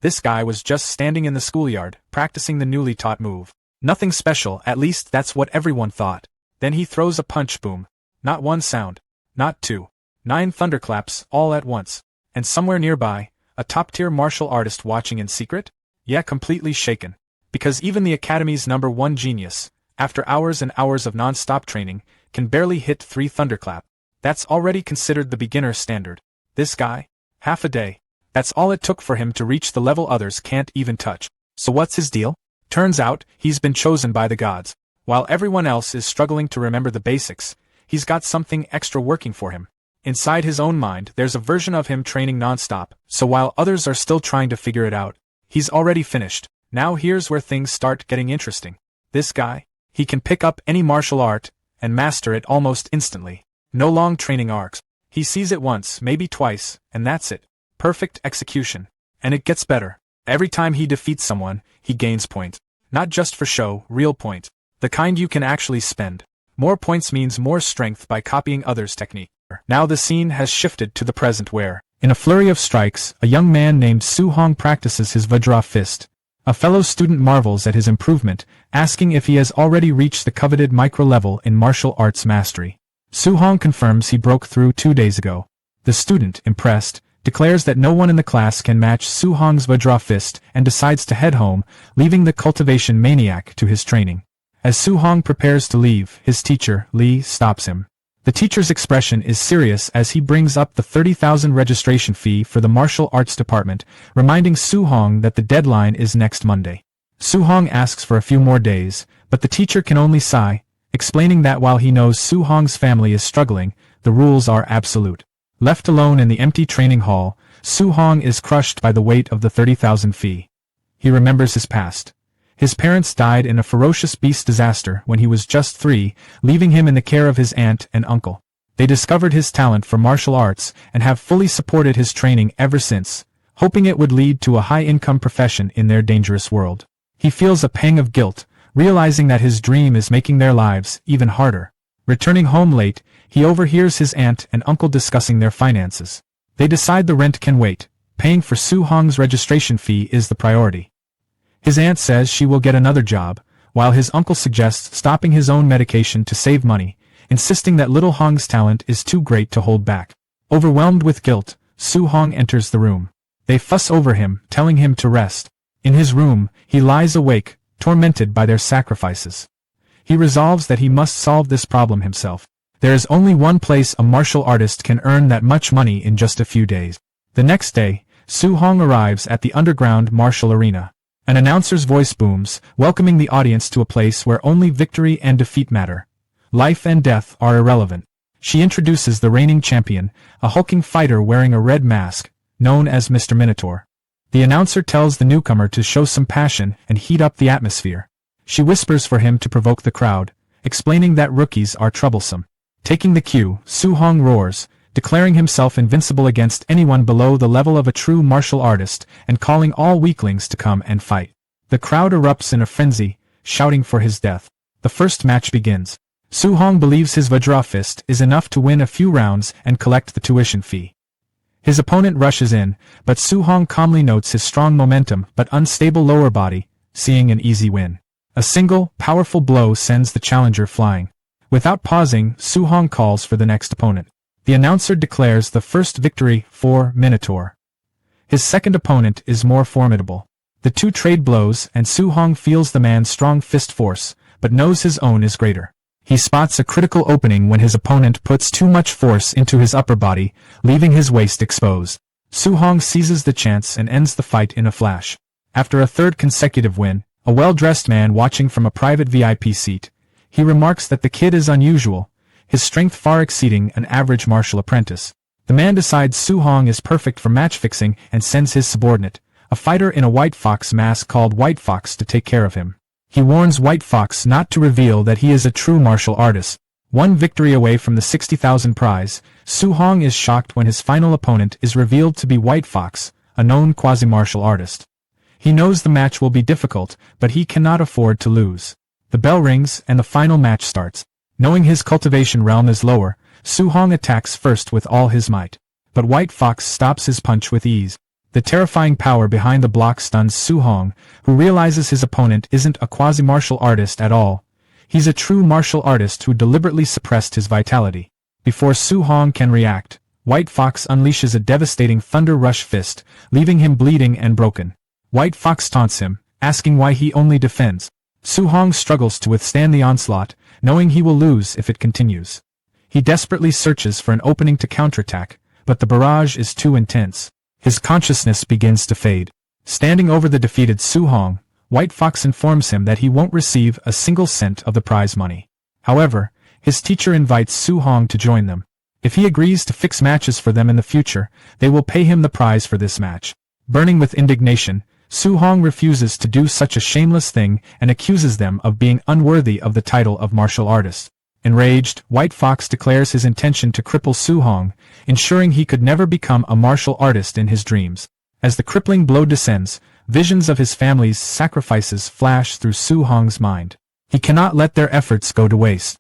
This guy was just standing in the schoolyard, practicing the newly taught move. Nothing special, at least that's what everyone thought. Then he throws a punch, boom. Not one sound. Not two. 9 thunderclaps, all at once. And somewhere nearby, a top-tier martial artist watching in secret? Yeah, completely shaken. Because even the Academy's #1 genius, after hours and hours of non-stop training, can barely hit 3 thunderclap. That's already considered the beginner standard. This guy? Half a day. That's all it took for him to reach the level others can't even touch. So what's his deal? Turns out, he's been chosen by the gods. While everyone else is struggling to remember the basics, he's got something extra working for him. Inside his own mind, there's a version of him training non-stop, so while others are still trying to figure it out, he's already finished. Now here's where things start getting interesting. This guy? He can pick up any martial art, and master it almost instantly. No long training arcs. He sees it once, maybe twice, and that's it. Perfect execution. And it gets better. Every time he defeats someone, he gains point. Not just for show, real point. The kind you can actually spend. More points means more strength by copying others' technique. Now the scene has shifted to the present where, in a flurry of strikes, a young man named Su-hong practices his Vajra fist. A fellow student marvels at his improvement, asking if he has already reached the coveted micro-level in martial arts mastery. Su-hong confirms he broke through 2 days ago. The student, impressed, declares that no one in the class can match Su-hong's Vajra fist and decides to head home, leaving the cultivation maniac to his training. As Su-hong prepares to leave, his teacher, Lee, stops him. The teacher's expression is serious as he brings up the 30,000 registration fee for the martial arts department, reminding Su-hong that the deadline is next Monday. Su-hong asks for a few more days, but the teacher can only sigh, explaining that while he knows Su-hong's family is struggling, the rules are absolute. Left alone in the empty training hall, Su-hong is crushed by the weight of the 30,000 fee. He remembers his past. His parents died in a ferocious beast disaster when he was just 3, leaving him in the care of his aunt and uncle. They discovered his talent for martial arts and have fully supported his training ever since, hoping it would lead to a high-income profession in their dangerous world. He feels a pang of guilt, realizing that his dream is making their lives even harder. Returning home late, he overhears his aunt and uncle discussing their finances. They decide the rent can wait. Paying for Su-hong's registration fee is the priority. His aunt says she will get another job, while his uncle suggests stopping his own medication to save money, insisting that little Hong's talent is too great to hold back. Overwhelmed with guilt, Su-hong enters the room. They fuss over him, telling him to rest. In his room, he lies awake, tormented by their sacrifices. He resolves that he must solve this problem himself. There is only one place a martial artist can earn that much money in just a few days. The next day, Su-hong arrives at the underground martial arena. An announcer's voice booms, welcoming the audience to a place where only victory and defeat matter. Life and death are irrelevant. She introduces the reigning champion, a hulking fighter wearing a red mask, known as Mr. Minotaur. The announcer tells the newcomer to show some passion and heat up the atmosphere. She whispers for him to provoke the crowd, explaining that rookies are troublesome. Taking the cue, Su-hong roars, declaring himself invincible against anyone below the level of a true martial artist and calling all weaklings to come and fight. The crowd erupts in a frenzy, shouting for his death. The first match begins. Su-hong believes his Vajra fist is enough to win a few rounds and collect the tuition fee. His opponent rushes in, but Su-hong calmly notes his strong momentum but unstable lower body, seeing an easy win. A single, powerful blow sends the challenger flying. Without pausing, Su-hong calls for the next opponent. The announcer declares the first victory for Minotaur. His second opponent is more formidable. The two trade blows and Su-hong feels the man's strong fist force, but knows his own is greater. He spots a critical opening when his opponent puts too much force into his upper body, leaving his waist exposed. Su-hong seizes the chance and ends the fight in a flash. After a third consecutive win, a well-dressed man watching from a private VIP seat, he remarks that the kid is unusual, his strength far exceeding an average martial apprentice. The man decides Su-hong is perfect for match-fixing and sends his subordinate, a fighter in a White Fox mask called White Fox, to take care of him. He warns White Fox not to reveal that he is a true martial artist. One victory away from the 60,000 prize, Su-hong is shocked when his final opponent is revealed to be White Fox, a known quasi-martial artist. He knows the match will be difficult, but he cannot afford to lose. The bell rings and the final match starts. Knowing his cultivation realm is lower, Su-hong attacks first with all his might. But White Fox stops his punch with ease. The terrifying power behind the block stuns Su-hong, who realizes his opponent isn't a quasi-martial artist at all. He's a true martial artist who deliberately suppressed his vitality. Before Su-hong can react, White Fox unleashes a devastating Thunder Rush fist, leaving him bleeding and broken. White Fox taunts him, asking why he only defends. Su-hong struggles to withstand the onslaught, knowing he will lose if it continues. He desperately searches for an opening to counterattack, but the barrage is too intense. His consciousness begins to fade. Standing over the defeated Su-hong, White Fox informs him that he won't receive a single cent of the prize money. However, his teacher invites Su-hong to join them. If he agrees to fix matches for them in the future, they will pay him the prize for this match. Burning with indignation, Su-hong refuses to do such a shameless thing and accuses them of being unworthy of the title of martial artist. Enraged, White Fox declares his intention to cripple Su-hong, ensuring he could never become a martial artist in his dreams. As the crippling blow descends, visions of his family's sacrifices flash through Su-hong's mind. He cannot let their efforts go to waste.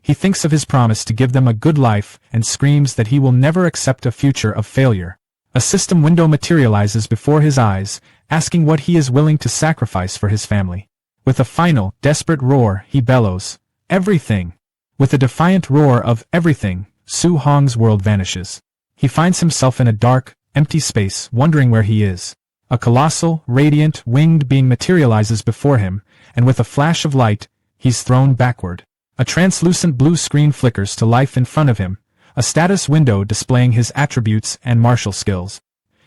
He thinks of his promise to give them a good life and screams that he will never accept a future of failure. A system window materializes before his eyes, asking what he is willing to sacrifice for his family. With a final, desperate roar, he bellows, "Everything!" With a defiant roar of everything, Su-hong's world vanishes. He finds himself in a dark, empty space, wondering where he is. A colossal, radiant, winged being materializes before him, and with a flash of light, he's thrown backward. A translucent blue screen flickers to life in front of him, a status window displaying his attributes and martial skills.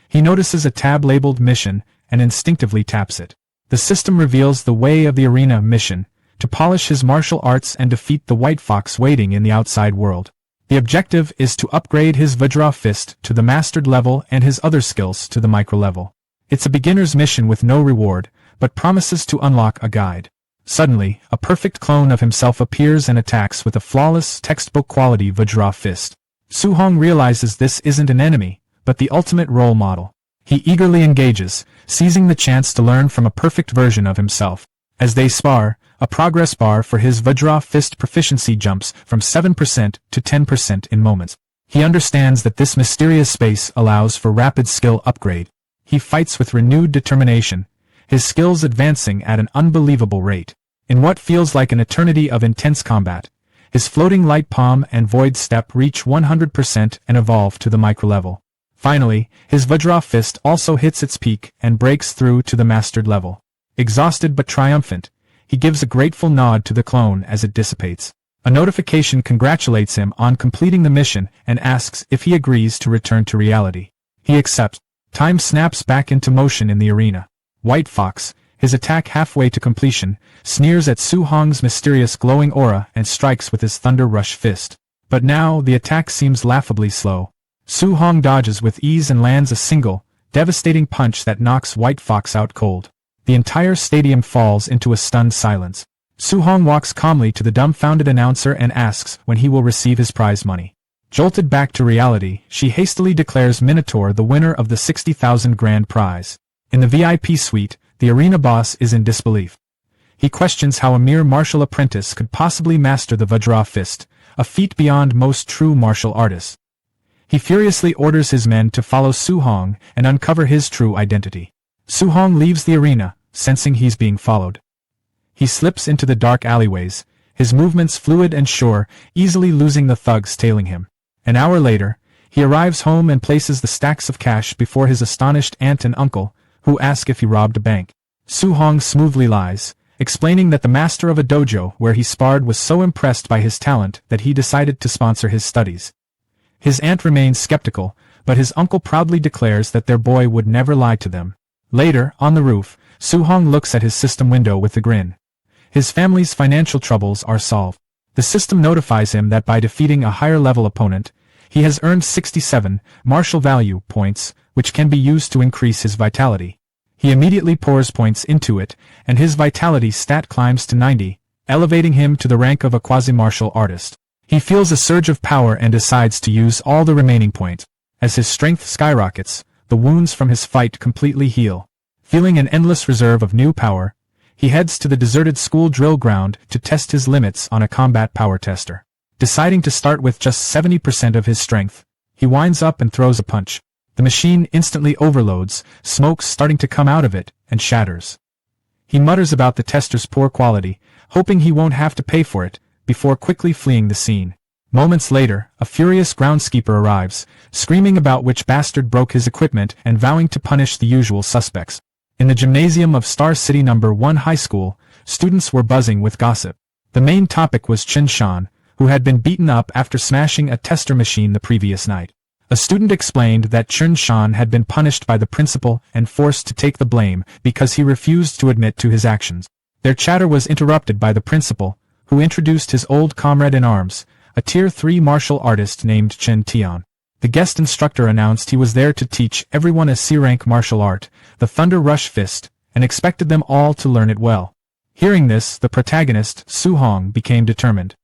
He notices a tab labeled Mission, and instinctively taps it. The system reveals the Way of the Arena mission, to polish his martial arts and defeat the White Fox waiting in the outside world. The objective is to upgrade his Vajra Fist to the mastered level and his other skills to the micro level. It's a beginner's mission with no reward, but promises to unlock a guide. Suddenly, a perfect clone of himself appears and attacks with a flawless, textbook-quality Vajra Fist. Su-hong realizes this isn't an enemy, but the ultimate role model. He eagerly engages, seizing the chance to learn from a perfect version of himself. As they spar, a progress bar for his Vajra Fist proficiency jumps from 7% to 10% in moments. He understands that this mysterious space allows for rapid skill upgrade. He fights with renewed determination, his skills advancing at an unbelievable rate. In what feels like an eternity of intense combat, his floating light palm and void step reach 100% and evolve to the micro-level. Finally, his Vajra Fist also hits its peak and breaks through to the mastered level. Exhausted but triumphant, he gives a grateful nod to the clone as it dissipates. A notification congratulates him on completing the mission and asks if he agrees to return to reality. He accepts. Time snaps back into motion in the arena. White Fox, his attack halfway to completion, sneers at Su-hong's mysterious glowing aura and strikes with his Thunder Rush fist. But now the attack seems laughably slow. Su-hong dodges with ease and lands a single, devastating punch that knocks White Fox out cold. The entire stadium falls into a stunned silence. Su-hong walks calmly to the dumbfounded announcer and asks when he will receive his prize money. Jolted back to reality, she hastily declares Minotaur the winner of the 60,000 grand prize. In the VIP suite, the arena boss is in disbelief. He questions how a mere martial apprentice could possibly master the Vajra Fist, a feat beyond most true martial artists. He furiously orders his men to follow Su-hong and uncover his true identity. Su-hong leaves the arena, sensing he's being followed. He slips into the dark alleyways, his movements fluid and sure, easily losing the thugs tailing him. An hour later, he arrives home and places the stacks of cash before his astonished aunt and uncle, who ask if he robbed a bank. Su-hong smoothly lies, explaining that the master of a dojo where he sparred was so impressed by his talent that he decided to sponsor his studies. His aunt remains skeptical, but his uncle proudly declares that their boy would never lie to them. Later, on the roof, Su-hong looks at his system window with a grin. His family's financial troubles are solved. The system notifies him that by defeating a higher-level opponent, he has earned 67 martial value points, which can be used to increase his vitality. He immediately pours points into it, and his vitality stat climbs to 90, elevating him to the rank of a quasi-martial artist. He feels a surge of power and decides to use all the remaining points. As his strength skyrockets, the wounds from his fight completely heal. Feeling an endless reserve of new power, he heads to the deserted school drill ground to test his limits on a combat power tester. Deciding to start with just 70% of his strength, he winds up and throws a punch. The machine instantly overloads, smoke starting to come out of it, and shatters. He mutters about the tester's poor quality, hoping he won't have to pay for it, before quickly fleeing the scene. Moments later, a furious groundskeeper arrives, screaming about which bastard broke his equipment and vowing to punish the usual suspects. In the gymnasium of Star City No. 1 High School, students were buzzing with gossip. The main topic was Chen Shan, who had been beaten up after smashing a tester machine the previous night. A student explained that Chen Shan had been punished by the principal and forced to take the blame because he refused to admit to his actions. Their chatter was interrupted by the principal, who introduced his old comrade-in-arms, a Tier 3 martial artist named Chen Tian. The guest instructor announced he was there to teach everyone a C-rank martial art, the Thunder Rush Fist, and expected them all to learn it well. Hearing this, the protagonist, Su Hong, became determined.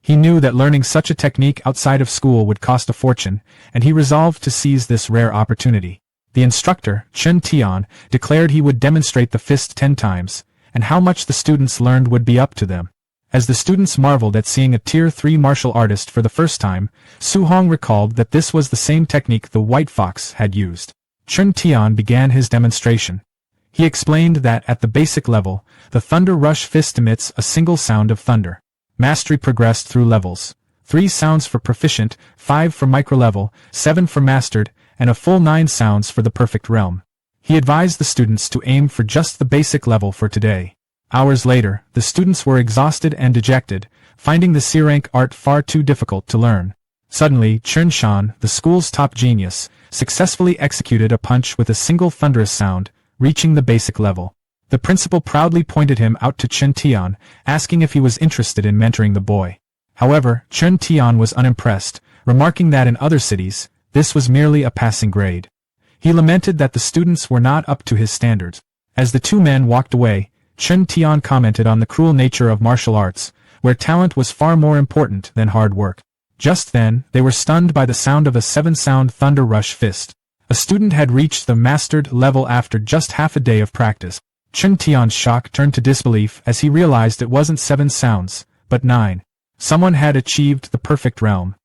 He knew that learning such a technique outside of school would cost a fortune, and he resolved to seize this rare opportunity. The instructor, Chen Tian, declared he would demonstrate the fist 10 times, and how much the students learned would be up to them. As the students marveled at seeing a Tier 3 martial artist for the first time, Su Hong recalled that this was the same technique the White Fox had used. Chen Tian began his demonstration. He explained that at the basic level, the Thunder Rush Fist emits a single sound of thunder. Mastery progressed through levels. 3 sounds for proficient, 5 for micro-level, 7 for mastered, and a full 9 sounds for the perfect realm. He advised the students to aim for just the basic level for today. Hours later, the students were exhausted and dejected, finding the C-rank art far too difficult to learn. Suddenly, Chen Shan, the school's top genius, successfully executed a punch with a single thunderous sound, reaching the basic level. The principal proudly pointed him out to Chen Tian, asking if he was interested in mentoring the boy. However, Chen Tian was unimpressed, remarking that in other cities, this was merely a passing grade. He lamented that the students were not up to his standards. As the two men walked away, Chen Tian commented on the cruel nature of martial arts, where talent was far more important than hard work. Just then, they were stunned by the sound of a 7-sound Thunder Rush Fist. A student had reached the mastered level after just half a day of practice. Chen Tian's shock turned to disbelief as he realized it wasn't 7 sounds, but 9. Someone had achieved the perfect realm.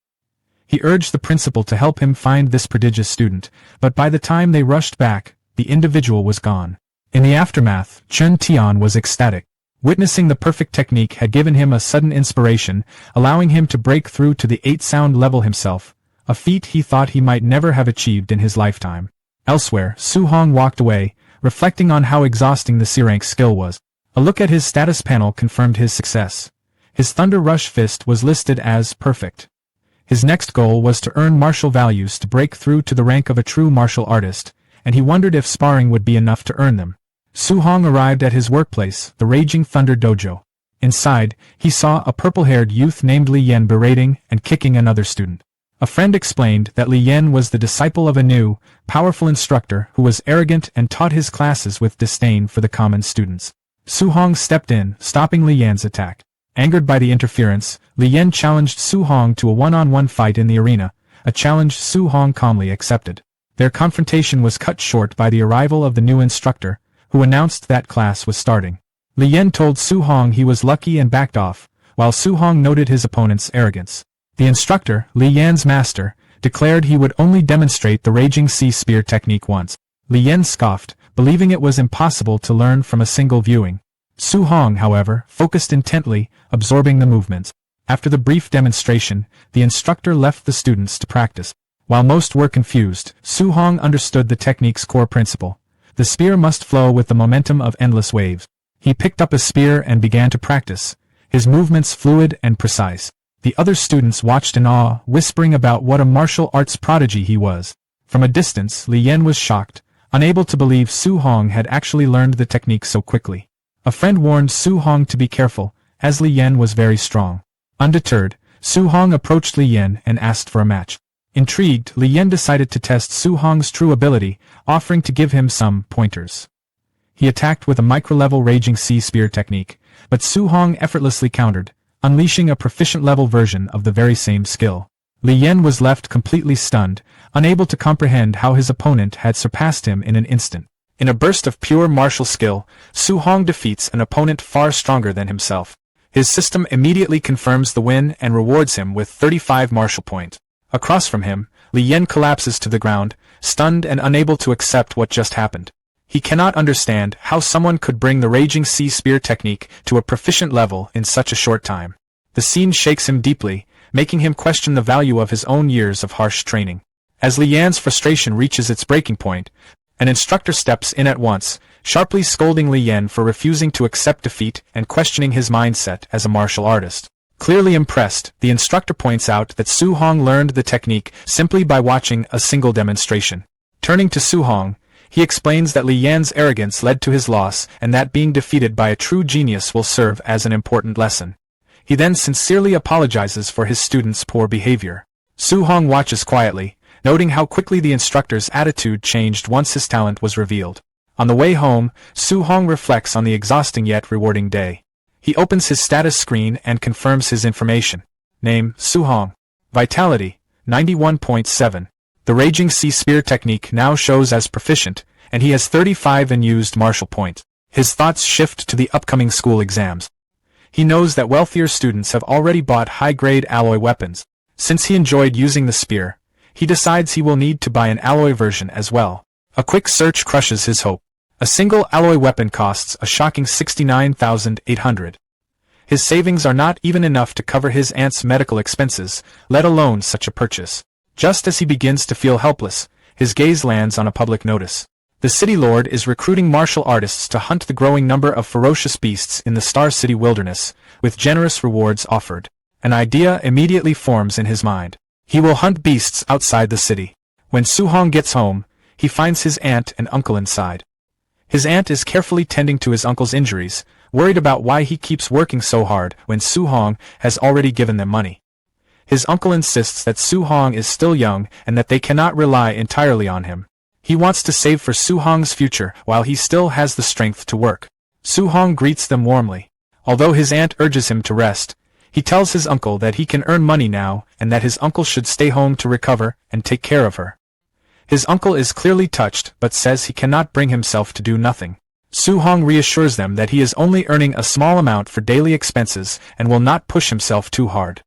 He urged the principal to help him find this prodigious student, but by the time they rushed back, the individual was gone. In the aftermath, Chen Tian was ecstatic. Witnessing the perfect technique had given him a sudden inspiration, allowing him to break through to the 8-sound level himself, a feat he thought he might never have achieved in his lifetime. Elsewhere, Su Hong walked away, reflecting on how exhausting the C-rank skill was. A look at his status panel confirmed his success. His Thunder Rush Fist was listed as perfect. His next goal was to earn martial values to break through to the rank of a true martial artist, and he wondered if sparring would be enough to earn them. Su Hong arrived at his workplace, the Raging Thunder Dojo. Inside, he saw a purple-haired youth named Li Yan berating and kicking another student. A friend explained that Li Yan was the disciple of a new, powerful instructor who was arrogant and taught his classes with disdain for the common students. Su Hong stepped in, stopping Li Yan's attack. Angered by the interference, Li Yan challenged Su Hong to a one-on-one fight in the arena, a challenge Su Hong calmly accepted. Their confrontation was cut short by the arrival of the new instructor, who announced that class was starting. Li Yan told Su Hong he was lucky and backed off, while Su Hong noted his opponent's arrogance. The instructor, Li Yan's master, declared he would only demonstrate the Raging Sea Spear technique once. Li Yan scoffed, believing it was impossible to learn from a single viewing. Su Hong, however, focused intently, absorbing the movements. After the brief demonstration, the instructor left the students to practice. While most were confused, Su Hong understood the technique's core principle. The spear must flow with the momentum of endless waves. He picked up a spear and began to practice, his movements fluid and precise. The other students watched in awe, whispering about what a martial arts prodigy he was. From a distance, Li Yan was shocked, unable to believe Su Hong had actually learned the technique so quickly. A friend warned Su Hong to be careful, as Li Yan was very strong. Undeterred, Su Hong approached Li Yan and asked for a match. Intrigued, Li Yan decided to test Su Hong's true ability, offering to give him some pointers. He attacked with a micro-level Raging Sea Spear technique, but Su Hong effortlessly countered, unleashing a proficient-level version of the very same skill. Li Yan was left completely stunned, unable to comprehend how his opponent had surpassed him in an instant. In a burst of pure martial skill, Su Hong defeats an opponent far stronger than himself. His system immediately confirms the win and rewards him with 35 martial points. Across from him, Li Yan collapses to the ground, stunned and unable to accept what just happened. He cannot understand how someone could bring the raging sea spear technique to a proficient level in such a short time. The scene shakes him deeply, making him question the value of his own years of harsh training. As Li Yan's frustration reaches its breaking point, an instructor steps in at once, sharply scolding Li Yan for refusing to accept defeat and questioning his mindset as a martial artist. Clearly impressed, the instructor points out that Su Hong learned the technique simply by watching a single demonstration. Turning to Su Hong, he explains that Li Yan's arrogance led to his loss and that being defeated by a true genius will serve as an important lesson. He then sincerely apologizes for his student's poor behavior. Su Hong watches quietly, noting how quickly the instructor's attitude changed once his talent was revealed. On the way home, Su Hong reflects on the exhausting yet rewarding day. He opens his status screen and confirms his information. Name, Su Hong. Vitality, 91.7. The Raging Sea Spear technique now shows as proficient, and he has 35 unused martial points. His thoughts shift to the upcoming school exams. He knows that wealthier students have already bought high-grade alloy weapons. Since he enjoyed using the spear, he decides he will need to buy an alloy version as well. A quick search crushes his hope. A single alloy weapon costs a shocking 69,800. His savings are not even enough to cover his aunt's medical expenses, let alone such a purchase. Just as he begins to feel helpless, his gaze lands on a public notice. The city lord is recruiting martial artists to hunt the growing number of ferocious beasts in the Star City wilderness, with generous rewards offered. An idea immediately forms in his mind. He will hunt beasts outside the city. When Su Hong gets home, he finds his aunt and uncle inside. His aunt is carefully tending to his uncle's injuries, worried about why he keeps working so hard when Su Hong has already given them money. His uncle insists that Su Hong is still young and that they cannot rely entirely on him. He wants to save for Su Hong's future while he still has the strength to work. Su Hong greets them warmly. Although his aunt urges him to rest, he tells his uncle that he can earn money now and that his uncle should stay home to recover and take care of her. His uncle is clearly touched but says he cannot bring himself to do nothing. Su Hong reassures them that he is only earning a small amount for daily expenses and will not push himself too hard.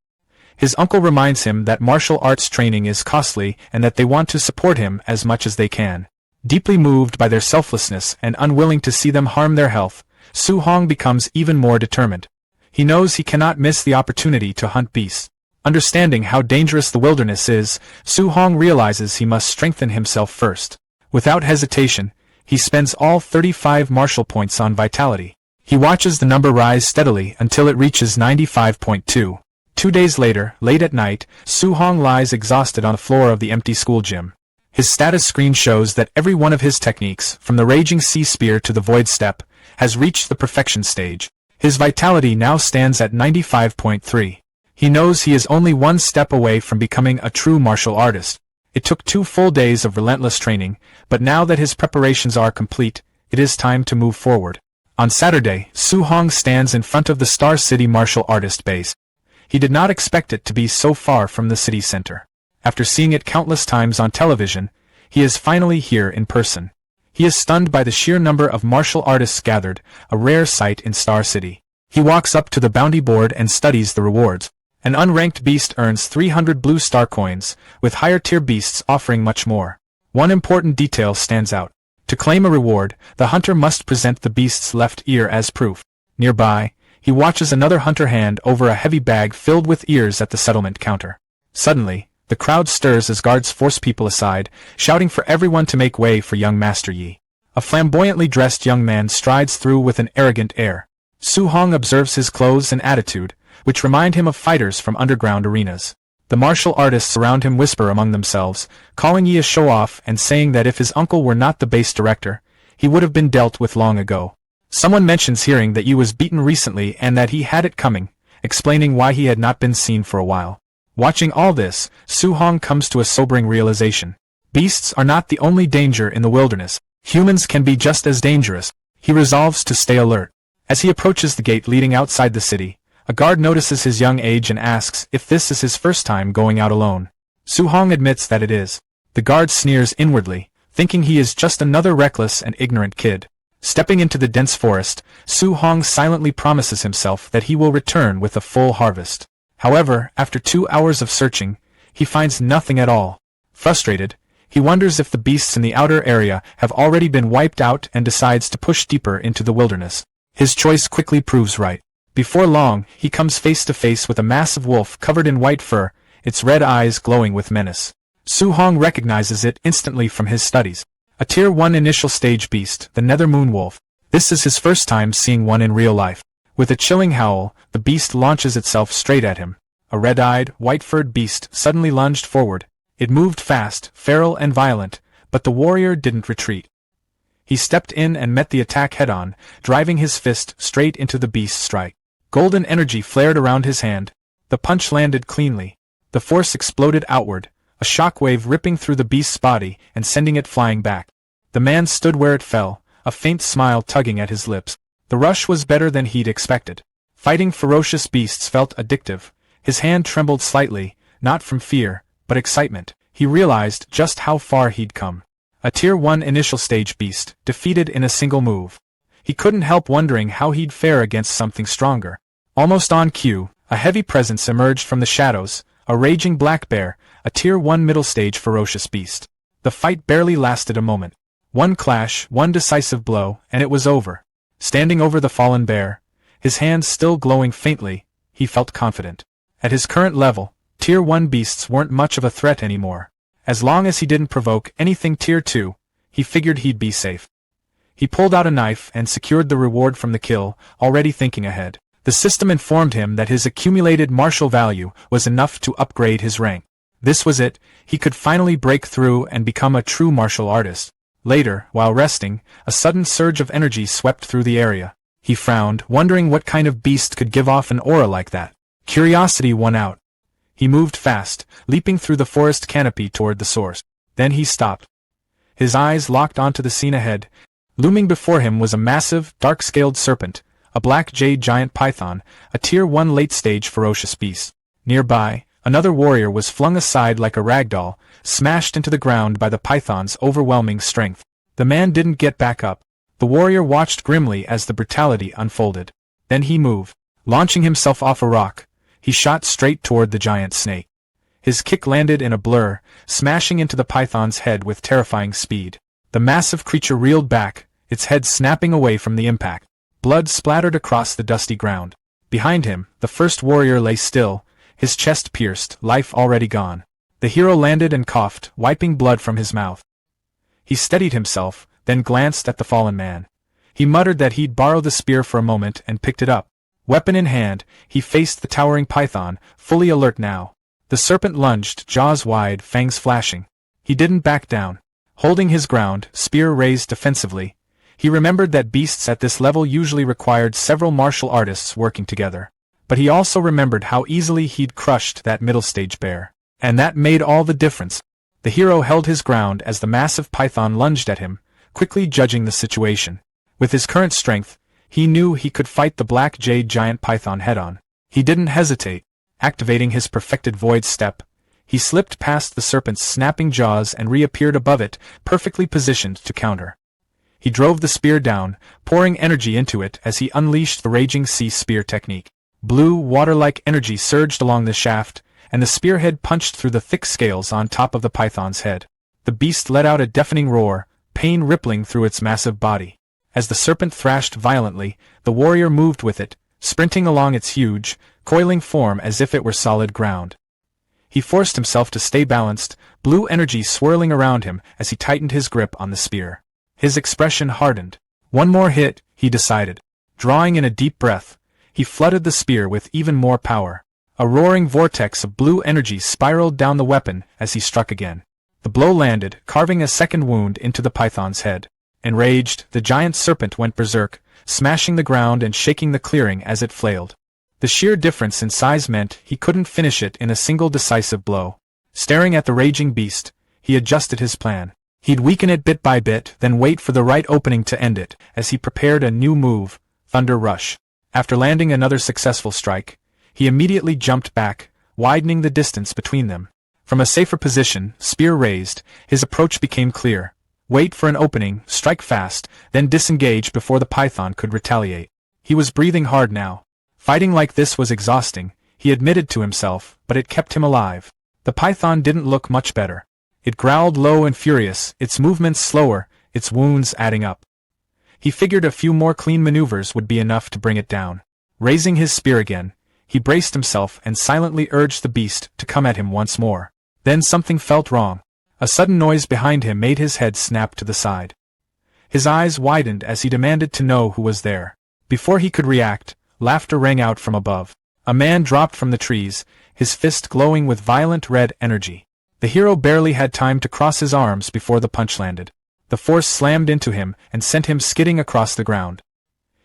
His uncle reminds him that martial arts training is costly and that they want to support him as much as they can. Deeply moved by their selflessness and unwilling to see them harm their health, Su Hong becomes even more determined. He knows he cannot miss the opportunity to hunt beasts. Understanding how dangerous the wilderness is, Su Hong realizes he must strengthen himself first. Without hesitation, he spends all 35 martial points on vitality. He watches the number rise steadily until it reaches 95.2. 2 days later, late at night, Su Hong lies exhausted on the floor of the empty school gym. His status screen shows that every one of his techniques, from the Raging Sea Spear to the Void Step, has reached the perfection stage. His vitality now stands at 95.3. He knows he is only one step away from becoming a true martial artist. It took 2 full days of relentless training, but now that his preparations are complete, it is time to move forward. On Saturday, Su Hong stands in front of the Star City martial artist base. He did not expect it to be so far from the city center. After seeing it countless times on television, he is finally here in person. He is stunned by the sheer number of martial artists gathered, a rare sight in Star City. He walks up to the bounty board and studies the rewards. An unranked beast earns 300 blue star coins, with higher-tier beasts offering much more. One important detail stands out. To claim a reward, the hunter must present the beast's left ear as proof. Nearby, he watches another hunter hand over a heavy bag filled with ears at the settlement counter. Suddenly, the crowd stirs as guards force people aside, shouting for everyone to make way for young Master Yi. A flamboyantly dressed young man strides through with an arrogant air. Su Hong observes his clothes and attitude, which remind him of fighters from underground arenas. The martial artists around him whisper among themselves, calling Yi a show-off and saying that if his uncle were not the base director, he would have been dealt with long ago. Someone mentions hearing that Yi was beaten recently and that he had it coming, explaining why he had not been seen for a while. Watching all this, Su Hong comes to a sobering realization. Beasts are not the only danger in the wilderness. Humans can be just as dangerous. He resolves to stay alert. As he approaches the gate leading outside the city, a guard notices his young age and asks if this is his first time going out alone. Su Hong admits that it is. The guard sneers inwardly, thinking he is just another reckless and ignorant kid. Stepping into the dense forest, Su Hong silently promises himself that he will return with a full harvest. However, after 2 hours of searching, he finds nothing at all. Frustrated, he wonders if the beasts in the outer area have already been wiped out and decides to push deeper into the wilderness. His choice quickly proves right. Before long, he comes face to face with a massive wolf covered in white fur, its red eyes glowing with menace. Su Hong recognizes it instantly from his studies. A Tier 1 initial stage beast, the Nether Moon Wolf. This is his first time seeing one in real life. With a chilling howl, the beast launches itself straight at him. A red-eyed, white-furred beast suddenly lunged forward. It moved fast, feral and violent, but the warrior didn't retreat. He stepped in and met the attack head-on, driving his fist straight into the beast's strike. Golden energy flared around his hand. The punch landed cleanly. The force exploded outward, a shockwave ripping through the beast's body and sending it flying back. The man stood where it fell, a faint smile tugging at his lips. The rush was better than he'd expected. Fighting ferocious beasts felt addictive. His hand trembled slightly, not from fear, but excitement. He realized just how far he'd come. A Tier 1 initial stage beast, defeated in a single move. He couldn't help wondering how he'd fare against something stronger. Almost on cue, a heavy presence emerged from the shadows, a raging black bear, a Tier 1 middle stage ferocious beast. The fight barely lasted a moment. One clash, one decisive blow, and it was over. Standing over the fallen bear, his hands still glowing faintly, he felt confident. At his current level, Tier 1 beasts weren't much of a threat anymore. As long as he didn't provoke anything Tier 2, he figured he'd be safe. He pulled out a knife and secured the reward from the kill, already thinking ahead. The system informed him that his accumulated martial value was enough to upgrade his rank. This was it, he could finally break through and become a true martial artist. Later, while resting, a sudden surge of energy swept through the area. He frowned, wondering what kind of beast could give off an aura like that. Curiosity won out. He moved fast, leaping through the forest canopy toward the source. Then he stopped. His eyes locked onto the scene ahead. Looming before him was a massive, dark-scaled serpent, a black jade giant python, a Tier 1 late-stage ferocious beast. Nearby, another warrior was flung aside like a ragdoll, smashed into the ground by the python's overwhelming strength. The man didn't get back up. The warrior watched grimly as the brutality unfolded. Then he moved. Launching himself off a rock, he shot straight toward the giant snake. His kick landed in a blur, smashing into the python's head with terrifying speed. The massive creature reeled back, its head snapping away from the impact. Blood splattered across the dusty ground. Behind him, the first warrior lay still, his chest pierced, life already gone. The hero landed and coughed, wiping blood from his mouth. He steadied himself, then glanced at the fallen man. He muttered that he'd borrow the spear for a moment and picked it up. Weapon in hand, he faced the towering python, fully alert now. The serpent lunged, jaws wide, fangs flashing. He didn't back down. Holding his ground, spear raised defensively, he remembered that beasts at this level usually required several martial artists working together. But he also remembered how easily he'd crushed that middle-stage bear. And that made all the difference. The hero held his ground as the massive python lunged at him, quickly judging the situation. With his current strength, he knew he could fight the black jade giant python head-on. He didn't hesitate. Activating his perfected void step, he slipped past the serpent's snapping jaws and reappeared above it, perfectly positioned to counter. He drove the spear down, pouring energy into it as he unleashed the raging sea spear technique. Blue, water-like energy surged along the shaft, and the spearhead punched through the thick scales on top of the python's head. The beast let out a deafening roar, pain rippling through its massive body. As the serpent thrashed violently, the warrior moved with it, sprinting along its huge, coiling form as if it were solid ground. He forced himself to stay balanced, blue energy swirling around him as he tightened his grip on the spear. His expression hardened. One more hit, he decided. Drawing in a deep breath, he flooded the spear with even more power. A roaring vortex of blue energy spiraled down the weapon as he struck again. The blow landed, carving a second wound into the python's head. Enraged, the giant serpent went berserk, smashing the ground and shaking the clearing as it flailed. The sheer difference in size meant he couldn't finish it in a single decisive blow. Staring at the raging beast, he adjusted his plan. He'd weaken it bit by bit, then wait for the right opening to end it, as he prepared a new move, Thunder Rush. After landing another successful strike, he immediately jumped back, widening the distance between them. From a safer position, spear raised, his approach became clear. Wait for an opening, strike fast, then disengage before the python could retaliate. He was breathing hard now. Fighting like this was exhausting, he admitted to himself, but it kept him alive. The python didn't look much better. It growled low and furious, its movements slower, its wounds adding up. He figured a few more clean maneuvers would be enough to bring it down. Raising his spear again, he braced himself and silently urged the beast to come at him once more. Then something felt wrong. A sudden noise behind him made his head snap to the side. His eyes widened as he demanded to know who was there. Before he could react, laughter rang out from above. A man dropped from the trees, his fist glowing with violent red energy. The hero barely had time to cross his arms before the punch landed. The force slammed into him and sent him skidding across the ground.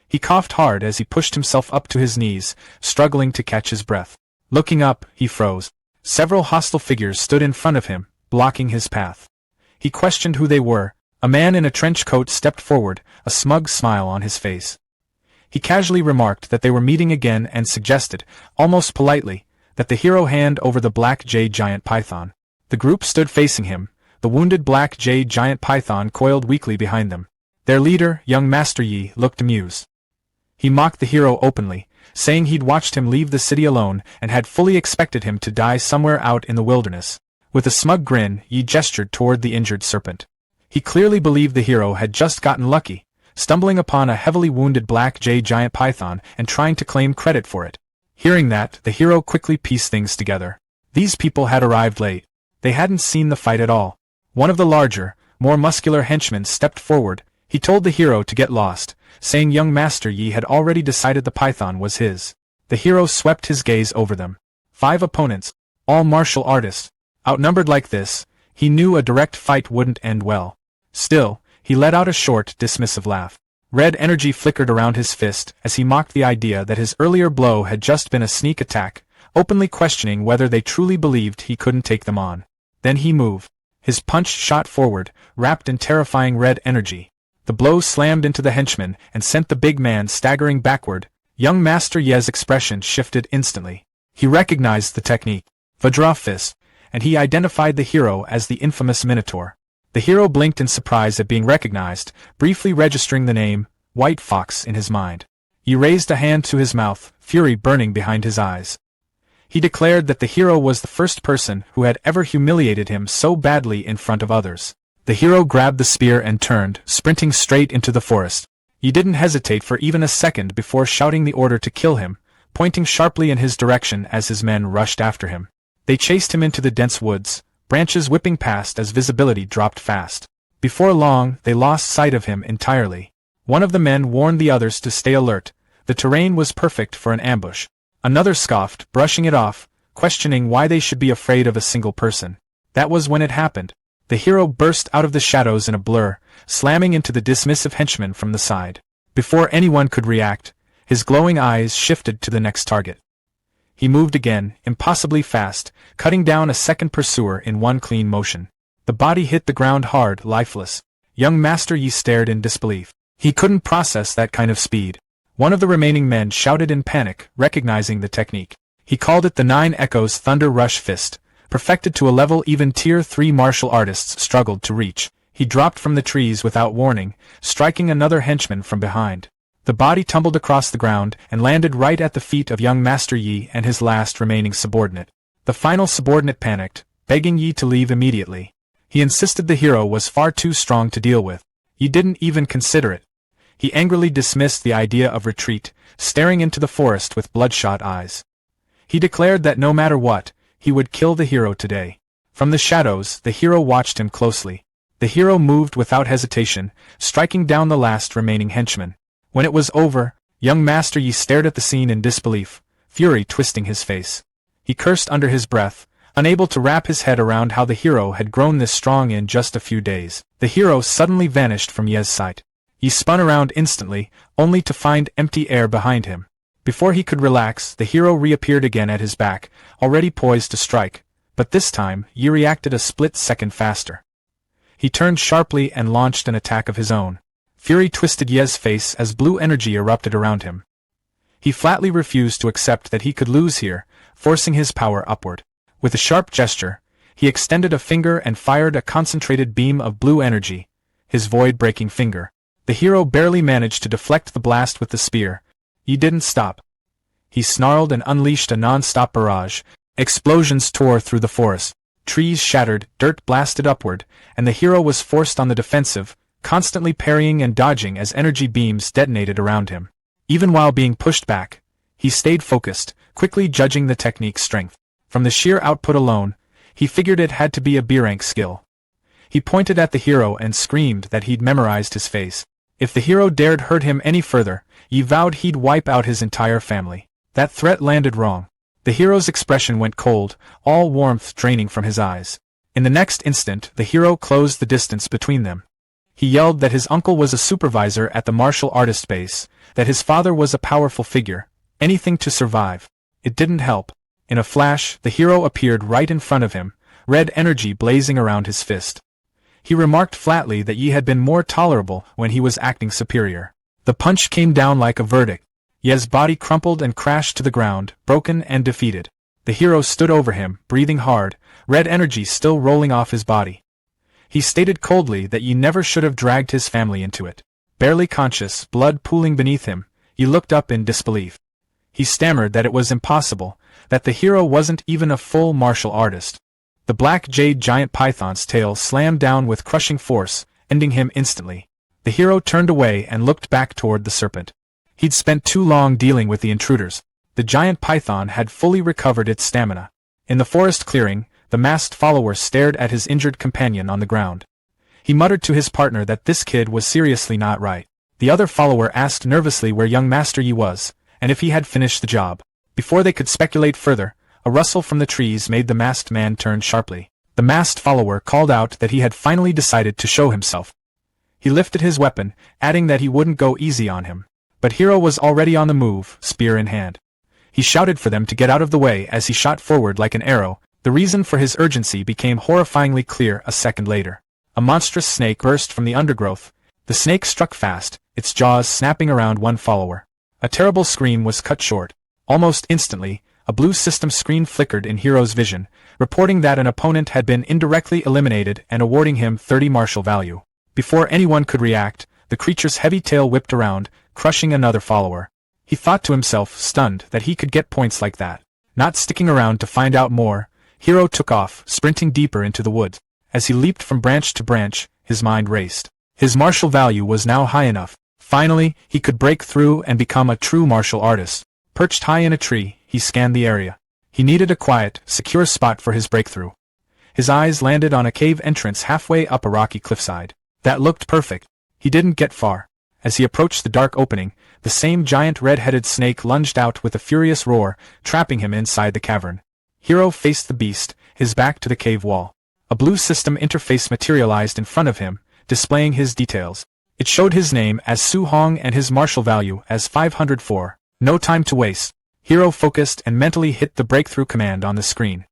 He coughed hard as he pushed himself up to his knees, struggling to catch his breath. Looking up, he froze. Several hostile figures stood in front of him, blocking his path. He questioned who they were. A man in a trench coat stepped forward, a smug smile on his face. He casually remarked that they were meeting again and suggested, almost politely, that the hero hand over the black jade giant python. The group stood facing him, the wounded black jade giant python coiled weakly behind them. Their leader, young Master Yi, looked amused. He mocked the hero openly, saying he'd watched him leave the city alone and had fully expected him to die somewhere out in the wilderness. With a smug grin, Yi gestured toward the injured serpent. He clearly believed the hero had just gotten lucky, stumbling upon a heavily wounded black jade giant python and trying to claim credit for it. Hearing that, the hero quickly pieced things together. These people had arrived late. They hadn't seen the fight at all. One of the larger, more muscular henchmen stepped forward. He told the hero to get lost, saying young Master Yi had already decided the python was his. The hero swept his gaze over them. 5 opponents, all martial artists. Outnumbered like this, he knew a direct fight wouldn't end well. Still, he let out a short, dismissive laugh. Red energy flickered around his fist as he mocked the idea that his earlier blow had just been a sneak attack, openly questioning whether they truly believed he couldn't take them on. Then he moved. His punch shot forward, wrapped in terrifying red energy. The blow slammed into the henchman and sent the big man staggering backward. Young Master Ye's expression shifted instantly. He recognized the technique, Vajra Fist, and he identified the hero as the infamous Minotaur. The hero blinked in surprise at being recognized, briefly registering the name, White Fox, in his mind. He raised a hand to his mouth, fury burning behind his eyes. He declared that the hero was the first person who had ever humiliated him so badly in front of others. The hero grabbed the spear and turned, sprinting straight into the forest. He didn't hesitate for even a second before shouting the order to kill him, pointing sharply in his direction as his men rushed after him. They chased him into the dense woods, branches whipping past as visibility dropped fast. Before long, they lost sight of him entirely. One of the men warned the others to stay alert. The terrain was perfect for an ambush. Another scoffed, brushing it off, questioning why they should be afraid of a single person. That was when it happened. The hero burst out of the shadows in a blur, slamming into the dismissive henchman from the side. Before anyone could react, his glowing eyes shifted to the next target. He moved again, impossibly fast, cutting down a second pursuer in one clean motion. The body hit the ground hard, lifeless. Young Master Yi stared in disbelief. He couldn't process that kind of speed. One of the remaining men shouted in panic, recognizing the technique. He called it the 9 Echoes Thunder Rush Fist, perfected to a level even Tier 3 martial artists struggled to reach. He dropped from the trees without warning, striking another henchman from behind. The body tumbled across the ground and landed right at the feet of young Master Yi and his last remaining subordinate. The final subordinate panicked, begging Yi to leave immediately. He insisted the hero was far too strong to deal with. Yi didn't even consider it. He angrily dismissed the idea of retreat, staring into the forest with bloodshot eyes. He declared that no matter what, he would kill the hero today. From the shadows, the hero watched him closely. The hero moved without hesitation, striking down the last remaining henchman. When it was over, young Master Yi stared at the scene in disbelief, fury twisting his face. He cursed under his breath, unable to wrap his head around how the hero had grown this strong in just a few days. The hero suddenly vanished from Ye's sight. He spun around instantly, only to find empty air behind him. Before he could relax, the hero reappeared again at his back, already poised to strike, but this time, Yi reacted a split second faster. He turned sharply and launched an attack of his own. Fury twisted Ye's face as blue energy erupted around him. He flatly refused to accept that he could lose here, forcing his power upward. With a sharp gesture, he extended a finger and fired a concentrated beam of blue energy, his void-breaking finger. The hero barely managed to deflect the blast with the spear. He didn't stop. He snarled and unleashed a non-stop barrage. Explosions tore through the forest. Trees shattered, dirt blasted upward, and the hero was forced on the defensive, constantly parrying and dodging as energy beams detonated around him. Even while being pushed back, he stayed focused, quickly judging the technique's strength. From the sheer output alone, he figured it had to be a B-rank skill. He pointed at the hero and screamed that he'd memorized his face. If the hero dared hurt him any further, he vowed he'd wipe out his entire family. That threat landed wrong. The hero's expression went cold, all warmth draining from his eyes. In the next instant, the hero closed the distance between them. He yelled that his uncle was a supervisor at the martial artist base, that his father was a powerful figure, anything to survive. It didn't help. In a flash, the hero appeared right in front of him, red energy blazing around his fist. He remarked flatly that Yi had been more tolerable when he was acting superior. The punch came down like a verdict. Ye's body crumpled and crashed to the ground, broken and defeated. The hero stood over him, breathing hard, red energy still rolling off his body. He stated coldly that Yi never should have dragged his family into it. Barely conscious, blood pooling beneath him, Yi looked up in disbelief. He stammered that it was impossible, that the hero wasn't even a full martial artist. The black jade giant python's tail slammed down with crushing force, ending him instantly. The hero turned away and looked back toward the serpent. He'd spent too long dealing with the intruders. The giant python had fully recovered its stamina. In the forest clearing, the masked follower stared at his injured companion on the ground. He muttered to his partner that this kid was seriously not right. The other follower asked nervously where young Master Yi was, and if he had finished the job. Before they could speculate further, a rustle from the trees made the masked man turn sharply. The masked follower called out that he had finally decided to show himself. He lifted his weapon, adding that he wouldn't go easy on him. But Hero was already on the move, spear in hand. He shouted for them to get out of the way as he shot forward like an arrow. The reason for his urgency became horrifyingly clear a second later. A monstrous snake burst from the undergrowth. The snake struck fast, its jaws snapping around one follower. A terrible scream was cut short. Almost instantly, a blue system screen flickered in Hero's vision, reporting that an opponent had been indirectly eliminated and awarding him 30 martial value. Before anyone could react, the creature's heavy tail whipped around, crushing another follower. He thought to himself, stunned, that he could get points like that. Not sticking around to find out more, Hero took off, sprinting deeper into the woods. As he leaped from branch to branch, his mind raced. His martial value was now high enough. Finally, he could break through and become a true martial artist. Perched high in a tree, he scanned the area. He needed a quiet, secure spot for his breakthrough. His eyes landed on a cave entrance halfway up a rocky cliffside. That looked perfect. He didn't get far. As he approached the dark opening, the same giant red-headed snake lunged out with a furious roar, trapping him inside the cavern. Hero faced the beast, his back to the cave wall. A blue system interface materialized in front of him, displaying his details. It showed his name as Su Hong and his martial value as 504. No time to waste. Hero focused and mentally hit the breakthrough command on the screen.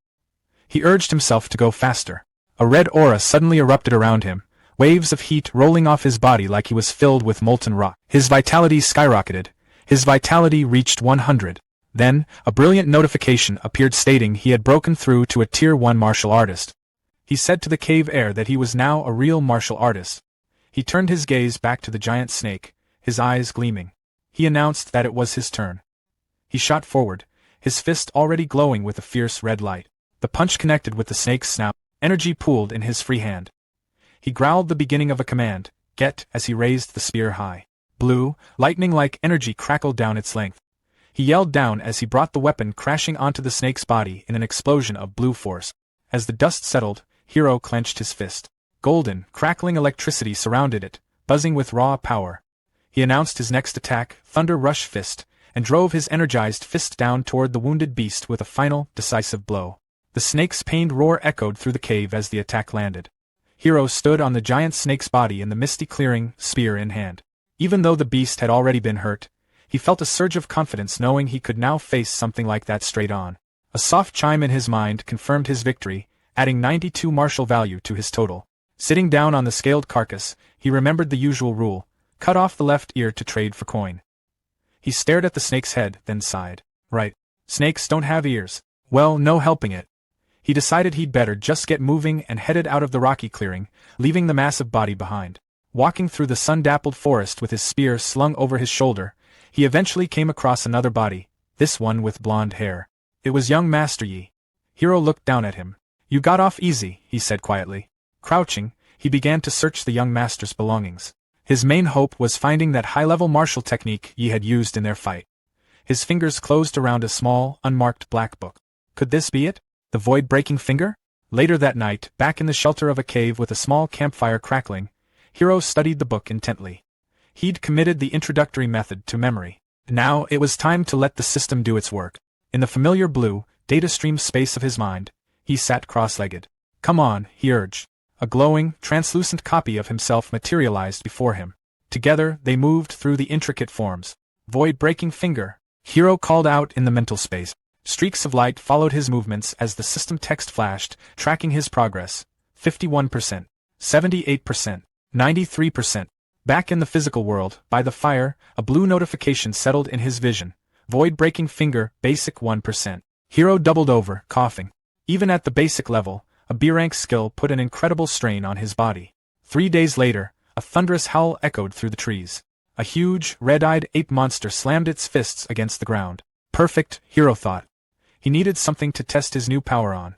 He urged himself to go faster. A red aura suddenly erupted around him, waves of heat rolling off his body like he was filled with molten rock. His vitality skyrocketed. His vitality reached 100. Then, a brilliant notification appeared stating he had broken through to a Tier 1 martial artist. He said to the cave air that he was now a real martial artist. He turned his gaze back to the giant snake, his eyes gleaming. He announced that it was his turn. He shot forward, his fist already glowing with a fierce red light. The punch connected with the snake's snout. Energy pooled in his free hand. He growled the beginning of a command, "Get," as he raised the spear high. Blue, lightning-like energy crackled down its length. He yelled down as he brought the weapon crashing onto the snake's body in an explosion of blue force. As the dust settled, Hero clenched his fist. Golden, crackling electricity surrounded it, buzzing with raw power. He announced his next attack, Thunder Rush Fist, and drove his energized fist down toward the wounded beast with a final, decisive blow. The snake's pained roar echoed through the cave as the attack landed. Hero stood on the giant snake's body in the misty clearing, spear in hand. Even though the beast had already been hurt, he felt a surge of confidence knowing he could now face something like that straight on. A soft chime in his mind confirmed his victory, adding 92 martial value to his total. Sitting down on the scaled carcass, he remembered the usual rule: cut off the left ear to trade for coin. He stared at the snake's head, then sighed. Right. Snakes don't have ears. Well, no helping it. He decided he'd better just get moving and headed out of the rocky clearing, leaving the massive body behind. Walking through the sun-dappled forest with his spear slung over his shoulder, he eventually came across another body, this one with blonde hair. It was young Master Yi. Hero looked down at him. You got off easy, he said quietly. Crouching, he began to search the young master's belongings. His main hope was finding that high-level martial technique Yi had used in their fight. His fingers closed around a small, unmarked black book. Could this be it? The void-breaking finger? Later that night, back in the shelter of a cave with a small campfire crackling, Hiro studied the book intently. He'd committed the introductory method to memory. Now it was time to let the system do its work. In the familiar blue, data-stream space of his mind, he sat cross-legged. Come on, he urged. A glowing, translucent copy of himself materialized before him. Together, they moved through the intricate forms. Void-breaking finger, Hiro called out in the mental space. Streaks of light followed his movements as the system text flashed, tracking his progress. 51%, 78%, 93%. Back in the physical world, by the fire, a blue notification settled in his vision. Void-breaking finger, basic 1%. Hiro doubled over, coughing. Even at the basic level, a B-rank skill put an incredible strain on his body. 3 days later, a thunderous howl echoed through the trees. A huge, red-eyed ape monster slammed its fists against the ground. Perfect, Hiro thought. He needed something to test his new power on.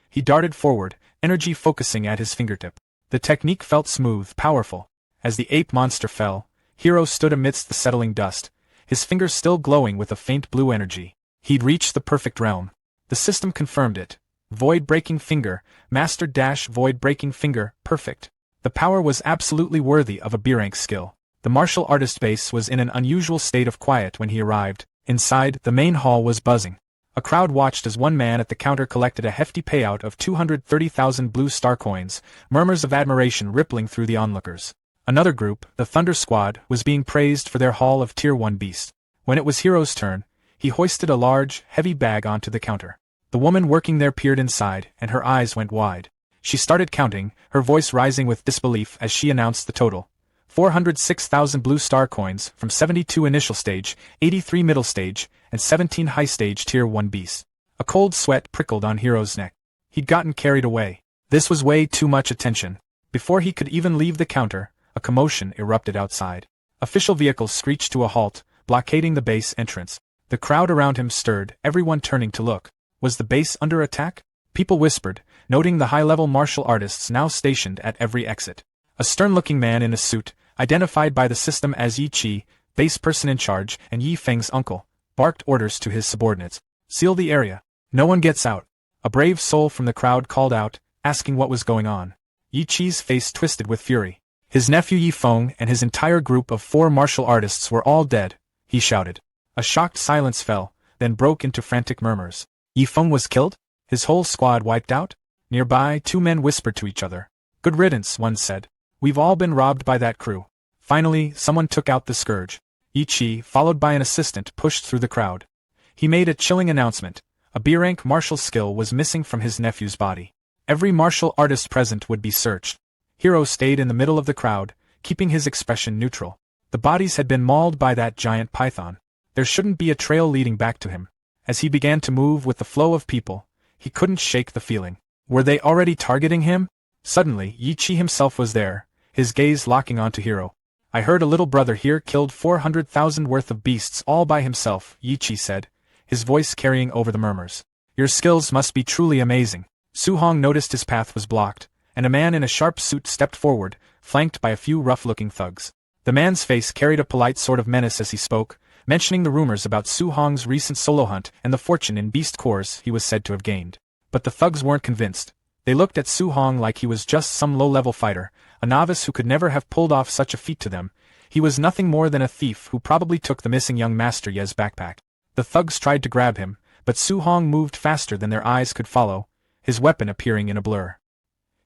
He darted forward, energy focusing at his fingertip. The technique felt smooth, powerful. As the ape monster fell, Hiro stood amidst the settling dust, his fingers still glowing with a faint blue energy. He'd reached the perfect realm. The system confirmed it. Void-breaking finger, master-void-breaking finger, perfect. The power was absolutely worthy of a B-rank skill. The martial artist base was in an unusual state of quiet when he arrived. Inside, the main hall was buzzing. A crowd watched as one man at the counter collected a hefty payout of 230,000 blue star coins, murmurs of admiration rippling through the onlookers. Another group, the Thunder Squad, was being praised for their haul of Tier 1 beasts. When it was Hiro's turn, he hoisted a large, heavy bag onto the counter. The woman working there peered inside, and her eyes went wide. She started counting, her voice rising with disbelief as she announced the total. 406,000 blue star coins from 72 initial stage, 83 middle stage, and 17 high stage Tier 1 beasts. A cold sweat prickled on Hiro's neck. He'd gotten carried away. This was way too much attention. Before he could even leave the counter, a commotion erupted outside. Official vehicles screeched to a halt, blockading the base entrance. The crowd around him stirred, everyone turning to look. Was the base under attack? People whispered, noting the high-level martial artists now stationed at every exit. A stern-looking man in a suit, identified by the system as Yi Chi, base person in charge, and Yi Feng's uncle, barked orders to his subordinates. Seal the area. No one gets out. A brave soul from the crowd called out, asking what was going on. Yi Chi's face twisted with fury. His nephew Yi Feng and his entire group of 4 martial artists were all dead, he shouted. A shocked silence fell, then broke into frantic murmurs. Yi Feng was killed? His whole squad wiped out? Nearby, 2 men whispered to each other. Good riddance, one said. We've all been robbed by that crew. Finally, someone took out the scourge. Yi Chi, followed by an assistant, pushed through the crowd. He made a chilling announcement. A B-rank martial skill was missing from his nephew's body. Every martial artist present would be searched. Hiro stayed in the middle of the crowd, keeping his expression neutral. The bodies had been mauled by that giant python. There shouldn't be a trail leading back to him. As he began to move with the flow of people, he couldn't shake the feeling. Were they already targeting him? Suddenly, Yi Chi himself was there, his gaze locking onto Hiro. I heard a little brother here killed 400,000 worth of beasts all by himself, Yi Chi said, his voice carrying over the murmurs. Your skills must be truly amazing. Su Hong noticed his path was blocked, and a man in a sharp suit stepped forward, flanked by a few rough-looking thugs. The man's face carried a polite sort of menace as he spoke, mentioning the rumors about Su Hong's recent solo hunt and the fortune in beast cores he was said to have gained. But the thugs weren't convinced. They looked at Su Hong like he was just some low-level fighter, a novice who could never have pulled off such a feat to them. He was nothing more than a thief who probably took the missing young Master Ye's backpack. The thugs tried to grab him, but Su Hong moved faster than their eyes could follow, his weapon appearing in a blur.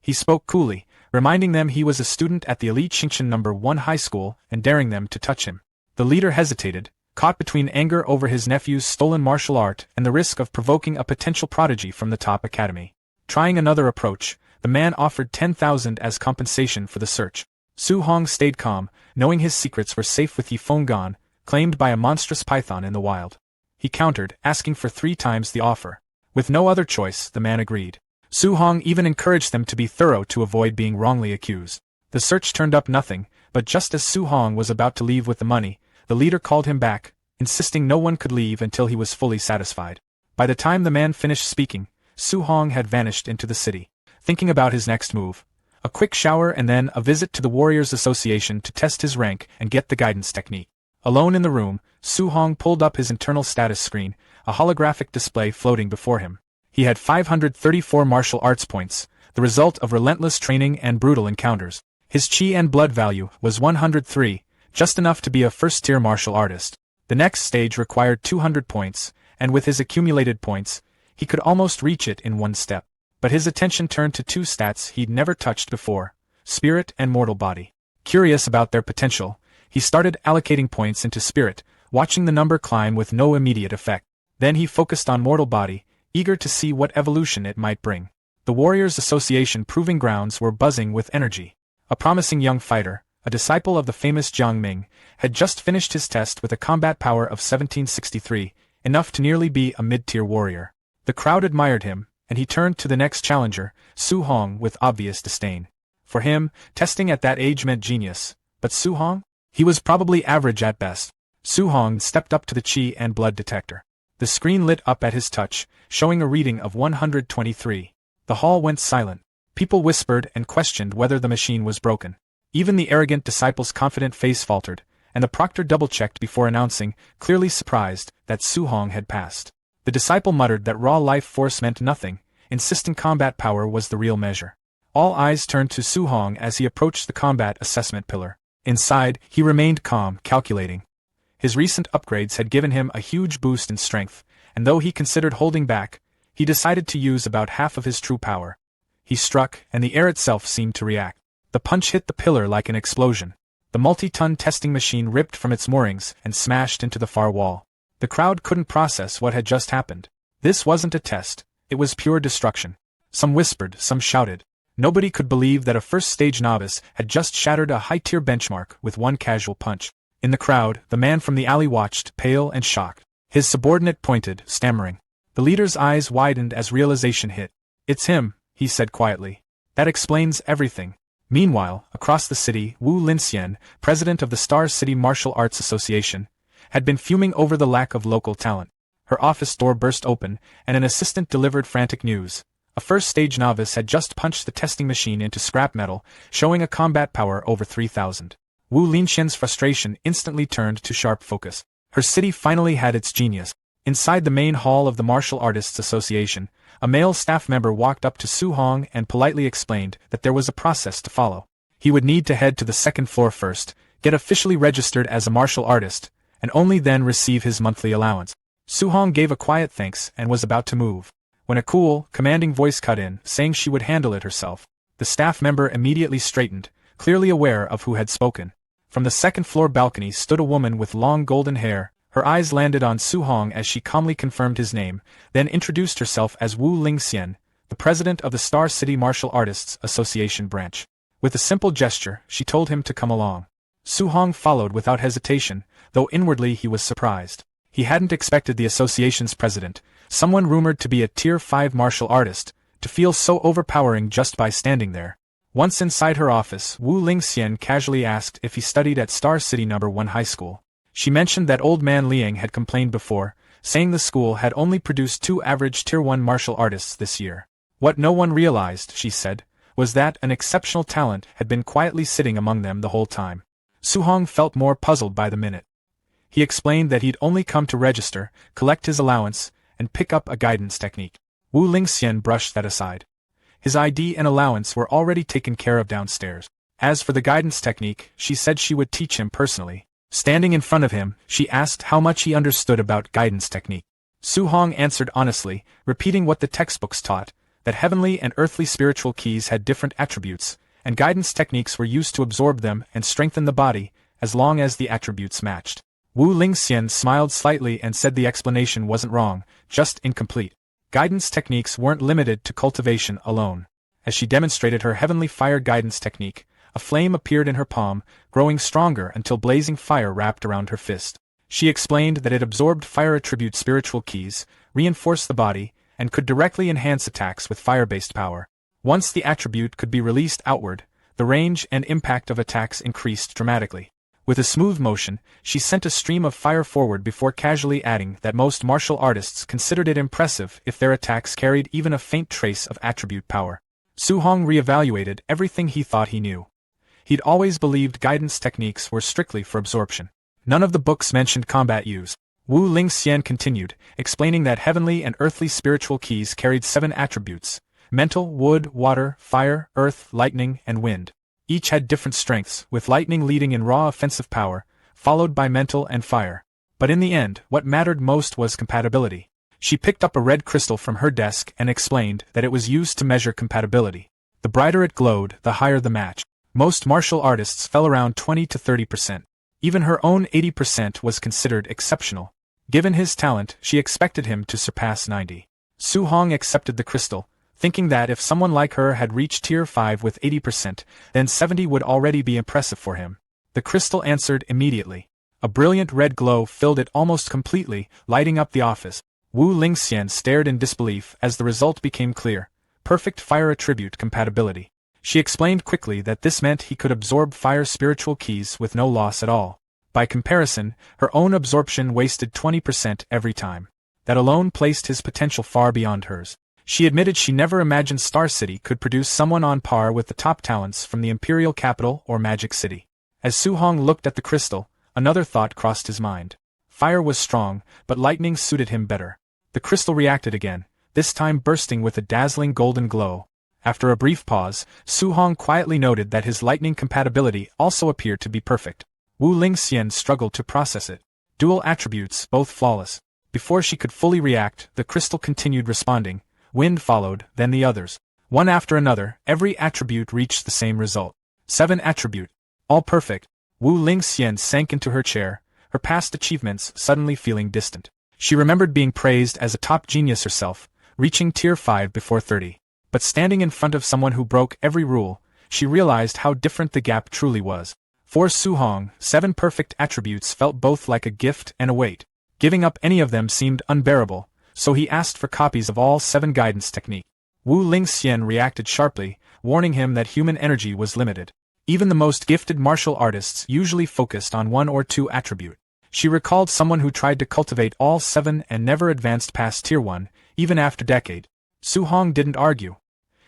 He spoke coolly, reminding them he was a student at the elite Xingqian No. 1 high school and daring them to touch him. The leader hesitated, caught between anger over his nephew's stolen martial art and the risk of provoking a potential prodigy from the top academy. Trying another approach, the man offered 10,000 as compensation for the search. Su Hong stayed calm, knowing his secrets were safe with Yi Feng gone, claimed by a monstrous python in the wild. He countered, asking for 3 times the offer. With no other choice, the man agreed. Su Hong even encouraged them to be thorough to avoid being wrongly accused. The search turned up nothing, but just as Su Hong was about to leave with the money, the leader called him back, insisting no one could leave until he was fully satisfied. By the time the man finished speaking, Su Hong had vanished into the city. Thinking about his next move, a quick shower and then a visit to the Warriors Association to test his rank and get the guidance technique. Alone in the room, Su Hong pulled up his internal status screen, a holographic display floating before him. He had 534 martial arts points, the result of relentless training and brutal encounters. His chi and blood value was 103, just enough to be a first-tier martial artist. The next stage required 200 points, and with his accumulated points, he could almost reach it in one step. But his attention turned to two stats he'd never touched before: spirit and mortal body. Curious about their potential, he started allocating points into spirit, watching the number climb with no immediate effect. Then he focused on mortal body, eager to see what evolution it might bring. The Warriors Association proving grounds were buzzing with energy. A promising young fighter, a disciple of the famous Jiang Ming, had just finished his test with a combat power of 1763, enough to nearly be a mid-tier warrior. The crowd admired him, and he turned to the next challenger, Su Hong, with obvious disdain. For him, testing at that age meant genius, but Su Hong? He was probably average at best. Su Hong stepped up to the chi and blood detector. The screen lit up at his touch, showing a reading of 123. The hall went silent. People whispered and questioned whether the machine was broken. Even the arrogant disciple's confident face faltered, and the proctor double-checked before announcing, clearly surprised, that Su Hong had passed. The disciple muttered that raw life force meant nothing, insisting combat power was the real measure. All eyes turned to Su Hong as he approached the combat assessment pillar. Inside, he remained calm, calculating. His recent upgrades had given him a huge boost in strength, and though he considered holding back, he decided to use about half of his true power. He struck, and the air itself seemed to react. The punch hit the pillar like an explosion. The multi-ton testing machine ripped from its moorings and smashed into the far wall. The crowd couldn't process what had just happened. This wasn't a test, it was pure destruction. Some whispered, some shouted. Nobody could believe that a first-stage novice had just shattered a high-tier benchmark with one casual punch. In the crowd, the man from the alley watched, pale and shocked. His subordinate pointed, stammering. The leader's eyes widened as realization hit. "It's him," he said quietly. "That explains everything." Meanwhile, across the city, Wu Linxian, president of the Star City Martial Arts Association, had been fuming over the lack of local talent. Her office door burst open, and an assistant delivered frantic news. A first-stage novice had just punched the testing machine into scrap metal, showing a combat power over 3,000. Wu Linxian's frustration instantly turned to sharp focus. Her city finally had its genius. Inside the main hall of the Martial Artists Association, a male staff member walked up to Su Hong and politely explained that there was a process to follow. He would need to head to the second floor first, get officially registered as a martial artist, and only then receive his monthly allowance. Su Hong gave a quiet thanks and was about to move, when a cool, commanding voice cut in, saying she would handle it herself. The staff member immediately straightened, clearly aware of who had spoken. From the second-floor balcony stood a woman with long golden hair. Her eyes landed on Su Hong as she calmly confirmed his name, then introduced herself as Wu Linxian, the president of the Star City Martial Artists Association branch. With a simple gesture, she told him to come along. Su Hong followed without hesitation, though inwardly he was surprised. He hadn't expected the association's president, someone rumored to be a Tier 5 martial artist, to feel so overpowering just by standing there. Once inside her office, Wu Linxian casually asked if he studied at Star City No. 1 High School. She mentioned that old man Liang had complained before, saying the school had only produced 2 average Tier 1 martial artists this year. What no one realized, she said, was that an exceptional talent had been quietly sitting among them the whole time. Su Hong felt more puzzled by the minute. He explained that he'd only come to register, collect his allowance, and pick up a guidance technique. Wu Linxian brushed that aside. His ID and allowance were already taken care of downstairs. As for the guidance technique, she said she would teach him personally. Standing in front of him, she asked how much he understood about guidance technique. Su Hong answered honestly, repeating what the textbooks taught, that heavenly and earthly spiritual keys had different attributes, and guidance techniques were used to absorb them and strengthen the body, as long as the attributes matched. Wu Linxian smiled slightly and said the explanation wasn't wrong, just incomplete. Guidance techniques weren't limited to cultivation alone. As she demonstrated her heavenly fire guidance technique, a flame appeared in her palm, growing stronger until blazing fire wrapped around her fist. She explained that it absorbed fire attribute spiritual keys, reinforced the body, and could directly enhance attacks with fire-based power. Once the attribute could be released outward, the range and impact of attacks increased dramatically. With a smooth motion, she sent a stream of fire forward before casually adding that most martial artists considered it impressive if their attacks carried even a faint trace of attribute power. Su-hong reevaluated everything he thought he knew. He'd always believed guidance techniques were strictly for absorption. None of the books mentioned combat use. Wu Lingxian continued, explaining that heavenly and earthly spiritual keys carried 7 attributes: mental, wood, water, fire, earth, lightning, and wind. Each had different strengths, with lightning leading in raw offensive power, followed by mental and fire. But in the end, what mattered most was compatibility. She picked up a red crystal from her desk and explained that it was used to measure compatibility. The brighter it glowed, the higher the match. Most martial artists fell around 20 to 30%. Even her own 80% was considered exceptional. Given his talent, she expected him to surpass 90. Su-hong accepted the crystal, thinking that if someone like her had reached Tier 5 with 80%, then 70 would already be impressive for him. The crystal answered immediately. A brilliant red glow filled it almost completely, lighting up the office. Wu Lingxian stared in disbelief as the result became clear: perfect fire attribute compatibility. She explained quickly that this meant he could absorb fire spiritual keys with no loss at all. By comparison, her own absorption wasted 20% every time. That alone placed his potential far beyond hers. She admitted she never imagined Star City could produce someone on par with the top talents from the Imperial Capital or Magic City. As Su-hong looked at the crystal, another thought crossed his mind. Fire was strong, but lightning suited him better. The crystal reacted again, this time bursting with a dazzling golden glow. After a brief pause, Su-hong quietly noted that his lightning compatibility also appeared to be perfect. Wu Lingxian struggled to process it. Dual attributes, both flawless. Before she could fully react, the crystal continued responding. Wind followed, then the others. One after another, every attribute reached the same result. 7 attribute. All perfect. Wu Lingxian sank into her chair, her past achievements suddenly feeling distant. She remembered being praised as a top genius herself, reaching Tier 5 before 30. But standing in front of someone who broke every rule, she realized how different the gap truly was. For Su-hong, 7 perfect attributes felt both like a gift and a weight. Giving up any of them seemed unbearable, so he asked for copies of all 7 guidance techniques. Wu Lingxian reacted sharply, warning him that human energy was limited. Even the most gifted martial artists usually focused on 1 or 2 attribute. She recalled someone who tried to cultivate all 7 and never advanced past Tier 1, even after decade. Su-hong didn't argue.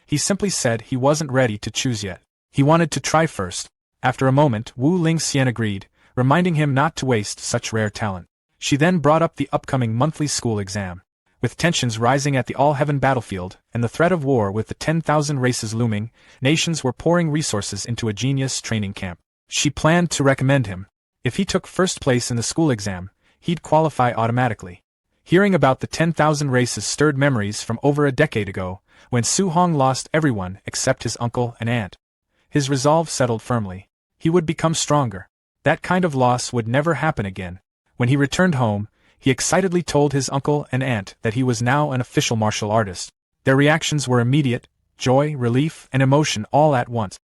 He simply said he wasn't ready to choose yet. He wanted to try first. After a moment, Wu Lingxian agreed, reminding him not to waste such rare talent. She then brought up the upcoming monthly school exam. With tensions rising at the all-heaven battlefield, and the threat of war with the 10,000 races looming, nations were pouring resources into a genius training camp. She planned to recommend him. If he took first place in the school exam, he'd qualify automatically. Hearing about the 10,000 races stirred memories from over a decade ago, when Su-hong lost everyone except his uncle and aunt. His resolve settled firmly. He would become stronger. That kind of loss would never happen again. When he returned home, he excitedly told his uncle and aunt that he was now an official martial artist. Their reactions were immediate: joy, relief, and emotion all at once.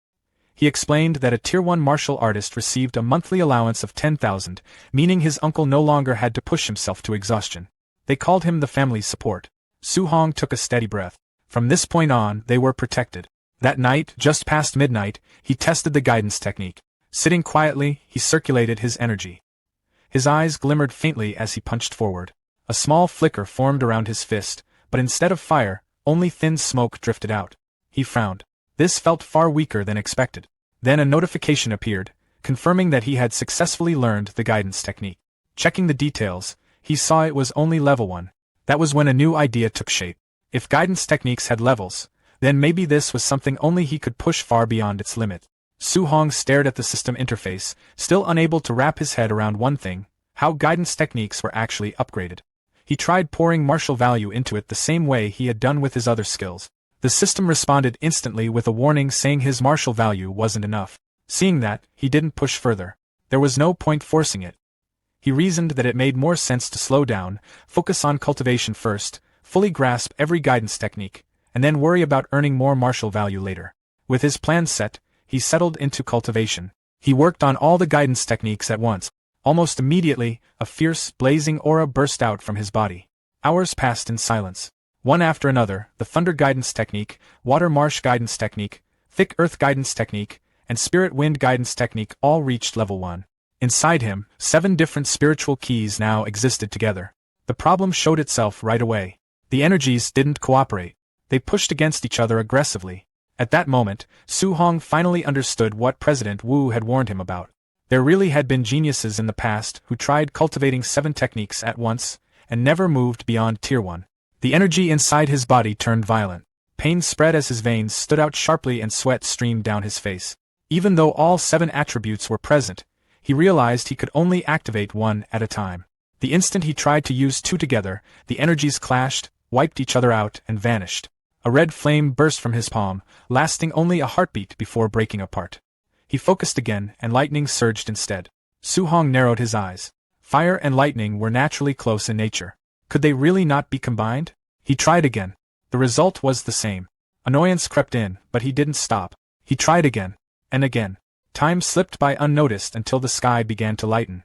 He explained that a Tier 1 martial artist received a monthly allowance of 10,000, meaning his uncle no longer had to push himself to exhaustion. They called him the family's support. Su-hong took a steady breath. From this point on, they were protected. That night, just past midnight, he tested the guidance technique. Sitting quietly, he circulated his energy. His eyes glimmered faintly as he punched forward. A small flicker formed around his fist, but instead of fire, only thin smoke drifted out. He frowned. This felt far weaker than expected. Then a notification appeared, confirming that he had successfully learned the guidance technique. Checking the details, he saw it was only level 1. That was when a new idea took shape. If guidance techniques had levels, then maybe this was something only he could push far beyond its limit. Su-hong stared at the system interface, still unable to wrap his head around one thing: how guidance techniques were actually upgraded. He tried pouring martial value into it the same way he had done with his other skills. The system responded instantly with a warning saying his martial value wasn't enough. Seeing that, he didn't push further. There was no point forcing it. He reasoned that it made more sense to slow down, focus on cultivation first, fully grasp every guidance technique, and then worry about earning more martial value later. With his plan set, he settled into cultivation. He worked on all the guidance techniques at once. Almost immediately, a fierce, blazing aura burst out from his body. Hours passed in silence. One after another, the Thunder Guidance Technique, Water Marsh Guidance Technique, Thick Earth Guidance Technique, and Spirit Wind Guidance Technique all reached level 1. Inside him, 7 different spiritual keys now existed together. The problem showed itself right away. The energies didn't cooperate. They pushed against each other aggressively. At that moment, Su Hong finally understood what President Wu had warned him about. There really had been geniuses in the past who tried cultivating 7 techniques at once, and never moved beyond Tier 1. The energy inside his body turned violent. Pain spread as his veins stood out sharply and sweat streamed down his face. Even though all 7 attributes were present, he realized he could only activate 1 at a time. The instant he tried to use 2 together, the energies clashed, wiped each other out, and vanished. A red flame burst from his palm, lasting only a heartbeat before breaking apart. He focused again, and lightning surged instead. Su Hong narrowed his eyes. Fire and lightning were naturally close in nature. Could they really not be combined? He tried again. The result was the same. Annoyance crept in, but he didn't stop. He tried again. And again. Time slipped by unnoticed until the sky began to lighten.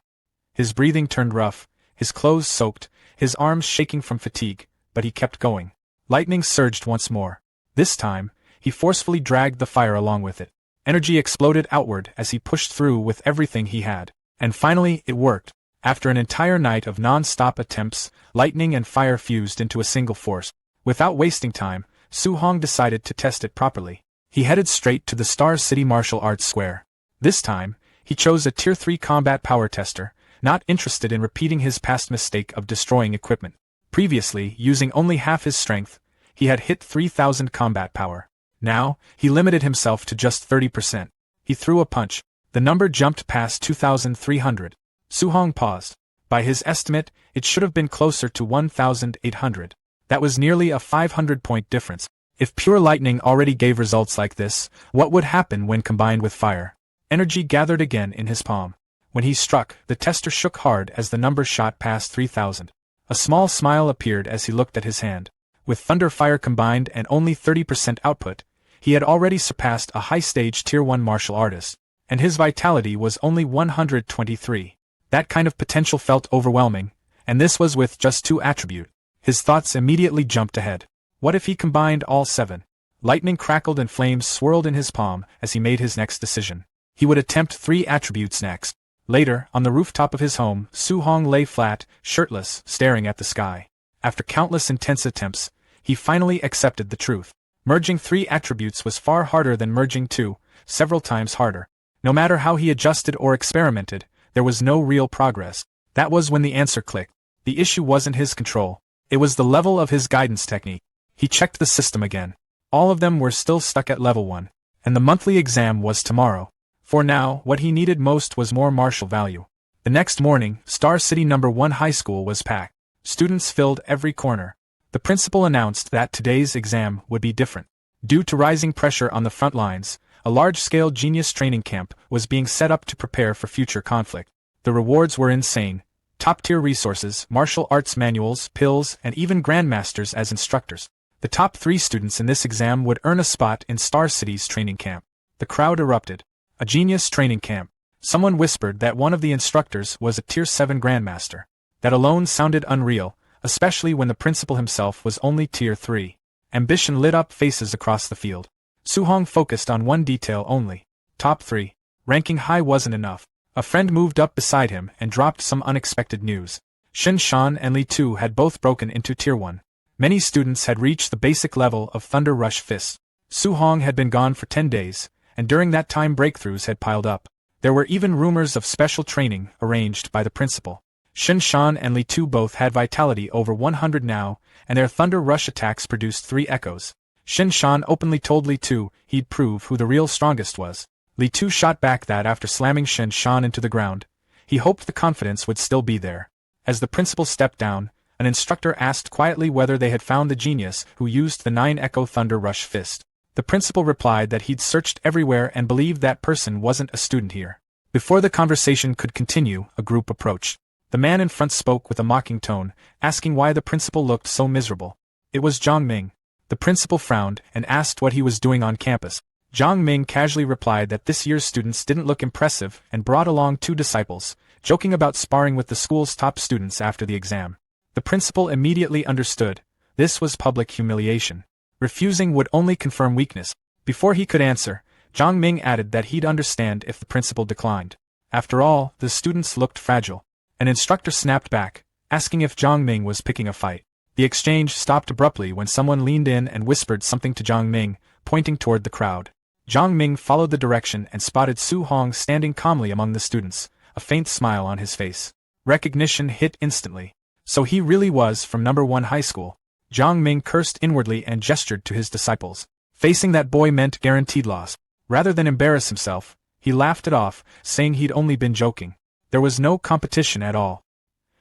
His breathing turned rough, his clothes soaked, his arms shaking from fatigue, but he kept going. Lightning surged once more. This time, he forcefully dragged the fire along with it. Energy exploded outward as he pushed through with everything he had. And finally, it worked. After an entire night of non-stop attempts, lightning and fire fused into a single force. Without wasting time, Su Hong decided to test it properly. He headed straight to the Star City Martial Arts Square. This time, he chose a Tier 3 combat power tester, not interested in repeating his past mistake of destroying equipment. Previously, using only half his strength, he had hit 3,000 combat power. Now, he limited himself to just 30%. He threw a punch. The number jumped past 2,300. Su Hong paused. By his estimate, it should have been closer to 1,800. That was nearly a 500-point difference. If pure lightning already gave results like this, what would happen when combined with fire? Energy gathered again in his palm. When he struck, the tester shook hard as the number shot past 3,000. A small smile appeared as he looked at his hand. With thunder fire combined and only 30% output, he had already surpassed a high-stage Tier 1 martial artist, and his vitality was only 123. That kind of potential felt overwhelming, and this was with just 2 attributes. His thoughts immediately jumped ahead. What if he combined all 7? Lightning crackled and flames swirled in his palm as he made his next decision. He would attempt 3 attributes next. Later, on the rooftop of his home, Su Hong lay flat, shirtless, staring at the sky. After countless intense attempts, he finally accepted the truth. Merging 3 attributes was far harder than merging 2, several times harder. No matter how he adjusted or experimented, there was no real progress. That was when the answer clicked. The issue wasn't his control. It was the level of his guidance technique. He checked the system again. All of them were still stuck at level 1, and the monthly exam was tomorrow. For now, what he needed most was more martial value. The next morning, Star City No. 1 High School was packed. Students filled every corner. The principal announced that today's exam would be different. Due to rising pressure on the front lines, a large-scale genius training camp was being set up to prepare for future conflict. The rewards were insane. Top-tier resources, martial arts manuals, pills, and even grandmasters as instructors. The top 3 students in this exam would earn a spot in Star City's training camp. The crowd erupted. A genius training camp. Someone whispered that one of the instructors was a Tier 7 grandmaster. That alone sounded unreal, especially when the principal himself was only Tier 3. Ambition lit up faces across the field. Su Hong focused on one detail only. Top 3. Ranking high wasn't enough. A friend moved up beside him and dropped some unexpected news. Shin Shan and Li Tu had both broken into Tier 1. Many students had reached the basic level of Thunder Rush Fists. Su Hong had been gone for 10 days, and during that time breakthroughs had piled up. There were even rumors of special training arranged by the principal. Shin Shan and Li Tu both had vitality over 100 now, and their Thunder Rush attacks produced 3 echoes. Shin Shan openly told Li Tu he'd prove who the real strongest was. Li Tu shot back that after slamming Shin Shan into the ground, he hoped the confidence would still be there. As the principal stepped down, an instructor asked quietly whether they had found the genius who used the 9-echo Thunder Rush Fist. The principal replied that he'd searched everywhere and believed that person wasn't a student here. Before the conversation could continue, a group approached. The man in front spoke with a mocking tone, asking why the principal looked so miserable. It was Zhang Ming. The principal frowned and asked what he was doing on campus. Zhang Ming casually replied that this year's students didn't look impressive and brought along 2 disciples, joking about sparring with the school's top students after the exam. The principal immediately understood. This was public humiliation. Refusing would only confirm weakness. Before he could answer, Zhang Ming added that he'd understand if the principal declined. After all, the students looked fragile. An instructor snapped back, asking if Zhang Ming was picking a fight. The exchange stopped abruptly when someone leaned in and whispered something to Zhang Ming, pointing toward the crowd. Zhang Ming followed the direction and spotted Su Hong standing calmly among the students, a faint smile on his face. Recognition hit instantly. So he really was from number 1 high school. Zhang Ming cursed inwardly and gestured to his disciples. Facing that boy meant guaranteed loss. Rather than embarrass himself, he laughed it off, saying he'd only been joking. There was no competition at all.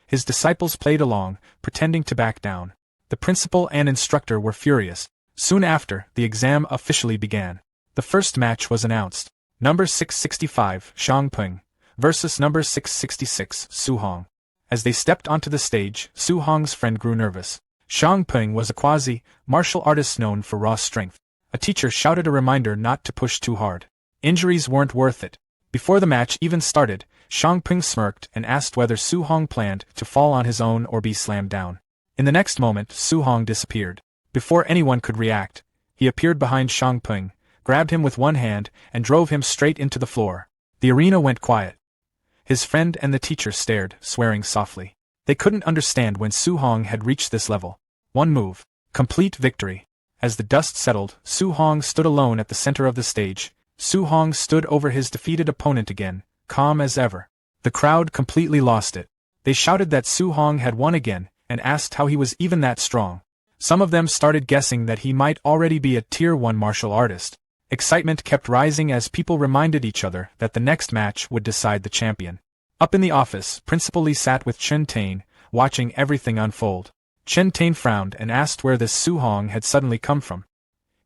His disciples played along, pretending to back down. The principal and instructor were furious. Soon after, the exam officially began. The first match was announced. Number 665, Shang Peng, versus number 666, Su Hong. As they stepped onto the stage, Su Hong's friend grew nervous. Shang Peng was a quasi-martial artist known for raw strength. A teacher shouted a reminder not to push too hard. Injuries weren't worth it. Before the match even started, Shang Peng smirked and asked whether Su Hong planned to fall on his own or be slammed down. In the next moment, Su Hong disappeared. Before anyone could react, he appeared behind Shang Peng, grabbed him with one hand, and drove him straight into the floor. The arena went quiet. His friend and the teacher stared, swearing softly. They couldn't understand when Su Hong had reached this level. One move. Complete victory. As the dust settled, Su Hong stood alone at the center of the stage. Su Hong stood over his defeated opponent again, calm as ever. The crowd completely lost it. They shouted that Su Hong had won again, and asked how he was even that strong. Some of them started guessing that he might already be a Tier 1 martial artist. Excitement kept rising as people reminded each other that the next match would decide the champion. Up in the office, Principal Lee sat with Chen Tain, watching everything unfold. Chen Tain frowned and asked where this Su Hong had suddenly come from.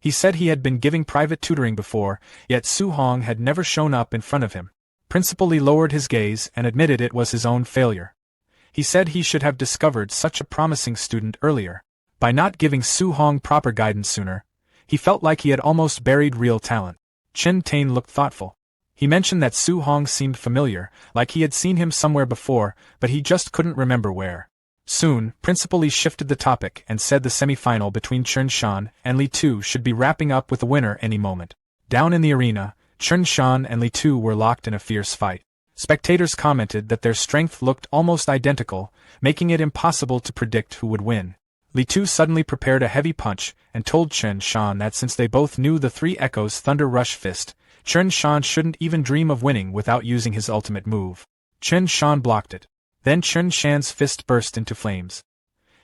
He said he had been giving private tutoring before, yet Su Hong had never shown up in front of him. Principal Lee lowered his gaze and admitted it was his own failure. He said he should have discovered such a promising student earlier. By not giving Su Hong proper guidance sooner, he felt like he had almost buried real talent. Chen Tain looked thoughtful. He mentioned that Su Hong seemed familiar, like he had seen him somewhere before, but he just couldn't remember where. Soon, Principal Lee shifted the topic and said the semi-final between Chen Shan and Li Tu should be wrapping up with a winner any moment. Down in the arena, Chen Shan and Li Tu were locked in a fierce fight. Spectators commented that their strength looked almost identical, making it impossible to predict who would win. Li Tu suddenly prepared a heavy punch and told Chen Shan that since they both knew the Three Echoes Thunder Rush Fist, Chen Shan shouldn't even dream of winning without using his ultimate move. Chen Shan blocked it. Then Chen Shan's fist burst into flames.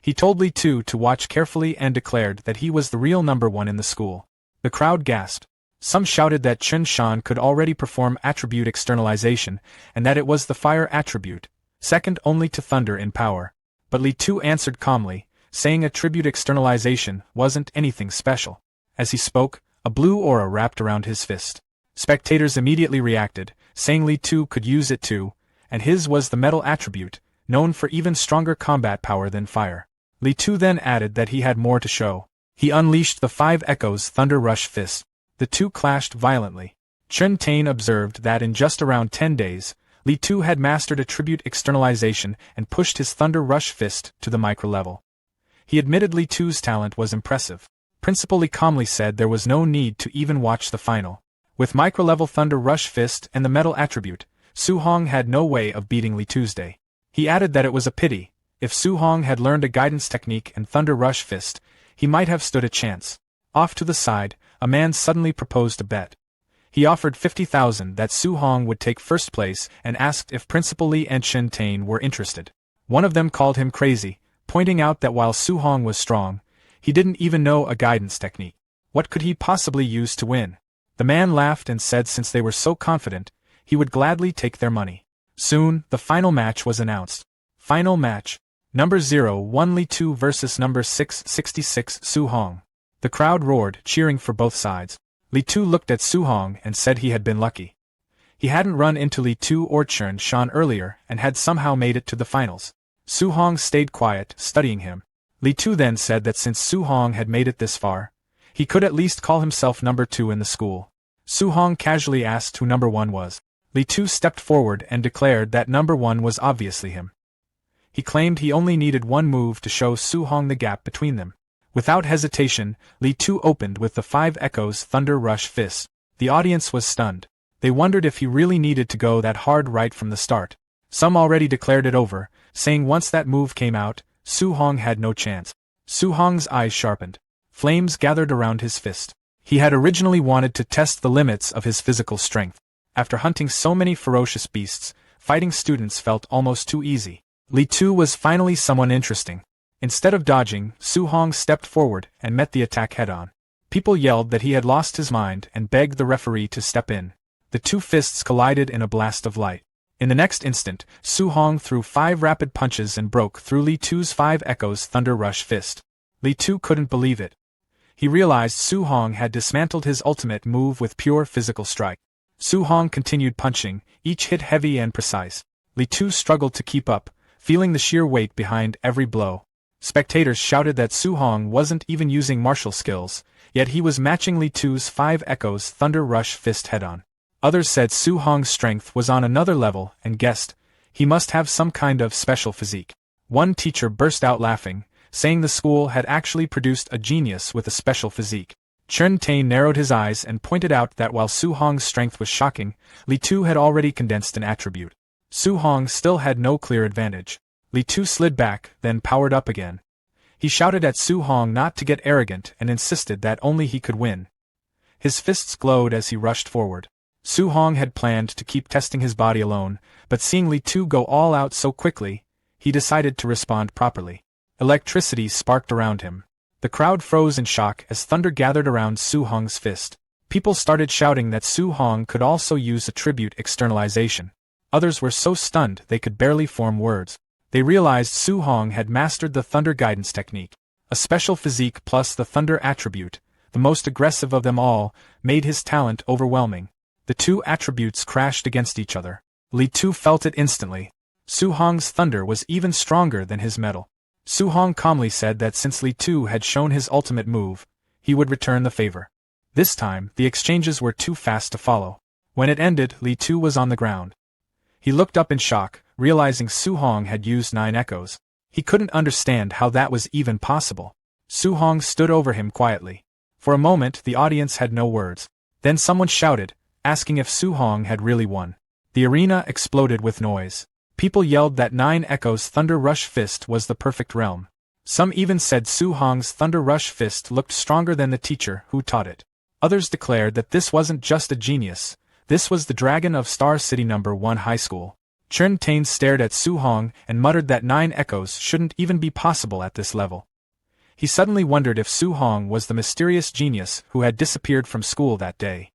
He told Li Tu to watch carefully and declared that he was the real number 1 in the school. The crowd gasped. Some shouted that Chen Shan could already perform attribute externalization, and that it was the fire attribute, second only to thunder in power. But Li Tu answered calmly, saying attribute externalization wasn't anything special. As he spoke, a blue aura wrapped around his fist. Spectators immediately reacted, saying Li Tu could use it too, and his was the metal attribute, known for even stronger combat power than fire. Li Tu then added that he had more to show. He unleashed the Five Echoes Thunder Rush Fist. The two clashed violently. Chen Tain observed that in just around 10 days, Li Tu had mastered attribute externalization and pushed his Thunder Rush Fist to the micro level. He admitted Li Tu's talent was impressive. Principal Lee calmly said there was no need to even watch the final. With micro-level Thunder Rush Fist and the metal attribute, Su Hong had no way of beating Li Tuesday. He added that it was a pity. If Su Hong had learned a guidance technique and Thunder Rush Fist, he might have stood a chance. Off to the side, a man suddenly proposed a bet. He offered 50,000 that Su Hong would take first place and asked if Principal Lee and Chen Tain were interested. One of them called him crazy, pointing out that while Su Hong was strong, he didn't even know a guidance technique. What could he possibly use to win? The man laughed and said since they were so confident, he would gladly take their money. Soon, the final match was announced. Final match. Number 01 Li Tu versus number 666 Su Hong. The crowd roared, cheering for both sides. Li Tu looked at Su Hong and said he had been lucky. He hadn't run into Li Tu or Chen Shan earlier and had somehow made it to the finals. Su Hong stayed quiet, studying him. Li Tu then said that since Su Hong had made it this far, he could at least call himself number 2 in the school. Su Hong casually asked who number 1 was. Li Tu stepped forward and declared that number 1 was obviously him. He claimed he only needed one move to show Su Hong the gap between them. Without hesitation, Li Tu opened with the Five Echoes Thunder Rush Fist. The audience was stunned. They wondered if he really needed to go that hard right from the start. Some already declared it over, saying once that move came out, Su Hong had no chance. Su Hong's eyes sharpened. Flames gathered around his fist. He had originally wanted to test the limits of his physical strength. After hunting so many ferocious beasts, fighting students felt almost too easy. Li Tu was finally someone interesting. Instead of dodging, Su Hong stepped forward and met the attack head-on. People yelled that he had lost his mind and begged the referee to step in. The two fists collided in a blast of light. In the next instant, Su Hong threw 5 rapid punches and broke through Li Tu's 5 echoes Thunder Rush fist. Li Tu couldn't believe it. He realized Su Hong had dismantled his ultimate move with pure physical strike. Su Hong continued punching, each hit heavy and precise. Li Tu struggled to keep up, feeling the sheer weight behind every blow. Spectators shouted that Su Hong wasn't even using martial skills, yet he was matching Li Tu's 5 echoes Thunder Rush fist head-on. Others said Su Hong's strength was on another level and guessed he must have some kind of special physique. One teacher burst out laughing, saying the school had actually produced a genius with a special physique. Chen Tain narrowed his eyes and pointed out that while Su Hong's strength was shocking, Li Tu had already condensed an attribute. Su Hong still had no clear advantage. Li Tu slid back, then powered up again. He shouted at Su Hong not to get arrogant and insisted that only he could win. His fists glowed as he rushed forward. Su Hong had planned to keep testing his body alone, but seeing Li Tu go all out so quickly, he decided to respond properly. Electricity sparked around him. The crowd froze in shock as thunder gathered around Su Hong's fist. People started shouting that Su Hong could also use attribute externalization. Others were so stunned they could barely form words. They realized Su Hong had mastered the thunder guidance technique. A special physique plus the thunder attribute, the most aggressive of them all, made his talent overwhelming. The two attributes crashed against each other. Li Tu felt it instantly. Su Hong's thunder was even stronger than his metal. Su Hong calmly said that since Li Tu had shown his ultimate move, he would return the favor. This time, the exchanges were too fast to follow. When it ended, Li Tu was on the ground. He looked up in shock, realizing Su Hong had used 9 echoes. He couldn't understand how that was even possible. Su Hong stood over him quietly. For a moment, the audience had no words. Then someone shouted, asking if Su Hong had really won. The arena exploded with noise. People yelled that 9 Echoes Thunder Rush Fist was the perfect realm. Some even said Su Hong's Thunder Rush Fist looked stronger than the teacher who taught it. Others declared that this wasn't just a genius, this was the dragon of Star City No. 1 High School. Chen Tain stared at Su Hong and muttered that 9 Echoes shouldn't even be possible at this level. He suddenly wondered if Su Hong was the mysterious genius who had disappeared from school that day.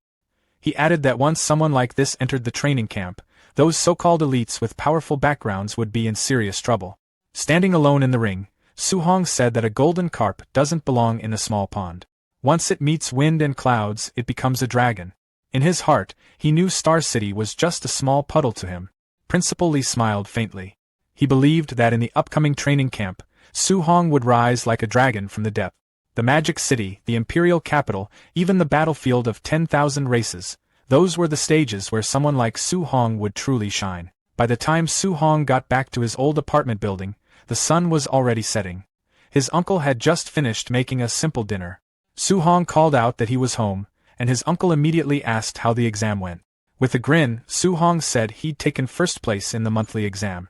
He added that once someone like this entered the training camp, those so-called elites with powerful backgrounds would be in serious trouble. Standing alone in the ring, Su Hong said that a golden carp doesn't belong in a small pond. Once it meets wind and clouds, it becomes a dragon. In his heart, he knew Star City was just a small puddle to him. Principal Lee smiled faintly. He believed that in the upcoming training camp, Su Hong would rise like a dragon from the depth. The Magic City, the Imperial Capital, even the battlefield of 10,000 races, those were the stages where someone like Su Hong would truly shine. By the time Su Hong got back to his old apartment building, the sun was already setting. His uncle had just finished making a simple dinner. Su Hong called out that he was home, and his uncle immediately asked how the exam went. With a grin, Su Hong said he'd taken first place in the monthly exam.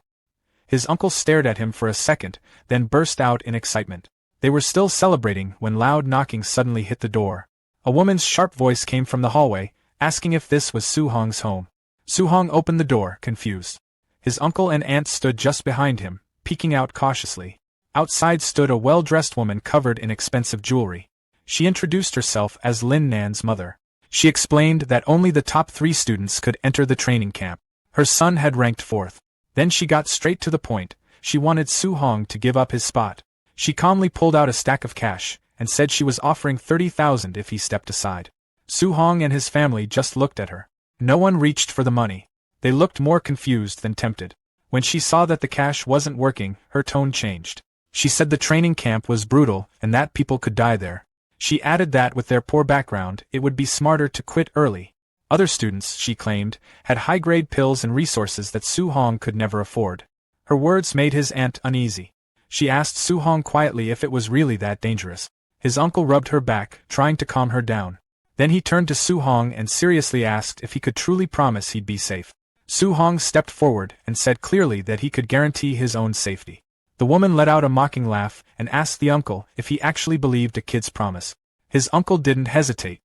His uncle stared at him for a second, then burst out in excitement. They were still celebrating when loud knocking suddenly hit the door. A woman's sharp voice came from the hallway, asking if this was Su Hong's home. Su Hong opened the door, confused. His uncle and aunt stood just behind him, peeking out cautiously. Outside stood a well-dressed woman covered in expensive jewelry. She introduced herself as Lin Nan's mother. She explained that only the top 3 students could enter the training camp. Her son had ranked 4th. Then she got straight to the point. She wanted Su Hong to give up his spot. She calmly pulled out a stack of cash, and said she was offering 30,000 if he stepped aside. Su Hong and his family just looked at her. No one reached for the money. They looked more confused than tempted. When she saw that the cash wasn't working, her tone changed. She said the training camp was brutal, and that people could die there. She added that with their poor background, it would be smarter to quit early. Other students, she claimed, had high-grade pills and resources that Su Hong could never afford. Her words made his aunt uneasy. She asked Su Hong quietly if it was really that dangerous. His uncle rubbed her back, trying to calm her down. Then he turned to Su Hong and seriously asked if he could truly promise he'd be safe. Su Hong stepped forward and said clearly that he could guarantee his own safety. The woman let out a mocking laugh and asked the uncle if he actually believed a kid's promise. His uncle didn't hesitate.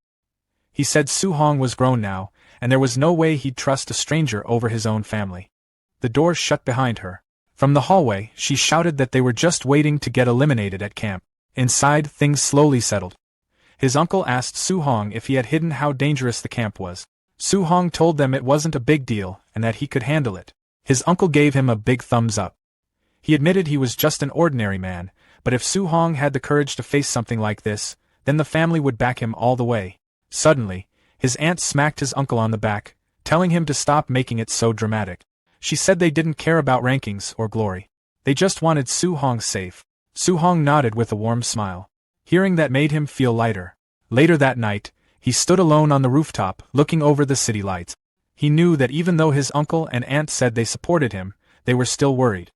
He said Su Hong was grown now, and there was no way he'd trust a stranger over his own family. The door shut behind her. From the hallway, she shouted that they were just waiting to get eliminated at camp. Inside, things slowly settled. His uncle asked Su Hong if he had hidden how dangerous the camp was. Su Hong told them it wasn't a big deal and that he could handle it. His uncle gave him a big thumbs up. He admitted he was just an ordinary man, but if Su Hong had the courage to face something like this, then the family would back him all the way. Suddenly, his aunt smacked his uncle on the back, telling him to stop making it so dramatic. She said they didn't care about rankings or glory. They just wanted Su Hong safe. Su Hong nodded with a warm smile. Hearing that made him feel lighter. Later that night, he stood alone on the rooftop, looking over the city lights. He knew that even though his uncle and aunt said they supported him, they were still worried.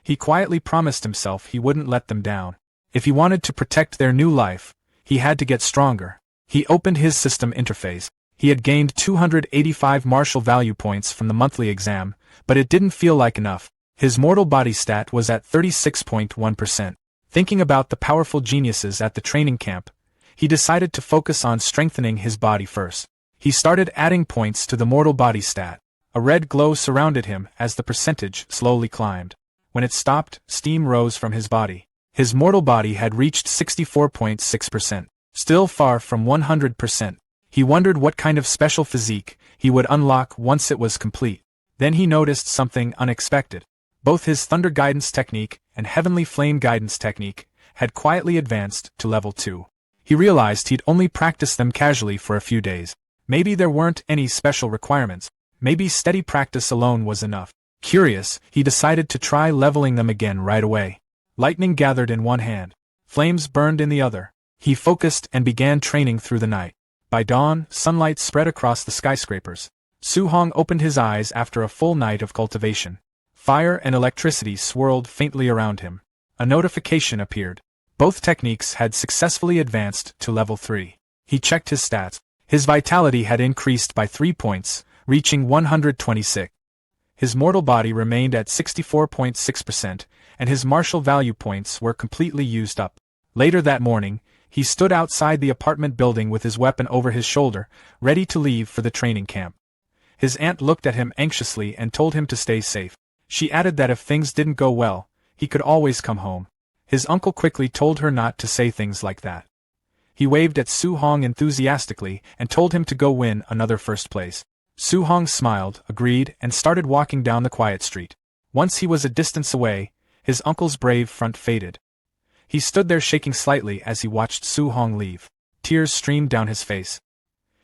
He quietly promised himself he wouldn't let them down. If he wanted to protect their new life, he had to get stronger. He opened his system interface. He had gained 285 martial value points from the monthly exam, but it didn't feel like enough. His mortal body stat was at 36.1%. Thinking about the powerful geniuses at the training camp, he decided to focus on strengthening his body first. He started adding points to the mortal body stat. A red glow surrounded him as the percentage slowly climbed. When it stopped, steam rose from his body. His mortal body had reached 64.6%, still far from 100%. He wondered what kind of special physique he would unlock once it was complete. Then he noticed something unexpected. Both his Thunder Guidance Technique and Heavenly Flame Guidance Technique had quietly advanced to level 2. He realized he'd only practiced them casually for a few days. Maybe there weren't any special requirements. Maybe steady practice alone was enough. Curious, he decided to try leveling them again right away. Lightning gathered in one hand. Flames burned in the other. He focused and began training through the night. By dawn, sunlight spread across the skyscrapers. Su Hong opened his eyes after a full night of cultivation. Fire and electricity swirled faintly around him. A notification appeared. Both techniques had successfully advanced to level 3. He checked his stats. His vitality had increased by 3 points, reaching 126. His mortal body remained at 64.6%, and his martial value points were completely used up. Later that morning, he stood outside the apartment building with his weapon over his shoulder, ready to leave for the training camp. His aunt looked at him anxiously and told him to stay safe. She added that if things didn't go well, he could always come home. His uncle quickly told her not to say things like that. He waved at Su Hong enthusiastically and told him to go win another first place. Su Hong smiled, agreed, and started walking down the quiet street. Once he was a distance away, his uncle's brave front faded. He stood there shaking slightly as he watched Su Hong leave. Tears streamed down his face.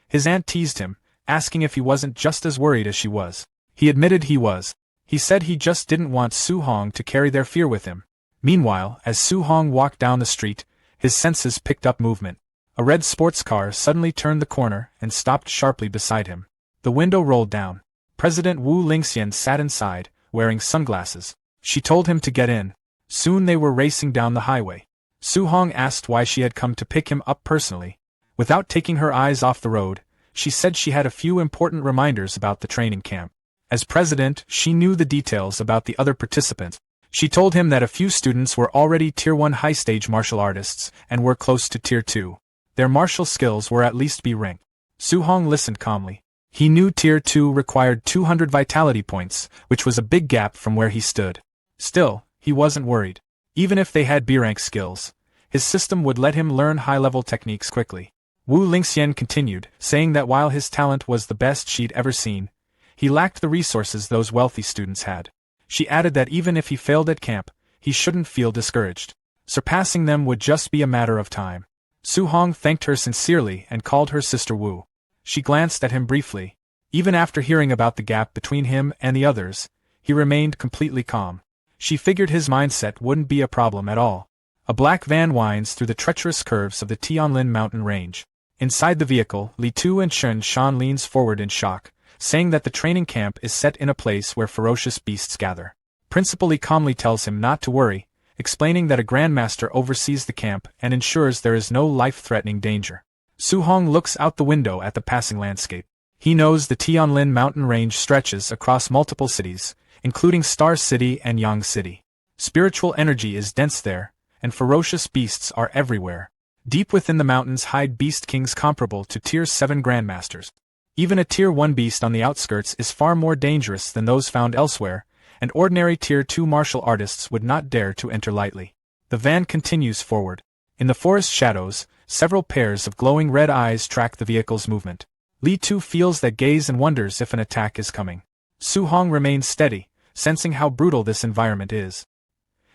His aunt teased him, asking if he wasn't just as worried as she was. He admitted he was. He said he just didn't want Su Hong to carry their fear with him. Meanwhile, as Su Hong walked down the street, his senses picked up movement. A red sports car suddenly turned the corner and stopped sharply beside him. The window rolled down. President Wu Lingxian sat inside, wearing sunglasses. She told him to get in. Soon they were racing down the highway. Su Hong asked why she had come to pick him up personally. Without taking her eyes off the road, she said she had a few important reminders about the training camp. As president, she knew the details about the other participants. She told him that a few students were already Tier 1 high-stage martial artists and were close to Tier 2. Their martial skills were at least B rank. Su Hong listened calmly. He knew Tier 2 required 200 vitality points, which was a big gap from where he stood. Still, he wasn't worried. Even if they had B rank skills, his system would let him learn high-level techniques quickly. Wu Lingxian continued, saying that while his talent was the best she'd ever seen, he lacked the resources those wealthy students had. She added that even if he failed at camp, he shouldn't feel discouraged. Surpassing them would just be a matter of time. Su Hong thanked her sincerely and called her Sister Wu. She glanced at him briefly. Even after hearing about the gap between him and the others, he remained completely calm. She figured his mindset wouldn't be a problem at all. A black van winds through the treacherous curves of the Tianlin mountain range. Inside the vehicle, Li Tu and Chen Shan leans forward in shock, saying that the training camp is set in a place where ferocious beasts gather. Principal Li calmly tells him not to worry, explaining that a grandmaster oversees the camp and ensures there is no life-threatening danger. Su-hong looks out the window at the passing landscape. He knows the Tianlin mountain range stretches across multiple cities, including Star City and Yang City. Spiritual energy is dense there, and ferocious beasts are everywhere. Deep within the mountains hide beast kings comparable to Tier 7 grandmasters. Even a Tier 1 beast on the outskirts is far more dangerous than those found elsewhere, and ordinary Tier 2 martial artists would not dare to enter lightly. The van continues forward. In the forest shadows, several pairs of glowing red eyes track the vehicle's movement. Li Tu feels that gaze and wonders if an attack is coming. Su-hong remains steady, sensing how brutal this environment is.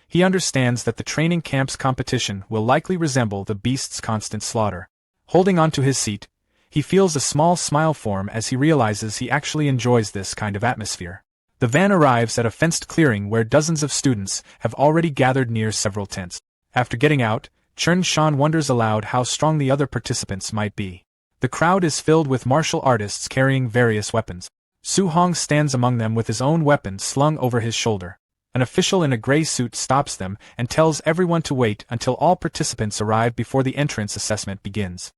He understands that the training camp's competition will likely resemble the beast's constant slaughter. Holding onto his seat, he feels a small smile form as he realizes he actually enjoys this kind of atmosphere. The van arrives at a fenced clearing where dozens of students have already gathered near several tents. After getting out, Chun Shan wonders aloud how strong the other participants might be. The crowd is filled with martial artists carrying various weapons. Su-hong stands among them with his own weapon slung over his shoulder. An official in a gray suit stops them and tells everyone to wait until all participants arrive before the entrance assessment begins.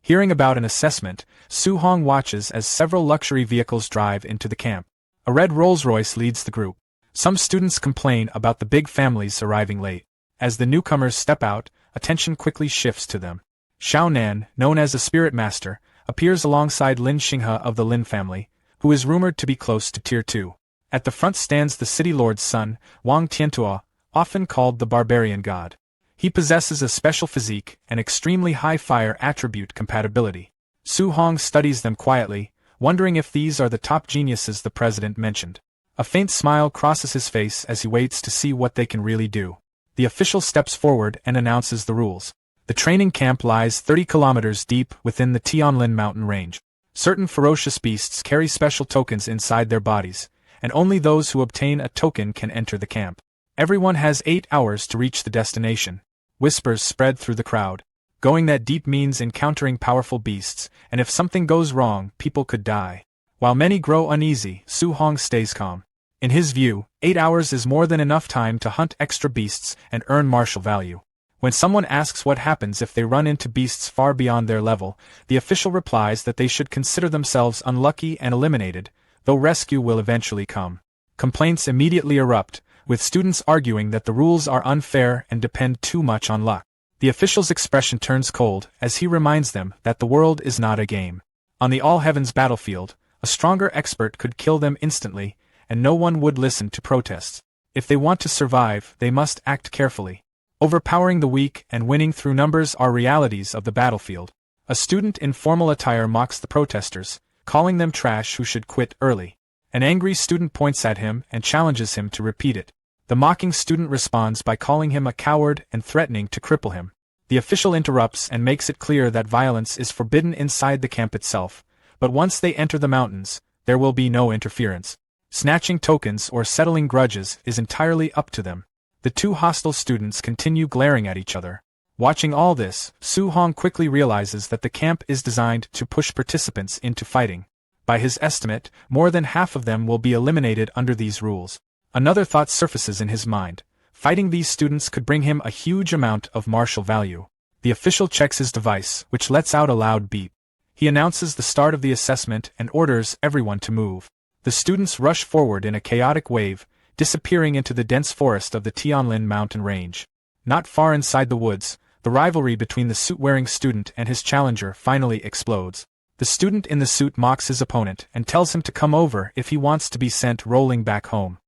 Hearing about an assessment, Su-hong watches as several luxury vehicles drive into the camp. A red Rolls-Royce leads the group. Some students complain about the big families arriving late. As the newcomers step out, attention quickly shifts to them. Xiao Nan, known as a spirit master, appears alongside Lin Xinghe of the Lin family, who is rumored to be close to Tier 2. At the front stands the city lord's son, Wang Tiantuo, often called the barbarian god. He possesses a special physique and extremely high fire attribute compatibility. Su-hong studies them quietly, wondering if these are the top geniuses the president mentioned. A faint smile crosses his face as he waits to see what they can really do. The official steps forward and announces the rules. The training camp lies 30 kilometers deep within the Tianlin mountain range. Certain ferocious beasts carry special tokens inside their bodies, and only those who obtain a token can enter the camp. Everyone has 8 hours to reach the destination. Whispers spread through the crowd. Going that deep means encountering powerful beasts, and if something goes wrong, people could die. While many grow uneasy, Su-hong stays calm. In his view, 8 hours is more than enough time to hunt extra beasts and earn martial value. When someone asks what happens if they run into beasts far beyond their level, the official replies that they should consider themselves unlucky and eliminated, though rescue will eventually come. Complaints immediately erupt, with students arguing that the rules are unfair and depend too much on luck. The official's expression turns cold as he reminds them that the world is not a game. On the all-heavens battlefield, a stronger expert could kill them instantly, and no one would listen to protests. If they want to survive, they must act carefully. Overpowering the weak and winning through numbers are realities of the battlefield. A student in formal attire mocks the protesters, calling them trash who should quit early. An angry student points at him and challenges him to repeat it. The mocking student responds by calling him a coward and threatening to cripple him. The official interrupts and makes it clear that violence is forbidden inside the camp itself, but once they enter the mountains, there will be no interference. Snatching tokens or settling grudges is entirely up to them. The two hostile students continue glaring at each other. Watching all this, Su-hong quickly realizes that the camp is designed to push participants into fighting. By his estimate, more than half of them will be eliminated under these rules. Another thought surfaces in his mind. Fighting these students could bring him a huge amount of martial value. The official checks his device, which lets out a loud beep. He announces the start of the assessment and orders everyone to move. The students rush forward in a chaotic wave, disappearing into the dense forest of the Tianlin mountain range. Not far inside the woods, the rivalry between the suit-wearing student and his challenger finally explodes. The student in the suit mocks his opponent and tells him to come over if he wants to be sent rolling back home.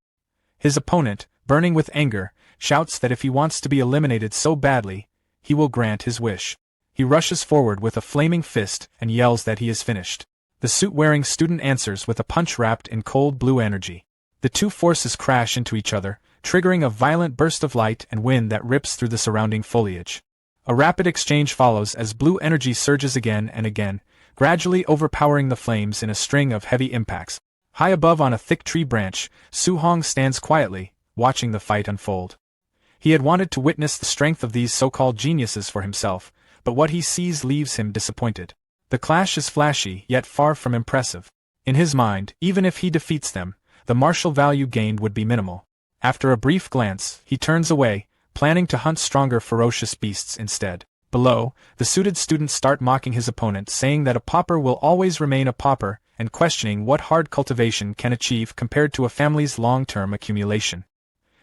His opponent, burning with anger, shouts that if he wants to be eliminated so badly, he will grant his wish. He rushes forward with a flaming fist and yells that he is finished. The suit-wearing student answers with a punch wrapped in cold blue energy. The two forces crash into each other, triggering a violent burst of light and wind that rips through the surrounding foliage. A rapid exchange follows as blue energy surges again and again, gradually overpowering the flames in a string of heavy impacts. High above on a thick tree branch, Su-hong stands quietly, watching the fight unfold. He had wanted to witness the strength of these so-called geniuses for himself, but what he sees leaves him disappointed. The clash is flashy, yet far from impressive. In his mind, even if he defeats them, the martial value gained would be minimal. After a brief glance, he turns away, planning to hunt stronger ferocious beasts instead. Below, the suited students start mocking his opponent, saying that a pauper will always remain a pauper, and questioning what hard cultivation can achieve compared to a family's long-term accumulation.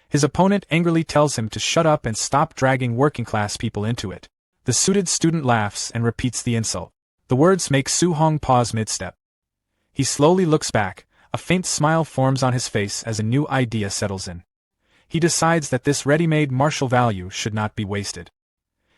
His opponent angrily tells him to shut up and stop dragging working-class people into it. The suited student laughs and repeats the insult. The words make Su-hong pause mid-step. He slowly looks back, a faint smile forms on his face as a new idea settles in. He decides that this ready-made martial value should not be wasted.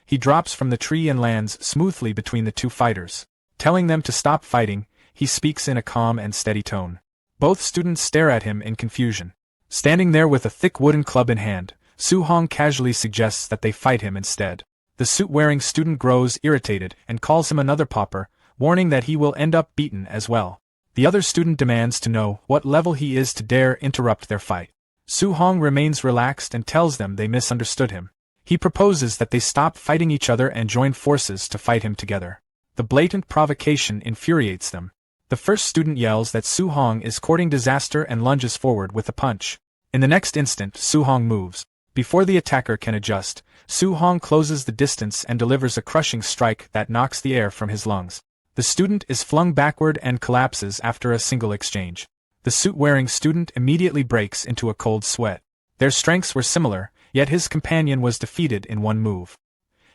He drops from the tree and lands smoothly between the two fighters. Telling them to stop fighting, he speaks in a calm and steady tone. Both students stare at him in confusion. Standing there with a thick wooden club in hand, Su-hong casually suggests that they fight him instead. The suit-wearing student grows irritated and calls him another pauper, warning that he will end up beaten as well. The other student demands to know what level he is to dare interrupt their fight. Su-hong remains relaxed and tells them they misunderstood him. He proposes that they stop fighting each other and join forces to fight him together. The blatant provocation infuriates them. The first student yells that Su-hong is courting disaster and lunges forward with a punch. In the next instant, Su-hong moves. Before the attacker can adjust, Su-hong closes the distance and delivers a crushing strike that knocks the air from his lungs. The student is flung backward and collapses after a single exchange. The suit-wearing student immediately breaks into a cold sweat. Their strengths were similar, yet his companion was defeated in one move.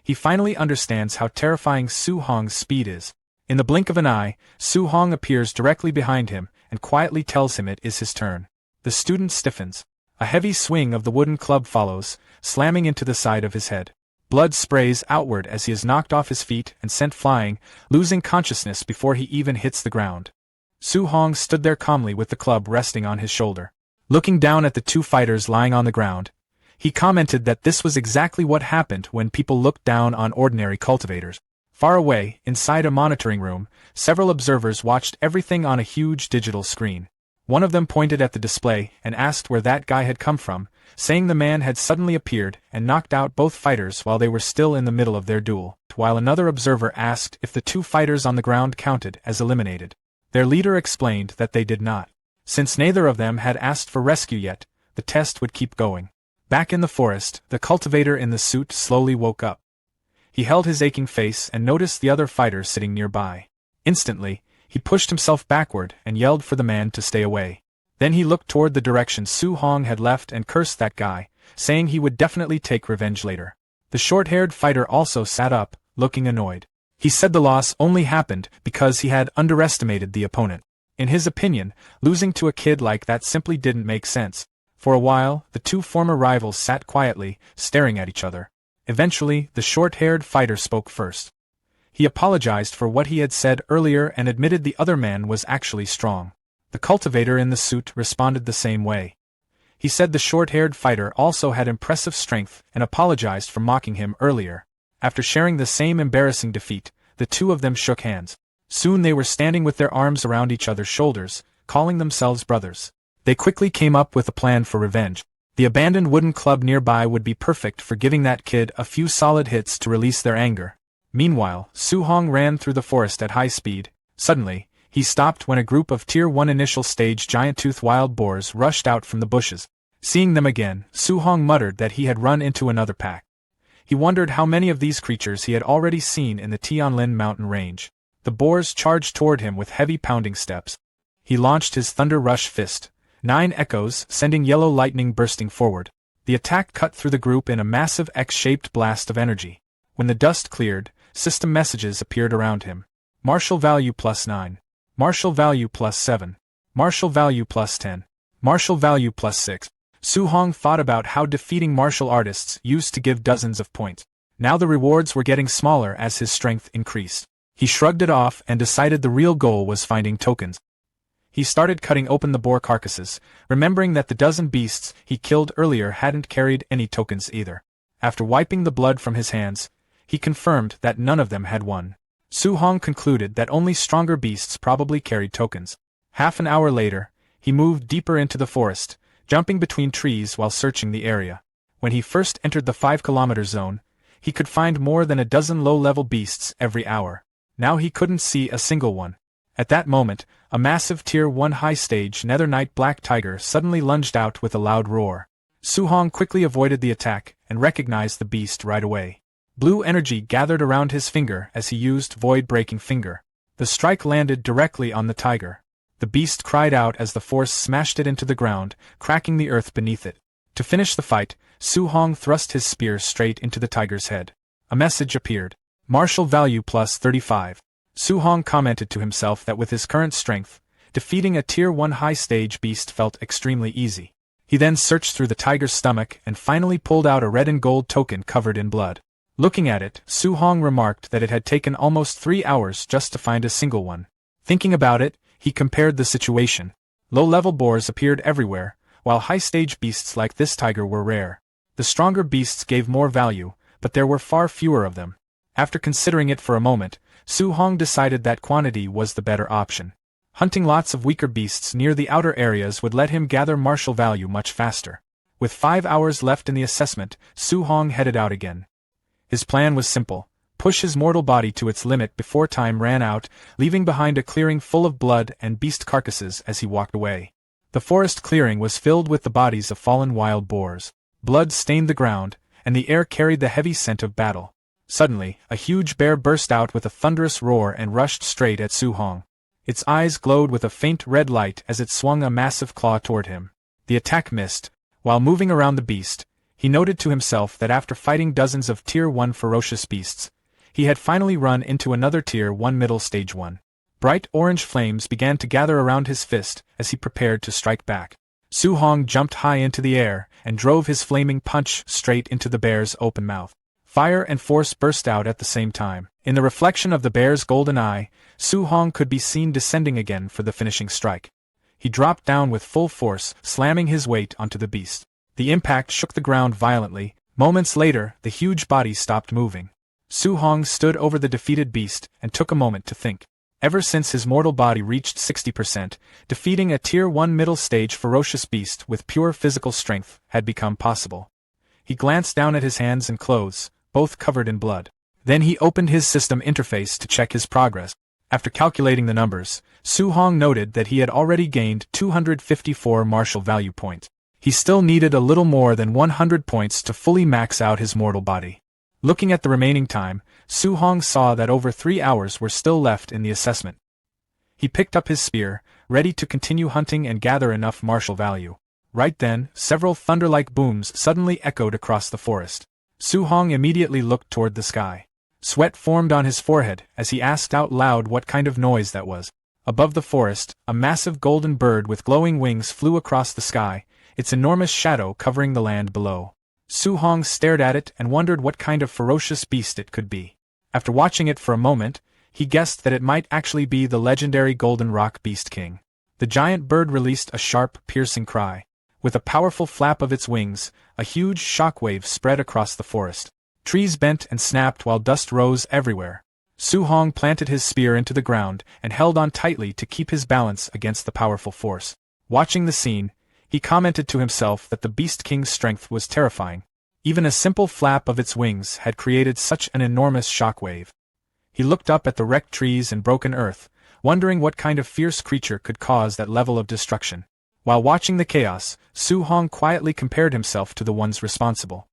He finally understands how terrifying Su-hong's speed is. In the blink of an eye, Su-hong appears directly behind him and quietly tells him it is his turn. The student stiffens. A heavy swing of the wooden club follows, slamming into the side of his head. Blood sprays outward as he is knocked off his feet and sent flying, losing consciousness before he even hits the ground. Su-hong stood there calmly with the club resting on his shoulder. Looking down at the two fighters lying on the ground, he commented that this was exactly what happened when people looked down on ordinary cultivators. Far away, inside a monitoring room, several observers watched everything on a huge digital screen. One of them pointed at the display and asked where that guy had come from, saying the man had suddenly appeared and knocked out both fighters while they were still in the middle of their duel, while another observer asked if the two fighters on the ground counted as eliminated. Their leader explained that they did not. Since neither of them had asked for rescue yet, the test would keep going. Back in the forest, the cultivator in the suit slowly woke up. He held his aching face and noticed the other fighter sitting nearby. Instantly, he pushed himself backward and yelled for the man to stay away. Then he looked toward the direction Su-hong had left and cursed that guy, saying he would definitely take revenge later. The short-haired fighter also sat up, looking annoyed. He said the loss only happened because he had underestimated the opponent. In his opinion, losing to a kid like that simply didn't make sense. For a while, the two former rivals sat quietly, staring at each other. Eventually, the short-haired fighter spoke first. He apologized for what he had said earlier and admitted the other man was actually strong. The cultivator in the suit responded the same way. He said the short-haired fighter also had impressive strength and apologized for mocking him earlier. After sharing the same embarrassing defeat, the two of them shook hands. Soon they were standing with their arms around each other's shoulders, calling themselves brothers. They quickly came up with a plan for revenge. The abandoned wooden club nearby would be perfect for giving that kid a few solid hits to release their anger. Meanwhile, Su-hong ran through the forest at high speed. Suddenly, he stopped when a group of Tier 1 initial stage giant-toothed wild boars rushed out from the bushes. Seeing them again, Su-hong muttered that he had run into another pack. He wondered how many of these creatures he had already seen in the Tianlin mountain range. The boars charged toward him with heavy pounding steps. He launched his Thunder Rush fist. 9 echoes, sending yellow lightning bursting forward. The attack cut through the group in a massive X-shaped blast of energy. When the dust cleared, system messages appeared around him. Martial value +9. Martial value +7. Martial value +10. Martial value +6. Su-hong thought about how defeating martial artists used to give dozens of points. Now the rewards were getting smaller as his strength increased. He shrugged it off and decided the real goal was finding tokens. He started cutting open the boar carcasses, remembering that the dozen beasts he killed earlier hadn't carried any tokens either. After wiping the blood from his hands, he confirmed that none of them had one. Su-hong concluded that only stronger beasts probably carried tokens. Half an hour later, he moved deeper into the forest, jumping between trees while searching the area. When he first entered the 5-kilometer zone, he could find more than a dozen low-level beasts every hour. Now he couldn't see a single one. At that moment, a massive Tier 1 high-stage Nether Knight black tiger suddenly lunged out with a loud roar. Su-hong quickly avoided the attack and recognized the beast right away. Blue energy gathered around his finger as he used void-breaking finger. The strike landed directly on the tiger. The beast cried out as the force smashed it into the ground, cracking the earth beneath it. To finish the fight, Su Hong thrust his spear straight into the tiger's head. A message appeared. Martial value plus 35. Su Hong commented to himself that with his current strength, defeating a Tier 1 high-stage beast felt extremely easy. He then searched through the tiger's stomach and finally pulled out a red and gold token covered in blood. Looking at it, Su Hong remarked that it had taken almost 3 hours just to find a single one. Thinking about it, he compared the situation. Low-level boars appeared everywhere, while high-stage beasts like this tiger were rare. The stronger beasts gave more value, but there were far fewer of them. After considering it for a moment, Su Hong decided that quantity was the better option. Hunting lots of weaker beasts near the outer areas would let him gather martial value much faster. With 5 hours left in the assessment, Su Hong headed out again. His plan was simple: push his mortal body to its limit before time ran out, leaving behind a clearing full of blood and beast carcasses as he walked away. The forest clearing was filled with the bodies of fallen wild boars. Blood stained the ground, and the air carried the heavy scent of battle. Suddenly, a huge bear burst out with a thunderous roar and rushed straight at Su Hong. Its eyes glowed with a faint red light as it swung a massive claw toward him. The attack missed. While moving around the beast, he noted to himself that after fighting dozens of Tier 1 ferocious beasts, he had finally run into another Tier 1 middle stage one. Bright orange flames began to gather around his fist as he prepared to strike back. Su Hong jumped high into the air and drove his flaming punch straight into the bear's open mouth. Fire and force burst out at the same time. In the reflection of the bear's golden eye, Su Hong could be seen descending again for the finishing strike. He dropped down with full force, slamming his weight onto the beast. The impact shook the ground violently. Moments later, the huge body stopped moving. Su Hong stood over the defeated beast and took a moment to think. Ever since his mortal body reached 60%, defeating a Tier 1 middle stage ferocious beast with pure physical strength had become possible. He glanced down at his hands and clothes, both covered in blood. Then he opened his system interface to check his progress. After calculating the numbers, Su Hong noted that he had already gained 254 martial value points. He still needed a little more than 100 points to fully max out his mortal body. Looking at the remaining time, Su Hong saw that over 3 hours were still left in the assessment. He picked up his spear, ready to continue hunting and gather enough martial value. Right then, several thunder-like booms suddenly echoed across the forest. Su Hong immediately looked toward the sky. Sweat formed on his forehead as he asked out loud what kind of noise that was. Above the forest, a massive golden bird with glowing wings flew across the sky, its enormous shadow covering the land below. Su Hong stared at it and wondered what kind of ferocious beast it could be. After watching it for a moment, he guessed that it might actually be the legendary Golden Rock Beast King. The giant bird released a sharp, piercing cry. With a powerful flap of its wings, a huge shockwave spread across the forest. Trees bent and snapped while dust rose everywhere. Su Hong planted his spear into the ground and held on tightly to keep his balance against the powerful force. Watching the scene, he commented to himself that the Beast King's strength was terrifying. Even a simple flap of its wings had created such an enormous shockwave. He looked up at the wrecked trees and broken earth, wondering what kind of fierce creature could cause that level of destruction. While watching the chaos, Su Hong quietly compared himself to the ones responsible.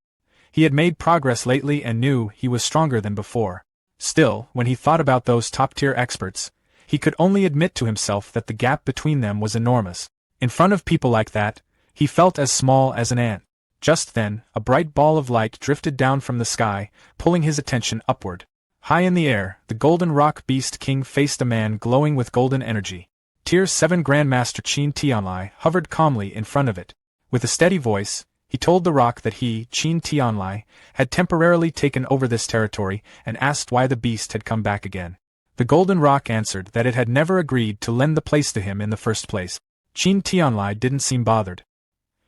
He had made progress lately and knew he was stronger than before. Still, when he thought about those top-tier experts, he could only admit to himself that the gap between them was enormous. In front of people like that, he felt as small as an ant. Just then, a bright ball of light drifted down from the sky, pulling his attention upward. High in the air, the Golden Rock Beast King faced a man glowing with golden energy. Tier 7 Grandmaster Qin Tianlai hovered calmly in front of it. With a steady voice, he told the rock that he, Qin Tianlai, had temporarily taken over this territory and asked why the beast had come back again. The Golden Rock answered that it had never agreed to lend the place to him in the first place. Qin Tianlai didn't seem bothered.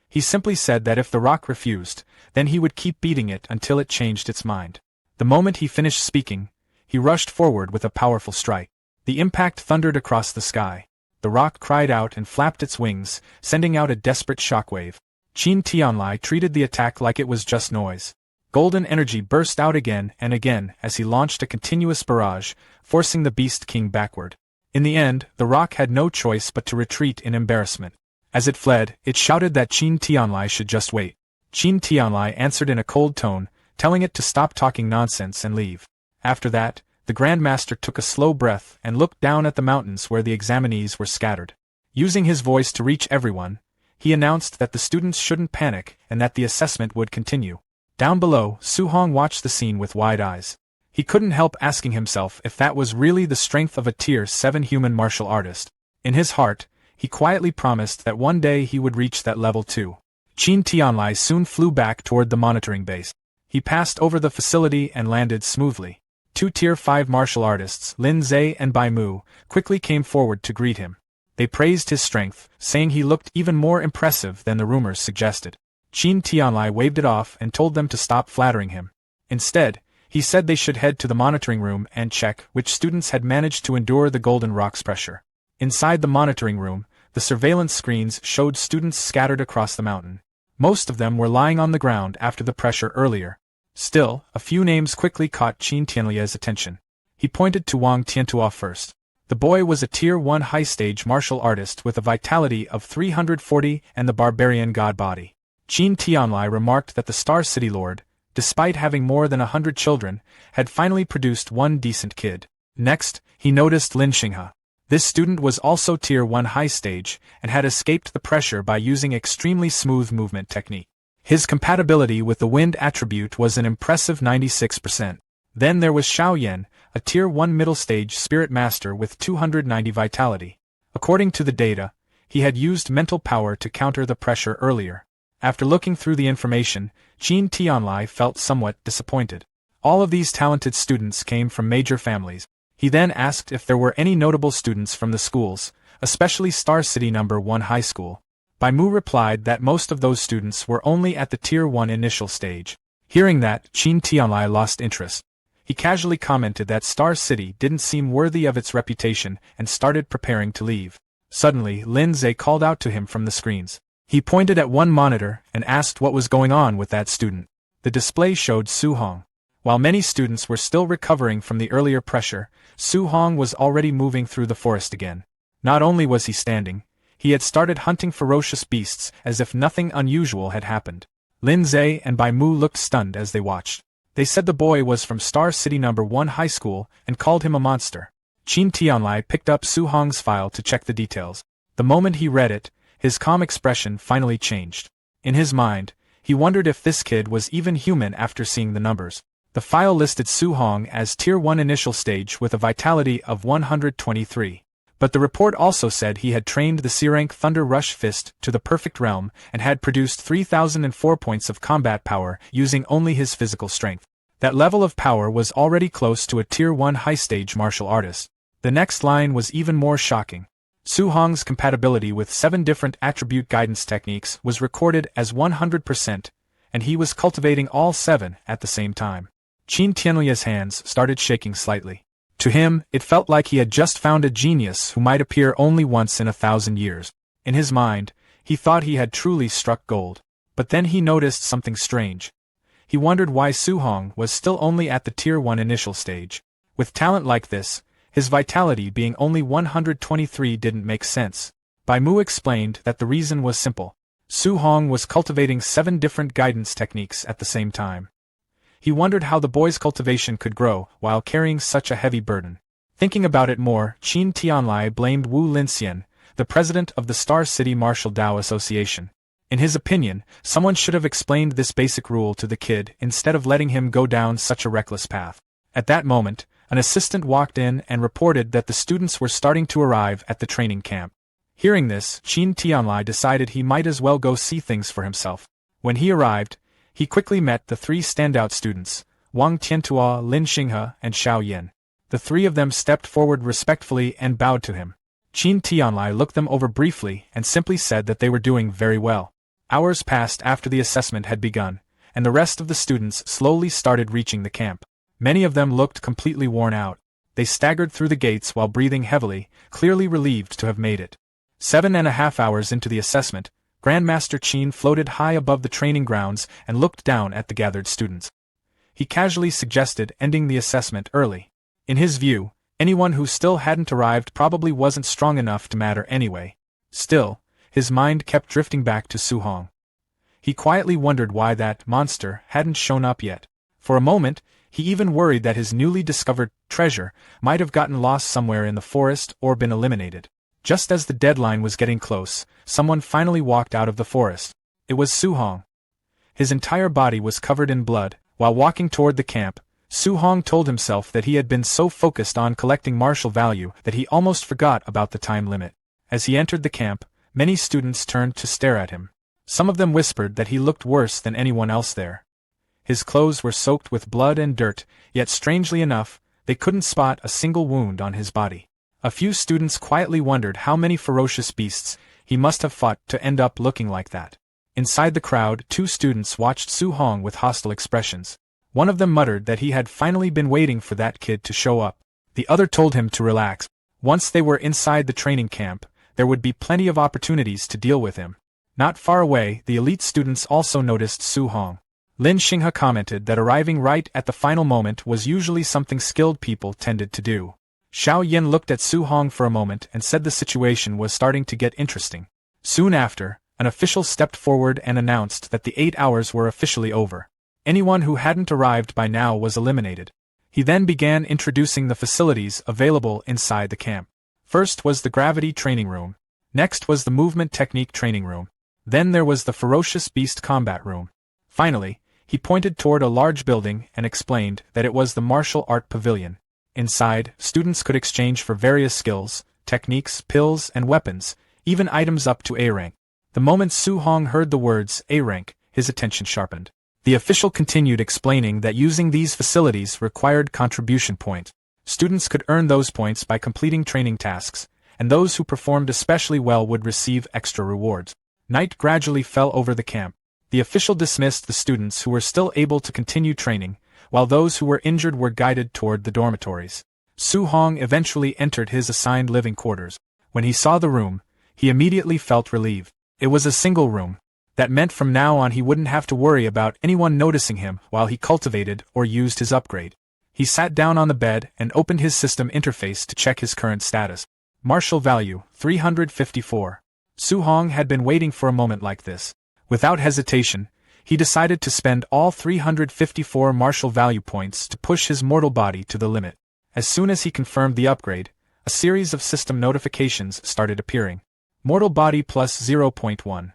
He simply said that if the rock refused, then he would keep beating it until it changed its mind. The moment he finished speaking, he rushed forward with a powerful strike. The impact thundered across the sky. The rock cried out and flapped its wings, sending out a desperate shockwave. Qin Tianlai treated the attack like it was just noise. Golden energy burst out again and again as he launched a continuous barrage, forcing the Beast King backward. In the end, the rock had no choice but to retreat in embarrassment. As it fled, it shouted that Qin Tianlai should just wait. Qin Tianlai answered in a cold tone, telling it to stop talking nonsense and leave. After that, the Grandmaster took a slow breath and looked down at the mountains where the examinees were scattered. Using his voice to reach everyone, he announced that the students shouldn't panic and that the assessment would continue. Down below, Su-hong watched the scene with wide eyes. He couldn't help asking himself if that was really the strength of a Tier 7 human martial artist. In his heart, he quietly promised that one day he would reach that level too. Qin Tianlai soon flew back toward the monitoring base. He passed over the facility and landed smoothly. Two Tier 5 martial artists, Lin Zhe and Bai Mu, quickly came forward to greet him. They praised his strength, saying he looked even more impressive than the rumors suggested. Qin Tianlai waved it off and told them to stop flattering him. Instead, he said they should head to the monitoring room and check which students had managed to endure the Golden Rock's pressure. Inside the monitoring room, the surveillance screens showed students scattered across the mountain. Most of them were lying on the ground after the pressure earlier. Still, a few names quickly caught Qin Tianlia's attention. He pointed to Wang Tiantua first. The boy was a Tier 1 high-stage martial artist with a vitality of 340 and the barbarian god body. Qin Tianlai remarked that the Star City Lord, despite having more than 100 children, had finally produced one decent kid. Next, he noticed Lin Xinghe. This student was also Tier 1 high stage and had escaped the pressure by using extremely smooth movement technique. His compatibility with the wind attribute was an impressive 96%. Then there was Xiao Yan, a Tier 1 middle stage spirit master with 290 vitality. According to the data, he had used mental power to counter the pressure earlier. After looking through the information, Qin Tianlai felt somewhat disappointed. All of these talented students came from major families. He then asked if there were any notable students from the schools, especially Star City No. 1 High School. Bai Mu replied that most of those students were only at the Tier 1 initial stage. Hearing that, Qin Tianlai lost interest. He casually commented that Star City didn't seem worthy of its reputation and started preparing to leave. Suddenly, Lin Zhe called out to him from the screens. He pointed at one monitor and asked what was going on with that student. The display showed Su-hong. While many students were still recovering from the earlier pressure, Su-hong was already moving through the forest again. Not only was he standing, he had started hunting ferocious beasts as if nothing unusual had happened. Lin Zhe and Bai Mu looked stunned as they watched. They said the boy was from Star City No. 1 High School and called him a monster. Qin Tianlai picked up Su-hong's file to check the details. The moment he read it, his calm expression finally changed. In his mind, he wondered if this kid was even human after seeing the numbers. The file listed Su-hong as Tier 1 initial stage with a vitality of 123. But the report also said he had trained the C-rank Thunder Rush Fist to the perfect realm and had produced 3004 points of combat power using only his physical strength. That level of power was already close to a Tier 1 high-stage martial artist. The next line was even more shocking. Su-hong's compatibility with 7 different attribute guidance techniques was recorded as 100%, and he was cultivating all 7 at the same time. Qin Tianlia's hands started shaking slightly. To him, it felt like he had just found a genius who might appear only once in 1,000 years. In his mind, he thought he had truly struck gold. But then he noticed something strange. He wondered why Su-hong was still only at the Tier 1 initial stage. With talent like this, his vitality being only 123 didn't make sense. Bai Mu explained that the reason was simple. Su-hong was cultivating 7 different guidance techniques at the same time. He wondered how the boy's cultivation could grow while carrying such a heavy burden. Thinking about it more, Qin Tianlai blamed Wu Linxian, the president of the Star City Martial Dao Association. In his opinion, someone should have explained this basic rule to the kid instead of letting him go down such a reckless path. At that moment, an assistant walked in and reported that the students were starting to arrive at the training camp. Hearing this, Qin Tianlai decided he might as well go see things for himself. When he arrived, he quickly met the 3 standout students, Wang Tiantua, Lin Xinghe, and Xiao Yan. The 3 of them stepped forward respectfully and bowed to him. Qin Tianlai looked them over briefly and simply said that they were doing very well. Hours passed after the assessment had begun, and the rest of the students slowly started reaching the camp. Many of them looked completely worn out. They staggered through the gates while breathing heavily, clearly relieved to have made it. 7.5 hours into the assessment, Grandmaster Qin floated high above the training grounds and looked down at the gathered students. He casually suggested ending the assessment early. In his view, anyone who still hadn't arrived probably wasn't strong enough to matter anyway. Still, his mind kept drifting back to Su-hong. He quietly wondered why that monster hadn't shown up yet. For a moment, he even worried that his newly discovered treasure might have gotten lost somewhere in the forest or been eliminated. Just as the deadline was getting close, someone finally walked out of the forest. It was Su-hong. His entire body was covered in blood. While walking toward the camp, Su-hong told himself that he had been so focused on collecting martial value that he almost forgot about the time limit. As he entered the camp, many students turned to stare at him. Some of them whispered that he looked worse than anyone else there. His clothes were soaked with blood and dirt, yet strangely enough, they couldn't spot a single wound on his body. A few students quietly wondered how many ferocious beasts he must have fought to end up looking like that. Inside the crowd, 2 students watched Su-hong with hostile expressions. One of them muttered that he had finally been waiting for that kid to show up. The other told him to relax. Once they were inside the training camp, there would be plenty of opportunities to deal with him. Not far away, the elite students also noticed Su-hong. Lin Xinghe commented that arriving right at the final moment was usually something skilled people tended to do. Xiao Yin looked at Su-hong for a moment and said the situation was starting to get interesting. Soon after, an official stepped forward and announced that the 8 hours were officially over. Anyone who hadn't arrived by now was eliminated. He then began introducing the facilities available inside the camp. First was the gravity training room. Next was the movement technique training room. Then there was the ferocious beast combat room. Finally, he pointed toward a large building and explained that it was the martial art pavilion. Inside, students could exchange for various skills, techniques, pills, and weapons, even items up to A rank. The moment Su-hong heard the words A rank, his attention sharpened. The official continued explaining that using these facilities required contribution points. Students could earn those points by completing training tasks, and those who performed especially well would receive extra rewards. Night gradually fell over the camp. The official dismissed the students who were still able to continue training, while those who were injured were guided toward the dormitories. Su-hong eventually entered his assigned living quarters. When he saw the room, he immediately felt relieved. It was a single room. That meant from now on he wouldn't have to worry about anyone noticing him while he cultivated or used his upgrade. He sat down on the bed and opened his system interface to check his current status. Martial value, 354. Su-hong had been waiting for a moment like this. Without hesitation, he decided to spend all 354 martial value points to push his mortal body to the limit. As soon as he confirmed the upgrade, a series of system notifications started appearing. Mortal body plus 0.1.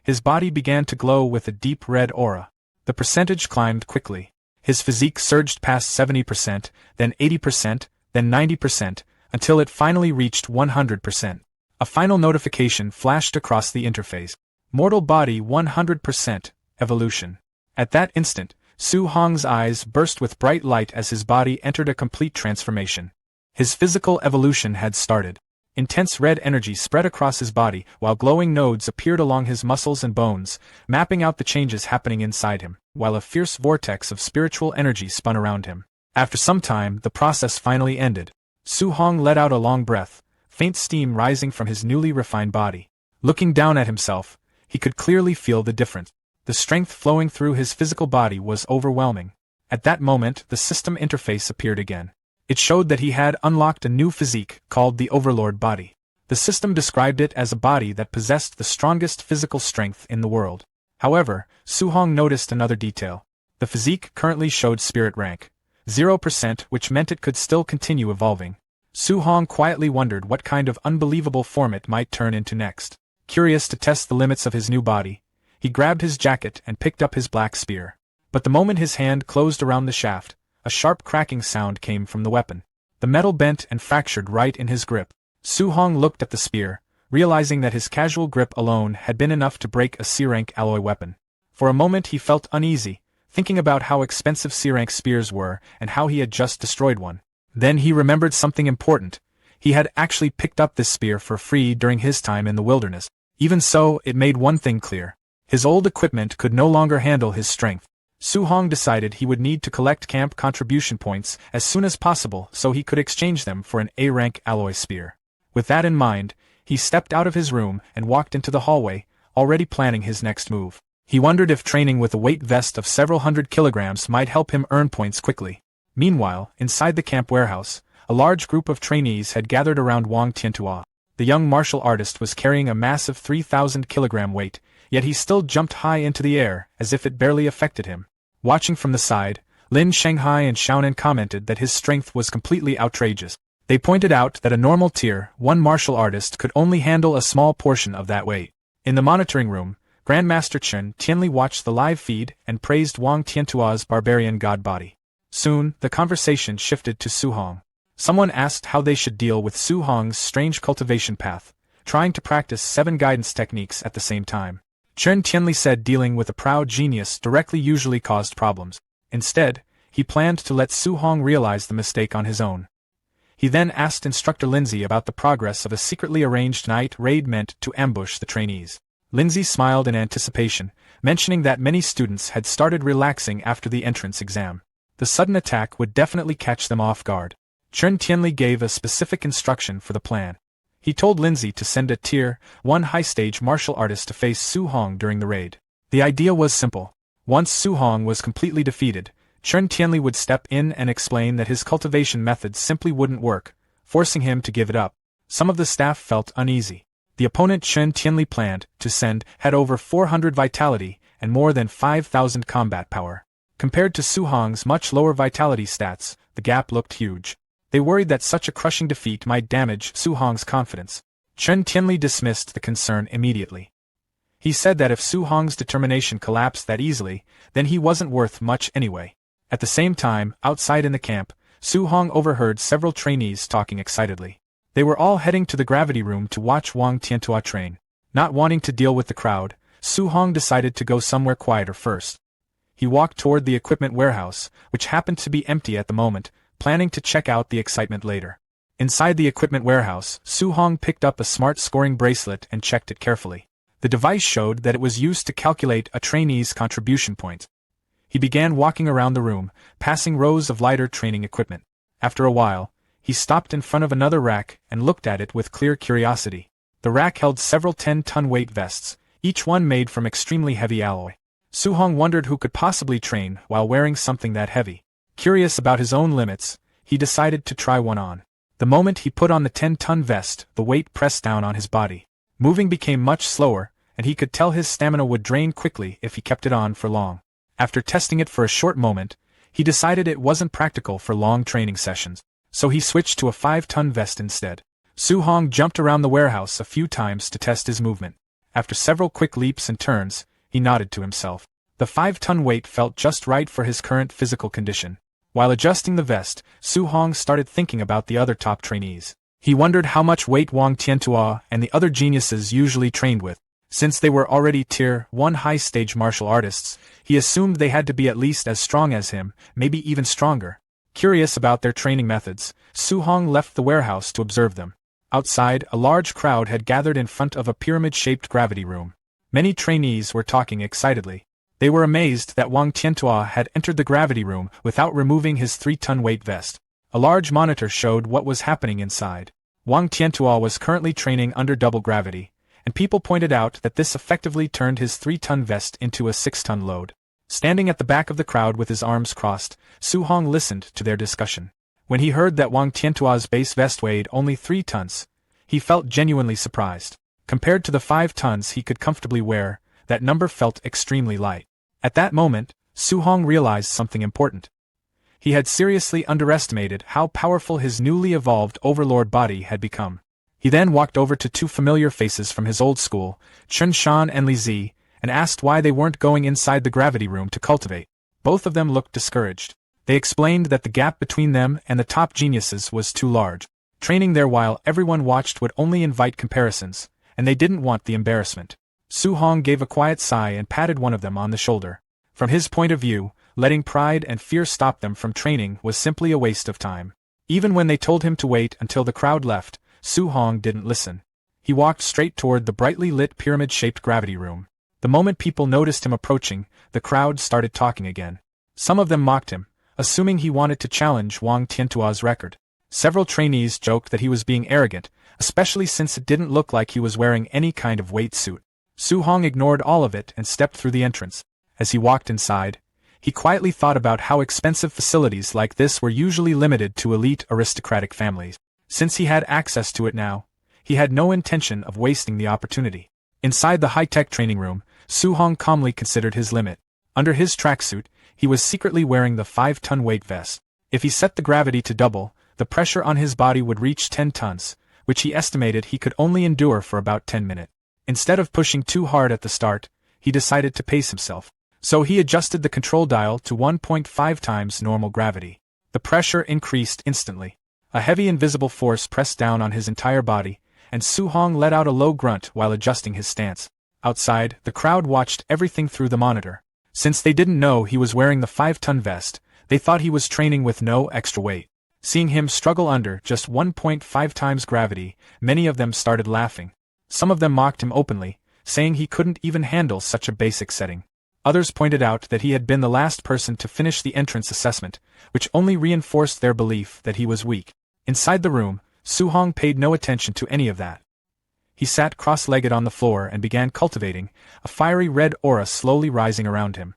His body began to glow with a deep red aura. The percentage climbed quickly. His physique surged past 70%, then 80%, then 90%, until it finally reached 100%. A final notification flashed across the interface. Mortal body 100%, evolution. At that instant, Su-hong's eyes burst with bright light as his body entered a complete transformation. His physical evolution had started. Intense red energy spread across his body, while glowing nodes appeared along his muscles and bones, mapping out the changes happening inside him, while a fierce vortex of spiritual energy spun around him. After some time, the process finally ended. Su-hong let out a long breath, faint steam rising from his newly refined body. Looking down at himself, he could clearly feel the difference. The strength flowing through his physical body was overwhelming. At that moment, the system interface appeared again. It showed that he had unlocked a new physique, called the Overlord body. The system described it as a body that possessed the strongest physical strength in the world. However, Su-hong noticed another detail. The physique currently showed spirit rank 0%, which meant it could still continue evolving. Su-hong quietly wondered what kind of unbelievable form it might turn into next. Curious to test the limits of his new body, he grabbed his jacket and picked up his black spear. But the moment his hand closed around the shaft, a sharp cracking sound came from the weapon. The metal bent and fractured right in his grip. Su-hong looked at the spear, realizing that his casual grip alone had been enough to break a C-rank alloy weapon. For a moment he felt uneasy, thinking about how expensive C-rank spears were and how he had just destroyed one. Then he remembered something important. He had actually picked up this spear for free during his time in the wilderness. Even so, it made one thing clear. His old equipment could no longer handle his strength. Su-hong decided he would need to collect camp contribution points as soon as possible so he could exchange them for an A-rank alloy spear. With that in mind, he stepped out of his room and walked into the hallway, already planning his next move. He wondered if training with a weight vest of several hundred kilograms might help him earn points quickly. Meanwhile, inside the camp warehouse, a large group of trainees had gathered around Wang Tiantua. The young martial artist was carrying a massive 3,000-kilogram weight, yet he still jumped high into the air, as if it barely affected him. Watching from the side, Lin Shanghai and Xiaonan commented that his strength was completely outrageous. They pointed out that a normal Tier 1 martial artist could only handle a small portion of that weight. In the monitoring room, Grandmaster Chen Tianli watched the live feed and praised Wang Tiantua's barbarian god body. Soon, the conversation shifted to Su Hong. Someone asked how they should deal with Su Hong's strange cultivation path, trying to practice 7 guidance techniques at the same time. Chen Tianli said dealing with a proud genius directly usually caused problems. Instead, he planned to let Su Hong realize the mistake on his own. He then asked Instructor Lindsay about the progress of a secretly arranged night raid meant to ambush the trainees. Lindsay smiled in anticipation, mentioning that many students had started relaxing after the entrance exam. The sudden attack would definitely catch them off guard. Chen Tianli gave a specific instruction for the plan. He told Lindsay to send a Tier 1 high-stage martial artist to face Su Hong during the raid. The idea was simple. Once Su Hong was completely defeated, Chen Tianli would step in and explain that his cultivation methods simply wouldn't work, forcing him to give it up. Some of the staff felt uneasy. The opponent Chen Tianli planned to send had over 400 vitality and more than 5,000 combat power. Compared to Su Hong's much lower vitality stats, the gap looked huge. They worried that such a crushing defeat might damage Su Hong's confidence. Chen Tianli dismissed the concern immediately. He said that if Su Hong's determination collapsed that easily, then he wasn't worth much anyway. At the same time, outside in the camp, Su Hong overheard several trainees talking excitedly. They were all heading to the gravity room to watch Wang Tiantua train. Not wanting to deal with the crowd, Su Hong decided to go somewhere quieter first. He walked toward the equipment warehouse, which happened to be empty at the moment, planning to check out the excitement later. Inside the equipment warehouse, Su Hong picked up a smart scoring bracelet and checked it carefully. The device showed that it was used to calculate a trainee's contribution points. He began walking around the room, passing rows of lighter training equipment. After a while, he stopped in front of another rack and looked at it with clear curiosity. The rack held several 10-ton weight vests, each one made from extremely heavy alloy. Su Hong wondered who could possibly train while wearing something that heavy. Curious about his own limits, he decided to try one on. The moment he put on the 10-ton vest, the weight pressed down on his body. Moving became much slower, and he could tell his stamina would drain quickly if he kept it on for long. After testing it for a short moment, he decided it wasn't practical for long training sessions, so he switched to a 5-ton vest instead. Su Hong jumped around the warehouse a few times to test his movement. After several quick leaps and turns, he nodded to himself. The 5-ton weight felt just right for his current physical condition. While adjusting the vest, Su Hong started thinking about the other top trainees. He wondered how much weight Wang Tiantua and the other geniuses usually trained with. Since they were already Tier 1 high-stage martial artists, he assumed they had to be at least as strong as him, maybe even stronger. Curious about their training methods, Su Hong left the warehouse to observe them. Outside, a large crowd had gathered in front of a pyramid-shaped gravity room. Many trainees were talking excitedly. They were amazed that Wang Tiantua had entered the gravity room without removing his 3-ton weight vest. A large monitor showed what was happening inside. Wang Tiantua was currently training under double gravity, and people pointed out that this effectively turned his 3-ton vest into a 6-ton load. Standing at the back of the crowd with his arms crossed, Su Hong listened to their discussion. When he heard that Wang Tiantua's base vest weighed only 3 tons, he felt genuinely surprised. Compared to the 5 tons he could comfortably wear, that number felt extremely light. At that moment, Su Hong realized something important. He had seriously underestimated how powerful his newly evolved overlord body had become. He then walked over to 2 familiar faces from his old school, Chen Shan and Li Zi, and asked why they weren't going inside the gravity room to cultivate. Both of them looked discouraged. They explained that the gap between them and the top geniuses was too large. Training there while everyone watched would only invite comparisons, and they didn't want the embarrassment. Su Hong gave a quiet sigh and patted one of them on the shoulder. From his point of view, letting pride and fear stop them from training was simply a waste of time. Even when they told him to wait until the crowd left, Su Hong didn't listen. He walked straight toward the brightly lit pyramid-shaped gravity room. The moment people noticed him approaching, the crowd started talking again. Some of them mocked him, assuming he wanted to challenge Wang Tiantua's record. Several trainees joked that he was being arrogant, especially since it didn't look like he was wearing any kind of weight suit. Su Hong ignored all of it and stepped through the entrance. As he walked inside, he quietly thought about how expensive facilities like this were usually limited to elite aristocratic families. Since he had access to it now, he had no intention of wasting the opportunity. Inside the high-tech training room, Su Hong calmly considered his limit. Under his tracksuit, he was secretly wearing the 5-ton weight vest. If he set the gravity to double, the pressure on his body would reach 10 tons, which he estimated he could only endure for about 10 minutes. Instead of pushing too hard at the start, he decided to pace himself. So he adjusted the control dial to 1.5 times normal gravity. The pressure increased instantly. A heavy invisible force pressed down on his entire body, and Su-hong let out a low grunt while adjusting his stance. Outside, the crowd watched everything through the monitor. Since they didn't know he was wearing the 5-ton vest, they thought he was training with no extra weight. Seeing him struggle under just 1.5 times gravity, many of them started laughing. Some of them mocked him openly, saying he couldn't even handle such a basic setting. Others pointed out that he had been the last person to finish the entrance assessment, which only reinforced their belief that he was weak. Inside the room, Su-hong paid no attention to any of that. He sat cross-legged on the floor and began cultivating, a fiery red aura slowly rising around him.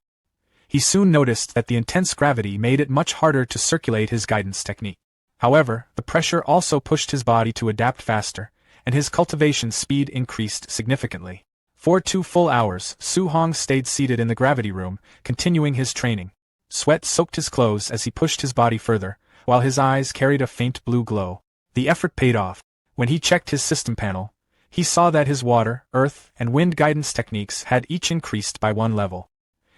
He soon noticed that the intense gravity made it much harder to circulate his guidance technique. However, the pressure also pushed his body to adapt faster, and his cultivation speed increased significantly. For 2 full hours, Su-hong stayed seated in the gravity room, continuing his training. Sweat soaked his clothes as he pushed his body further, while his eyes carried a faint blue glow. The effort paid off. When he checked his system panel, he saw that his water, earth, and wind guidance techniques had each increased by 1 level.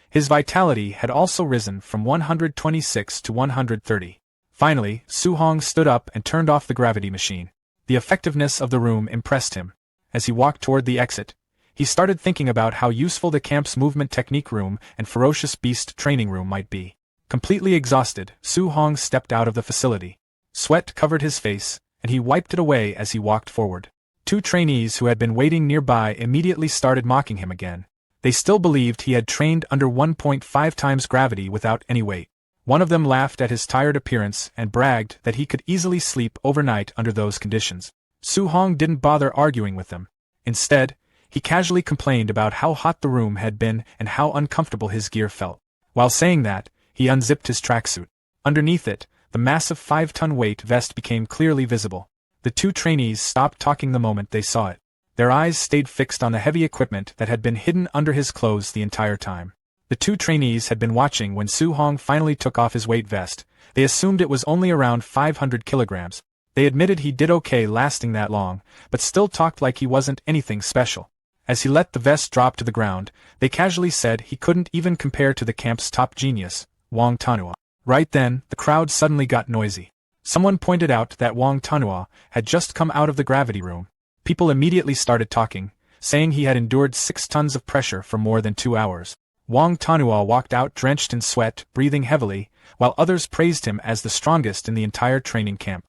His vitality had also risen from 126 to 130. Finally, Su-hong stood up and turned off the gravity machine. The effectiveness of the room impressed him. As he walked toward the exit, he started thinking about how useful the camp's movement technique room and ferocious beast training room might be. Completely exhausted, Su-hong stepped out of the facility. Sweat covered his face, and he wiped it away as he walked forward. 2 trainees who had been waiting nearby immediately started mocking him again. They still believed he had trained under 1.5 times gravity without any weight. One of them laughed at his tired appearance and bragged that he could easily sleep overnight under those conditions. Su-hong didn't bother arguing with them. Instead, he casually complained about how hot the room had been and how uncomfortable his gear felt. While saying that, he unzipped his tracksuit. Underneath it, the massive 5-ton weight vest became clearly visible. The 2 trainees stopped talking the moment they saw it. Their eyes stayed fixed on the heavy equipment that had been hidden under his clothes the entire time. The 2 trainees had been watching when Su-hong finally took off his weight vest. They assumed it was only around 500 kilograms. They admitted he did okay lasting that long, but still talked like he wasn't anything special. As he let the vest drop to the ground, they casually said he couldn't even compare to the camp's top genius, Wang Tanhua. Right then, the crowd suddenly got noisy. Someone pointed out that Wang Tanhua had just come out of the gravity room. People immediately started talking, saying he had endured 6 tons of pressure for more than 2 hours. Wang Tanhua walked out drenched in sweat, breathing heavily, while others praised him as the strongest in the entire training camp.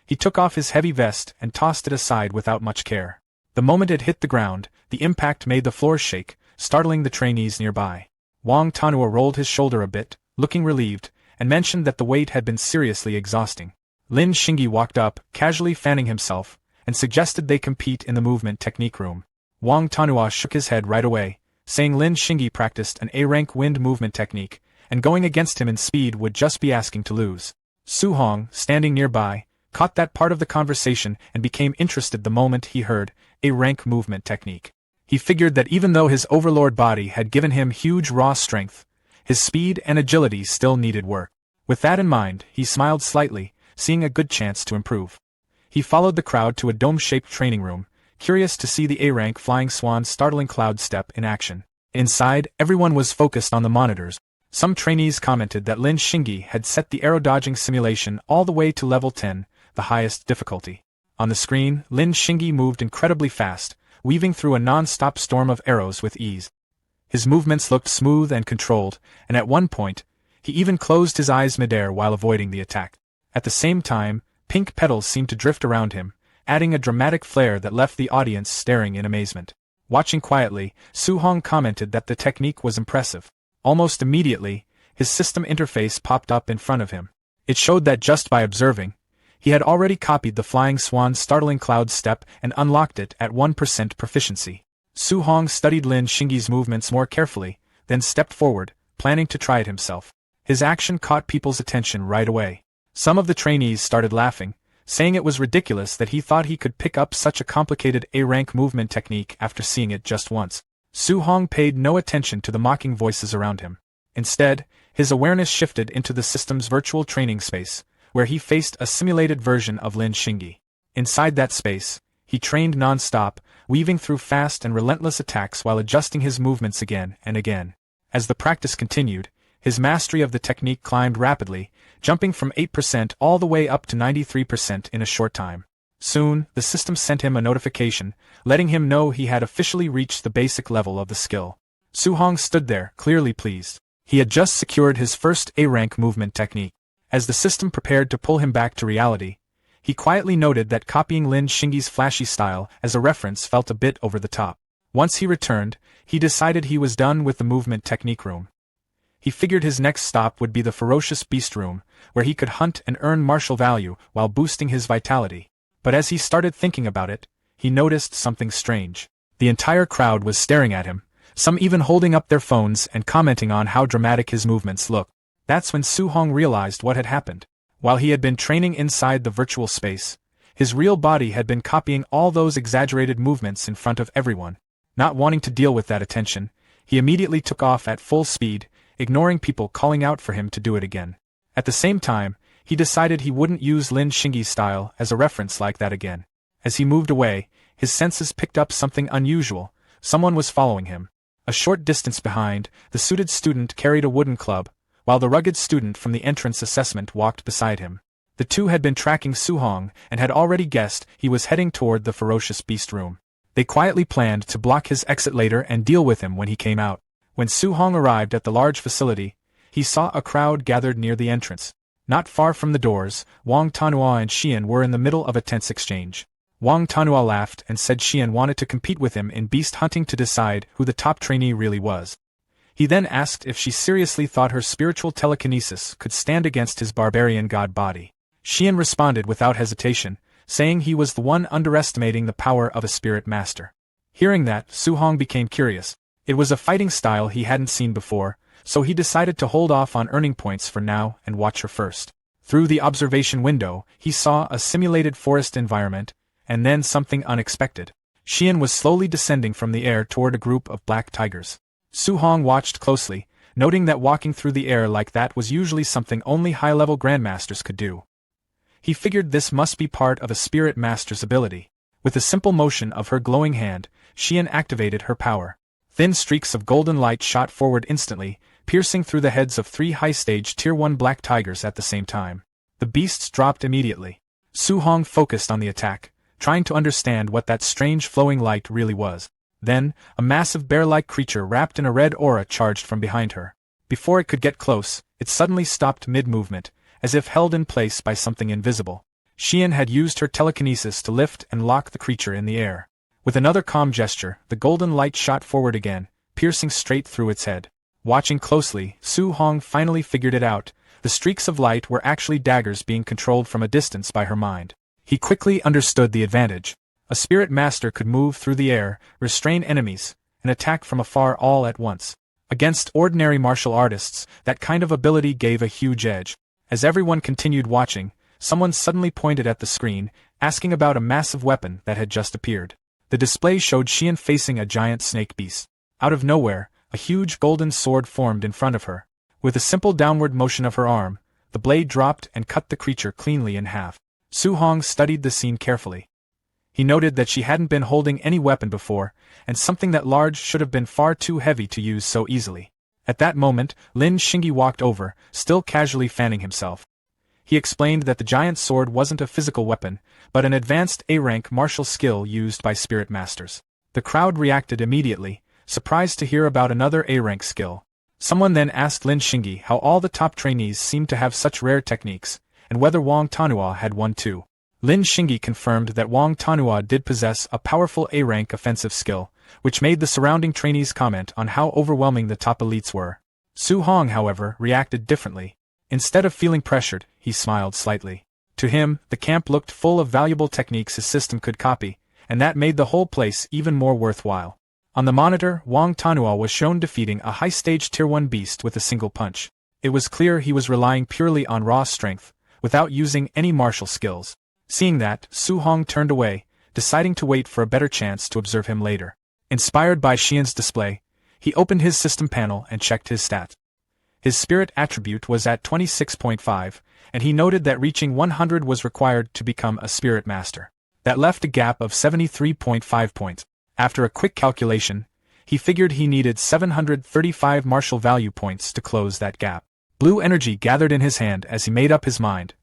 He took off his heavy vest and tossed it aside without much care. The moment it hit the ground, the impact made the floor shake, startling the trainees nearby. Wang Tanhua rolled his shoulder a bit, looking relieved, and mentioned that the weight had been seriously exhausting. Lin Xingyi walked up, casually fanning himself, and suggested they compete in the movement technique room. Wang Tanhua shook his head right away, saying Lin Xingyi practiced an A-rank wind movement technique, and going against him in speed would just be asking to lose. Su-hong, standing nearby, caught that part of the conversation and became interested the moment he heard A-rank movement technique. He figured that even though his overlord body had given him huge raw strength, his speed and agility still needed work. With that in mind, he smiled slightly, seeing a good chance to improve. He followed the crowd to a dome-shaped training room, curious to see the A-rank Flying Swan's startling cloud step in action. Inside, everyone was focused on the monitors. Some trainees commented that Lin Xingyi had set the arrow-dodging simulation all the way to level 10, the highest difficulty. On the screen, Lin Xingyi moved incredibly fast, weaving through a non-stop storm of arrows with ease. His movements looked smooth and controlled, and at one point, he even closed his eyes midair while avoiding the attack. At the same time, pink petals seemed to drift around him, adding a dramatic flair that left the audience staring in amazement. Watching quietly, Su-hong commented that the technique was impressive. Almost immediately, his system interface popped up in front of him. It showed that just by observing, he had already copied the Flying Swan's startling cloud step and unlocked it at 1% proficiency. Su-hong studied Lin Xingyi's movements more carefully, then stepped forward, planning to try it himself. His action caught people's attention right away. Some of the trainees started laughing, saying it was ridiculous that he thought he could pick up such a complicated A-rank movement technique after seeing it just once. Su Hong paid no attention to the mocking voices around him. Instead, his awareness shifted into the system's virtual training space, where he faced a simulated version of Lin Xingyi. Inside that space, he trained non-stop, weaving through fast and relentless attacks while adjusting his movements again and again. As the practice continued, his mastery of the technique climbed rapidly, jumping from 8% all the way up to 93% in a short time. Soon, the system sent him a notification, letting him know he had officially reached the basic level of the skill. Su Hong stood there, clearly pleased. He had just secured his first A-rank movement technique. As the system prepared to pull him back to reality, he quietly noted that copying Lin Xingyi's flashy style as a reference felt a bit over the top. Once he returned, he decided he was done with the movement technique room. He figured his next stop would be the ferocious beast room, where he could hunt and earn martial value while boosting his vitality. But as he started thinking about it, he noticed something strange. The entire crowd was staring at him, some even holding up their phones and commenting on how dramatic his movements looked. That's when Su Hong realized what had happened. While he had been training inside the virtual space, his real body had been copying all those exaggerated movements in front of everyone. Not wanting to deal with that attention, he immediately took off at full speed, ignoring people calling out for him to do it again. At the same time, he decided he wouldn't use Lin Xingyi's style as a reference like that again. As he moved away, his senses picked up something unusual. Someone was following him. A short distance behind, the suited student carried a wooden club, while the rugged student from the entrance assessment walked beside him. The two had been tracking Su Hong and had already guessed he was heading toward the ferocious beast room. They quietly planned to block his exit later and deal with him when he came out. When Su Hong arrived at the large facility, he saw a crowd gathered near the entrance. Not far from the doors, Wang Tanhua and Xian were in the middle of a tense exchange. Wang Tanhua laughed and said Xian wanted to compete with him in beast hunting to decide who the top trainee really was. He then asked if she seriously thought her spiritual telekinesis could stand against his barbarian god body. Xian responded without hesitation, saying he was the one underestimating the power of a spirit master. Hearing that, Su Hong became curious. It was a fighting style he hadn't seen before, so he decided to hold off on earning points for now and watch her first. Through the observation window, he saw a simulated forest environment, and then something unexpected. Xian was slowly descending from the air toward a group of black tigers. Su Hong watched closely, noting that walking through the air like that was usually something only high-level grandmasters could do. He figured this must be part of a spirit master's ability. With a simple motion of her glowing hand, Xian activated her power. Thin streaks of golden light shot forward instantly, piercing through the heads of 3 high-stage Tier 1 black tigers at the same time. The beasts dropped immediately. Su Hong focused on the attack, trying to understand what that strange flowing light really was. Then, a massive bear-like creature wrapped in a red aura charged from behind her. Before it could get close, it suddenly stopped mid-movement, as if held in place by something invisible. Xian had used her telekinesis to lift and lock the creature in the air. With another calm gesture, the golden light shot forward again, piercing straight through its head. Watching closely, Su Hong finally figured it out. The streaks of light were actually daggers being controlled from a distance by her mind. He quickly understood the advantage. A spirit master could move through the air, restrain enemies, and attack from afar all at once. Against ordinary martial artists, that kind of ability gave a huge edge. As everyone continued watching, someone suddenly pointed at the screen, asking about a massive weapon that had just appeared. The display showed Xian facing a giant snake beast. Out of nowhere, a huge golden sword formed in front of her. With a simple downward motion of her arm, the blade dropped and cut the creature cleanly in half. Su Hong studied the scene carefully. He noted that she hadn't been holding any weapon before, and something that large should have been far too heavy to use so easily. At that moment, Lin Xingyi walked over, still casually fanning himself. He explained that the giant sword wasn't a physical weapon, but an advanced A-rank martial skill used by spirit masters. The crowd reacted immediately, surprised to hear about another A-rank skill. Someone then asked Lin Xingyi how all the top trainees seemed to have such rare techniques, and whether Wang Tanhua had one too. Lin Xingyi confirmed that Wang Tanhua did possess a powerful A-rank offensive skill, which made the surrounding trainees comment on how overwhelming the top elites were. Su Hong, however, reacted differently. Instead of feeling pressured, he smiled slightly. To him, the camp looked full of valuable techniques his system could copy, and that made the whole place even more worthwhile. On the monitor, Wang Tanhua was shown defeating a high-stage Tier 1 beast with a single punch. It was clear he was relying purely on raw strength, without using any martial skills. Seeing that, Su Hong turned away, deciding to wait for a better chance to observe him later. Inspired by Xian's display, he opened his system panel and checked his stats. His spirit attribute was at 26.5, and he noted that reaching 100 was required to become a spirit master. That left a gap of 73.5 points. After a quick calculation, he figured he needed 735 martial value points to close that gap. Blue energy gathered in his hand as he made up his mind.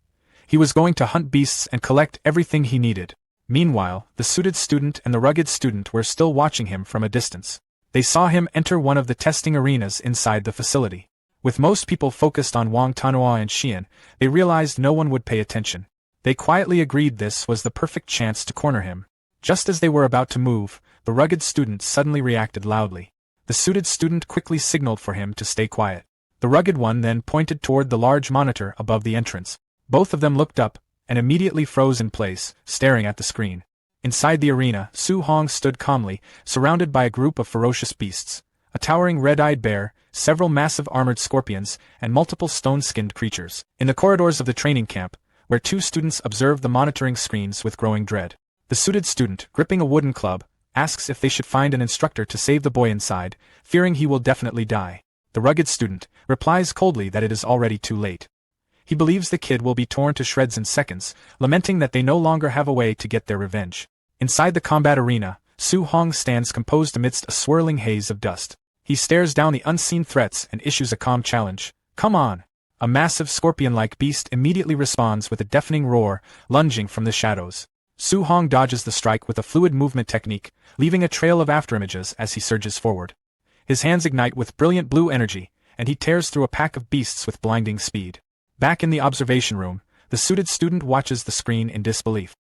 He was going to hunt beasts and collect everything he needed. Meanwhile, the suited student and the rugged student were still watching him from a distance. They saw him enter one of the testing arenas inside the facility. With most people focused on Wang Tanhua and Xian, they realized no one would pay attention. They quietly agreed this was the perfect chance to corner him. Just as they were about to move, the rugged student suddenly reacted loudly. The suited student quickly signaled for him to stay quiet. The rugged one then pointed toward the large monitor above the entrance. Both of them looked up, and immediately froze in place, staring at the screen. Inside the arena, Su Hong stood calmly, surrounded by a group of ferocious beasts. A towering red-eyed bear, several massive armored scorpions, and multiple stone-skinned creatures. In the corridors of the training camp, where two students observed the monitoring screens with growing dread. The suited student, gripping a wooden club, asks if they should find an instructor to save the boy inside, fearing he will definitely die. The rugged student replies coldly that it is already too late. He believes the kid will be torn to shreds in seconds, lamenting that they no longer have a way to get their revenge. Inside the combat arena, Su Hong stands composed amidst a swirling haze of dust. He stares down the unseen threats and issues a calm challenge. Come on! A massive scorpion-like beast immediately responds with a deafening roar, lunging from the shadows. Su Hong dodges the strike with a fluid movement technique, leaving a trail of afterimages as he surges forward. His hands ignite with brilliant blue energy, and he tears through a pack of beasts with blinding speed. Back in the observation room, the suited student watches the screen in disbelief.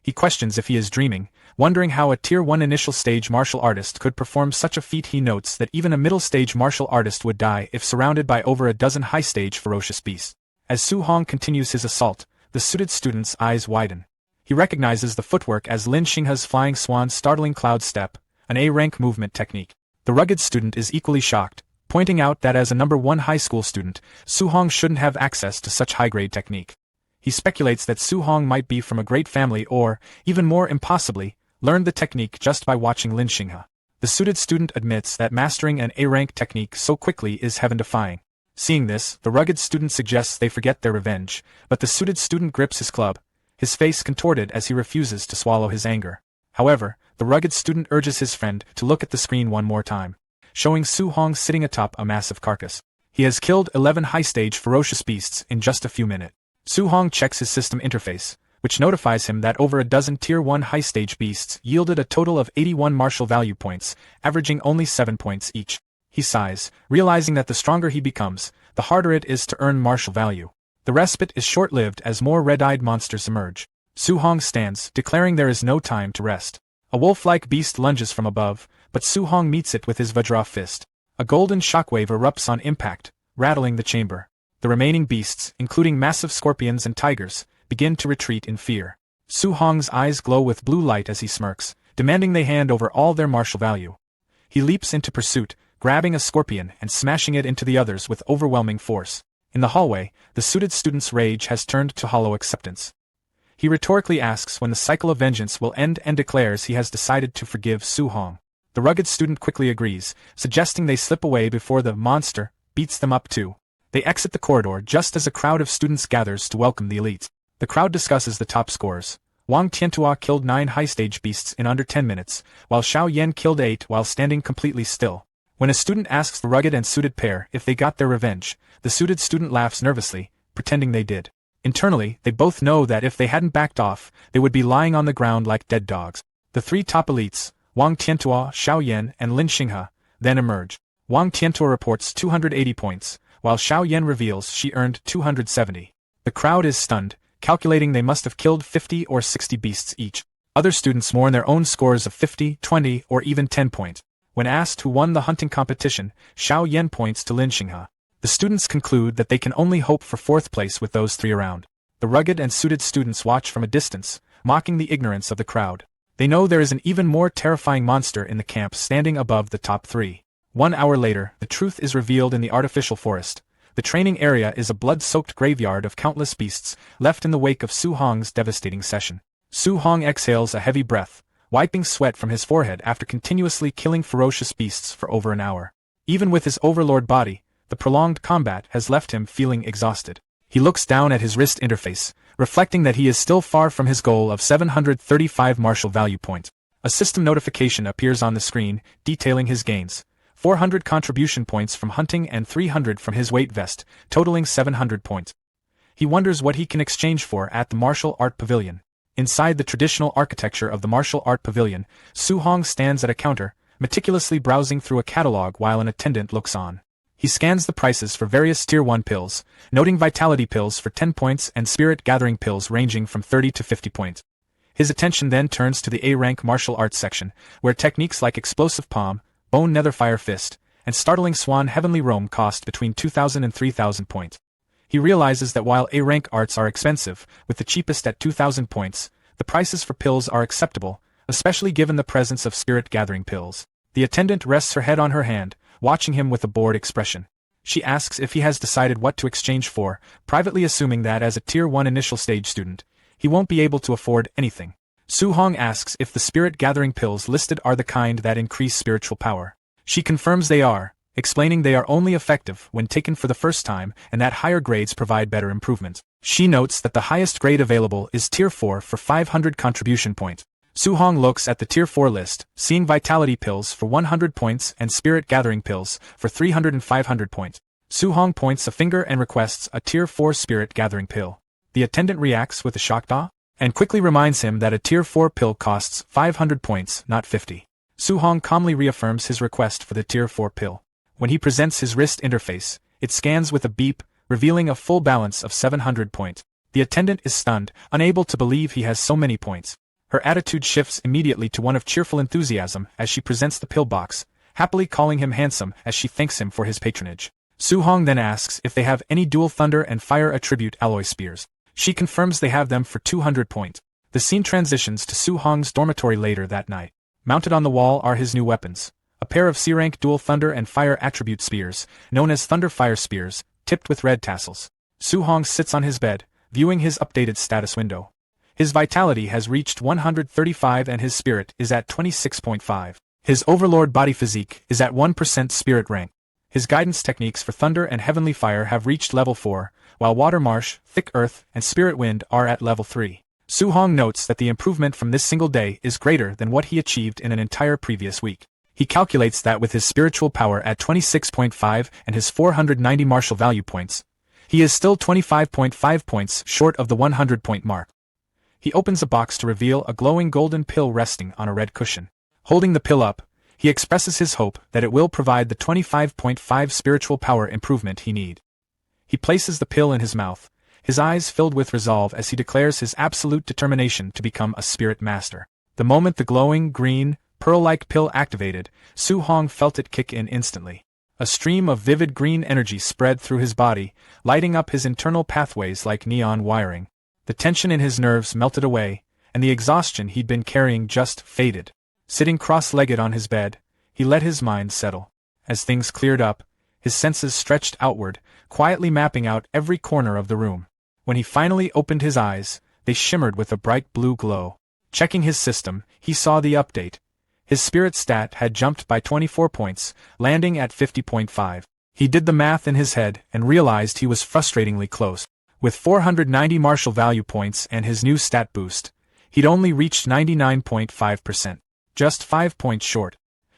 He questions if he is dreaming, wondering how a Tier 1 initial stage martial artist could perform such a feat. He notes that even a middle stage martial artist would die if surrounded by over a dozen high stage ferocious beasts. As Su Hong continues his assault, the suited student's eyes widen. He recognizes the footwork as Lin Xinghe's flying swan's startling cloud step, an A-rank movement technique. The rugged student is equally shocked, pointing out that as a number 1 high school student, Su Hong shouldn't have access to such high-grade technique. He speculates that Su Hong might be from a great family or, even more impossibly, learned the technique just by watching Lin Xinghe. The suited student admits that mastering an A-rank technique so quickly is heaven-defying. Seeing this, the rugged student suggests they forget their revenge, but the suited student grips his club, his face contorted as he refuses to swallow his anger. However, the rugged student urges his friend to look at the screen one more time, showing Su Hong sitting atop a massive carcass. He has killed 11 high-stage ferocious beasts in just a few minutes. Su Hong checks his system interface, which notifies him that over a dozen Tier 1 high-stage beasts yielded a total of 81 martial value points, averaging only 7 points each. He sighs, realizing that the stronger he becomes, the harder it is to earn martial value. The respite is short-lived as more red-eyed monsters emerge. Su Hong stands, declaring there is no time to rest. A wolf-like beast lunges from above, but Su Hong meets it with his Vajra fist. A golden shockwave erupts on impact, rattling the chamber. The remaining beasts, including massive scorpions and tigers, begin to retreat in fear. Su Hong's eyes glow with blue light as he smirks, demanding they hand over all their martial value. He leaps into pursuit, grabbing a scorpion and smashing it into the others with overwhelming force. In the hallway, the suited student's rage has turned to hollow acceptance. He rhetorically asks when the cycle of vengeance will end and declares he has decided to forgive Su Hong. The rugged student quickly agrees, suggesting they slip away before the monster beats them up too. They exit the corridor just as a crowd of students gathers to welcome the elites. The crowd discusses the top scores. Wang Tiantua killed 9 high-stage beasts in under 10 minutes, while Xiao Yan killed 8 while standing completely still. When a student asks the rugged and suited pair if they got their revenge, the suited student laughs nervously, pretending they did. Internally, they both know that if they hadn't backed off, they would be lying on the ground like dead dogs. The 3 top elites, Wang Tiantua, Xiao Yan, and Lin Xinghe, then emerge. Wang Tiantua reports 280 points, while Xiao Yan reveals she earned 270. The crowd is stunned, calculating they must have killed 50 or 60 beasts each. Other students mourn their own scores of 50, 20, or even 10 points. When asked who won the hunting competition, Xiao Yan points to Lin Xinghe. The students conclude that they can only hope for 4th place with those 3 around. The rugged and suited students watch from a distance, mocking the ignorance of the crowd. They know there is an even more terrifying monster in the camp standing above the top 3. 1 hour later, the truth is revealed in the artificial forest. The training area is a blood-soaked graveyard of countless beasts, left in the wake of Su Hong's devastating session. Su Hong exhales a heavy breath, wiping sweat from his forehead after continuously killing ferocious beasts for over an hour. Even with his overlord body, the prolonged combat has left him feeling exhausted. He looks down at his wrist interface, reflecting that he is still far from his goal of 735 martial value points. A system notification appears on the screen, detailing his gains. 400 contribution points from hunting and 300 from his weight vest, totaling 700 points. He wonders what he can exchange for at the martial art pavilion. Inside the traditional architecture of the martial art pavilion, Su Hong stands at a counter, meticulously browsing through a catalog while an attendant looks on. He scans the prices for various Tier 1 pills, noting vitality pills for 10 points and spirit gathering pills ranging from 30 to 50 points. His attention then turns to the A-rank martial arts section, where techniques like explosive palm, bone netherfire fist, and startling swan heavenly roam cost between 2,000 and 3,000 points. He realizes that while A-rank arts are expensive, with the cheapest at 2,000 points, the prices for pills are acceptable, especially given the presence of spirit gathering pills. The attendant rests her head on her hand, watching him with a bored expression. She asks if he has decided what to exchange for, privately assuming that as a Tier 1 initial stage student, he won't be able to afford anything. Su Hong asks if the spirit-gathering pills listed are the kind that increase spiritual power. She confirms they are, explaining they are only effective when taken for the first time and that higher grades provide better improvements. She notes that the highest grade available is Tier 4 for 500 contribution points. Su Hong looks at the Tier 4 list, seeing vitality pills for 100 points and spirit-gathering pills for 300 and 500 points. Su Hong points a finger and requests a Tier 4 spirit-gathering pill. The attendant reacts with a shocked awe, and quickly reminds him that a Tier 4 pill costs 500 points, not 50. Su Hong calmly reaffirms his request for the Tier 4 pill. When he presents his wrist interface, it scans with a beep, revealing a full balance of 700 points. The attendant is stunned, unable to believe he has so many points. Her attitude shifts immediately to one of cheerful enthusiasm as she presents the pill box, happily calling him handsome as she thanks him for his patronage. Su Hong then asks if they have any dual thunder and fire attribute alloy spears. She confirms they have them for 200 points. The scene transitions to Su Hong's dormitory later that night. Mounted on the wall are his new weapons, a pair of C-rank dual thunder and fire attribute spears, known as Thunder Fire Spears, tipped with red tassels. Su Hong sits on his bed, viewing his updated status window. His vitality has reached 135 and his spirit is at 26.5. His overlord body physique is at 1% spirit rank. His guidance techniques for thunder and heavenly fire have reached level 4, while water marsh, thick earth, and spirit wind are at level 3. Su Hong notes that the improvement from this single day is greater than what he achieved in an entire previous week. He calculates that with his spiritual power at 26.5 and his 490 martial value points, he is still 25.5 points short of the 100-point mark. He opens a box to reveal a glowing golden pill resting on a red cushion. Holding the pill up, he expresses his hope that it will provide the 25.5 spiritual power improvement he needs. He places the pill in his mouth, his eyes filled with resolve as he declares his absolute determination to become a spirit master. The moment the glowing, green, pearl-like pill activated, Su Hong felt it kick in instantly. A stream of vivid green energy spread through his body, lighting up his internal pathways like neon wiring. The tension in his nerves melted away, and the exhaustion he'd been carrying just faded. Sitting cross-legged on his bed, he let his mind settle. As things cleared up, his senses stretched outward, quietly mapping out every corner of the room. When he finally opened his eyes, they shimmered with a bright blue glow. Checking his system, he saw the update. His spirit stat had jumped by 24 points, landing at 50.5. He did the math in his head and realized he was frustratingly close. With 490 martial value points and his new stat boost, he'd only reached 99.5%. Just 5 points short.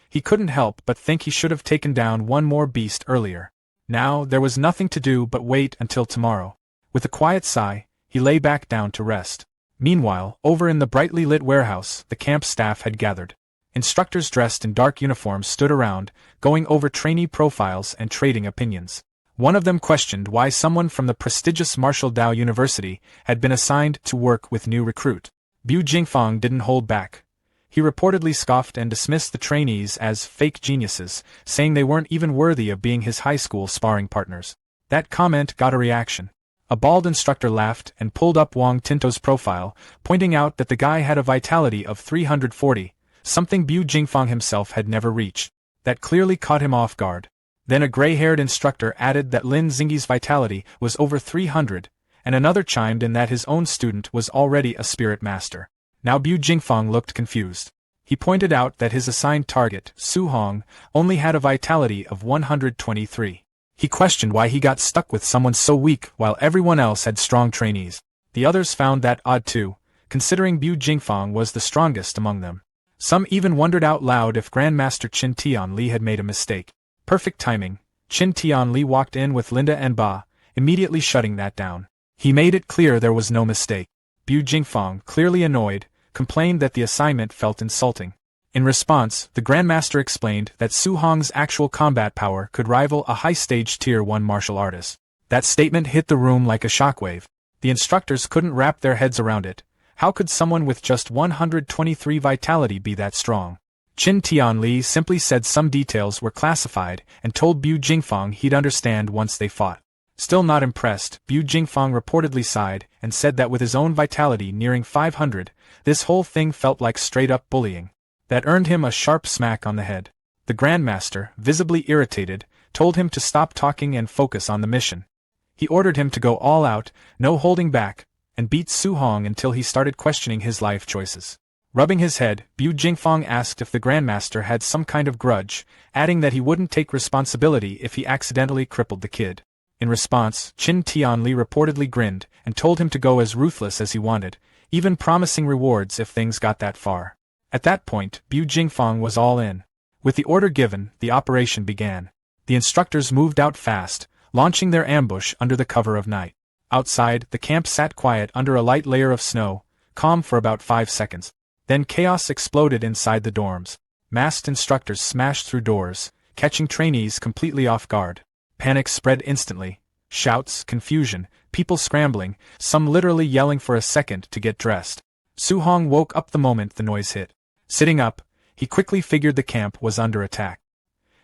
He couldn't help but think he should have taken down one more beast earlier. Now, there was nothing to do but wait until tomorrow. With a quiet sigh, he lay back down to rest. Meanwhile, over in the brightly lit warehouse, the camp staff had gathered. Instructors dressed in dark uniforms stood around, going over trainee profiles and trading opinions. One of them questioned why someone from the prestigious Martial Dao University had been assigned to work with new recruit. Bu Jingfang didn't hold back. He reportedly scoffed and dismissed the trainees as fake geniuses, saying they weren't even worthy of being his high school sparring partners. That comment got a reaction. A bald instructor laughed and pulled up Wang Tinto's profile, pointing out that the guy had a vitality of 340, something Bu Jingfang himself had never reached. That clearly caught him off guard. Then a gray-haired instructor added that Lin Xingyi's vitality was over 300, and another chimed in that his own student was already a spirit master. Now Bu Jingfang looked confused. He pointed out that his assigned target, Su Hong, only had a vitality of 123. He questioned why he got stuck with someone so weak while everyone else had strong trainees. The others found that odd too, considering Bu Jingfang was the strongest among them. Some even wondered out loud if Grandmaster Qin Tianli had made a mistake. Perfect timing. Qin Tianli walked in with Linda and Ba, immediately shutting that down. He made it clear there was no mistake. Bu Jingfang, clearly annoyed, complained that the assignment felt insulting. In response, the Grandmaster explained that Su Hong's actual combat power could rival a high-stage Tier 1 martial artist. That statement hit the room like a shockwave. The instructors couldn't wrap their heads around it. How could someone with just 123 vitality be that strong? Qin Tianli simply said some details were classified and told Bu Jingfang he'd understand once they fought. Still not impressed, Bu Jingfang reportedly sighed and said that with his own vitality nearing 500, this whole thing felt like straight-up bullying. That earned him a sharp smack on the head. The Grandmaster, visibly irritated, told him to stop talking and focus on the mission. He ordered him to go all out, no holding back, and beat Su Hong until he started questioning his life choices. Rubbing his head, Bu Jingfang asked if the Grandmaster had some kind of grudge, adding that he wouldn't take responsibility if he accidentally crippled the kid. In response, Qin Tianli reportedly grinned and told him to go as ruthless as he wanted, even promising rewards if things got that far. At that point, Bu Jingfang was all in. With the order given, the operation began. The instructors moved out fast, launching their ambush under the cover of night. Outside, the camp sat quiet under a light layer of snow, calm for about 5 seconds. Then chaos exploded inside the dorms. Masked instructors smashed through doors, catching trainees completely off guard. Panic spread instantly. Shouts, confusion, people scrambling, some literally yelling for a second to get dressed. Su Hong woke up the moment the noise hit. Sitting up, he quickly figured the camp was under attack.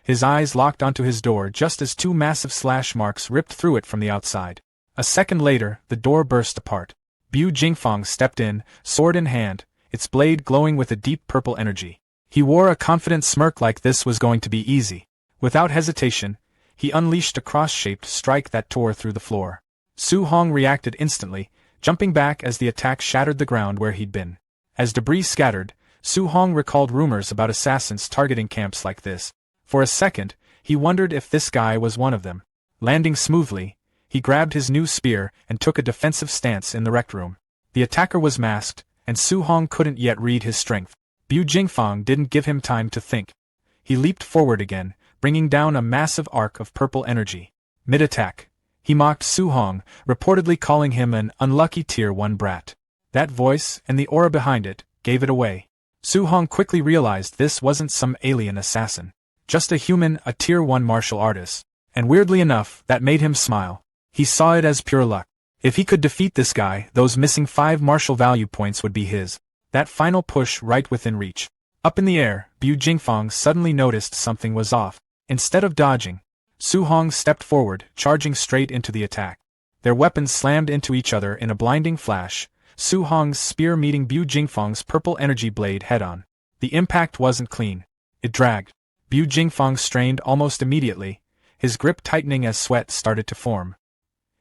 His eyes locked onto his door just as 2 massive slash marks ripped through it from the outside. A second later, the door burst apart. Bu Jingfang stepped in, sword in hand, its blade glowing with a deep purple energy. He wore a confident smirk like this was going to be easy. Without hesitation, he unleashed a cross-shaped strike that tore through the floor. Su Hong reacted instantly, jumping back as the attack shattered the ground where he'd been. As debris scattered, Su Hong recalled rumors about assassins targeting camps like this. For a second, he wondered if this guy was one of them. Landing smoothly, he grabbed his new spear and took a defensive stance in the rec room. The attacker was masked, and Su Hong couldn't yet read his strength. Bu Jingfang didn't give him time to think. He leaped forward again, bringing down a massive arc of purple energy. Mid-attack, he mocked Su Hong, reportedly calling him an unlucky Tier 1 brat. That voice, and the aura behind it, gave it away. Su Hong quickly realized this wasn't some alien assassin. Just a human, a Tier 1 martial artist. And weirdly enough, that made him smile. He saw it as pure luck. If he could defeat this guy, those missing 5 martial value points would be his. That final push right within reach. Up in the air, Bu Jingfang suddenly noticed something was off. Instead of dodging, Su Hong stepped forward, charging straight into the attack. Their weapons slammed into each other in a blinding flash, Su Hong's spear meeting Bu Jingfang's purple energy blade head-on. The impact wasn't clean. It dragged. Bu Jingfang strained almost immediately, his grip tightening as sweat started to form.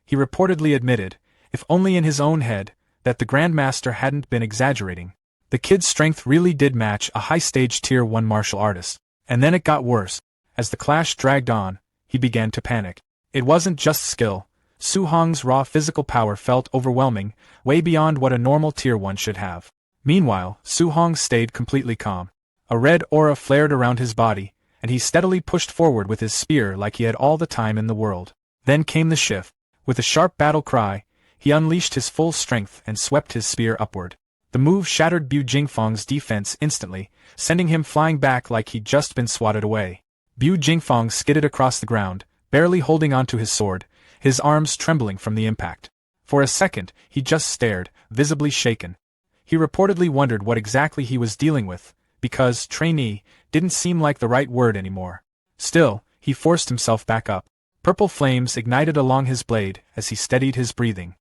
He reportedly admitted, if only in his own head, that the Grandmaster hadn't been exaggerating. The kid's strength really did match a high-stage Tier 1 martial artist. And then it got worse. As the clash dragged on, he began to panic. It wasn't just skill. Su Hong's raw physical power felt overwhelming, way beyond what a normal Tier 1 should have. Meanwhile, Su Hong stayed completely calm. A red aura flared around his body, and he steadily pushed forward with his spear like he had all the time in the world. Then came the shift. With a sharp battle cry, he unleashed his full strength and swept his spear upward. The move shattered Bu Jingfang's defense instantly, sending him flying back like he'd just been swatted away. Bu Jingfang skidded across the ground, barely holding onto his sword, his arms trembling from the impact. For a second, he just stared, visibly shaken. He reportedly wondered what exactly he was dealing with, because trainee didn't seem like the right word anymore. Still, he forced himself back up. Purple flames ignited along his blade as he steadied his breathing.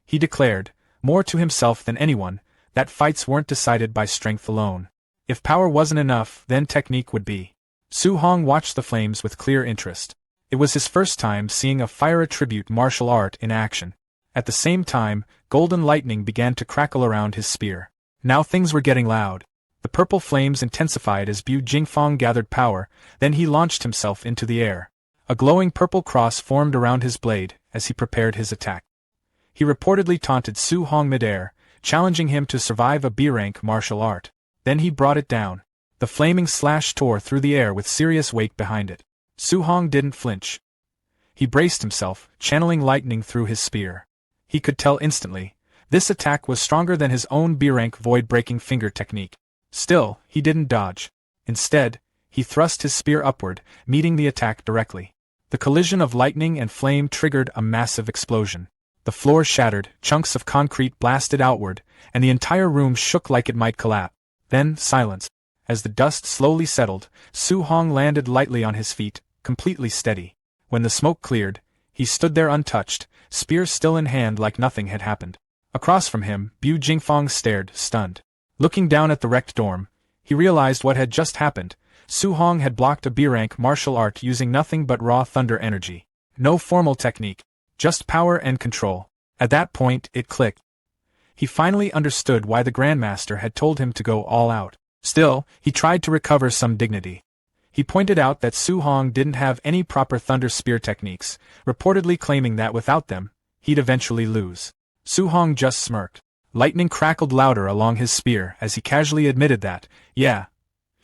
He declared, more to himself than anyone, that fights weren't decided by strength alone. If power wasn't enough, then technique would be. Su Hong watched the flames with clear interest. It was his first time seeing a fire attribute martial art in action. At the same time, golden lightning began to crackle around his spear. Now things were getting loud. The purple flames intensified as Bu Jingfang gathered power, then he launched himself into the air. A glowing purple cross formed around his blade as he prepared his attack. He reportedly taunted Su Hong midair, challenging him to survive a B-rank martial art. Then he brought it down. The flaming slash tore through the air with serious weight behind it. Su Hong didn't flinch. He braced himself, channeling lightning through his spear. He could tell instantly, this attack was stronger than his own B-rank void-breaking finger technique. Still, he didn't dodge. Instead, he thrust his spear upward, meeting the attack directly. The collision of lightning and flame triggered a massive explosion. The floor shattered, chunks of concrete blasted outward, and the entire room shook like it might collapse. Then, silence. As the dust slowly settled, Su Hong landed lightly on his feet, completely steady. When the smoke cleared, he stood there untouched, spear still in hand like nothing had happened. Across from him, Bu Jingfang stared, stunned. Looking down at the wrecked dorm, he realized what had just happened. Su Hong had blocked a B-rank martial art using nothing but raw thunder energy. No formal technique, just power and control. At that point, it clicked. He finally understood why the Grandmaster had told him to go all out. Still, he tried to recover some dignity. He pointed out that Su Hong didn't have any proper thunder spear techniques, reportedly claiming that without them, he'd eventually lose. Su Hong just smirked. Lightning crackled louder along his spear as he casually admitted that, yeah,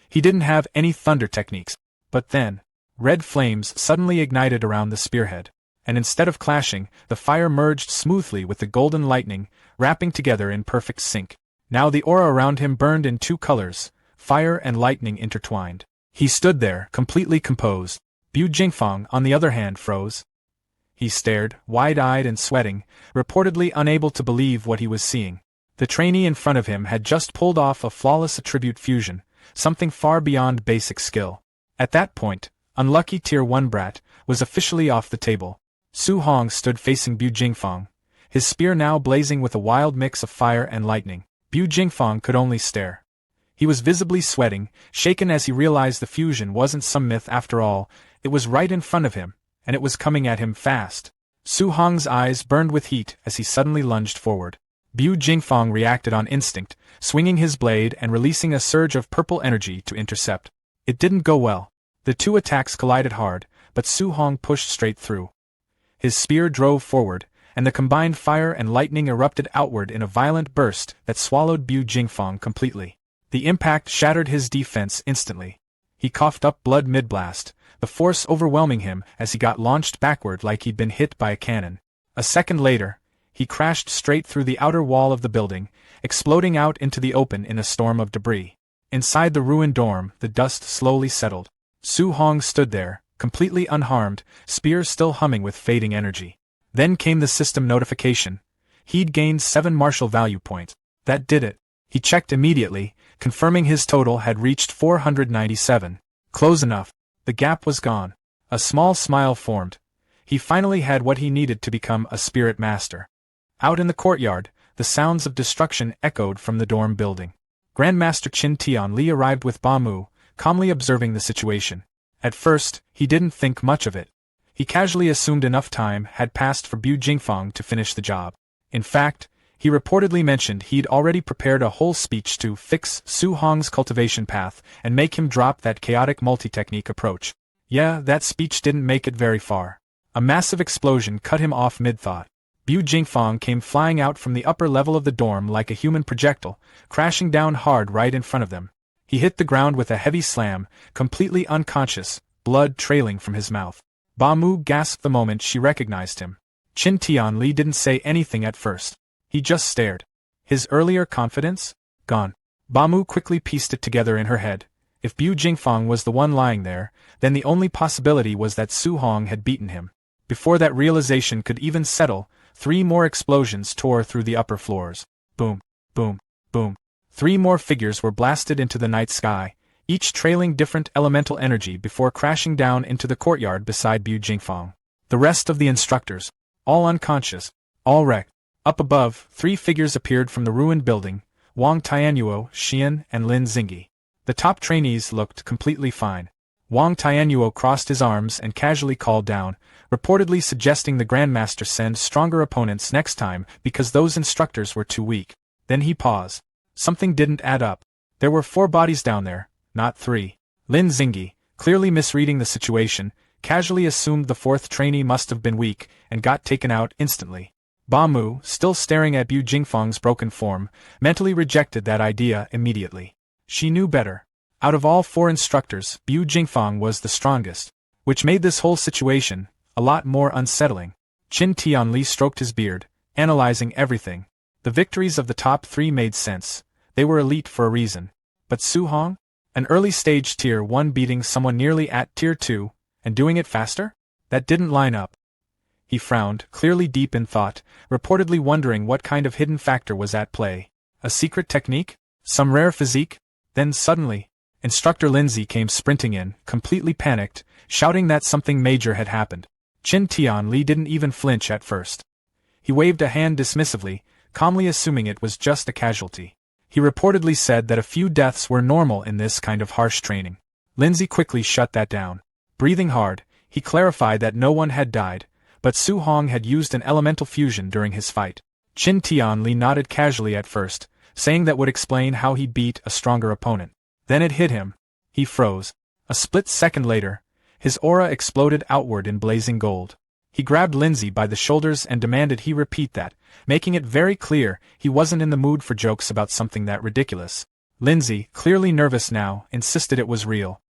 he didn't have any thunder techniques. But then, red flames suddenly ignited around the spearhead, and instead of clashing, the fire merged smoothly with the golden lightning, wrapping together in perfect sync. Now the aura around him burned in two colors, fire and lightning intertwined. He stood there, completely composed. Bu Jingfang, on the other hand, froze. He stared, wide-eyed and sweating, reportedly unable to believe what he was seeing. The trainee in front of him had just pulled off a flawless attribute fusion, something far beyond basic skill. At that point, unlucky Tier 1 brat was officially off the table. Su Hong stood facing Bu Jingfang, his spear now blazing with a wild mix of fire and lightning. Bu Jingfang could only stare. He was visibly sweating, shaken as he realized the fusion wasn't some myth after all, it was right in front of him, and it was coming at him fast. Su Hong's eyes burned with heat as he suddenly lunged forward. Bu Jingfang reacted on instinct, swinging his blade and releasing a surge of purple energy to intercept. It didn't go well. The two attacks collided hard, but Su Hong pushed straight through. His spear drove forward, and the combined fire and lightning erupted outward in a violent burst that swallowed Bu Jingfang completely. The impact shattered his defense instantly. He coughed up blood mid-blast, the force overwhelming him as he got launched backward like he'd been hit by a cannon. A second later, he crashed straight through the outer wall of the building, exploding out into the open in a storm of debris. Inside the ruined dorm, the dust slowly settled. Su Hong stood there, completely unharmed, spear still humming with fading energy. Then came the system notification. He'd gained 7 martial value points. That did it. He checked immediately, confirming his total had reached 497. Close enough. The gap was gone. A small smile formed. He finally had what he needed to become a spirit master. Out in the courtyard, the sounds of destruction echoed from the dorm building. Grandmaster Qin Tianli arrived with Ba Mu, calmly observing the situation. At first, he didn't think much of it. He casually assumed enough time had passed for Bu Jingfang to finish the job. In fact, he reportedly mentioned he'd already prepared a whole speech to fix Su Hong's cultivation path and make him drop that chaotic multi-technique approach. Yeah, that speech didn't make it very far. A massive explosion cut him off mid-thought. Bu Jingfang came flying out from the upper level of the dorm like a human projectile, crashing down hard right in front of them. He hit the ground with a heavy slam, completely unconscious, blood trailing from his mouth. Ba Mu gasped the moment she recognized him. Qin Tianli didn't say anything at first. He just stared. His earlier confidence? Gone. Ba Mu quickly pieced it together in her head. If Bu Jingfang was the one lying there, then the only possibility was that Su Hong had beaten him. Before that realization could even settle, 3 more explosions tore through the upper floors. Boom, boom, boom. 3 more figures were blasted into the night sky, each trailing different elemental energy before crashing down into the courtyard beside Bu Jingfang. The rest of the instructors, all unconscious, all wrecked. Up above, 3 figures appeared from the ruined building, Wang Tianyuo, Xian, and Lin Xingyi. The top trainees looked completely fine. Wang Tianyuo crossed his arms and casually called down, reportedly suggesting the Grandmaster send stronger opponents next time because those instructors were too weak. Then he paused. Something didn't add up. There were 4 bodies down there, not 3. Lin Xingyi, clearly misreading the situation, casually assumed the 4th trainee must have been weak and got taken out instantly. Ba Mu, still staring at Bu Jingfeng's broken form, mentally rejected that idea immediately. She knew better. Out of all 4 instructors, Bu Jingfeng was the strongest, which made this whole situation a lot more unsettling. Qin Tianli stroked his beard, analyzing everything. The victories of the top 3 made sense. They were elite for a reason. But Su Hong? An early-stage Tier 1 beating someone nearly at Tier 2, and doing it faster? That didn't line up. He frowned, clearly deep in thought, reportedly wondering what kind of hidden factor was at play. A secret technique? Some rare physique? Then suddenly, Instructor Lindsay came sprinting in, completely panicked, shouting that something major had happened. Qin Tianli didn't even flinch at first. He waved a hand dismissively, calmly assuming it was just a casualty. He reportedly said that a few deaths were normal in this kind of harsh training. Lindsay quickly shut that down. Breathing hard, he clarified that no one had died, but Su Hong had used an elemental fusion during his fight. Qin Tianli nodded casually at first, saying that would explain how he beat a stronger opponent. Then it hit him. He froze. A split second later, his aura exploded outward in blazing gold. He grabbed Lindsay by the shoulders and demanded he repeat that, making it very clear he wasn't in the mood for jokes about something that ridiculous. Lindsay, clearly nervous now, insisted it was real.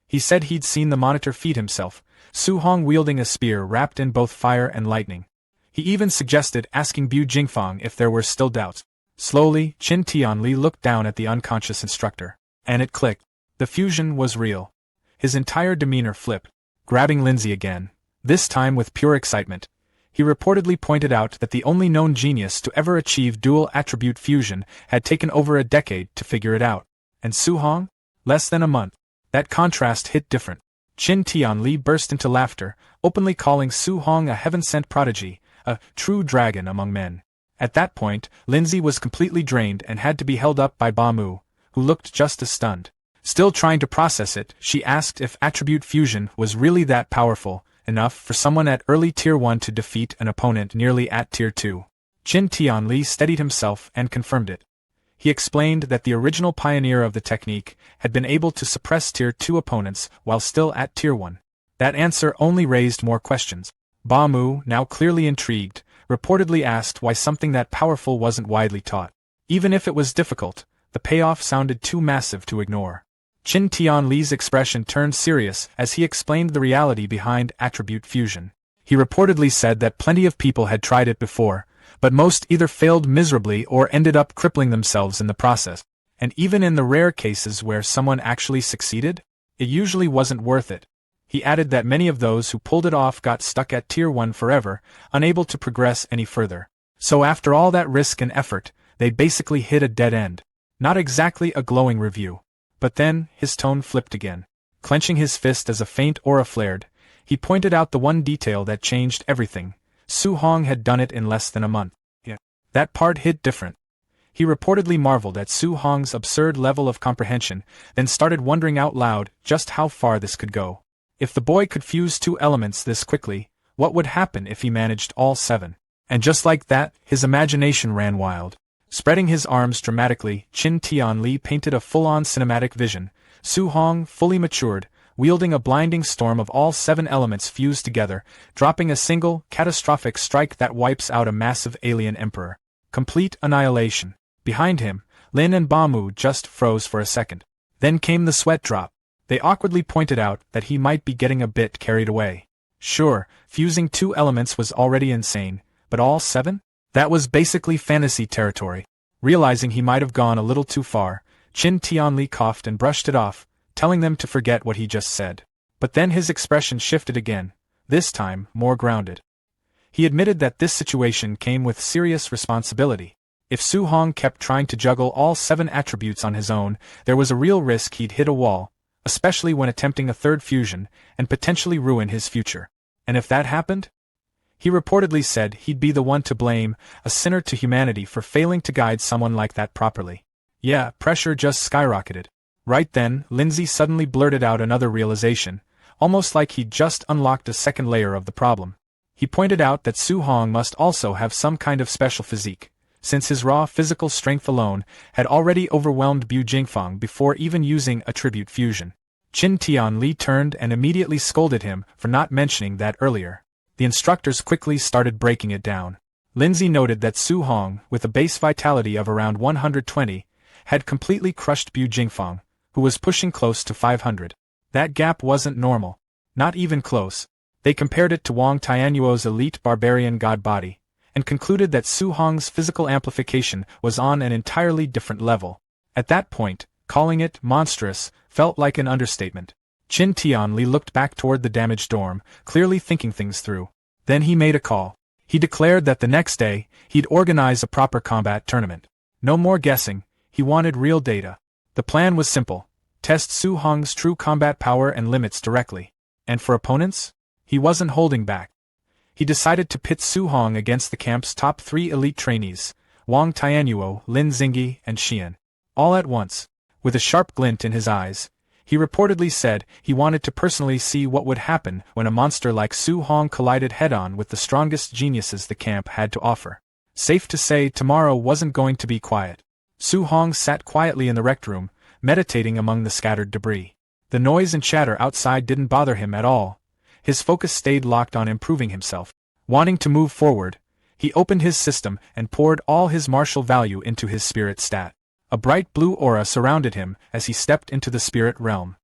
He said he'd seen the monitor feed himself, Su Hong wielding a spear wrapped in both fire and lightning. He even suggested asking Bu Jingfeng if there were still doubts. Slowly, Qin Tianli looked down at the unconscious instructor. And it clicked. The fusion was real. His entire demeanor flipped. Grabbing Lindsay again, this time with pure excitement, he reportedly pointed out that the only known genius to ever achieve dual-attribute fusion had taken over a decade to figure it out. And Su Hong? Less than a month. That contrast hit different. Qin Tianli burst into laughter, openly calling Su Hong a heaven-sent prodigy, a true dragon among men. At that point, Lindsay was completely drained and had to be held up by Ba Mu, who looked just as stunned. Still trying to process it, she asked if attribute fusion was really that powerful, enough for someone at early Tier 1 to defeat an opponent nearly at Tier 2. Qin Tianli steadied himself and confirmed it. He explained that the original pioneer of the technique had been able to suppress Tier 2 opponents while still at Tier 1. That answer only raised more questions. Ba Mu, now clearly intrigued, reportedly asked why something that powerful wasn't widely taught. Even if it was difficult, the payoff sounded too massive to ignore. Qin Tianli's expression turned serious as he explained the reality behind attribute fusion. He reportedly said that plenty of people had tried it before, but most either failed miserably or ended up crippling themselves in the process. And even in the rare cases where someone actually succeeded, it usually wasn't worth it. He added that many of those who pulled it off got stuck at Tier 1 forever, unable to progress any further. So after all that risk and effort, they basically hit a dead end. Not exactly a glowing review. But then, his tone flipped again. Clenching his fist as a faint aura flared, he pointed out the one detail that changed everything. Su Hong had done it in less than a month. That part hit different. He reportedly marveled at Su Hong's absurd level of comprehension, then started wondering out loud just how far this could go. If the boy could fuse 2 elements this quickly, what would happen if he managed all 7? And just like that, his imagination ran wild. Spreading his arms dramatically, Qin Tianli painted a full-on cinematic vision. Su Hong, fully matured, wielding a blinding storm of all 7 elements fused together, dropping a single, catastrophic strike that wipes out a massive alien emperor. Complete annihilation. Behind him, Lin and Ba Mu just froze for a second. Then came the sweat drop. They awkwardly pointed out that he might be getting a bit carried away. Sure, fusing 2 elements was already insane, but all 7? That was basically fantasy territory. Realizing he might have gone a little too far, Qin Tianli coughed and brushed it off, telling them to forget what he just said. But then his expression shifted again, this time more grounded. He admitted that this situation came with serious responsibility. If Su Hong kept trying to juggle all 7 attributes on his own, there was a real risk he'd hit a wall, especially when attempting a third fusion, and potentially ruin his future. And if that happened? He reportedly said he'd be the one to blame, a sinner to humanity for failing to guide someone like that properly. Yeah, pressure just skyrocketed. Right then, Lindsay suddenly blurted out another realization, almost like he'd just unlocked a second layer of the problem. He pointed out that Su Hong must also have some kind of special physique, since his raw physical strength alone had already overwhelmed Bu Jingfang before even using attribute fusion. Qin Tianli turned and immediately scolded him for not mentioning that earlier. The instructors quickly started breaking it down. Lindsay noted that Su Hong, with a base vitality of around 120, had completely crushed Bu Jingfang, who was pushing close to 500. That gap wasn't normal. Not even close. They compared it to Wang Tianyuo's elite barbarian god body, and concluded that Su Hong's physical amplification was on an entirely different level. At that point, calling it monstrous felt like an understatement. Qin Tianli looked back toward the damaged dorm, clearly thinking things through. Then he made a call. He declared that the next day, he'd organize a proper combat tournament. No more guessing, he wanted real data. The plan was simple: test Su Hong's true combat power and limits directly. And for opponents? He wasn't holding back. He decided to pit Su Hong against the camp's top 3 elite trainees, Wang Tianyuo, Lin Xingyi, and Xian. All at once. With a sharp glint in his eyes, he reportedly said he wanted to personally see what would happen when a monster like Su Hong collided head-on with the strongest geniuses the camp had to offer. Safe to say tomorrow wasn't going to be quiet. Su Hong sat quietly in the rec room, meditating among the scattered debris. The noise and chatter outside didn't bother him at all. His focus stayed locked on improving himself. Wanting to move forward, he opened his system and poured all his martial value into his spirit stat. A bright blue aura surrounded him as he stepped into the spirit realm.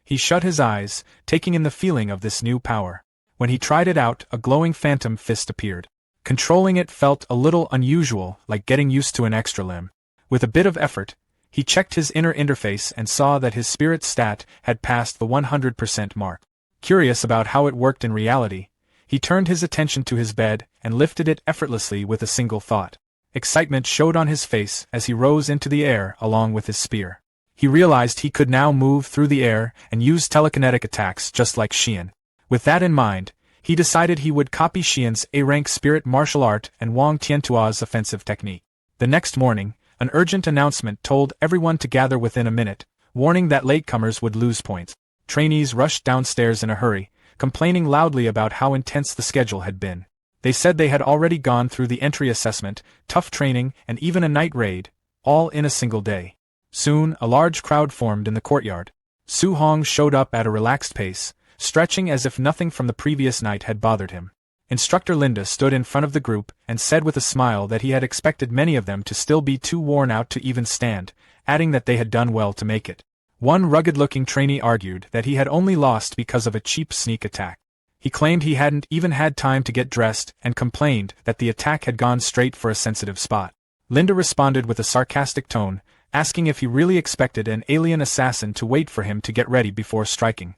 He shut his eyes, taking in the feeling of this new power. When he tried it out, a glowing phantom fist appeared. Controlling it felt a little unusual, like getting used to an extra limb. With a bit of effort, he checked his inner interface and saw that his spirit stat had passed the 100% mark. Curious about how it worked in reality, he turned his attention to his bed and lifted it effortlessly with a single thought. Excitement showed on his face as he rose into the air along with his spear. He realized he could now move through the air and use telekinetic attacks just like Xian. With that in mind, he decided he would copy Xian's A-rank spirit martial art and Wang Tiantua's offensive technique. The next morning, an urgent announcement told everyone to gather within a minute, warning that latecomers would lose points. Trainees rushed downstairs in a hurry, complaining loudly about how intense the schedule had been. They said they had already gone through the entry assessment, tough training, and even a night raid, all in a single day. Soon, a large crowd formed in the courtyard. Su Hong showed up at a relaxed pace, stretching as if nothing from the previous night had bothered him. Instructor Linda stood in front of the group and said with a smile that he had expected many of them to still be too worn out to even stand, adding that they had done well to make it. One rugged-looking trainee argued that he had only lost because of a cheap sneak attack. He claimed he hadn't even had time to get dressed and complained that the attack had gone straight for a sensitive spot. Linda responded with a sarcastic tone, asking if he really expected an alien assassin to wait for him to get ready before striking.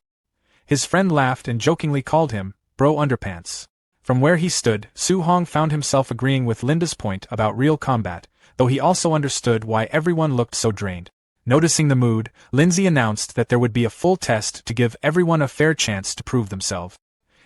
His friend laughed and jokingly called him, Bro Underpants. From where he stood, Su Hong found himself agreeing with Linda's point about real combat, though he also understood why everyone looked so drained. Noticing the mood, Lindsay announced that there would be a full test to give everyone a fair chance to prove themselves.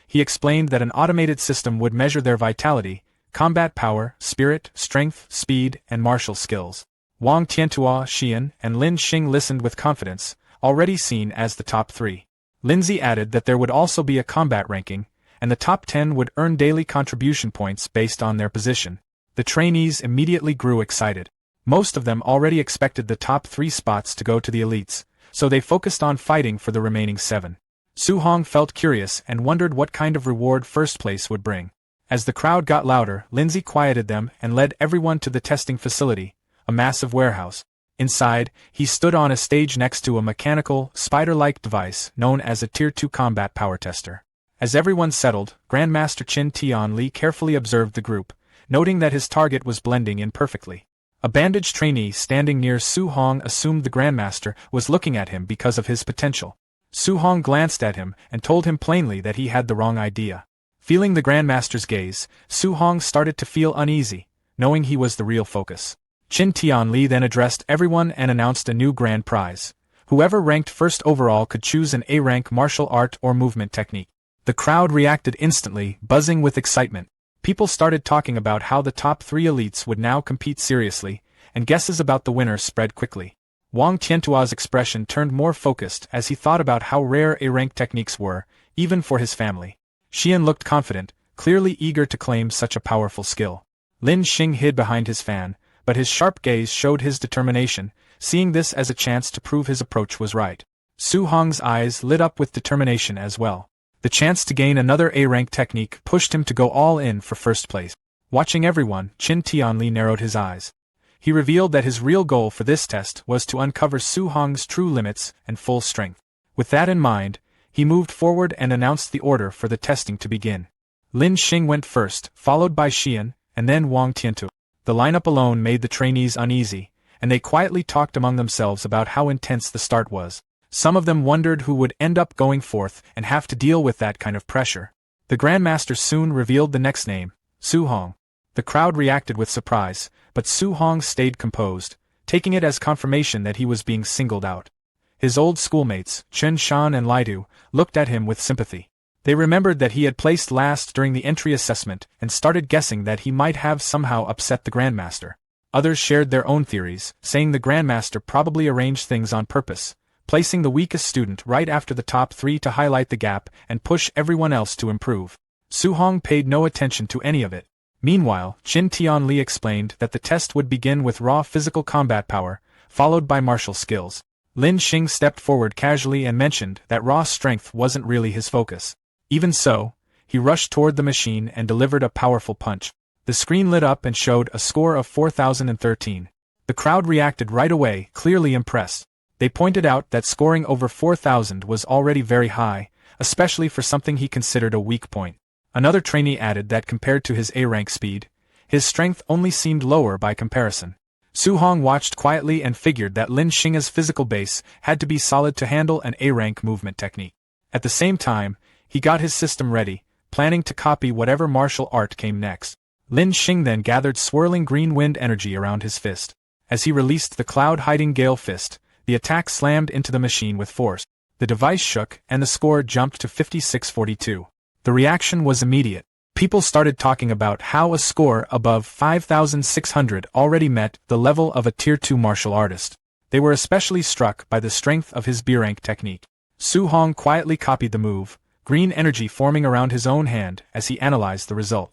He explained that an automated system would measure their vitality, combat power, spirit, strength, speed, and martial skills. Wang Tiantua, Xian, and Lin Xing listened with confidence, already seen as the top 3. Lindsay added that there would also be a combat ranking, and the top 10 would earn daily contribution points based on their position. The trainees immediately grew excited. Most of them already expected the top 3 spots to go to the elites, so they focused on fighting for the remaining 7. Su Hong felt curious and wondered what kind of reward first place would bring. As the crowd got louder, Lindsay quieted them and led everyone to the testing facility, a massive warehouse. Inside, he stood on a stage next to a mechanical, spider-like device known as a Tier 2 combat power tester. As everyone settled, Grandmaster Qin Tianli carefully observed the group, noting that his target was blending in perfectly. A bandaged trainee standing near Su Hong assumed the Grandmaster was looking at him because of his potential. Su Hong glanced at him and told him plainly that he had the wrong idea. Feeling the Grandmaster's gaze, Su Hong started to feel uneasy, knowing he was the real focus. Qin Tianli then addressed everyone and announced a new grand prize. Whoever ranked first overall could choose an A-rank martial art or movement technique. The crowd reacted instantly, buzzing with excitement. People started talking about how the top 3 elites would now compete seriously, and guesses about the winner spread quickly. Wang Tiantua's expression turned more focused as he thought about how rare A-rank techniques were, even for his family. Xian looked confident, clearly eager to claim such a powerful skill. Lin Xing hid behind his fan, but his sharp gaze showed his determination, seeing this as a chance to prove his approach was right. Su Hong's eyes lit up with determination as well. The chance to gain another A-rank technique pushed him to go all in for first place. Watching everyone, Qin Tianli narrowed his eyes. He revealed that his real goal for this test was to uncover Su Hong's true limits and full strength. With that in mind, he moved forward and announced the order for the testing to begin. Lin Xing went first, followed by Xian, and then Wang Tiantu. The lineup alone made the trainees uneasy, and they quietly talked among themselves about how intense the start was. Some of them wondered who would end up going forth and have to deal with that kind of pressure. The Grandmaster soon revealed the next name, Su Hong. The crowd reacted with surprise, but Su Hong stayed composed, taking it as confirmation that he was being singled out. His old schoolmates, Chen Shan and Lidu, looked at him with sympathy. They remembered that he had placed last during the entry assessment and started guessing that he might have somehow upset the Grandmaster. Others shared their own theories, saying the Grandmaster probably arranged things on purpose, placing the weakest student right after the top 3 to highlight the gap and push everyone else to improve. Su Hong paid no attention to any of it. Meanwhile, Qin Tianli explained that the test would begin with raw physical combat power, followed by martial skills. Lin Xing stepped forward casually and mentioned that raw strength wasn't really his focus. Even so, he rushed toward the machine and delivered a powerful punch. The screen lit up and showed a score of 4,013. The crowd reacted right away, clearly impressed. They pointed out that scoring over 4,000 was already very high, especially for something he considered a weak point. Another trainee added that compared to his A-rank speed, his strength only seemed lower by comparison. Su Hong watched quietly and figured that Lin Xing's physical base had to be solid to handle an A-rank movement technique. At the same time, he got his system ready, planning to copy whatever martial art came next. Lin Xing then gathered swirling green wind energy around his fist. As he released the cloud-hiding gale fist, the attack slammed into the machine with force. The device shook, and the score jumped to 5642. The reaction was immediate. People started talking about how a score above 5,600 already met the level of a Tier 2 martial artist. They were especially struck by the strength of his B-rank technique. Su Hong quietly copied the move, green energy forming around his own hand as he analyzed the result.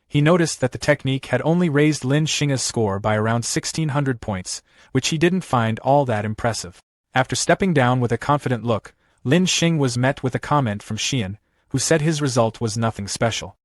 He noticed that the technique had only raised Lin Xing's score by around 1,600 points, which he didn't find all that impressive. After stepping down with a confident look, Lin Xing was met with a comment from Xian, who said his result was nothing special.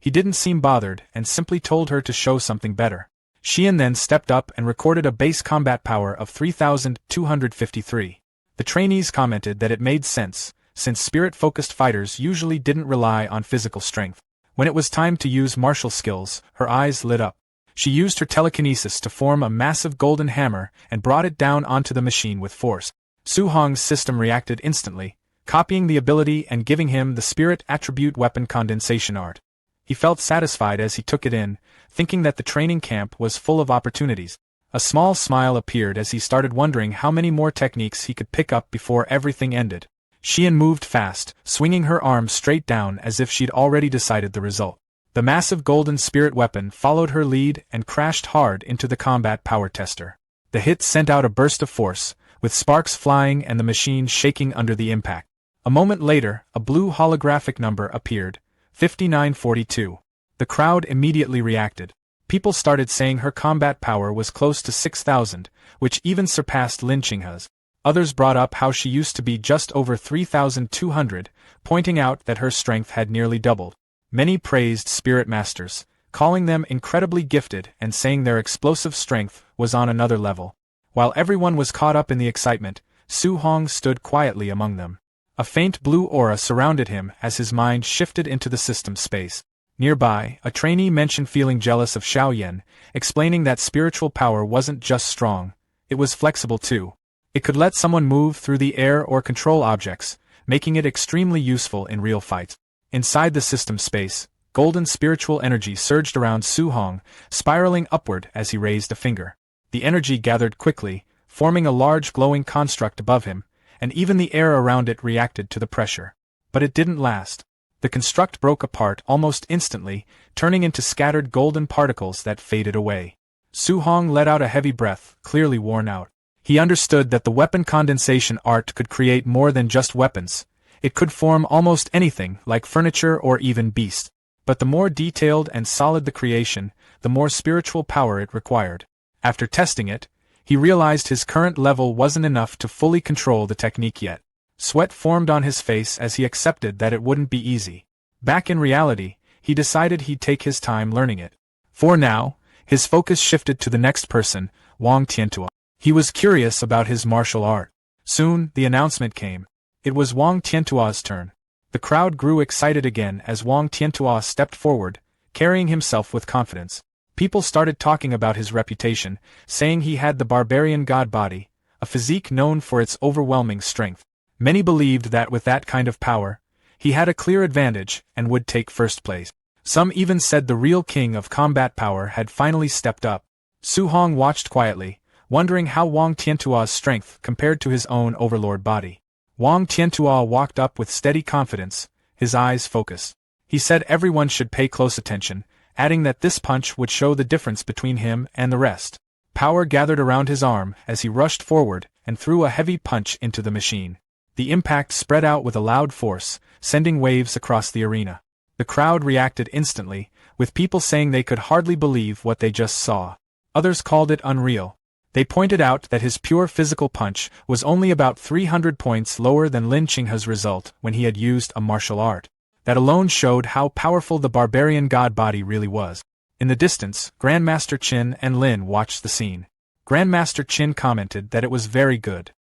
He didn't seem bothered and simply told her to show something better. Xian then stepped up and recorded a base combat power of 3,253. The trainees commented that it made sense, since spirit-focused fighters usually didn't rely on physical strength. When it was time to use martial skills, her eyes lit up. She used her telekinesis to form a massive golden hammer and brought it down onto the machine with force. Su Hong's system reacted instantly, copying the ability and giving him the spirit attribute weapon condensation art. He felt satisfied as he took it in, thinking that the training camp was full of opportunities. A small smile appeared as he started wondering how many more techniques he could pick up before everything ended. Xian moved fast, swinging her arms straight down as if she'd already decided the result. The massive golden spirit weapon followed her lead and crashed hard into the combat power tester. The hit sent out a burst of force, with sparks flying and the machine shaking under the impact. A moment later, a blue holographic number appeared, 5942. The crowd immediately reacted. People started saying her combat power was close to 6,000, which even surpassed Lin Xing's. Others brought up how she used to be just over 3,200, pointing out that her strength had nearly doubled. Many praised spirit masters, calling them incredibly gifted and saying their explosive strength was on another level. While everyone was caught up in the excitement, Su Hong stood quietly among them. A faint blue aura surrounded him as his mind shifted into the system space. Nearby, a trainee mentioned feeling jealous of Xiao Yan, explaining that spiritual power wasn't just strong, it was flexible too. It could let someone move through the air or control objects, making it extremely useful in real fights. Inside the system space, golden spiritual energy surged around Su Hong, spiraling upward as he raised a finger. The energy gathered quickly, forming a large glowing construct above him, and even the air around it reacted to the pressure. But it didn't last. The construct broke apart almost instantly, turning into scattered golden particles that faded away. Su Hong let out a heavy breath, clearly worn out. He understood that the weapon condensation art could create more than just weapons. It could form almost anything, like furniture or even beasts. But the more detailed and solid the creation, the more spiritual power it required. After testing it, he realized his current level wasn't enough to fully control the technique yet. Sweat formed on his face as he accepted that it wouldn't be easy. Back in reality, he decided he'd take his time learning it. For now, his focus shifted to the next person, Wang Tiantua. He was curious about his martial art. Soon, the announcement came. It was Wang Tiantua's turn. The crowd grew excited again as Wang Tiantua stepped forward, carrying himself with confidence. People started talking about his reputation, saying he had the barbarian god body, a physique known for its overwhelming strength. Many believed that with that kind of power, he had a clear advantage and would take first place. Some even said the real king of combat power had finally stepped up. Su Hong watched quietly, wondering how Wang Tiantua's strength compared to his own overlord body. Wang Tiantua walked up with steady confidence, his eyes focused. He said everyone should pay close attention, adding that this punch would show the difference between him and the rest. Power gathered around his arm as he rushed forward and threw a heavy punch into the machine. The impact spread out with a loud force, sending waves across the arena. The crowd reacted instantly, with people saying they could hardly believe what they just saw. Others called it unreal. They pointed out that his pure physical punch was only about 300 points lower than Lin Qinghe's result when he had used a martial art. That alone showed how powerful the barbarian god body really was. In the distance, Grandmaster Qin and Lin watched the scene. Grandmaster Qin commented that it was very good.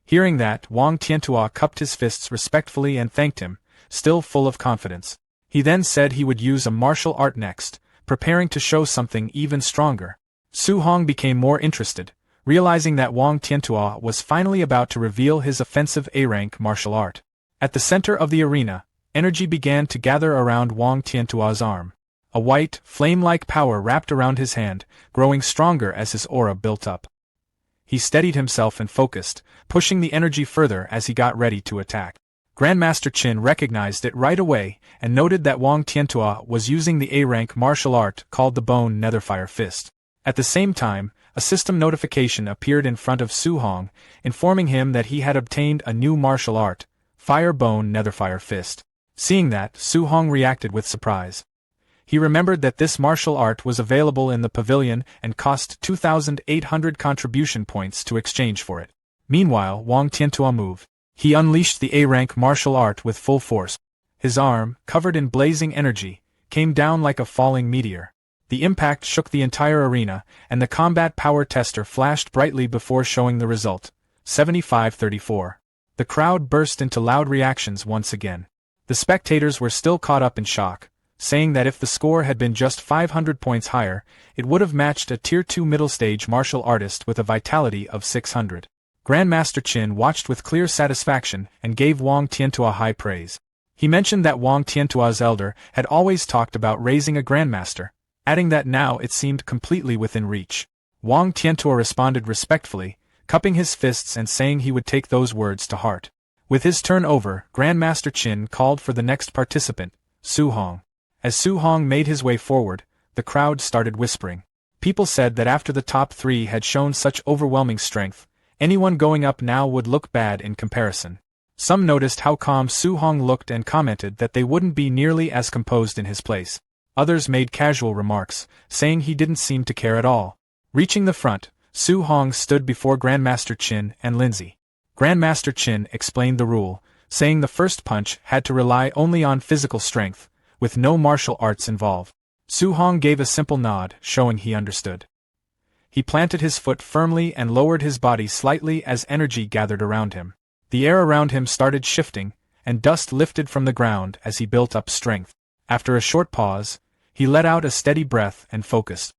Hearing that, Wang Tiantua cupped his fists respectfully and thanked him, still full of confidence. He then said he would use a martial art next, preparing to show something even stronger. Su Hong became more interested, realizing that Wang Tiantua was finally about to reveal his offensive A-rank martial art. At the center of the arena, energy began to gather around Wang Tiantua's arm. A white, flame-like power wrapped around his hand, growing stronger as his aura built up. He steadied himself and focused, pushing the energy further as he got ready to attack. Grandmaster Qin recognized it right away and noted that Wang Tiantua was using the A-rank martial art called the Bone Netherfire Fist. At the same time, a system notification appeared in front of Su Hong, informing him that he had obtained a new martial art, Fire Bone Netherfire Fist. Seeing that, Su Hong reacted with surprise. He remembered that this martial art was available in the pavilion and cost 2,800 contribution points to exchange for it. Meanwhile, Wang Tiantua moved. He unleashed the A-rank martial art with full force. His arm, covered in blazing energy, came down like a falling meteor. The impact shook the entire arena, and the combat power tester flashed brightly before showing the result, 75-34. The crowd burst into loud reactions once again. The spectators were still caught up in shock, saying that if the score had been just 500 points higher, it would have matched a Tier 2 middle-stage martial artist with a vitality of 600. Grandmaster Qin watched with clear satisfaction and gave Wang Tiantua high praise. He mentioned that Wang Tiantua's elder had always talked about raising a grandmaster, adding that now it seemed completely within reach. Wang Tiantua responded respectfully, cupping his fists and saying he would take those words to heart. With his turn over, Grandmaster Qin called for the next participant, Su Hong. As Su Hong made his way forward, the crowd started whispering. People said that after the top three had shown such overwhelming strength, anyone going up now would look bad in comparison. Some noticed how calm Su Hong looked and commented that they wouldn't be nearly as composed in his place. Others made casual remarks, saying he didn't seem to care at all. Reaching the front, Su Hong stood before Grandmaster Qin and Lindsay. Grandmaster Qin explained the rule, saying the first punch had to rely only on physical strength, with no martial arts involved. Su Hong gave a simple nod, showing he understood. He planted his foot firmly and lowered his body slightly as energy gathered around him. The air around him started shifting, and dust lifted from the ground as he built up strength. After a short pause, he let out a steady breath and focused.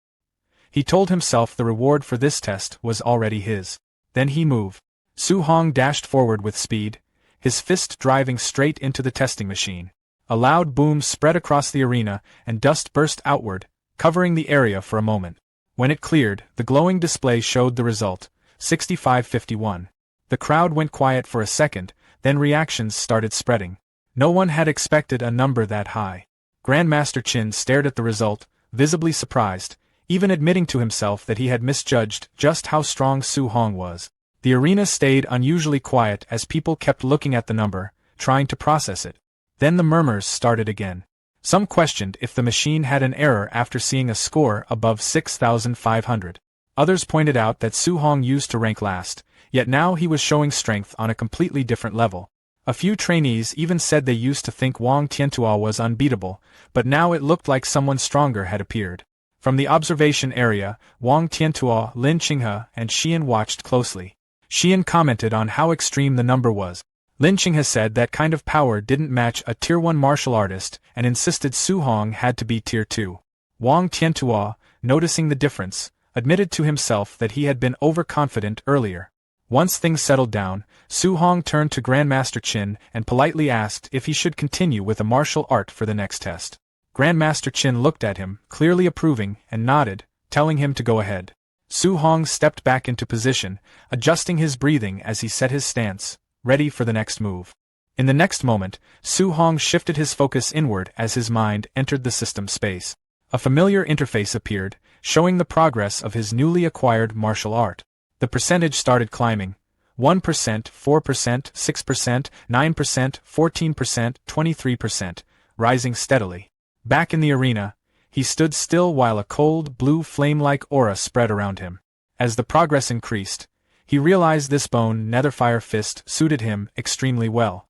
He told himself the reward for this test was already his. Then he moved. Su Hong dashed forward with speed, his fist driving straight into the testing machine. A loud boom spread across the arena, and dust burst outward, covering the area for a moment. When it cleared, the glowing display showed the result, 65-51. The crowd went quiet for a second, then reactions started spreading. No one had expected a number that high. Grandmaster Qin stared at the result, visibly surprised, even admitting to himself that he had misjudged just how strong Su Hong was. The arena stayed unusually quiet as people kept looking at the number, trying to process it. Then the murmurs started again. Some questioned if the machine had an error after seeing a score above 6,500. Others pointed out that Su Hong used to rank last, yet now he was showing strength on a completely different level. A few trainees even said they used to think Wang Tiantua was unbeatable, but now it looked like someone stronger had appeared. From the observation area, Wang Tiantua, Lin Qinghe, and Xian watched closely. Xian commented on how extreme the number was. Lin Qinghe said that kind of power didn't match a Tier 1 martial artist and insisted Su Hong had to be Tier 2. Wang Tiantua, noticing the difference, admitted to himself that he had been overconfident earlier. Once things settled down, Su Hong turned to Grandmaster Qin and politely asked if he should continue with a martial art for the next test. Grandmaster Qin looked at him, clearly approving, and nodded, telling him to go ahead. Su Hong stepped back into position, adjusting his breathing as he set his stance, ready for the next move. In the next moment, Su Hong shifted his focus inward as his mind entered the system space. A familiar interface appeared, showing the progress of his newly acquired martial art. The percentage started climbing. 1%, 4%, 6%, 9%, 14%, 23%, rising steadily. Back in the arena, he stood still while a cold, blue flame-like aura spread around him. As the progress increased, he realized this bone netherfire fist suited him extremely well.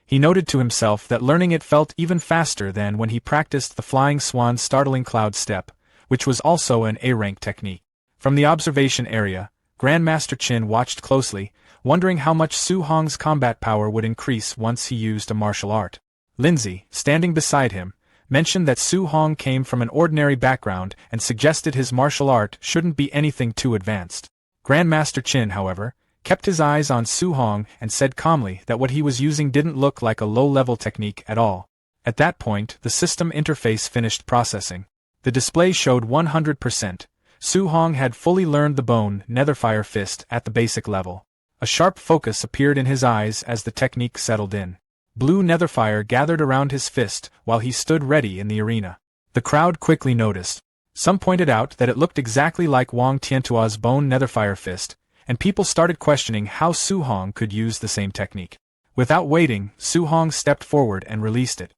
He noted to himself that learning it felt even faster than when he practiced the flying swan startling cloud step, which was also an A-rank technique. From the observation area, Grandmaster Qin watched closely, wondering how much Su Hong's combat power would increase once he used a martial art. Lindsay, standing beside him, mentioned that Su Hong came from an ordinary background and suggested his martial art shouldn't be anything too advanced. Grandmaster Qin, however, kept his eyes on Su Hong and said calmly that what he was using didn't look like a low-level technique at all. At that point, the system interface finished processing. The display showed 100%. Su Hong had fully learned the bone netherfire fist at the basic level. A sharp focus appeared in his eyes as the technique settled in. Blue netherfire gathered around his fist while he stood ready in the arena. The crowd quickly noticed. Some pointed out that it looked exactly like Wang Tiantua's bone netherfire fist, and people started questioning how Su Hong could use the same technique. Without waiting, Su Hong stepped forward and released it.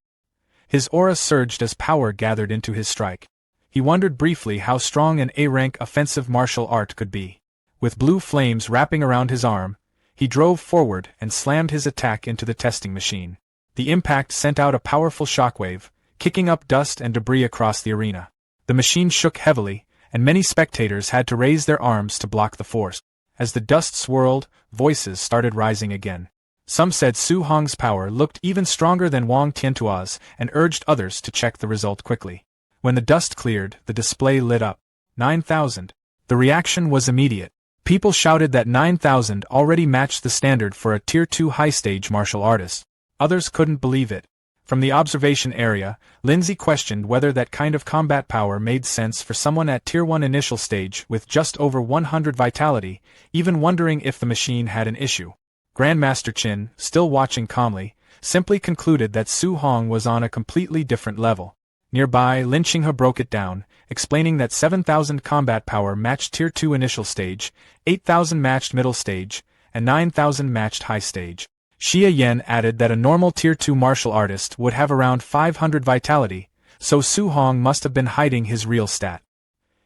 His aura surged as power gathered into his strike. He wondered briefly how strong an A-rank offensive martial art could be. With blue flames wrapping around his arm, he drove forward and slammed his attack into the testing machine. The impact sent out a powerful shockwave, kicking up dust and debris across the arena. The machine shook heavily, and many spectators had to raise their arms to block the force. As the dust swirled, voices started rising again. Some said Su Hong's power looked even stronger than Wang Tiantua's and urged others to check the result quickly. When the dust cleared, the display lit up. 9,000. The reaction was immediate. People shouted that 9,000 already matched the standard for a Tier 2 high-stage martial artist. Others couldn't believe it. From the observation area, Lindsay questioned whether that kind of combat power made sense for someone at Tier 1 initial stage with just over 100 vitality, even wondering if the machine had an issue. Grandmaster Qin, still watching calmly, simply concluded that Su Hong was on a completely different level. Nearby, Lin Qinghe broke it down, explaining that 7,000 combat power matched Tier 2 initial stage, 8,000 matched middle stage, and 9,000 matched high stage. Xie Yan added that a normal Tier 2 martial artist would have around 500 vitality, so Su Hong must have been hiding his real stat.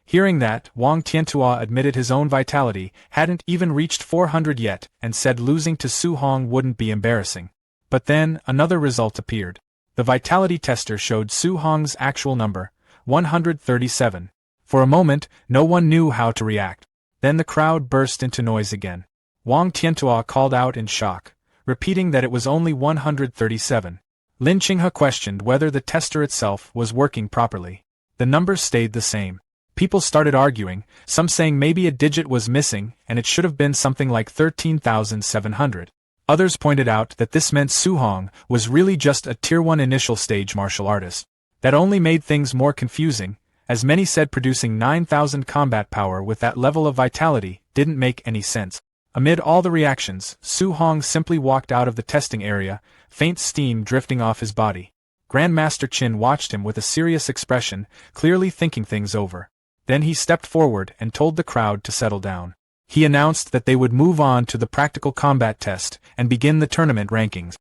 Hearing that, Wang Tiantua admitted his own vitality hadn't even reached 400 yet and said losing to Su Hong wouldn't be embarrassing. But then, another result appeared. The vitality tester showed Su Hong's actual number, 137. For a moment, no one knew how to react. Then the crowd burst into noise again. Wang Tiantua called out in shock, repeating that it was only 137. Lin Qinghe questioned whether the tester itself was working properly. The numbers stayed the same. People started arguing, some saying maybe a digit was missing and it should have been something like 13,700. Others pointed out that this meant Su Hong was really just a Tier 1 initial stage martial artist. That only made things more confusing, as many said producing 9,000 combat power with that level of vitality didn't make any sense. Amid all the reactions, Su Hong simply walked out of the testing area, faint steam drifting off his body. Grandmaster Qin watched him with a serious expression, clearly thinking things over. Then he stepped forward and told the crowd to settle down. He announced that they would move on to the practical combat test and begin the tournament rankings.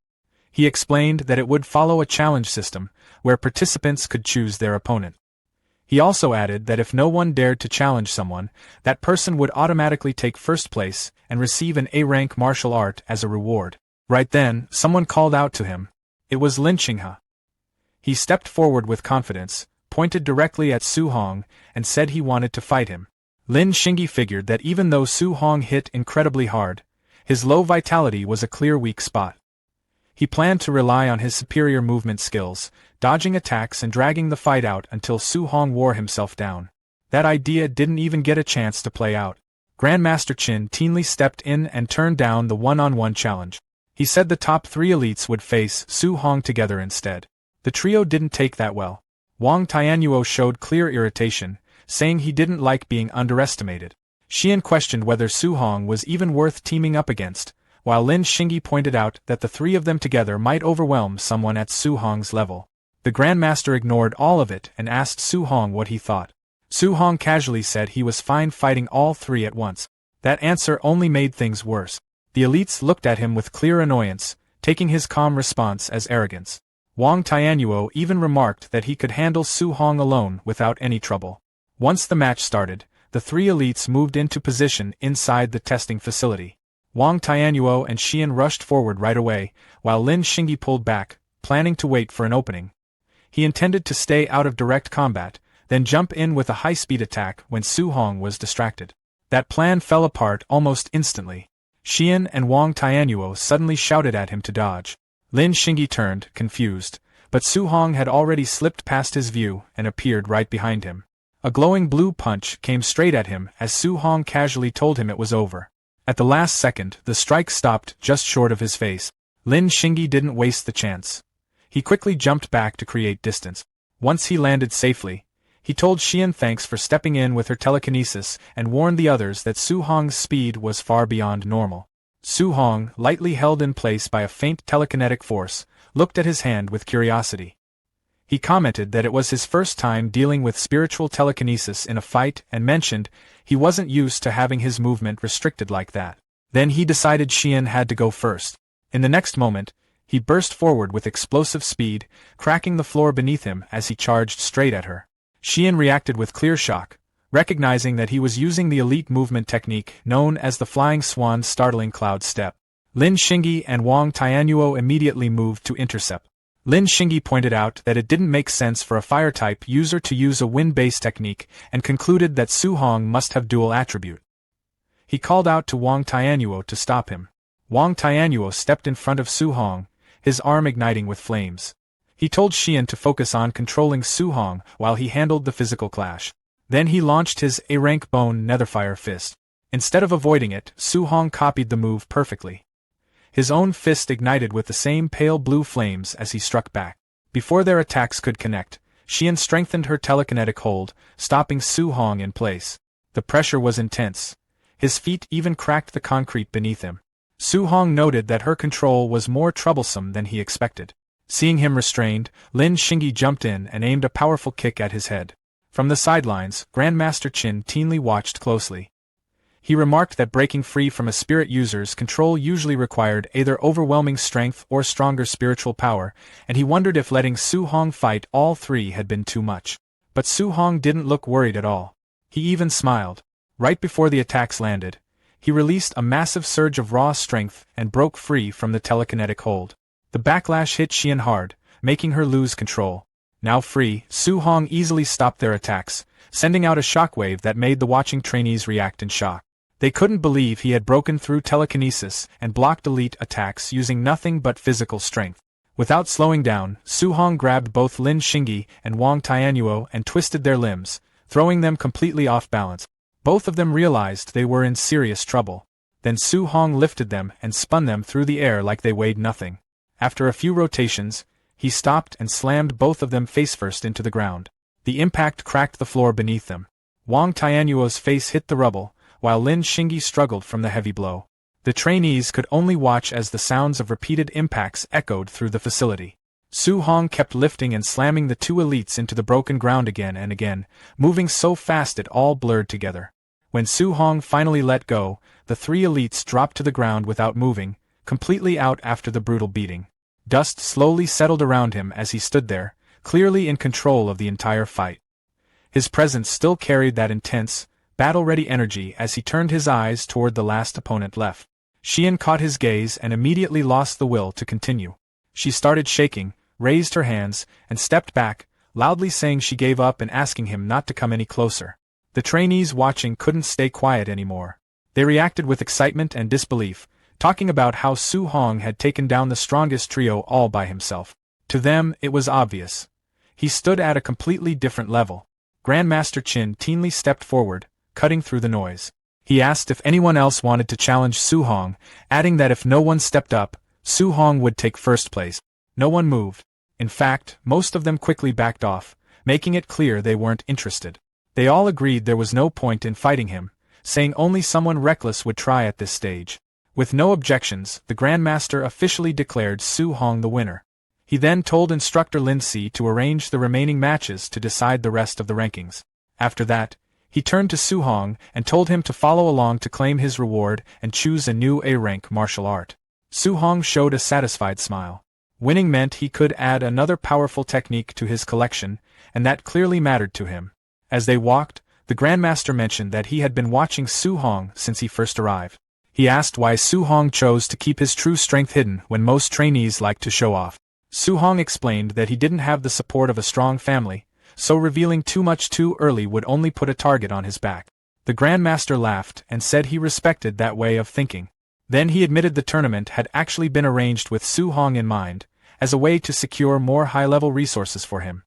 He explained that it would follow a challenge system, where participants could choose their opponent. He also added that if no one dared to challenge someone, that person would automatically take first place and receive an A-rank martial art as a reward. Right then, someone called out to him. It was Lin Xinghe. He stepped forward with confidence, pointed directly at Su Hong, and said he wanted to fight him. Lin Xinghe figured that even though Su Hong hit incredibly hard, his low vitality was a clear weak spot. He planned to rely on his superior movement skills, dodging attacks and dragging the fight out until Su Hong wore himself down. That idea didn't even get a chance to play out. Grandmaster Qin Tianli stepped in and turned down the one-on-one challenge. He said the top 3 elites would face Su Hong together instead. The trio didn't take that well. Wang Tianyuo showed clear irritation, saying he didn't like being underestimated. Xian questioned whether Su Hong was even worth teaming up against, while Lin Xinghe pointed out that the 3 of them together might overwhelm someone at Su Hong's level. The Grandmaster ignored all of it and asked Su Hong what he thought. Su Hong casually said he was fine fighting all 3 at once. That answer only made things worse. The elites looked at him with clear annoyance, taking his calm response as arrogance. Wang Tianyuo even remarked that he could handle Su Hong alone without any trouble. Once the match started, the 3 elites moved into position inside the testing facility. Wang Tianyuo and Xian rushed forward right away, while Lin Xinghe pulled back, planning to wait for an opening. He intended to stay out of direct combat, then jump in with a high-speed attack when Su Hong was distracted. That plan fell apart almost instantly. Xian and Wang Tianyuo suddenly shouted at him to dodge. Lin Xinghe turned, confused, but Su Hong had already slipped past his view and appeared right behind him. A glowing blue punch came straight at him as Su Hong casually told him it was over. At the last second, the strike stopped just short of his face. Lin Xinghe didn't waste the chance. He quickly jumped back to create distance. Once he landed safely, he told Xian thanks for stepping in with her telekinesis and warned the others that Su Hong's speed was far beyond normal. Su Hong, lightly held in place by a faint telekinetic force, looked at his hand with curiosity. He commented that it was his first time dealing with spiritual telekinesis in a fight and mentioned he wasn't used to having his movement restricted like that. Then he decided Xian had to go first. In the next moment, he burst forward with explosive speed, cracking the floor beneath him as he charged straight at her. Xian reacted with clear shock, recognizing that he was using the elite movement technique known as the Flying Swan's startling cloud step. Lin Xinghe and Wang Tianyuo immediately moved to intercept. Lin Xinghe pointed out that it didn't make sense for a fire-type user to use a wind-based technique and concluded that Su Hong must have dual attribute. He called out to Wang Tianyuo to stop him. Wang Tianyuo stepped in front of Su Hong, his arm igniting with flames. He told Xian to focus on controlling Su Hong while he handled the physical clash. Then he launched his A-rank bone netherfire fist. Instead of avoiding it, Su Hong copied the move perfectly. His own fist ignited with the same pale blue flames as he struck back. Before their attacks could connect, Xian strengthened her telekinetic hold, stopping Su Hong in place. The pressure was intense. His feet even cracked the concrete beneath him. Su Hong noted that her control was more troublesome than he expected. Seeing him restrained, Lin Xinghe jumped in and aimed a powerful kick at his head. From the sidelines, Grandmaster Qin Tianli watched closely. He remarked that breaking free from a spirit user's control usually required either overwhelming strength or stronger spiritual power, and he wondered if letting Su Hong fight all 3 had been too much. But Su Hong didn't look worried at all. He even smiled. Right before the attacks landed, he released a massive surge of raw strength and broke free from the telekinetic hold. The backlash hit Xian hard, making her lose control. Now free, Su Hong easily stopped their attacks, sending out a shockwave that made the watching trainees react in shock. They couldn't believe he had broken through telekinesis and blocked elite attacks using nothing but physical strength. Without slowing down, Su Hong grabbed both Lin Xinghe and Wang Tianyuo and twisted their limbs, throwing them completely off balance. Both of them realized they were in serious trouble. Then Su Hong lifted them and spun them through the air like they weighed nothing. After a few rotations, he stopped and slammed both of them face-first into the ground. The impact cracked the floor beneath them. Wang Tianyuo's face hit the rubble, while Lin Xinghe struggled from the heavy blow. The trainees could only watch as the sounds of repeated impacts echoed through the facility. Su Hong kept lifting and slamming the 2 elites into the broken ground again and again, moving so fast it all blurred together. When Su Hong finally let go, the 3 elites dropped to the ground without moving, completely out after the brutal beating. Dust slowly settled around him as he stood there, clearly in control of the entire fight. His presence still carried that intense, battle-ready energy as he turned his eyes toward the last opponent left. Xian caught his gaze and immediately lost the will to continue. She started shaking, raised her hands, and stepped back, loudly saying she gave up and asking him not to come any closer. The trainees watching couldn't stay quiet anymore. They reacted with excitement and disbelief, talking about how Su Hong had taken down the strongest trio all by himself. To them, it was obvious. He stood at a completely different level. Grandmaster Qin Tianli stepped forward, cutting through the noise. He asked if anyone else wanted to challenge Su Hong, adding that if no one stepped up, Su Hong would take first place. No one moved. In fact, most of them quickly backed off, making it clear they weren't interested. They all agreed there was no point in fighting him, saying only someone reckless would try at this stage. With no objections, the Grandmaster officially declared Su Hong the winner. He then told instructor Lin Si to arrange the remaining matches to decide the rest of the rankings. After that, he turned to Su Hong and told him to follow along to claim his reward and choose a new A-rank martial art. Su Hong showed a satisfied smile. Winning meant he could add another powerful technique to his collection, and that clearly mattered to him. As they walked, the Grandmaster mentioned that he had been watching Su Hong since he first arrived. He asked why Su Hong chose to keep his true strength hidden when most trainees like to show off. Su Hong explained that he didn't have the support of a strong family, so revealing too much too early would only put a target on his back. The Grandmaster laughed and said he respected that way of thinking. Then he admitted the tournament had actually been arranged with Su Hong in mind, as a way to secure more high-level resources for him.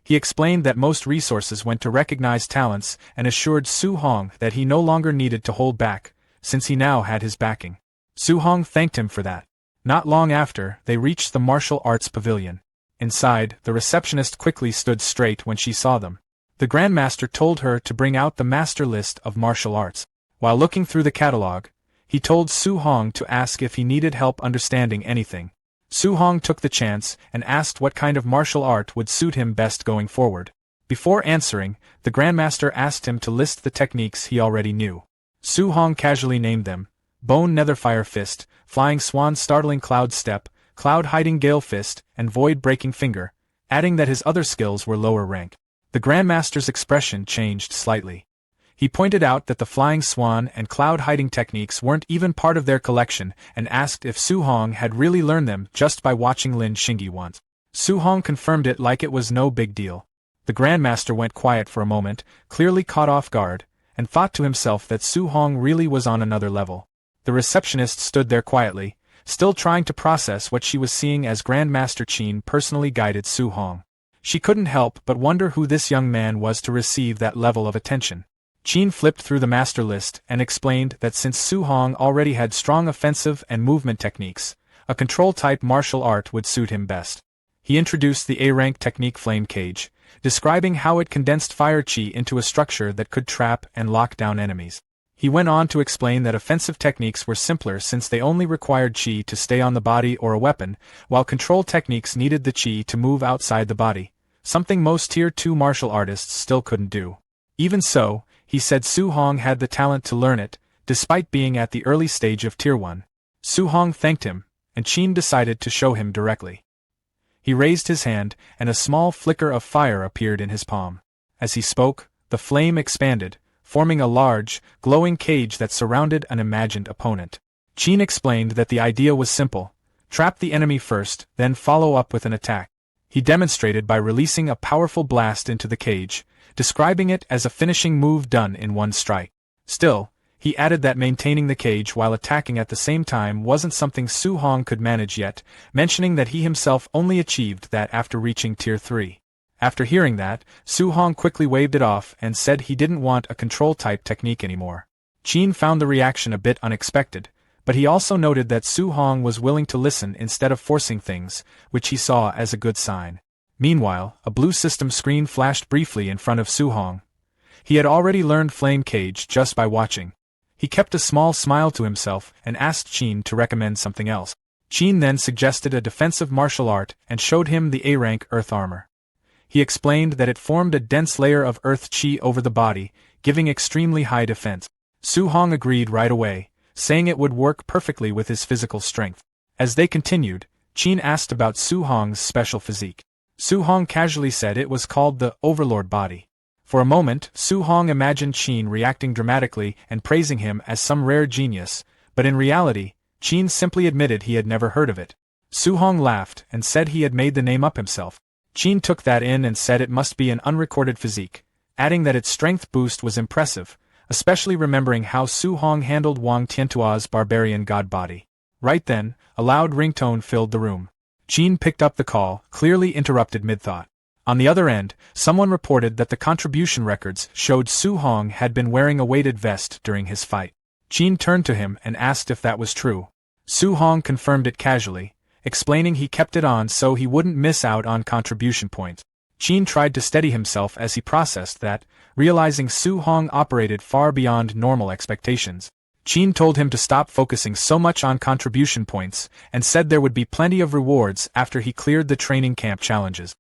He explained that most resources went to recognize talents and assured Su Hong that he no longer needed to hold back, since he now had his backing. Su Hong thanked him for that. Not long after, they reached the martial arts pavilion. Inside, the receptionist quickly stood straight when she saw them. The Grandmaster told her to bring out the master list of martial arts. While looking through the catalog, he told Su Hong to ask if he needed help understanding anything. Su Hong took the chance and asked what kind of martial art would suit him best going forward. Before answering, the Grandmaster asked him to list the techniques he already knew. Su Hong casually named them: Bone Netherfire Fist, Flying Swan Startling Cloud Step, Cloud Hiding Gale Fist, and Void Breaking Finger, adding that his other skills were lower rank. The Grandmaster's expression changed slightly. He pointed out that the Flying Swan and Cloud Hiding techniques weren't even part of their collection and asked if Su Hong had really learned them just by watching Lin Xingyi once. Su Hong confirmed it like it was no big deal. The Grandmaster went quiet for a moment, clearly caught off guard, and thought to himself that Su Hong really was on another level. The receptionist stood there quietly, still trying to process what she was seeing as Grandmaster Qin personally guided Su Hong. She couldn't help but wonder who this young man was to receive that level of attention. Qin flipped through the master list and explained that since Su Hong already had strong offensive and movement techniques, a control-type martial art would suit him best. He introduced the A-rank technique Flame Cage, describing how it condensed fire qi into a structure that could trap and lock down enemies. He went on to explain that offensive techniques were simpler since they only required qi to stay on the body or a weapon, while control techniques needed the qi to move outside the body, something most Tier 2 martial artists still couldn't do. Even so, he said Su Hong had the talent to learn it, despite being at the early stage of Tier 1. Su Hong thanked him, and Qin decided to show him directly. He raised his hand, and a small flicker of fire appeared in his palm. As he spoke, the flame expanded, forming a large, glowing cage that surrounded an imagined opponent. Qin explained that the idea was simple: trap the enemy first, then follow up with an attack. He demonstrated by releasing a powerful blast into the cage, describing it as a finishing move done in one strike. Still, he added that maintaining the cage while attacking at the same time wasn't something Su Hong could manage yet, mentioning that he himself only achieved that after reaching Tier 3. After hearing that, Su Hong quickly waved it off and said he didn't want a control-type technique anymore. Qin found the reaction a bit unexpected, but he also noted that Su Hong was willing to listen instead of forcing things, which he saw as a good sign. Meanwhile, a blue system screen flashed briefly in front of Su Hong. He had already learned Flame Cage just by watching. He kept a small smile to himself and asked Qin to recommend something else. Qin then suggested a defensive martial art and showed him the A-rank Earth Armor. He explained that it formed a dense layer of Earth Qi over the body, giving extremely high defense. Su Hong agreed right away, saying it would work perfectly with his physical strength. As they continued, Qin asked about Su Hong's special physique. Su Hong casually said it was called the Overlord body. For a moment, Su Hong imagined Qin reacting dramatically and praising him as some rare genius, but in reality, Qin simply admitted he had never heard of it. Su Hong laughed and said he had made the name up himself. Qin took that in and said it must be an unrecorded physique, adding that its strength boost was impressive, especially remembering how Su Hong handled Wang Tiantua's barbarian god body. Right then, a loud ringtone filled the room. Qin picked up the call, clearly interrupted mid-thought. On the other end, someone reported that the contribution records showed Su Hong had been wearing a weighted vest during his fight. Qin turned to him and asked if that was true. Su Hong confirmed it casually, explaining he kept it on so he wouldn't miss out on contribution points. Qin tried to steady himself as he processed that, realizing Su Hong operated far beyond normal expectations. Qin told him to stop focusing so much on contribution points and said there would be plenty of rewards after he cleared the training camp challenges.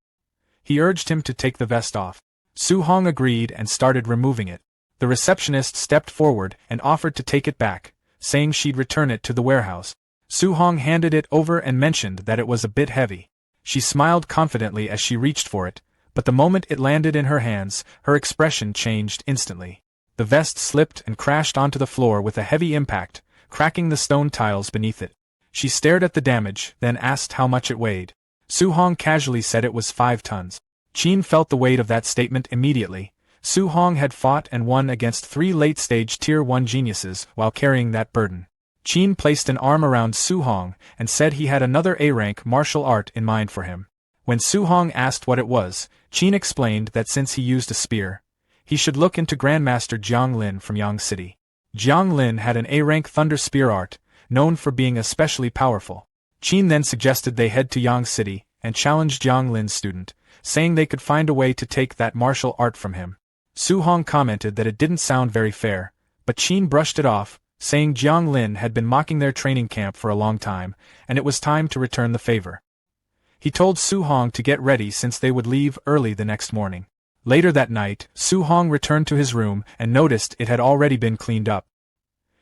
He urged him to take the vest off. Su Hong agreed and started removing it. The receptionist stepped forward and offered to take it back, saying she'd return it to the warehouse. Su Hong handed it over and mentioned that it was a bit heavy. She smiled confidently as she reached for it, but the moment it landed in her hands, her expression changed instantly. The vest slipped and crashed onto the floor with a heavy impact, cracking the stone tiles beneath it. She stared at the damage, then asked how much it weighed. Su Hong casually said it was 5 tons. Qin felt the weight of that statement immediately. Su Hong had fought and won against 3 late-stage Tier 1 geniuses while carrying that burden. Qin placed an arm around Su Hong and said he had another A-rank martial art in mind for him. When Su Hong asked what it was, Qin explained that since he used a spear, he should look into Grandmaster Jiang Lin from Yang City. Jiang Lin had an A-rank thunder spear art, known for being especially powerful. Qin then suggested they head to Yang City and challenge Jiang Lin's student, saying they could find a way to take that martial art from him. Su Hong commented that it didn't sound very fair, but Qin brushed it off, saying Jiang Lin had been mocking their training camp for a long time, and it was time to return the favor. He told Su Hong to get ready since they would leave early the next morning. Later that night, Su Hong returned to his room and noticed it had already been cleaned up.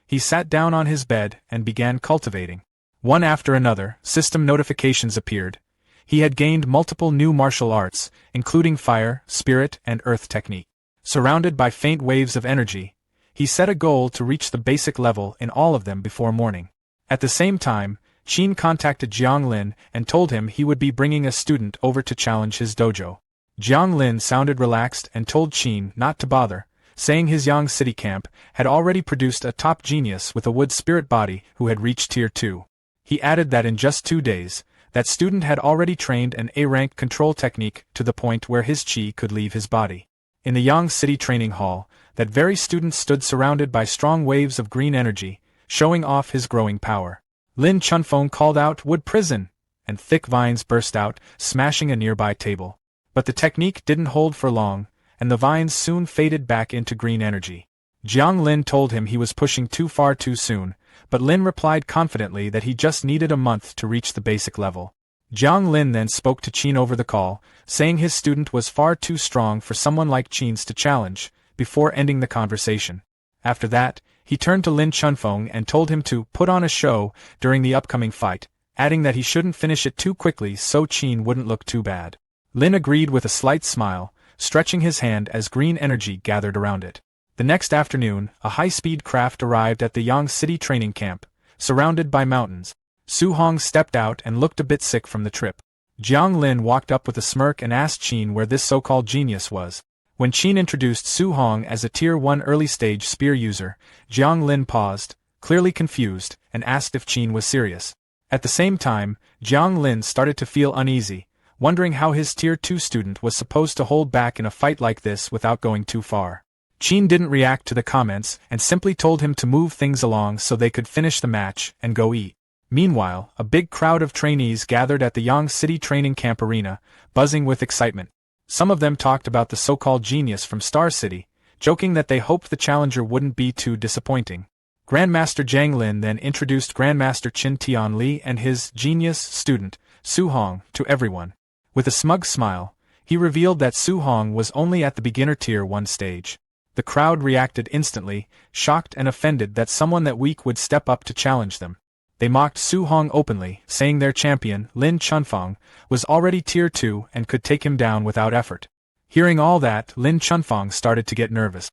He sat down on his bed and began cultivating. One after another, system notifications appeared. He had gained multiple new martial arts, including fire, spirit, and earth technique. Surrounded by faint waves of energy, he set a goal to reach the basic level in all of them before morning. At the same time, Qin contacted Jiang Lin and told him he would be bringing a student over to challenge his dojo. Jiang Lin sounded relaxed and told Qin not to bother, saying his Yang City camp had already produced a top genius with a wood spirit body who had reached Tier 2. He added that in just 2 days, that student had already trained an A-rank control technique to the point where his chi could leave his body. In the Yang City training hall, that very student stood surrounded by strong waves of green energy, showing off his growing power. Lin Chunfeng called out, "Wood prison!" and thick vines burst out, smashing a nearby table. But the technique didn't hold for long, and the vines soon faded back into green energy. Jiang Lin told him he was pushing too far too soon, but Lin replied confidently that he just needed a month to reach the basic level. Jiang Lin then spoke to Qin over the call, saying his student was far too strong for someone like Qin's to challenge, before ending the conversation. After that, he turned to Lin Chunfeng and told him to put on a show during the upcoming fight, adding that he shouldn't finish it too quickly so Qin wouldn't look too bad. Lin agreed with a slight smile, stretching his hand as green energy gathered around it. The next afternoon, a high-speed craft arrived at the Yang City training camp, surrounded by mountains. Su Hong stepped out and looked a bit sick from the trip. Jiang Lin walked up with a smirk and asked Qin where this so-called genius was. When Qin introduced Su Hong as a Tier 1 early-stage spear user, Jiang Lin paused, clearly confused, and asked if Qin was serious. At the same time, Jiang Lin started to feel uneasy, wondering how his Tier 2 student was supposed to hold back in a fight like this without going too far. Qin didn't react to the comments and simply told him to move things along so they could finish the match and go eat. Meanwhile, a big crowd of trainees gathered at the Yang City training camp arena, buzzing with excitement. Some of them talked about the so-called genius from Star City, joking that they hoped the challenger wouldn't be too disappointing. Grandmaster Jiang Lin then introduced Grandmaster Qin Tian Li and his genius student, Su Hong, to everyone. With a smug smile, he revealed that Su Hong was only at the beginner Tier 1 stage. The crowd reacted instantly, shocked and offended that someone that weak would step up to challenge them. They mocked Su Hong openly, saying their champion, Lin Chunfang, was already Tier 2 and could take him down without effort. Hearing all that, Lin Chunfang started to get nervous.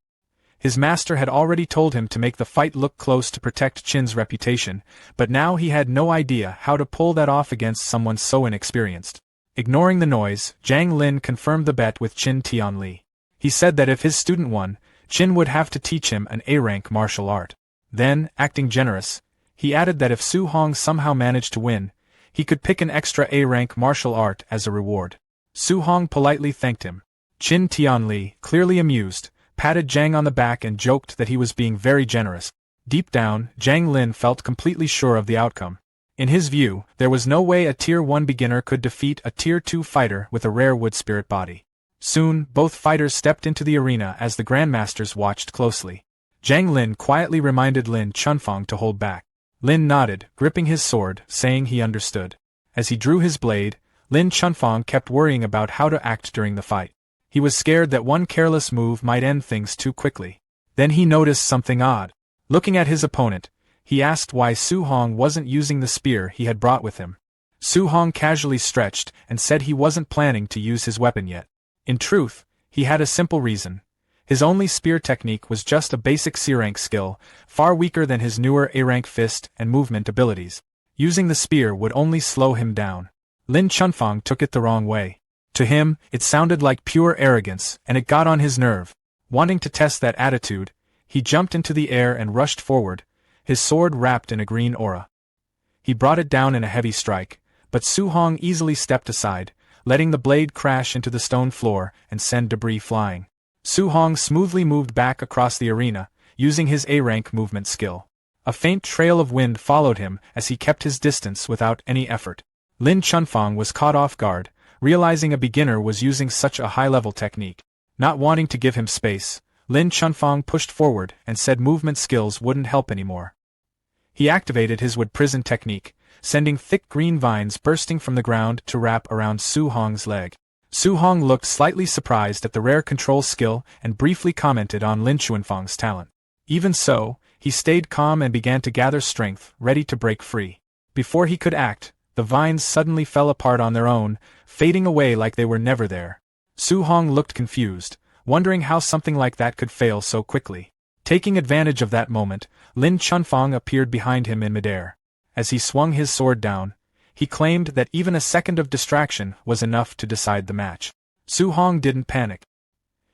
His master had already told him to make the fight look close to protect Qin's reputation, but now he had no idea how to pull that off against someone so inexperienced. Ignoring the noise, Zhang Lin confirmed the bet with Qin Tianli. He said that if his student won, Qin would have to teach him an A-rank martial art. Then, acting generous, he added that if Su Hong somehow managed to win, he could pick an extra A-rank martial art as a reward. Su Hong politely thanked him. Qin Tianli, clearly amused, patted Zhang on the back and joked that he was being very generous. Deep down, Zhang Lin felt completely sure of the outcome. In his view, there was no way a Tier 1 beginner could defeat a Tier 2 fighter with a rare wood spirit body. Soon, both fighters stepped into the arena as the grandmasters watched closely. Zhang Lin quietly reminded Lin Chunfang to hold back. Lin nodded, gripping his sword, saying he understood. As he drew his blade, Lin Chunfang kept worrying about how to act during the fight. He was scared that one careless move might end things too quickly. Then he noticed something odd. Looking at his opponent, he asked why Su Hong wasn't using the spear he had brought with him. Su Hong casually stretched and said he wasn't planning to use his weapon yet. In truth, he had a simple reason. His only spear technique was just a basic C-rank skill, far weaker than his newer A-rank fist and movement abilities. Using the spear would only slow him down. Lin Chunfang took it the wrong way. To him, it sounded like pure arrogance, and it got on his nerve. Wanting to test that attitude, he jumped into the air and rushed forward, his sword wrapped in a green aura. He brought it down in a heavy strike, but Su Hong easily stepped aside, letting the blade crash into the stone floor and send debris flying. Su Hong smoothly moved back across the arena, using his A-rank movement skill. A faint trail of wind followed him as he kept his distance without any effort. Lin Chunfang was caught off guard, realizing a beginner was using such a high-level technique. Not wanting to give him space, Lin Chunfang pushed forward and said movement skills wouldn't help anymore. He activated his wood prison technique, sending thick green vines bursting from the ground to wrap around Su Hong's leg. Su Hong looked slightly surprised at the rare control skill and briefly commented on Lin Chunfang's talent. Even so, he stayed calm and began to gather strength, ready to break free. Before he could act, the vines suddenly fell apart on their own, fading away like they were never there. Su Hong looked confused, wondering how something like that could fail so quickly. Taking advantage of that moment, Lin Chunfang appeared behind him in midair. As he swung his sword down, he claimed that even a second of distraction was enough to decide the match. Su Hong didn't panic.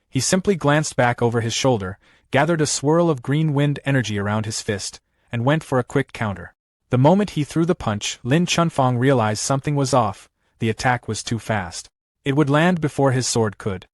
He simply glanced back over his shoulder, gathered a swirl of green wind energy around his fist, and went for a quick counter. The moment he threw the punch, Lin Chunfang realized something was off. The attack was too fast. It would land before his sword could.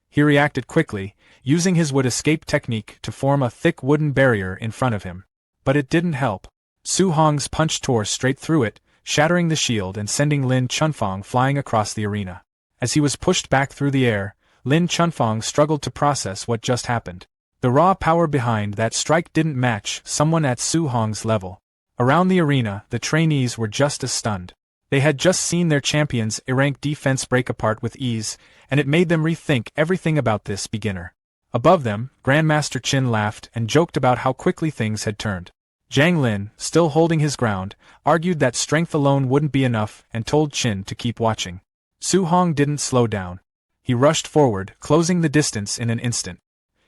He reacted quickly, using his wood escape technique to form a thick wooden barrier in front of him. But it didn't help. Su Hong's punch tore straight through it, shattering the shield and sending Lin Chunfang flying across the arena. As he was pushed back through the air, Lin Chunfang struggled to process what just happened. The raw power behind that strike didn't match someone at Su Hong's level. Around the arena, the trainees were just as stunned. They had just seen their champion's A-rank defense break apart with ease, and it made them rethink everything about this beginner. Above them, Grandmaster Qin laughed and joked about how quickly things had turned. Zhang Lin, still holding his ground, argued that strength alone wouldn't be enough and told Qin to keep watching. Su Hong didn't slow down. He rushed forward, closing the distance in an instant.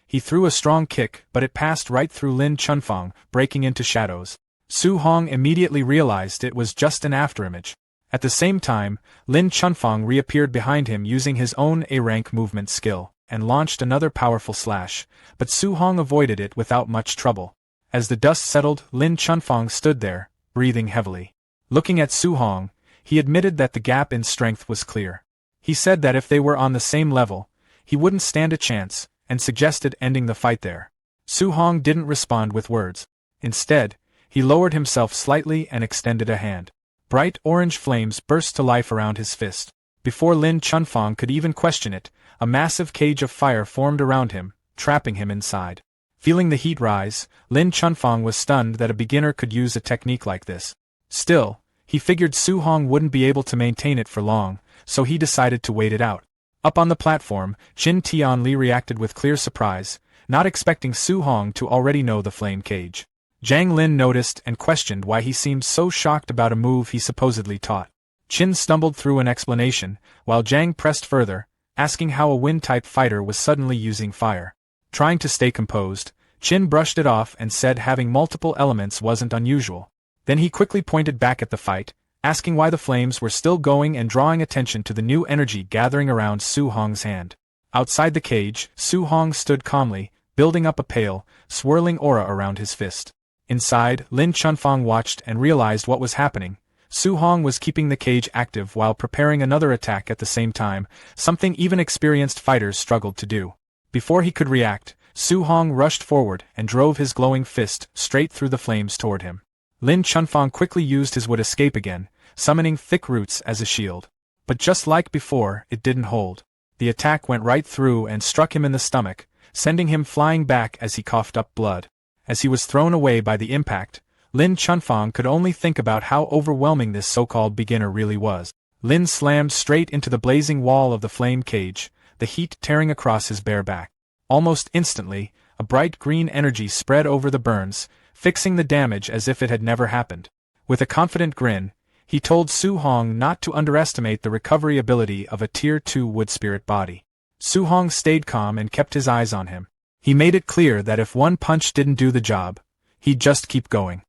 He threw a strong kick, but it passed right through Lin Chunfang, breaking into shadows. Su Hong immediately realized it was just an afterimage. At the same time, Lin Chunfang reappeared behind him using his own A-rank movement skill, and launched another powerful slash, but Su Hong avoided it without much trouble. As the dust settled, Lin Chunfang stood there, breathing heavily. Looking at Su Hong, he admitted that the gap in strength was clear. He said that if they were on the same level, he wouldn't stand a chance, and suggested ending the fight there. Su Hong didn't respond with words. Instead, he lowered himself slightly and extended a hand. Bright orange flames burst to life around his fist. Before Lin Chunfang could even question it, a massive cage of fire formed around him, trapping him inside. Feeling the heat rise, Lin Chunfang was stunned that a beginner could use a technique like this. Still, he figured Su Hong wouldn't be able to maintain it for long, so he decided to wait it out. Up on the platform, Qin Tianli reacted with clear surprise, not expecting Su Hong to already know the flame cage. Zhang Lin noticed and questioned why he seemed so shocked about a move he supposedly taught. Qin stumbled through an explanation, while Zhang pressed further, asking how a wind-type fighter was suddenly using fire. Trying to stay composed, Qin brushed it off and said having multiple elements wasn't unusual. Then he quickly pointed back at the fight, asking why the flames were still going and drawing attention to the new energy gathering around Su Hong's hand. Outside the cage, Su Hong stood calmly, building up a pale, swirling aura around his fist. Inside, Lin Chunfang watched and realized what was happening. Su Hong was keeping the cage active while preparing another attack at the same time, something even experienced fighters struggled to do. Before he could react, Su Hong rushed forward and drove his glowing fist straight through the flames toward him. Lin Chunfang quickly used his wood escape again, summoning thick roots as a shield. But just like before, it didn't hold. The attack went right through and struck him in the stomach, sending him flying back as he coughed up blood. As he was thrown away by the impact, Lin Chunfang could only think about how overwhelming this so-called beginner really was. Lin slammed straight into the blazing wall of the flame cage, the heat tearing across his bare back. Almost instantly, a bright green energy spread over the burns, fixing the damage as if it had never happened. With a confident grin, he told Su Hong not to underestimate the recovery ability of a Tier 2 wood spirit body. Su Hong stayed calm and kept his eyes on him. He made it clear that if one punch didn't do the job, he'd just keep going.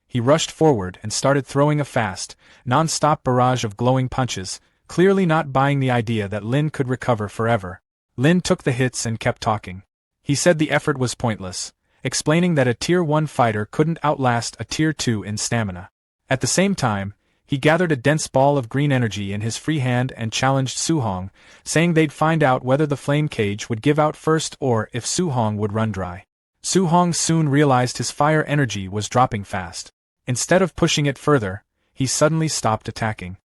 He rushed forward and started throwing a fast, non-stop barrage of glowing punches, clearly not buying the idea that Lin could recover forever. Lin took the hits and kept talking. He said the effort was pointless, explaining that a Tier 1 fighter couldn't outlast a Tier 2 in stamina. At the same time, he gathered a dense ball of green energy in his free hand and challenged Su Hong, saying they'd find out whether the flame cage would give out first or if Su Hong would run dry. Su Hong soon realized his fire energy was dropping fast. Instead of pushing it further, he suddenly stopped attacking.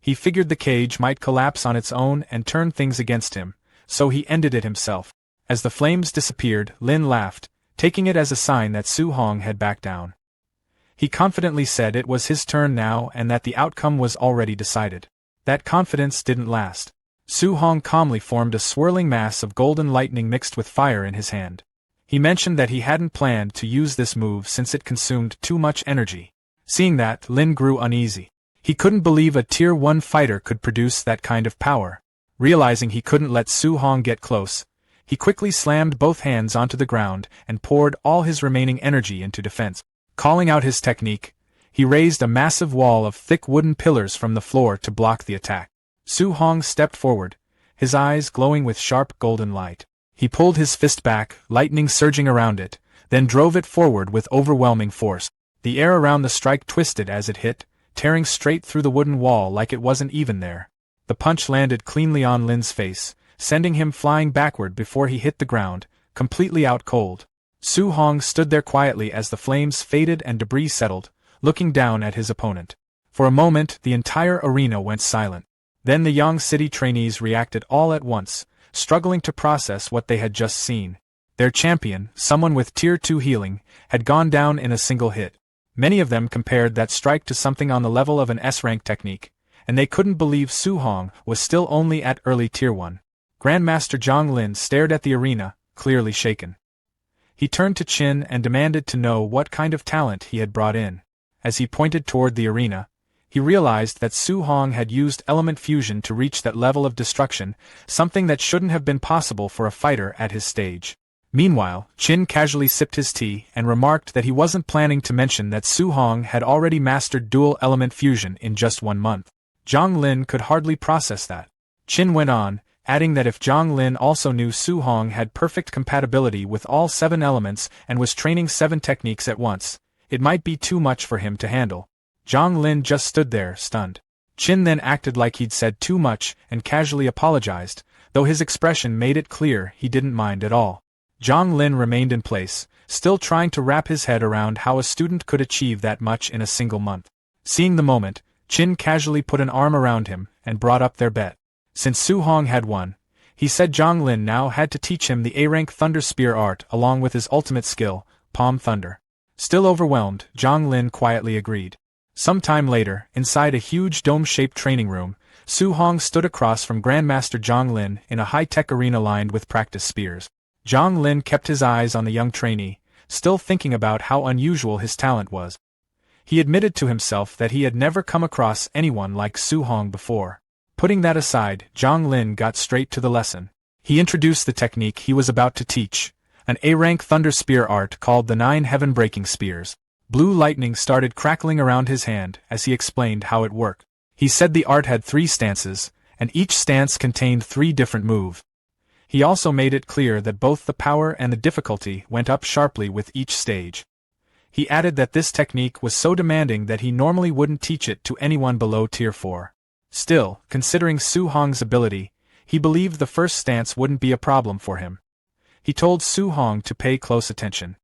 He figured the cage might collapse on its own and turn things against him, so he ended it himself. As the flames disappeared, Lin laughed, taking it as a sign that Su Hong had backed down. He confidently said it was his turn now and that the outcome was already decided. That confidence didn't last. Su Hong calmly formed a swirling mass of golden lightning mixed with fire in his hand. He mentioned that he hadn't planned to use this move since it consumed too much energy. Seeing that, Lin grew uneasy. He couldn't believe a Tier 1 fighter could produce that kind of power. Realizing he couldn't let Su Hong get close, he quickly slammed both hands onto the ground and poured all his remaining energy into defense. Calling out his technique, he raised a massive wall of thick wooden pillars from the floor to block the attack. Su Hong stepped forward, his eyes glowing with sharp golden light. He pulled his fist back, lightning surging around it, then drove it forward with overwhelming force. The air around the strike twisted as it hit, tearing straight through the wooden wall like it wasn't even there. The punch landed cleanly on Lin's face, sending him flying backward before he hit the ground, completely out cold. Su Hong stood there quietly as the flames faded and debris settled, looking down at his opponent. For a moment, the entire arena went silent. Then the Yang City trainees reacted all at once, struggling to process what they had just seen. Their champion, someone with Tier 2 healing, had gone down in a single hit. Many of them compared that strike to something on the level of an S-rank technique, and they couldn't believe Su Hong was still only at early Tier 1. Grandmaster Zhang Lin stared at the arena, clearly shaken. He turned to Qin and demanded to know what kind of talent he had brought in. As he pointed toward the arena, he realized that Su Hong had used element fusion to reach that level of destruction, something that shouldn't have been possible for a fighter at his stage. Meanwhile, Qin casually sipped his tea and remarked that he wasn't planning to mention that Su Hong had already mastered dual element fusion in just 1 month. Zhang Lin could hardly process that. Qin went on, adding that if Zhang Lin also knew Su Hong had perfect compatibility with all 7 elements and was training 7 techniques at once, it might be too much for him to handle. Zhang Lin just stood there, stunned. Qin then acted like he'd said too much and casually apologized, though his expression made it clear he didn't mind at all. Zhang Lin remained in place, still trying to wrap his head around how a student could achieve that much in a single month. Seeing the moment, Qin casually put an arm around him and brought up their bet. Since Su Hong had won, he said Zhang Lin now had to teach him the A-rank Thunder Spear art along with his ultimate skill, Palm Thunder. Still overwhelmed, Zhang Lin quietly agreed. Some time later, inside a huge dome-shaped training room, Su Hong stood across from Grandmaster Zhang Lin in a high-tech arena lined with practice spears. Zhang Lin kept his eyes on the young trainee, still thinking about how unusual his talent was. He admitted to himself that he had never come across anyone like Su Hong before. Putting that aside, Zhang Lin got straight to the lesson. He introduced the technique he was about to teach, an A-rank thunder spear art called the 9 heaven-breaking spears. Blue lightning started crackling around his hand as he explained how it worked. He said the art had 3 stances, and each stance contained 3 different moves. He also made it clear that both the power and the difficulty went up sharply with each stage. He added that this technique was so demanding that he normally wouldn't teach it to anyone below Tier 4. Still, considering Su Hong's ability, he believed the first stance wouldn't be a problem for him. He told Su Hong to pay close attention.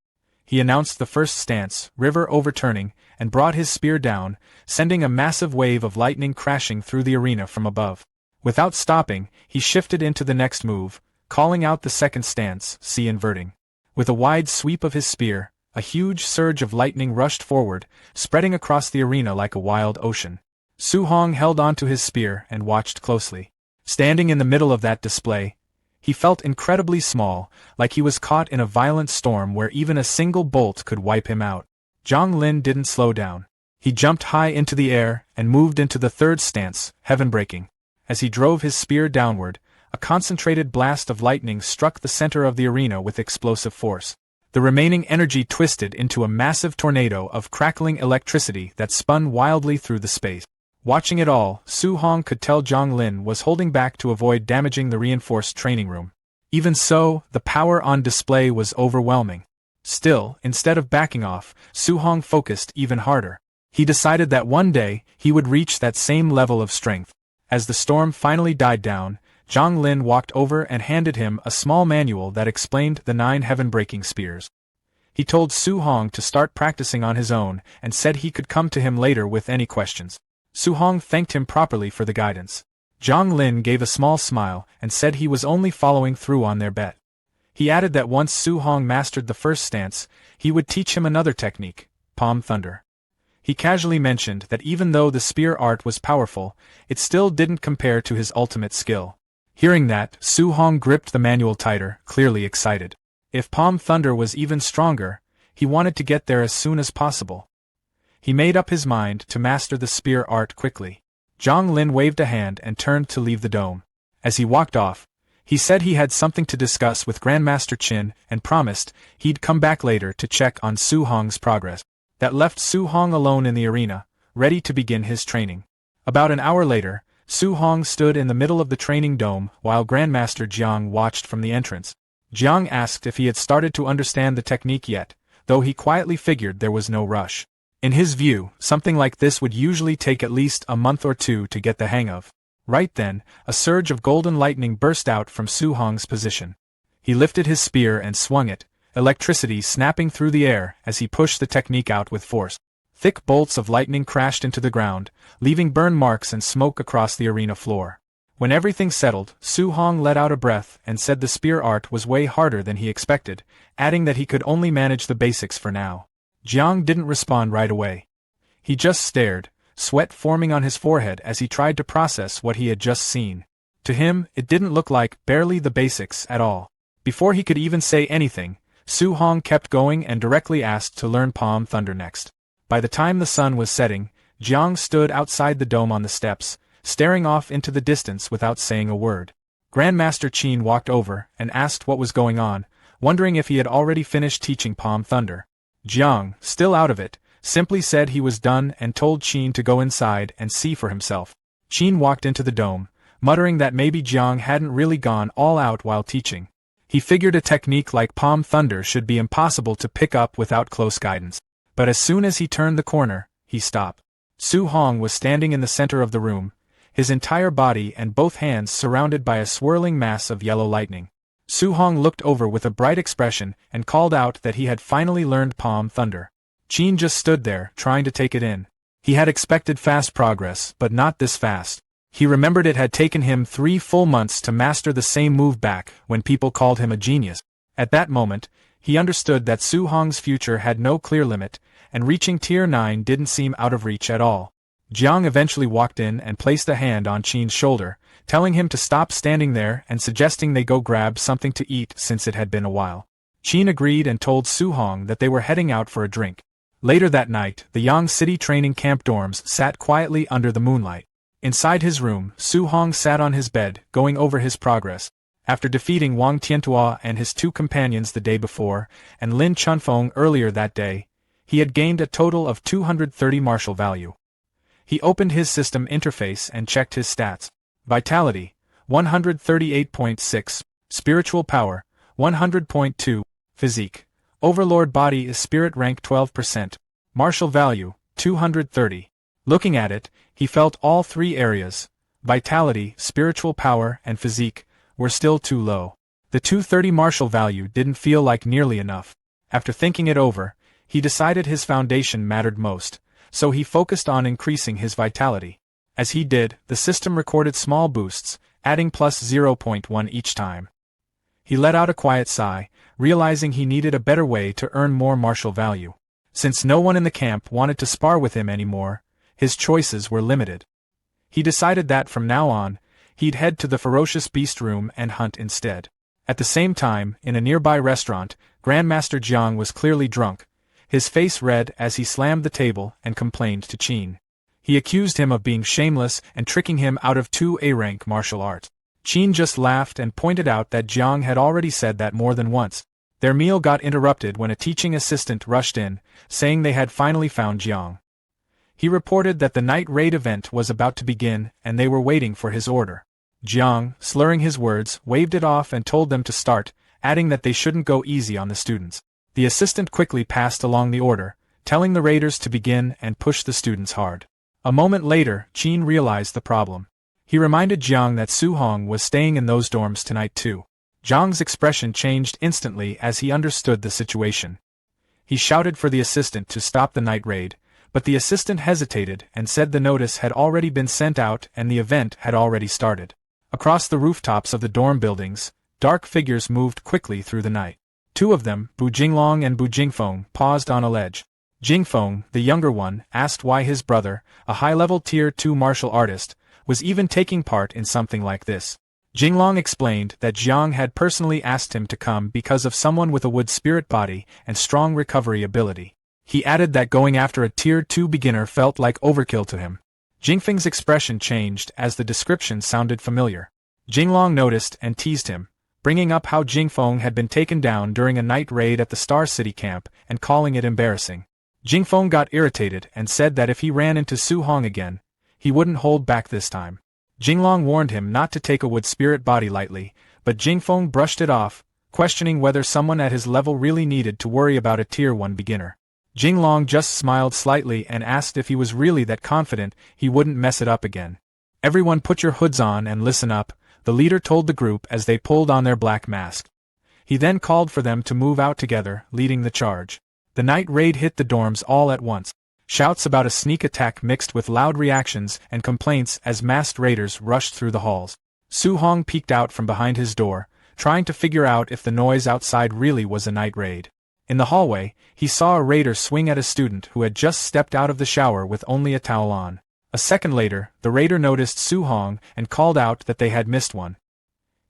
He announced the first stance, river overturning, and brought his spear down, sending a massive wave of lightning crashing through the arena from above. Without stopping, he shifted into the next move, calling out the second stance, sea inverting. With a wide sweep of his spear, a huge surge of lightning rushed forward, spreading across the arena like a wild ocean. Su Hong held onto his spear and watched closely. Standing in the middle of that display, he felt incredibly small, like he was caught in a violent storm where even a single bolt could wipe him out. Zhang Lin didn't slow down. He jumped high into the air and moved into the third stance, heaven-breaking. As he drove his spear downward, a concentrated blast of lightning struck the center of the arena with explosive force. The remaining energy twisted into a massive tornado of crackling electricity that spun wildly through the space. Watching it all, Su Hong could tell Zhang Lin was holding back to avoid damaging the reinforced training room. Even so, the power on display was overwhelming. Still, instead of backing off, Su Hong focused even harder. He decided that one day, he would reach that same level of strength. As the storm finally died down, Zhang Lin walked over and handed him a small manual that explained the 9 heaven-breaking spears. He told Su Hong to start practicing on his own and said he could come to him later with any questions. Su Hong thanked him properly for the guidance. Zhang Lin gave a small smile and said he was only following through on their bet. He added that once Su Hong mastered the first stance, he would teach him another technique, palm thunder. He casually mentioned that even though the spear art was powerful, it still didn't compare to his ultimate skill. Hearing that, Su Hong gripped the manual tighter, clearly excited. If palm thunder was even stronger, he wanted to get there as soon as possible. He made up his mind to master the spear art quickly. Zhang Lin waved a hand and turned to leave the dome. As he walked off, he said he had something to discuss with Grandmaster Qin and promised he'd come back later to check on Su Hong's progress. That left Su Hong alone in the arena, ready to begin his training. About an hour later, Su Hong stood in the middle of the training dome while Grandmaster Jiang watched from the entrance. Jiang asked if he had started to understand the technique yet, though he quietly figured there was no rush. In his view, something like this would usually take at least a month or 2 to get the hang of. Right then, a surge of golden lightning burst out from Su Hong's position. He lifted his spear and swung it, electricity snapping through the air as he pushed the technique out with force. Thick bolts of lightning crashed into the ground, leaving burn marks and smoke across the arena floor. When everything settled, Su Hong let out a breath and said the spear art was way harder than he expected, adding that he could only manage the basics for now. Jiang didn't respond right away. He just stared, sweat forming on his forehead as he tried to process what he had just seen. To him, it didn't look like barely the basics at all. Before he could even say anything, Su Hong kept going and directly asked to learn palm thunder next. By the time the sun was setting, Jiang stood outside the dome on the steps, staring off into the distance without saying a word. Grandmaster Qin walked over and asked what was going on, wondering if he had already finished teaching palm thunder. Jiang, still out of it, simply said he was done and told Qin to go inside and see for himself. Qin walked into the dome, muttering that maybe Jiang hadn't really gone all out while teaching. He figured a technique like palm thunder should be impossible to pick up without close guidance. But as soon as he turned the corner, he stopped. Su Hong was standing in the center of the room, his entire body and both hands surrounded by a swirling mass of yellow lightning. Su Hong looked over with a bright expression and called out that he had finally learned palm thunder. Qin just stood there, trying to take it in. He had expected fast progress, but not this fast. He remembered it had taken him 3 full months to master the same move back when people called him a genius. At that moment, he understood that Su Hong's future had no clear limit, and reaching Tier 9 didn't seem out of reach at all. Jiang eventually walked in and placed a hand on Qin's shoulder, telling him to stop standing there and suggesting they go grab something to eat since it had been a while. Qin agreed and told Su Hong that they were heading out for a drink. Later that night, the Yang City training camp dorms sat quietly under the moonlight. Inside his room, Su Hong sat on his bed, going over his progress. After defeating Wang Tiantua and his 2 companions the day before, and Lin Chunfeng earlier that day, he had gained a total of 230 martial value. He opened his system interface and checked his stats. Vitality, 138.6, Spiritual Power, 100.2, Physique, Overlord Body is Spirit rank 12%, Martial Value, 230. Looking at it, he felt all 3 areas, Vitality, Spiritual Power, and Physique, were still too low. The 230 martial value didn't feel like nearly enough. After thinking it over, he decided his foundation mattered most, so he focused on increasing his vitality. As he did, the system recorded small boosts, adding plus 0.1 each time. He let out a quiet sigh, realizing he needed a better way to earn more martial value. Since no one in the camp wanted to spar with him anymore, his choices were limited. He decided that from now on, he'd head to the ferocious beast room and hunt instead. At the same time, in a nearby restaurant, Grandmaster Jiang was clearly drunk, his face red as he slammed the table and complained to Qin. He accused him of being shameless and tricking him out of 2 A-rank martial arts. Qin just laughed and pointed out that Jiang had already said that more than once. Their meal got interrupted when a teaching assistant rushed in, saying they had finally found Jiang. He reported that the night raid event was about to begin and they were waiting for his order. Jiang, slurring his words, waved it off and told them to start, adding that they shouldn't go easy on the students. The assistant quickly passed along the order, telling the raiders to begin and push the students hard. A moment later, Qin realized the problem. He reminded Jiang that Su Hong was staying in those dorms tonight too. Jiang's expression changed instantly as he understood the situation. He shouted for the assistant to stop the night raid, but the assistant hesitated and said the notice had already been sent out and the event had already started. Across the rooftops of the dorm buildings, dark figures moved quickly through the night. 2 of them, Bu Jinglong and Bu Jingfeng, paused on a ledge. Jingfeng, the younger one, asked why his brother, a high-level Tier 2 martial artist, was even taking part in something like this. Jinglong explained that Jiang had personally asked him to come because of someone with a wood spirit body and strong recovery ability. He added that going after a Tier 2 beginner felt like overkill to him. Jingfeng's expression changed as the description sounded familiar. Jinglong noticed and teased him, bringing up how Jingfeng had been taken down during a night raid at the Star City camp and calling it embarrassing. Jingfeng got irritated and said that if he ran into Su Hong again, he wouldn't hold back this time. Jinglong warned him not to take a wood spirit body lightly, but Jingfeng brushed it off, questioning whether someone at his level really needed to worry about a Tier 1 beginner. Jinglong just smiled slightly and asked if he was really that confident he wouldn't mess it up again. "Everyone put your hoods on and listen up," the leader told the group as they pulled on their black masks. He then called for them to move out together, leading the charge. The night raid hit the dorms all at once. Shouts about a sneak attack mixed with loud reactions and complaints as masked raiders rushed through the halls. Su Hong peeked out from behind his door, trying to figure out if the noise outside really was a night raid. In the hallway, he saw a raider swing at a student who had just stepped out of the shower with only a towel on. A second later, the raider noticed Su Hong and called out that they had missed one.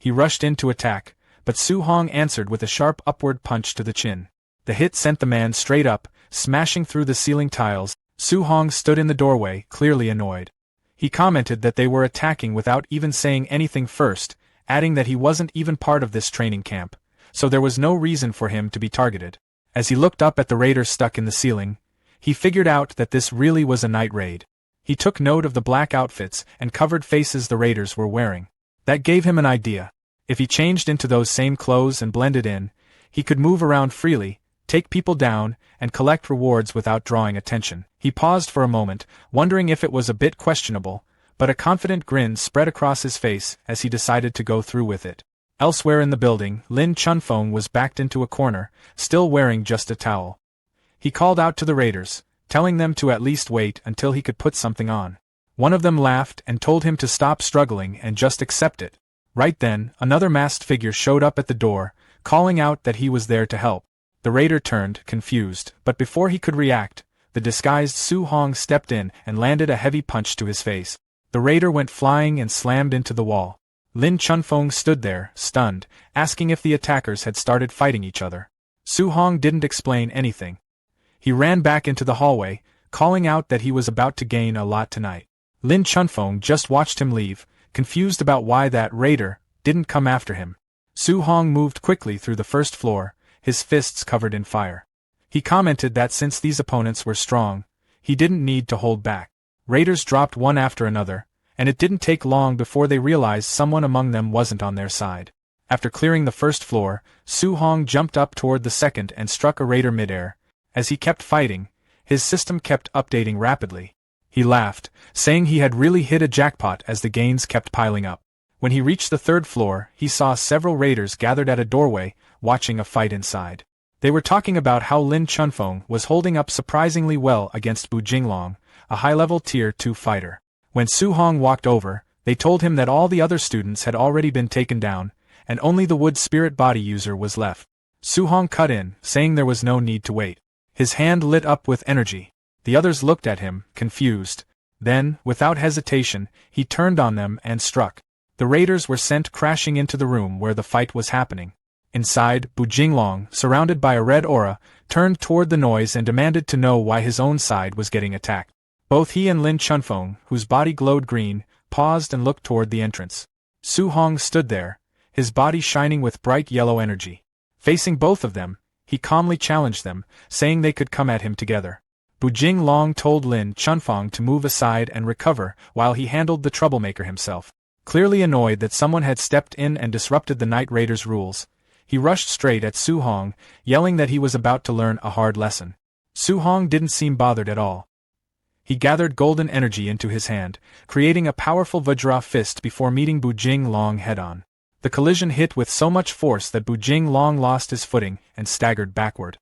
He rushed in to attack, but Su Hong answered with a sharp upward punch to the chin. The hit sent the man straight up, smashing through the ceiling tiles. Su Hong stood in the doorway, clearly annoyed. He commented that they were attacking without even saying anything first, adding that he wasn't even part of this training camp, so there was no reason for him to be targeted. As he looked up at the raider stuck in the ceiling, he figured out that this really was a night raid. He took note of the black outfits and covered faces the raiders were wearing. That gave him an idea. If he changed into those same clothes and blended in, he could move around freely, take people down, and collect rewards without drawing attention. He paused for a moment, wondering if it was a bit questionable, but a confident grin spread across his face as he decided to go through with it. Elsewhere in the building, Lin Chunfeng was backed into a corner, still wearing just a towel. He called out to the raiders, telling them to at least wait until he could put something on. One of them laughed and told him to stop struggling and just accept it. Right then, another masked figure showed up at the door, calling out that he was there to help. The raider turned, confused, but before he could react, the disguised Su Hong stepped in and landed a heavy punch to his face. The raider went flying and slammed into the wall. Lin Chunfeng stood there, stunned, asking if the attackers had started fighting each other. Su Hong didn't explain anything. He ran back into the hallway, calling out that he was about to gain a lot tonight. Lin Chunfeng just watched him leave, confused about why that raider didn't come after him. Su Hong moved quickly through the first floor, his fists covered in fire. He commented that since these opponents were strong, he didn't need to hold back. Raiders dropped one after another, and it didn't take long before they realized someone among them wasn't on their side. After clearing the first floor, Su Hong jumped up toward the second and struck a raider midair. As he kept fighting, his system kept updating rapidly. He laughed, saying he had really hit a jackpot as the gains kept piling up. When he reached the third floor, he saw several raiders gathered at a doorway, watching a fight inside. They were talking about how Lin Chunfeng was holding up surprisingly well against Bu Jinglong, a high-level Tier 2 fighter. When Su Hong walked over, they told him that all the other students had already been taken down, and only the wood spirit body user was left. Su Hong cut in, saying there was no need to wait. His hand lit up with energy. The others looked at him, confused. Then, without hesitation, he turned on them and struck. The raiders were sent crashing into the room where the fight was happening. Inside, Bu Jinglong, surrounded by a red aura, turned toward the noise and demanded to know why his own side was getting attacked. Both he and Lin Chunfeng, whose body glowed green, paused and looked toward the entrance. Su Hong stood there, his body shining with bright yellow energy. Facing both of them, he calmly challenged them, saying they could come at him together. Bu Jinglong told Lin Chunfeng to move aside and recover while he handled the troublemaker himself. Clearly annoyed that someone had stepped in and disrupted the Night Raiders' rules, he rushed straight at Su Hong, yelling that he was about to learn a hard lesson. Su Hong didn't seem bothered at all. He gathered golden energy into his hand, creating a powerful Vajra fist before meeting Bu Jinglong head-on. The collision hit with so much force that Bu Jinglong lost his footing and staggered backward.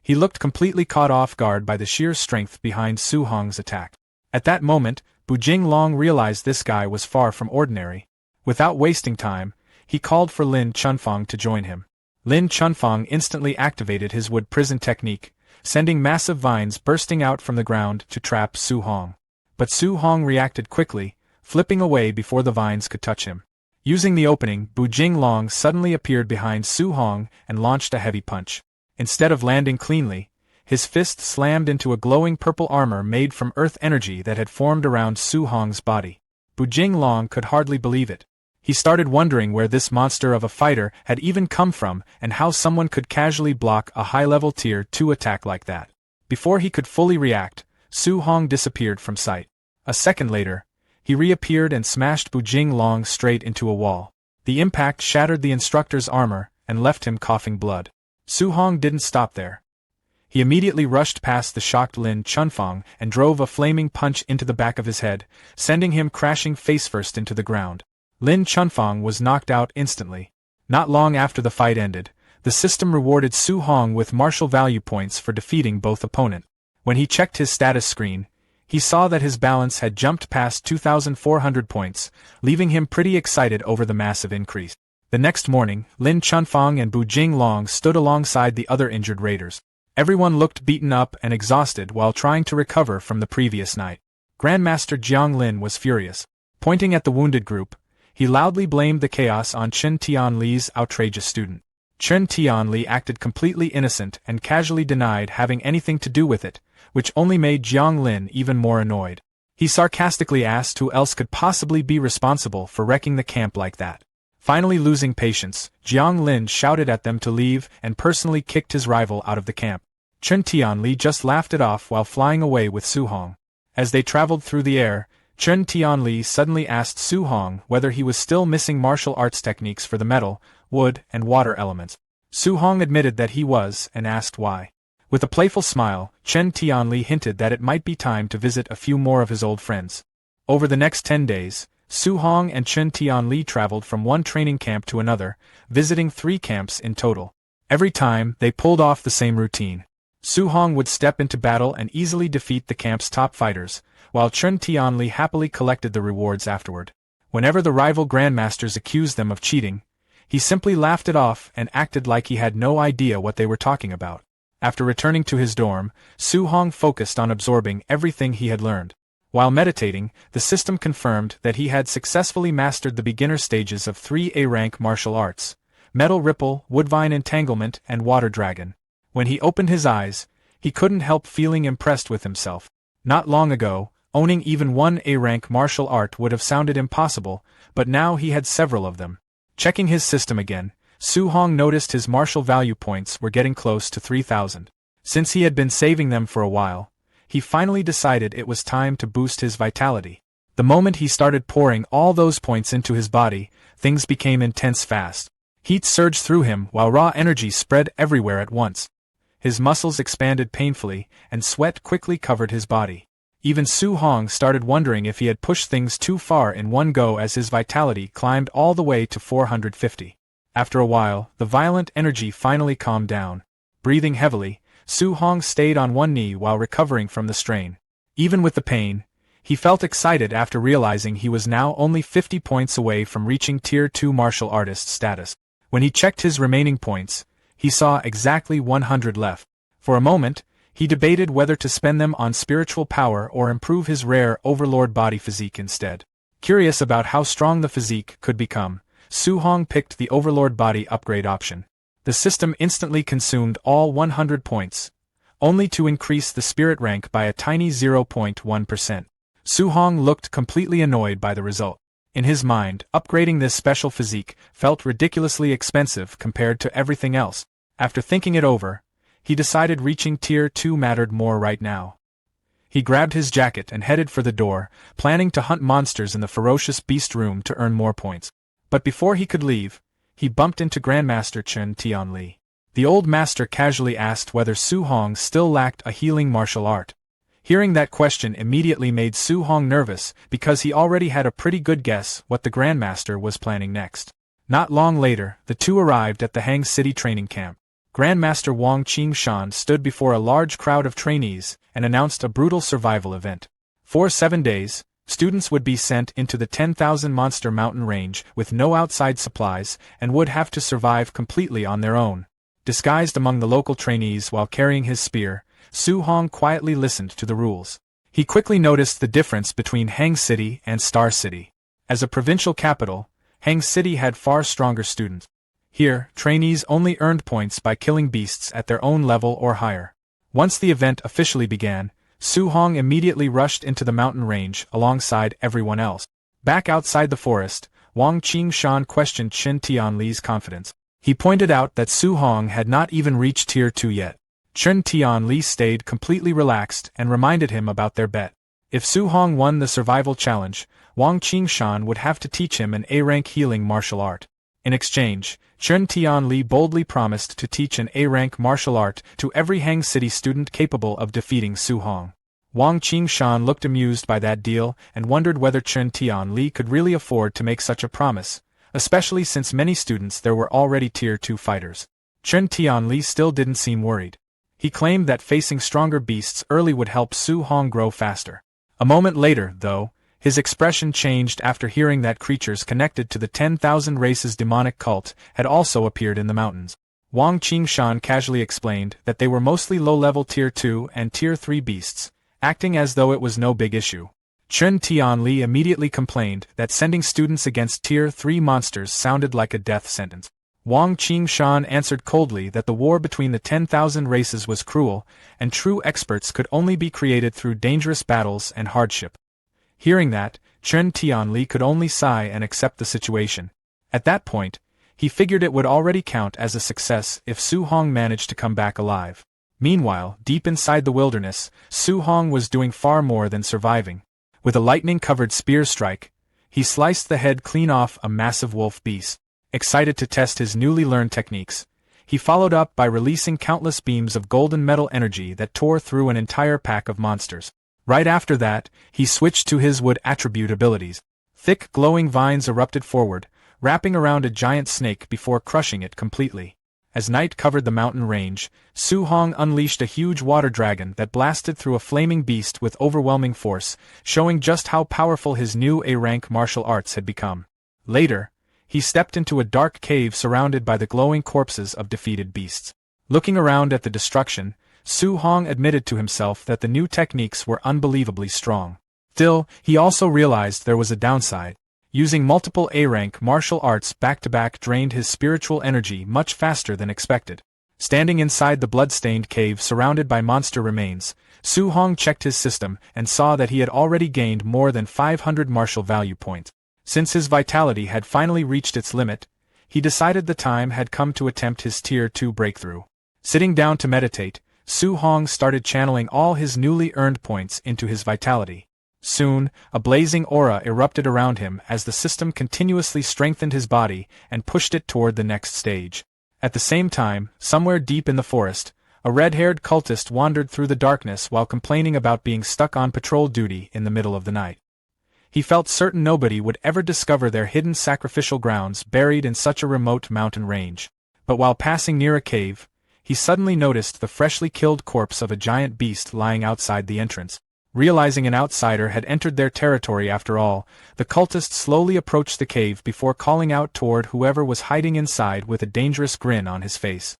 He looked completely caught off guard by the sheer strength behind Su Hong's attack. At that moment, Bu Jinglong realized this guy was far from ordinary. Without wasting time, he called for Lin Chunfeng to join him. Lin Chunfeng instantly activated his wood prison technique, sending massive vines bursting out from the ground to trap Su Hong. But Su Hong reacted quickly, flipping away before the vines could touch him. Using the opening, Bu Jinglong suddenly appeared behind Su Hong and launched a heavy punch. Instead of landing cleanly, his fist slammed into a glowing purple armor made from earth energy that had formed around Su Hong's body. Bu Jinglong could hardly believe it. He started wondering where this monster of a fighter had even come from and how someone could casually block a high-level Tier 2 attack like that. Before he could fully react, Su Hong disappeared from sight. A second later, he reappeared and smashed Bu Jinglong straight into a wall. The impact shattered the instructor's armor and left him coughing blood. Su Hong didn't stop there. He immediately rushed past the shocked Lin Chunfeng and drove a flaming punch into the back of his head, sending him crashing face-first into the ground. Lin Chunfeng was knocked out instantly. Not long after the fight ended, the system rewarded Su Hong with martial value points for defeating both opponent. When he checked his status screen, he saw that his balance had jumped past 2,400 points, leaving him pretty excited over the massive increase. The next morning, Lin Chunfeng and Bu Jinglong stood alongside the other injured raiders. Everyone looked beaten up and exhausted while trying to recover from the previous night. Grandmaster Jiang Lin was furious. Pointing at the wounded group, he loudly blamed the chaos on Chen Tianli's outrageous student. Chen Tianli acted completely innocent and casually denied having anything to do with it, which only made Jiang Lin even more annoyed. He sarcastically asked who else could possibly be responsible for wrecking the camp like that. Finally losing patience, Jiang Lin shouted at them to leave and personally kicked his rival out of the camp. Chen Tianli just laughed it off while flying away with Su Hong. As they traveled through the air, Chen Tianli suddenly asked Su Hong whether he was still missing martial arts techniques for the metal, wood, and water elements. Su Hong admitted that he was and asked why. With a playful smile, Chen Tianli hinted that it might be time to visit a few more of his old friends. Over the next 10 days, Su Hong and Chen Tianli traveled from one training camp to another, visiting 3 camps in total. Every time, they pulled off the same routine. Su Hong would step into battle and easily defeat the camp's top fighters, while Chen Tianli happily collected the rewards afterward. Whenever the rival grandmasters accused them of cheating, he simply laughed it off and acted like he had no idea what they were talking about. After returning to his dorm, Su Hong focused on absorbing everything he had learned. While meditating, the system confirmed that he had successfully mastered the beginner stages of 3 A-rank martial arts, Metal Ripple, Woodvine Entanglement, and Water Dragon. When he opened his eyes, he couldn't help feeling impressed with himself. Not long ago, owning even one A-rank martial art would have sounded impossible, but now he had several of them. Checking his system again, Su Hong noticed his martial value points were getting close to 3,000. Since he had been saving them for a while, he finally decided it was time to boost his vitality. The moment he started pouring all those points into his body, things became intense fast. Heat surged through him while raw energy spread everywhere at once. His muscles expanded painfully, and sweat quickly covered his body. Even Su Hong started wondering if he had pushed things too far in one go as his vitality climbed all the way to 450. After a while, the violent energy finally calmed down. Breathing heavily, Su Hong stayed on one knee while recovering from the strain. Even with the pain, he felt excited after realizing he was now only 50 points away from reaching Tier 2 martial artist status. When he checked his remaining points, he saw exactly 100 left. For a moment, he debated whether to spend them on spiritual power or improve his rare Overlord body physique instead. Curious about how strong the physique could become, Su Hong picked the Overlord body upgrade option. The system instantly consumed all 100 points, only to increase the spirit rank by a tiny 0.1%. Su Hong looked completely annoyed by the result. In his mind, upgrading this special physique felt ridiculously expensive compared to everything else. After thinking it over, he decided reaching Tier 2 mattered more right now. He grabbed his jacket and headed for the door, planning to hunt monsters in the ferocious beast room to earn more points. But before he could leave, he bumped into Grandmaster Chen Tianli. The old master casually asked whether Su Hong still lacked a healing martial art. Hearing that question immediately made Su Hong nervous because he already had a pretty good guess what the Grandmaster was planning next. Not long later, the two arrived at the Hang City training camp. Grandmaster Wang Qingshan stood before a large crowd of trainees and announced a brutal survival event. For 7 days, students would be sent into the 10,000 monster mountain range with no outside supplies and would have to survive completely on their own. Disguised among the local trainees while carrying his spear, Su Hong quietly listened to the rules. He quickly noticed the difference between Hang City and Star City. As a provincial capital, Hang City had far stronger students. Here, trainees only earned points by killing beasts at their own level or higher. Once the event officially began, Su Hong immediately rushed into the mountain range alongside everyone else. Back outside the forest, Wang Qingshan questioned Chen Tianli's confidence. He pointed out that Su Hong had not even reached Tier 2 yet. Chen Tianli stayed completely relaxed and reminded him about their bet. If Su Hong won the survival challenge, Wang Qingshan would have to teach him an A-rank healing martial art. In exchange, Chen Tianli boldly promised to teach an A-rank martial art to every Hang City student capable of defeating Su Hong. Wang Qingshan looked amused by that deal and wondered whether Chen Tianli could really afford to make such a promise, especially since many students there were already Tier 2 fighters. Chen Tianli still didn't seem worried. He claimed that facing stronger beasts early would help Su Hong grow faster. A moment later, though, his expression changed after hearing that creatures connected to the 10,000 races demonic cult had also appeared in the mountains. Wang Qingshan casually explained that they were mostly low-level Tier 2 and Tier 3 beasts, acting as though it was no big issue. Chen Tianli immediately complained that sending students against Tier 3 monsters sounded like a death sentence. Wang Qingshan answered coldly that the war between the 10,000 races was cruel, and true experts could only be created through dangerous battles and hardship. Hearing that, Chen Tianli could only sigh and accept the situation. At that point, he figured it would already count as a success if Su Hong managed to come back alive. Meanwhile, deep inside the wilderness, Su Hong was doing far more than surviving. With a lightning-covered spear strike, he sliced the head clean off a massive wolf beast. Excited to test his newly learned techniques, he followed up by releasing countless beams of golden metal energy that tore through an entire pack of monsters. Right after that, he switched to his wood attribute abilities. Thick glowing vines erupted forward, wrapping around a giant snake before crushing it completely. As night covered the mountain range, Su Hong unleashed a huge water dragon that blasted through a flaming beast with overwhelming force, showing just how powerful his new A-rank martial arts had become. Later, he stepped into a dark cave surrounded by the glowing corpses of defeated beasts. Looking around at the destruction, Su Hong admitted to himself that the new techniques were unbelievably strong. Still, he also realized there was a downside. Using multiple A-rank martial arts back-to-back drained his spiritual energy much faster than expected. Standing inside the blood-stained cave surrounded by monster remains, Su Hong checked his system and saw that he had already gained more than 500 martial value points. Since his vitality had finally reached its limit, he decided the time had come to attempt his Tier 2 breakthrough. Sitting down to meditate, Su Hong started channeling all his newly earned points into his vitality. Soon, a blazing aura erupted around him as the system continuously strengthened his body and pushed it toward the next stage. At the same time, somewhere deep in the forest, a red-haired cultist wandered through the darkness while complaining about being stuck on patrol duty in the middle of the night. He felt certain nobody would ever discover their hidden sacrificial grounds buried in such a remote mountain range. But while passing near a cave, he suddenly noticed the freshly killed corpse of a giant beast lying outside the entrance. Realizing an outsider had entered their territory after all, the cultist slowly approached the cave before calling out toward whoever was hiding inside with a dangerous grin on his face.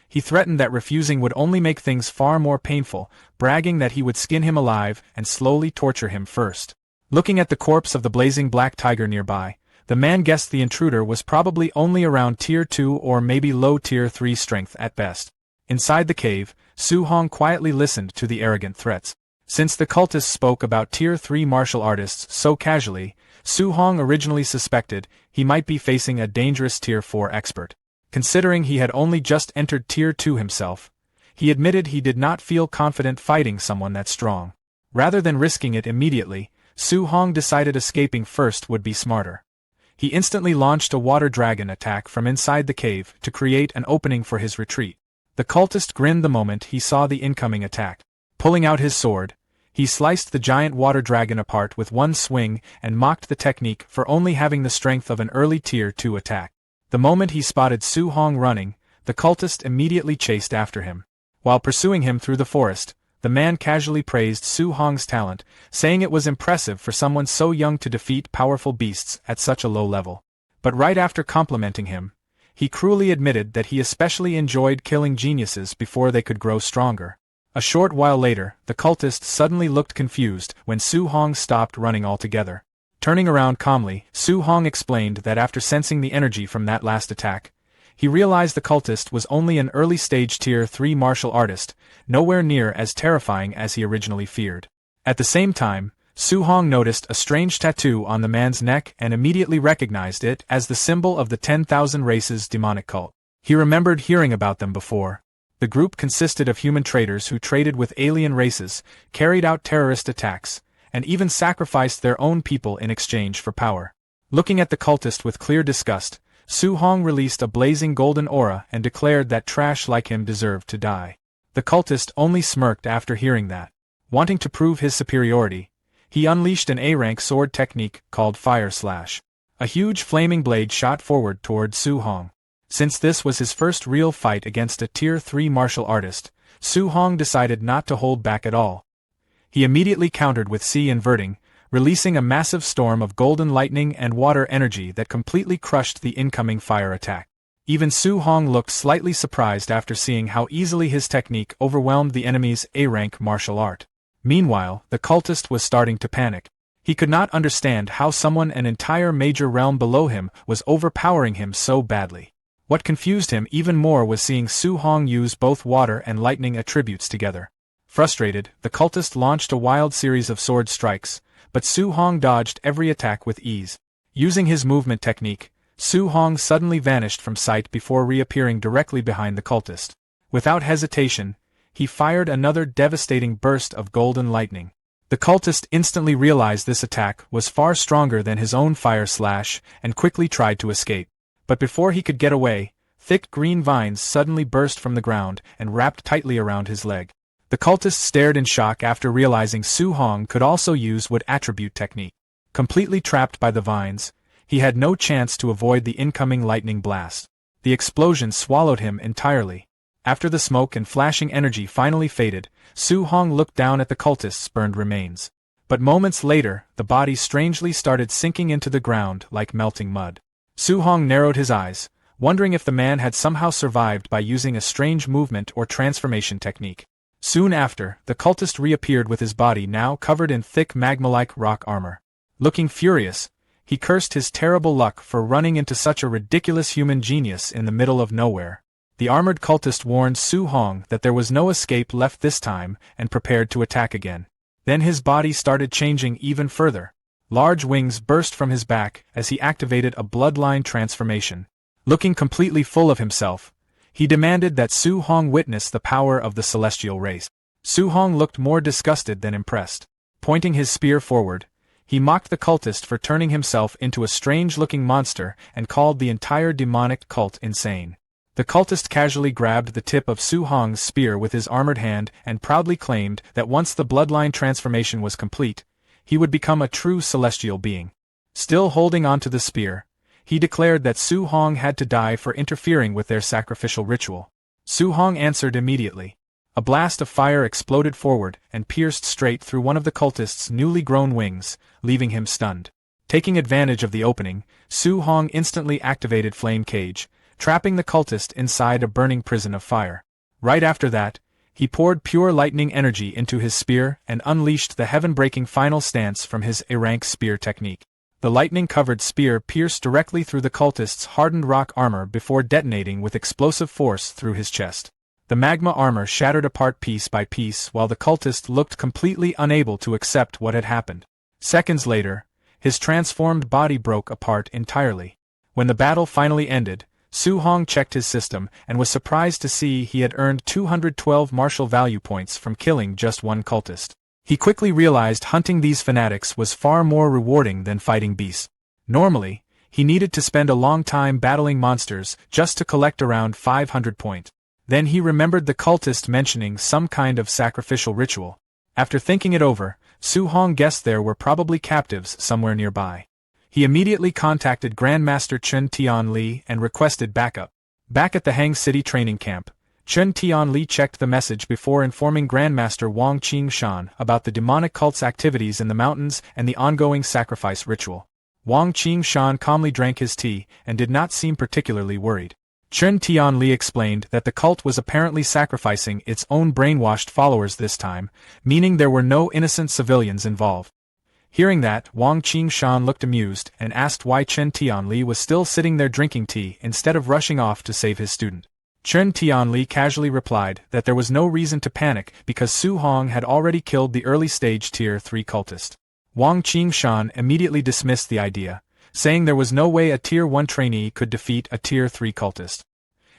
He threatened that refusing would only make things far more painful, bragging that he would skin him alive and slowly torture him first. Looking at the corpse of the blazing black tiger nearby, the man guessed the intruder was probably only around Tier 2 or maybe low Tier 3 strength at best. Inside the cave, Su Hong quietly listened to the arrogant threats. Since the cultist spoke about Tier 3 martial artists so casually, Su Hong originally suspected he might be facing a dangerous Tier 4 expert. Considering he had only just entered Tier 2 himself, he admitted he did not feel confident fighting someone that strong. Rather than risking it immediately, Su Hong decided escaping first would be smarter. He instantly launched a water dragon attack from inside the cave to create an opening for his retreat. The cultist grinned the moment he saw the incoming attack. Pulling out his sword, he sliced the giant water dragon apart with one swing and mocked the technique for only having the strength of an early Tier 2 attack. The moment he spotted Su Hong running, the cultist immediately chased after him. While pursuing him through the forest, the man casually praised Su Hong's talent, saying it was impressive for someone so young to defeat powerful beasts at such a low level. But right after complimenting him, he cruelly admitted that he especially enjoyed killing geniuses before they could grow stronger. A short while later, the cultist suddenly looked confused when Su Hong stopped running altogether. Turning around calmly, Su Hong explained that after sensing the energy from that last attack, he realized the cultist was only an early-stage Tier 3 martial artist, nowhere near as terrifying as he originally feared. At the same time, Su Hong noticed a strange tattoo on the man's neck and immediately recognized it as the symbol of the 10,000 Races demonic cult. He remembered hearing about them before. The group consisted of human traders who traded with alien races, carried out terrorist attacks, and even sacrificed their own people in exchange for power. Looking at the cultist with clear disgust, Su Hong released a blazing golden aura and declared that trash like him deserved to die. The cultist only smirked after hearing that. Wanting to prove his superiority, he unleashed an A-rank sword technique called Fire Slash. A huge flaming blade shot forward toward Su Hong. Since this was his first real fight against a Tier 3 martial artist, Su Hong decided not to hold back at all. He immediately countered with C-inverting, releasing a massive storm of golden lightning and water energy that completely crushed the incoming fire attack. Even Su Hong looked slightly surprised after seeing how easily his technique overwhelmed the enemy's A-rank martial art. Meanwhile, the cultist was starting to panic. He could not understand how someone an entire major realm below him was overpowering him so badly. What confused him even more was seeing Su Hong use both water and lightning attributes together. Frustrated, the cultist launched a wild series of sword strikes, but Su Hong dodged every attack with ease. Using his movement technique, Su Hong suddenly vanished from sight before reappearing directly behind the cultist. Without hesitation, he fired another devastating burst of golden lightning. The cultist instantly realized this attack was far stronger than his own fire slash and quickly tried to escape. But before he could get away, thick green vines suddenly burst from the ground and wrapped tightly around his leg. The cultist stared in shock after realizing Su Hong could also use wood attribute technique. Completely trapped by the vines, he had no chance to avoid the incoming lightning blast. The explosion swallowed him entirely. After the smoke and flashing energy finally faded, Su Hong looked down at the cultist's burned remains. But moments later, the body strangely started sinking into the ground like melting mud. Su Hong narrowed his eyes, wondering if the man had somehow survived by using a strange movement or transformation technique. Soon after, the cultist reappeared with his body now covered in thick magma-like rock armor. Looking furious, He cursed his terrible luck for running into such a ridiculous human genius in the middle of nowhere. The armored cultist warned Su Hong that there was no escape left this time and prepared to attack again. Then his body started changing even further. Large wings burst from his back as he activated a bloodline transformation. Looking completely full of himself, he demanded that Su Hong witness the power of the celestial race. Su Hong looked more disgusted than impressed. Pointing his spear forward, he mocked the cultist for turning himself into a strange-looking monster and called the entire demonic cult insane. The cultist casually grabbed the tip of Su Hong's spear with his armored hand and proudly claimed that once the bloodline transformation was complete, he would become a true celestial being. Still holding onto the spear, he declared that Su Hong had to die for interfering with their sacrificial ritual. Su Hong answered immediately. A blast of fire exploded forward and pierced straight through one of the cultist's newly grown wings, leaving him stunned. Taking advantage of the opening, Su Hong instantly activated Flame Cage, trapping the cultist inside a burning prison of fire. Right after that, he poured pure lightning energy into his spear and unleashed the heaven-breaking final stance from his A-rank spear technique. The lightning-covered spear pierced directly through the cultist's hardened rock armor before detonating with explosive force through his chest. The magma armor shattered apart piece by piece while the cultist looked completely unable to accept what had happened. Seconds later, his transformed body broke apart entirely. When the battle finally ended, Su Hong checked his system and was surprised to see he had earned 212 martial value points from killing just one cultist. He quickly realized hunting these fanatics was far more rewarding than fighting beasts. Normally, he needed to spend a long time battling monsters just to collect around 500 points. Then he remembered the cultist mentioning some kind of sacrificial ritual. After thinking it over, Su Hong guessed there were probably captives somewhere nearby. He immediately contacted Grandmaster Chun Tian Li and requested backup. Back at the Hang City training camp, Chun Tian Li checked the message before informing Grandmaster Wang Qingshan about the demonic cult's activities in the mountains and the ongoing sacrifice ritual. Wang Qingshan calmly drank his tea and did not seem particularly worried. Chun Tian Li explained that the cult was apparently sacrificing its own brainwashed followers this time, meaning there were no innocent civilians involved. Hearing that, Wang Qingshan looked amused and asked why Chun Tian Li was still sitting there drinking tea instead of rushing off to save his student. Chun Tian Li casually replied that there was no reason to panic because Su Hong had already killed the early-stage Tier 3 cultist. Wang Qingshan immediately dismissed the idea, saying there was no way a Tier 1 trainee could defeat a Tier 3 cultist.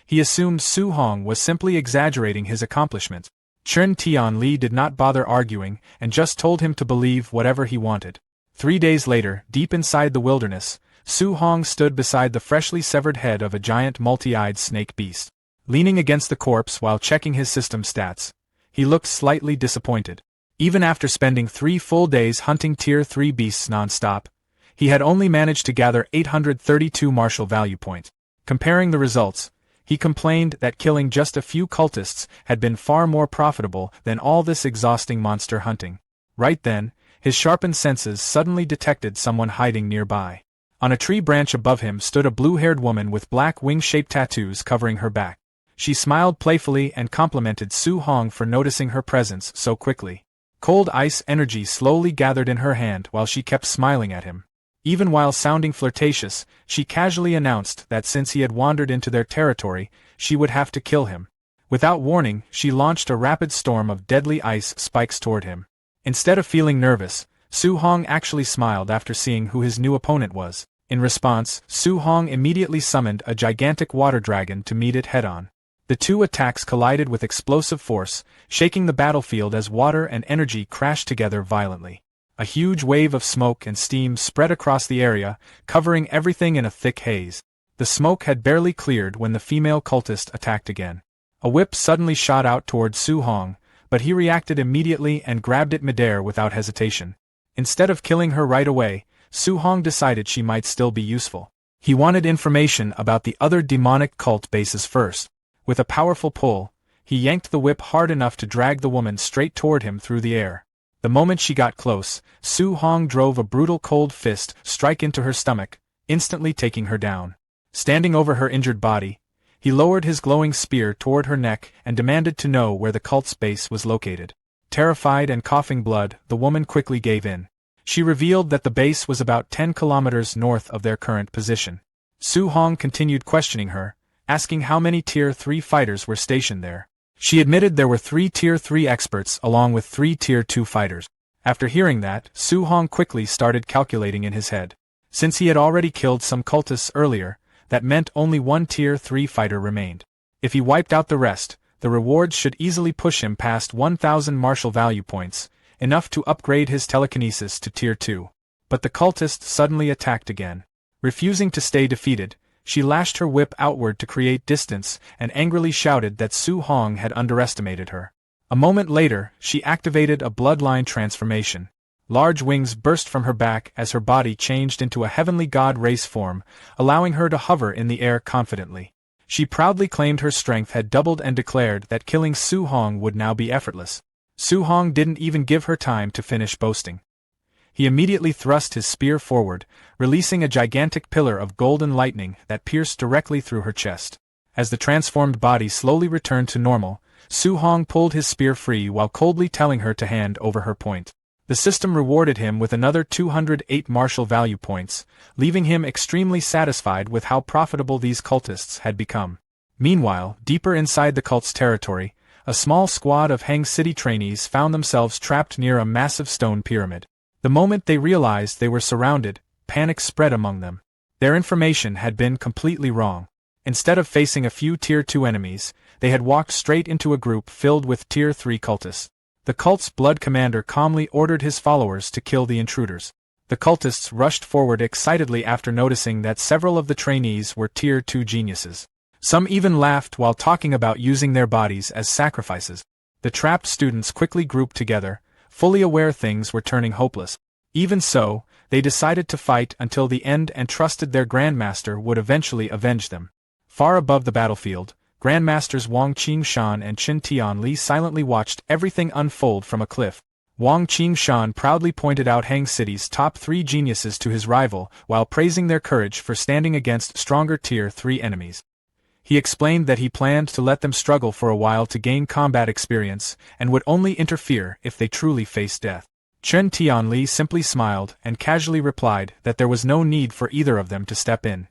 He assumed Su Hong was simply exaggerating his accomplishments. Chun Tian Li did not bother arguing and just told him to believe whatever he wanted. 3 days later, deep inside the wilderness, Su Hong stood beside the freshly severed head of a giant multi-eyed snake beast. Leaning against the corpse while checking his system stats, he looked slightly disappointed. Even after spending 3 full days hunting Tier 3 beasts non-stop, he had only managed to gather 832 martial value points. Comparing the results, he complained that killing just a few cultists had been far more profitable than all this exhausting monster hunting. Right then, his sharpened senses suddenly detected someone hiding nearby. On a tree branch above him stood a blue-haired woman with black wing-shaped tattoos covering her back. She smiled playfully and complimented Su Hong for noticing her presence so quickly. Cold ice energy slowly gathered in her hand while she kept smiling at him. Even while sounding flirtatious, she casually announced that since he had wandered into their territory, she would have to kill him. Without warning, she launched a rapid storm of deadly ice spikes toward him. Instead of feeling nervous, Su Hong actually smiled after seeing who his new opponent was. In response, Su Hong immediately summoned a gigantic water dragon to meet it head-on. The two attacks collided with explosive force, shaking the battlefield as water and energy crashed together violently. A huge wave of smoke and steam spread across the area, covering everything in a thick haze. The smoke had barely cleared when the female cultist attacked again. A whip suddenly shot out toward Su Hong, but he reacted immediately and grabbed it midair without hesitation. Instead of killing her right away, Su Hong decided she might still be useful. He wanted information about the other demonic cult bases first. With a powerful pull, he yanked the whip hard enough to drag the woman straight toward him through the air. The moment she got close, Su Hong drove a brutal cold fist straight into her stomach, instantly taking her down. Standing over her injured body, he lowered his glowing spear toward her neck and demanded to know where the cult's base was located. Terrified and coughing blood, the woman quickly gave in. She revealed that the base was about 10 kilometers north of their current position. Su Hong continued questioning her, asking how many Tier 3 fighters were stationed there. She admitted there were 3 Tier 3 experts along with 3 Tier 2 fighters. After hearing that, Su Hong quickly started calculating in his head. Since he had already killed some cultists earlier, that meant only 1 Tier 3 fighter remained. If he wiped out the rest, the rewards should easily push him past 1,000 martial value points, enough to upgrade his telekinesis to Tier 2. But the cultist suddenly attacked again. Refusing to stay defeated, she lashed her whip outward to create distance and angrily shouted that Su Hong had underestimated her. A moment later, she activated a bloodline transformation. Large wings burst from her back as her body changed into a heavenly god race form, allowing her to hover in the air confidently. She proudly claimed her strength had doubled and declared that killing Su Hong would now be effortless. Su Hong didn't even give her time to finish boasting. He immediately thrust his spear forward, releasing a gigantic pillar of golden lightning that pierced directly through her chest. As the transformed body slowly returned to normal, Su Hong pulled his spear free while coldly telling her to hand over her point. The system rewarded him with another 208 martial value points, leaving him extremely satisfied with how profitable these cultists had become. Meanwhile, deeper inside the cult's territory, a small squad of Hang City trainees found themselves trapped near a massive stone pyramid. The moment they realized they were surrounded, panic spread among them. Their information had been completely wrong. Instead of facing a few Tier 2 enemies, they had walked straight into a group filled with Tier 3 cultists. The cult's blood commander calmly ordered his followers to kill the intruders. The cultists rushed forward excitedly after noticing that several of the trainees were Tier 2 geniuses. Some even laughed while talking about using their bodies as sacrifices. The trapped students quickly grouped together, fully aware things were turning hopeless. Even so, they decided to fight until the end and trusted their Grandmaster would eventually avenge them. Far above the battlefield, Grandmasters Wang Qingshan and Chen Tianli silently watched everything unfold from a cliff. Wang Qingshan proudly pointed out Hang City's top 3 geniuses to his rival while praising their courage for standing against stronger Tier 3 enemies. He explained that he planned to let them struggle for a while to gain combat experience and would only interfere if they truly faced death. Chen Tianli simply smiled and casually replied that there was no need for either of them to step in.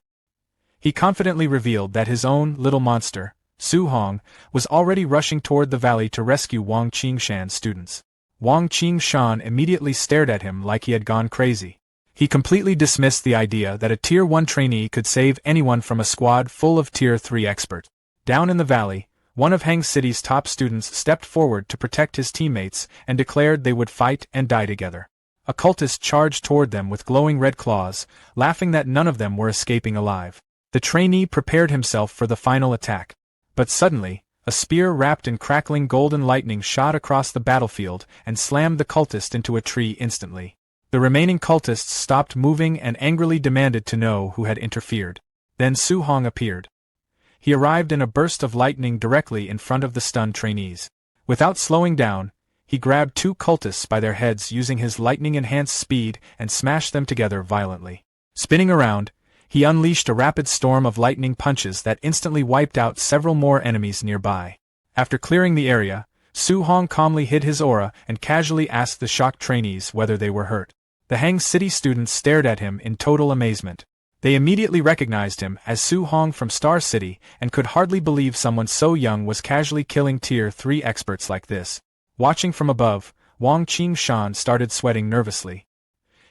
He confidently revealed that his own little monster, Su Hong, was already rushing toward the valley to rescue Wang Qingshan's students. Wang Qingshan immediately stared at him like he had gone crazy. He completely dismissed the idea that a Tier 1 trainee could save anyone from a squad full of Tier 3 experts. Down in the valley, one of Hang City's top students stepped forward to protect his teammates and declared they would fight and die together. A cultist charged toward them with glowing red claws, laughing that none of them were escaping alive. The trainee prepared himself for the final attack. But suddenly, a spear wrapped in crackling golden lightning shot across the battlefield and slammed the cultist into a tree instantly. The remaining cultists stopped moving and angrily demanded to know who had interfered. Then Su Hong appeared. He arrived in a burst of lightning directly in front of the stunned trainees. Without slowing down, he grabbed 2 cultists by their heads using his lightning-enhanced speed and smashed them together violently. Spinning around, he unleashed a rapid storm of lightning punches that instantly wiped out several more enemies nearby. After clearing the area, Su Hong calmly hid his aura and casually asked the shocked trainees whether they were hurt. The Hang City students stared at him in total amazement. They immediately recognized him as Su Hong from Star City and could hardly believe someone so young was casually killing Tier 3 experts like this. Watching from above, Wang Qingshan started sweating nervously.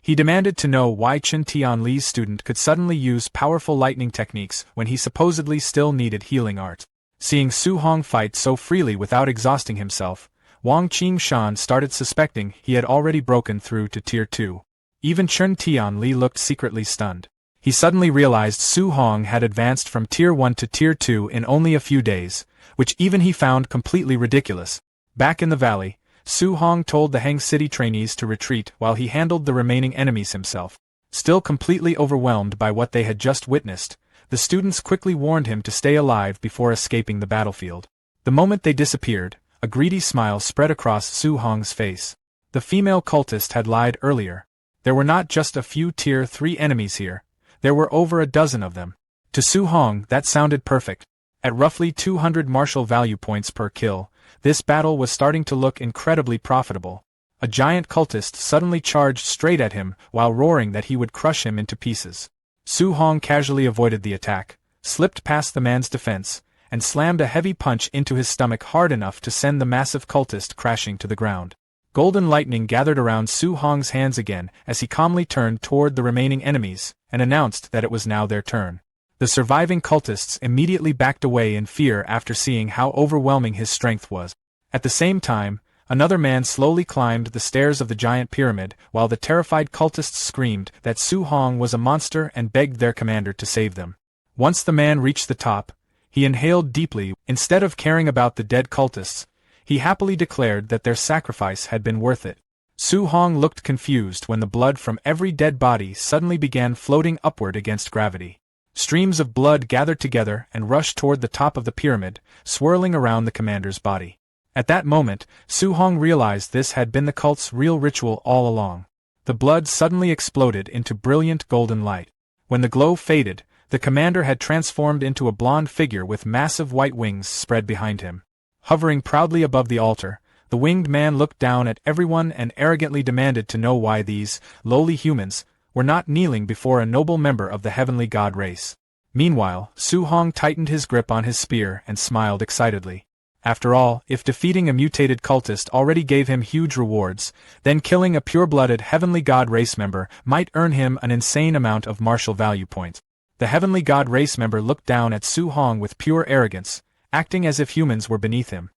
He demanded to know why Chen Tianli's student could suddenly use powerful lightning techniques when he supposedly still needed healing art. Seeing Su Hong fight so freely without exhausting himself, Wang Qingshan started suspecting he had already broken through to Tier 2. Even Chen Tianli looked secretly stunned. He suddenly realized Su Hong had advanced from Tier 1 to Tier 2 in only a few days, which even he found completely ridiculous. Back in the valley, Su Hong told the Hang City trainees to retreat while he handled the remaining enemies himself. Still completely overwhelmed by what they had just witnessed, the students quickly warned him to stay alive before escaping the battlefield. The moment they disappeared, a greedy smile spread across Su Hong's face. The female cultist had lied earlier. There were not just a few Tier 3 enemies here. There were over a dozen of them. To Su Hong, that sounded perfect. At roughly 200 martial value points per kill, this battle was starting to look incredibly profitable. A giant cultist suddenly charged straight at him while roaring that he would crush him into pieces. Su Hong casually avoided the attack, slipped past the man's defense, and slammed a heavy punch into his stomach hard enough to send the massive cultist crashing to the ground. Golden lightning gathered around Su Hong's hands again as he calmly turned toward the remaining enemies and announced that it was now their turn. The surviving cultists immediately backed away in fear after seeing how overwhelming his strength was. At the same time, another man slowly climbed the stairs of the giant pyramid while the terrified cultists screamed that Su Hong was a monster and begged their commander to save them. Once the man reached the top, he inhaled deeply. Instead of caring about the dead cultists, he happily declared that their sacrifice had been worth it. Su Hong looked confused when the blood from every dead body suddenly began floating upward against gravity. Streams of blood gathered together and rushed toward the top of the pyramid, swirling around the commander's body. At that moment, Su Hong realized this had been the cult's real ritual all along. The blood suddenly exploded into brilliant golden light. When the glow faded, the commander had transformed into a blonde figure with massive white wings spread behind him. Hovering proudly above the altar, the winged man looked down at everyone and arrogantly demanded to know why these lowly humans were not kneeling before a noble member of the heavenly god race. Meanwhile, Su Hong tightened his grip on his spear and smiled excitedly. After all, if defeating a mutated cultist already gave him huge rewards, then killing a pure-blooded heavenly god race member might earn him an insane amount of martial value points. The heavenly god race member looked down at Su Hong with pure arrogance, acting as if humans were beneath him.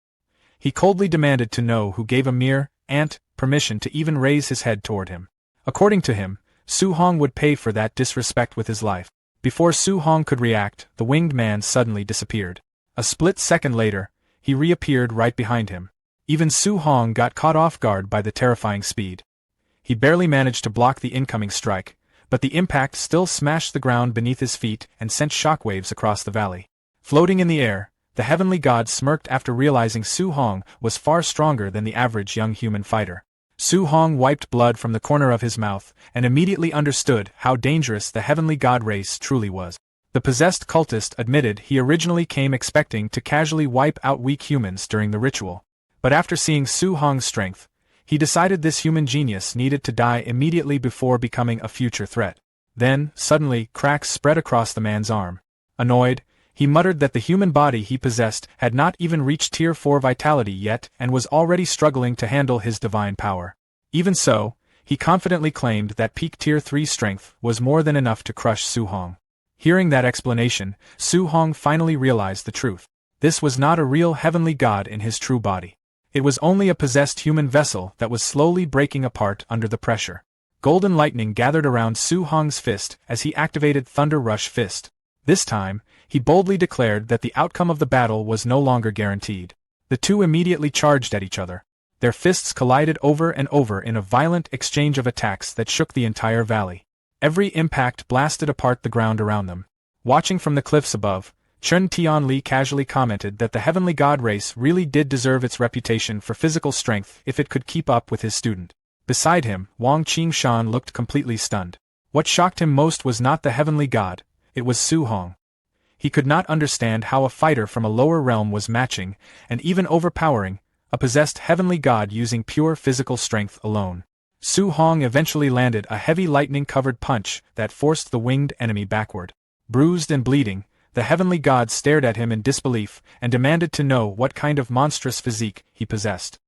He coldly demanded to know who gave a mere ant permission to even raise his head toward him. According to him, Su Hong would pay for that disrespect with his life. Before Su Hong could react, the winged man suddenly disappeared. A split second later, he reappeared right behind him. Even Su Hong got caught off guard by the terrifying speed. He barely managed to block the incoming strike, but the impact still smashed the ground beneath his feet and sent shockwaves across the valley. Floating in the air, the heavenly god smirked after realizing Su Hong was far stronger than the average young human fighter. Su Hong wiped blood from the corner of his mouth and immediately understood how dangerous the heavenly god race truly was. The possessed cultist admitted he originally came expecting to casually wipe out weak humans during the ritual, but after seeing Su Hong's strength, he decided this human genius needed to die immediately before becoming a future threat. Then, suddenly, cracks spread across the man's arm. Annoyed, he muttered that the human body he possessed had not even reached Tier 4 vitality yet and was already struggling to handle his divine power. Even so, he confidently claimed that peak Tier 3 strength was more than enough to crush Su Hong. Hearing that explanation, Su Hong finally realized the truth. This was not a real heavenly god in his true body. It was only a possessed human vessel that was slowly breaking apart under the pressure. Golden lightning gathered around Su Hong's fist as he activated Thunder Rush Fist. This time, he boldly declared that the outcome of the battle was no longer guaranteed. The two immediately charged at each other. Their fists collided over and over in a violent exchange of attacks that shook the entire valley. Every impact blasted apart the ground around them. Watching from the cliffs above, Chun Tianli casually commented that the heavenly god race really did deserve its reputation for physical strength if it could keep up with his student. Beside him, Wang Qingshan looked completely stunned. What shocked him most was not the heavenly god, it was Su Hong. He could not understand how a fighter from a lower realm was matching, and even overpowering, a possessed heavenly god using pure physical strength alone. Su Hong eventually landed a heavy lightning-covered punch that forced the winged enemy backward. Bruised and bleeding, the heavenly god stared at him in disbelief and demanded to know what kind of monstrous physique he possessed.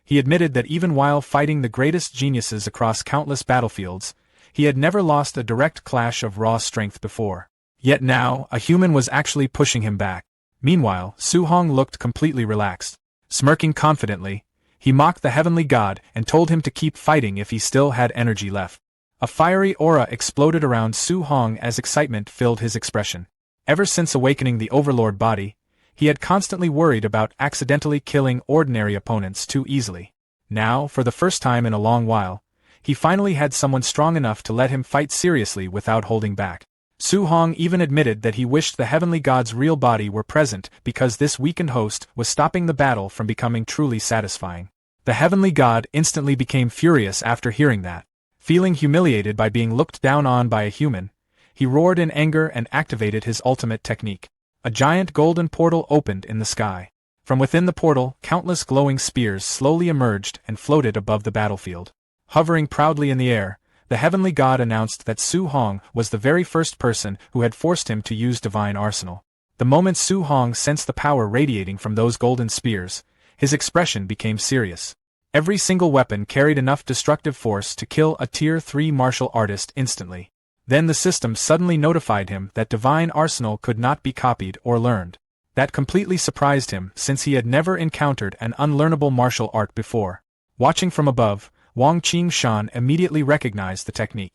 He admitted that even while fighting the greatest geniuses across countless battlefields, he had never lost a direct clash of raw strength before. Yet now, a human was actually pushing him back. Meanwhile, Su Hong looked completely relaxed. Smirking confidently, he mocked the heavenly god and told him to keep fighting if he still had energy left. A fiery aura exploded around Su Hong as excitement filled his expression. Ever since awakening the overlord body, he had constantly worried about accidentally killing ordinary opponents too easily. Now, for the first time in a long while, he finally had someone strong enough to let him fight seriously without holding back. Su Hong even admitted that he wished the heavenly god's real body were present because this weakened host was stopping the battle from becoming truly satisfying. The heavenly god instantly became furious after hearing that. Feeling humiliated by being looked down on by a human, he roared in anger and activated his ultimate technique. A giant golden portal opened in the sky. From within the portal, countless glowing spears slowly emerged and floated above the battlefield. Hovering proudly in the air, the heavenly god announced that Su Hong was the very first person who had forced him to use divine arsenal. The moment Su Hong sensed the power radiating from those golden spears, his expression became serious. Every single weapon carried enough destructive force to kill a Tier 3 martial artist instantly. Then the system suddenly notified him that divine arsenal could not be copied or learned. That completely surprised him, since he had never encountered an unlearnable martial art before. Watching from above, Wang Qingshan immediately recognized the technique.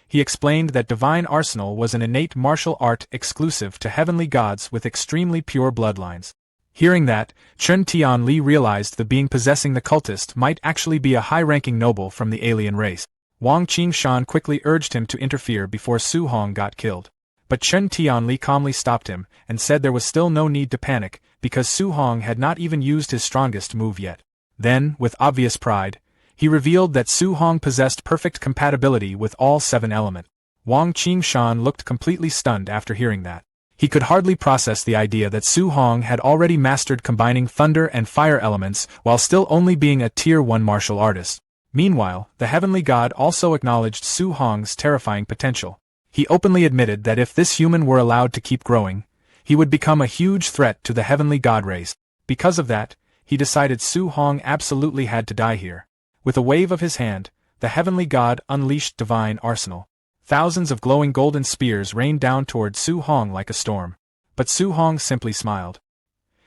He explained that divine arsenal was an innate martial art exclusive to heavenly gods with extremely pure bloodlines. Hearing that, Chen Tianli realized the being possessing the cultist might actually be a high-ranking noble from the alien race. Wang Qingshan quickly urged him to interfere before Su Hong got killed. But Chen Tianli calmly stopped him and said there was still no need to panic, because Su Hong had not even used his strongest move yet. Then, with obvious pride, he revealed that Su Hong possessed perfect compatibility with all 7 elements. Wang Qingshan looked completely stunned after hearing that. He could hardly process the idea that Su Hong had already mastered combining thunder and fire elements while still only being a Tier 1 martial artist. Meanwhile, the heavenly god also acknowledged Su Hong's terrifying potential. He openly admitted that if this human were allowed to keep growing, he would become a huge threat to the heavenly god race. Because of that, he decided Su Hong absolutely had to die here. With a wave of his hand, the heavenly god unleashed divine arsenal. Thousands of glowing golden spears rained down toward Su Hong like a storm. But Su Hong simply smiled.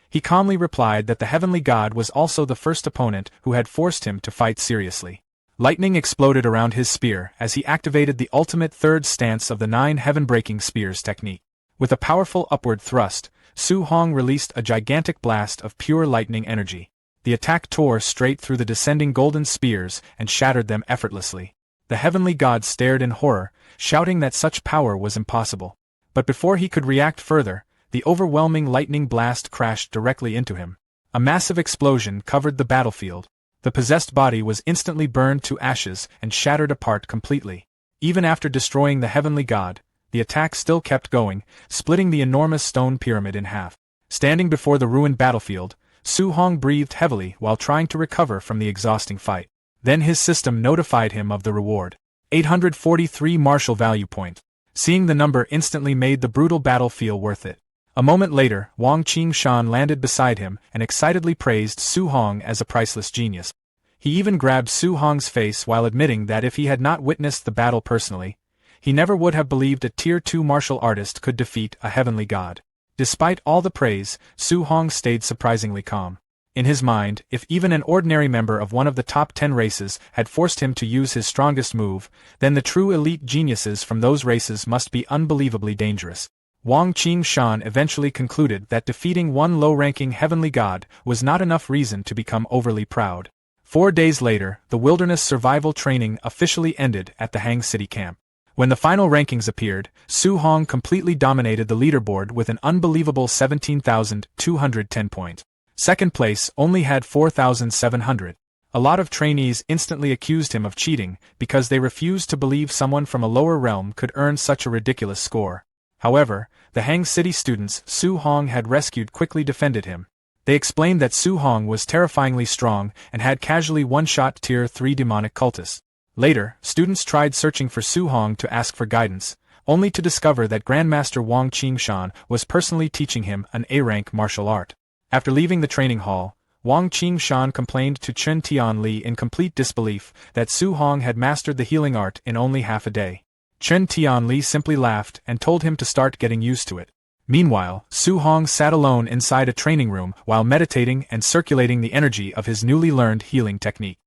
He calmly replied that the heavenly god was also the first opponent who had forced him to fight seriously. Lightning exploded around his spear as he activated the ultimate third stance of the 9 heaven-breaking spears technique. With a powerful upward thrust, Su Hong released a gigantic blast of pure lightning energy. The attack tore straight through the descending golden spears and shattered them effortlessly. The heavenly god stared in horror, shouting that such power was impossible. But before he could react further, the overwhelming lightning blast crashed directly into him. A massive explosion covered the battlefield. The possessed body was instantly burned to ashes and shattered apart completely. Even after destroying the heavenly god, the attack still kept going, splitting the enormous stone pyramid in half. Standing before the ruined battlefield, Su Hong breathed heavily while trying to recover from the exhausting fight. Then his system notified him of the reward. 843 martial value point. Seeing the number instantly made the brutal battle feel worth it. A moment later, Wang Qingshan landed beside him and excitedly praised Su Hong as a priceless genius. He even grabbed Su Hong's face while admitting that if he had not witnessed the battle personally, he never would have believed a Tier 2 martial artist could defeat a heavenly god. Despite all the praise, Su Hong stayed surprisingly calm. In his mind, if even an ordinary member of one of the top 10 races had forced him to use his strongest move, then the true elite geniuses from those races must be unbelievably dangerous. Wang Qingshan eventually concluded that defeating one low-ranking heavenly god was not enough reason to become overly proud. 4 days later, the wilderness survival training officially ended at the Hang City camp. When the final rankings appeared, Su Hong completely dominated the leaderboard with an unbelievable 17,210 points. Second place only had 4,700. A lot of trainees instantly accused him of cheating because they refused to believe someone from a lower realm could earn such a ridiculous score. However, the Hang City students Su Hong had rescued quickly defended him. They explained that Su Hong was terrifyingly strong and had casually one-shot Tier 3 demonic cultists. Later, students tried searching for Su Hong to ask for guidance, only to discover that Grandmaster Wang Qingshan was personally teaching him an A-rank martial art. After leaving the training hall, Wang Qingshan complained to Chen Tianli in complete disbelief that Su Hong had mastered the healing art in only half a day. Chen Tianli simply laughed and told him to start getting used to it. Meanwhile, Su Hong sat alone inside a training room while meditating and circulating the energy of his newly learned healing technique.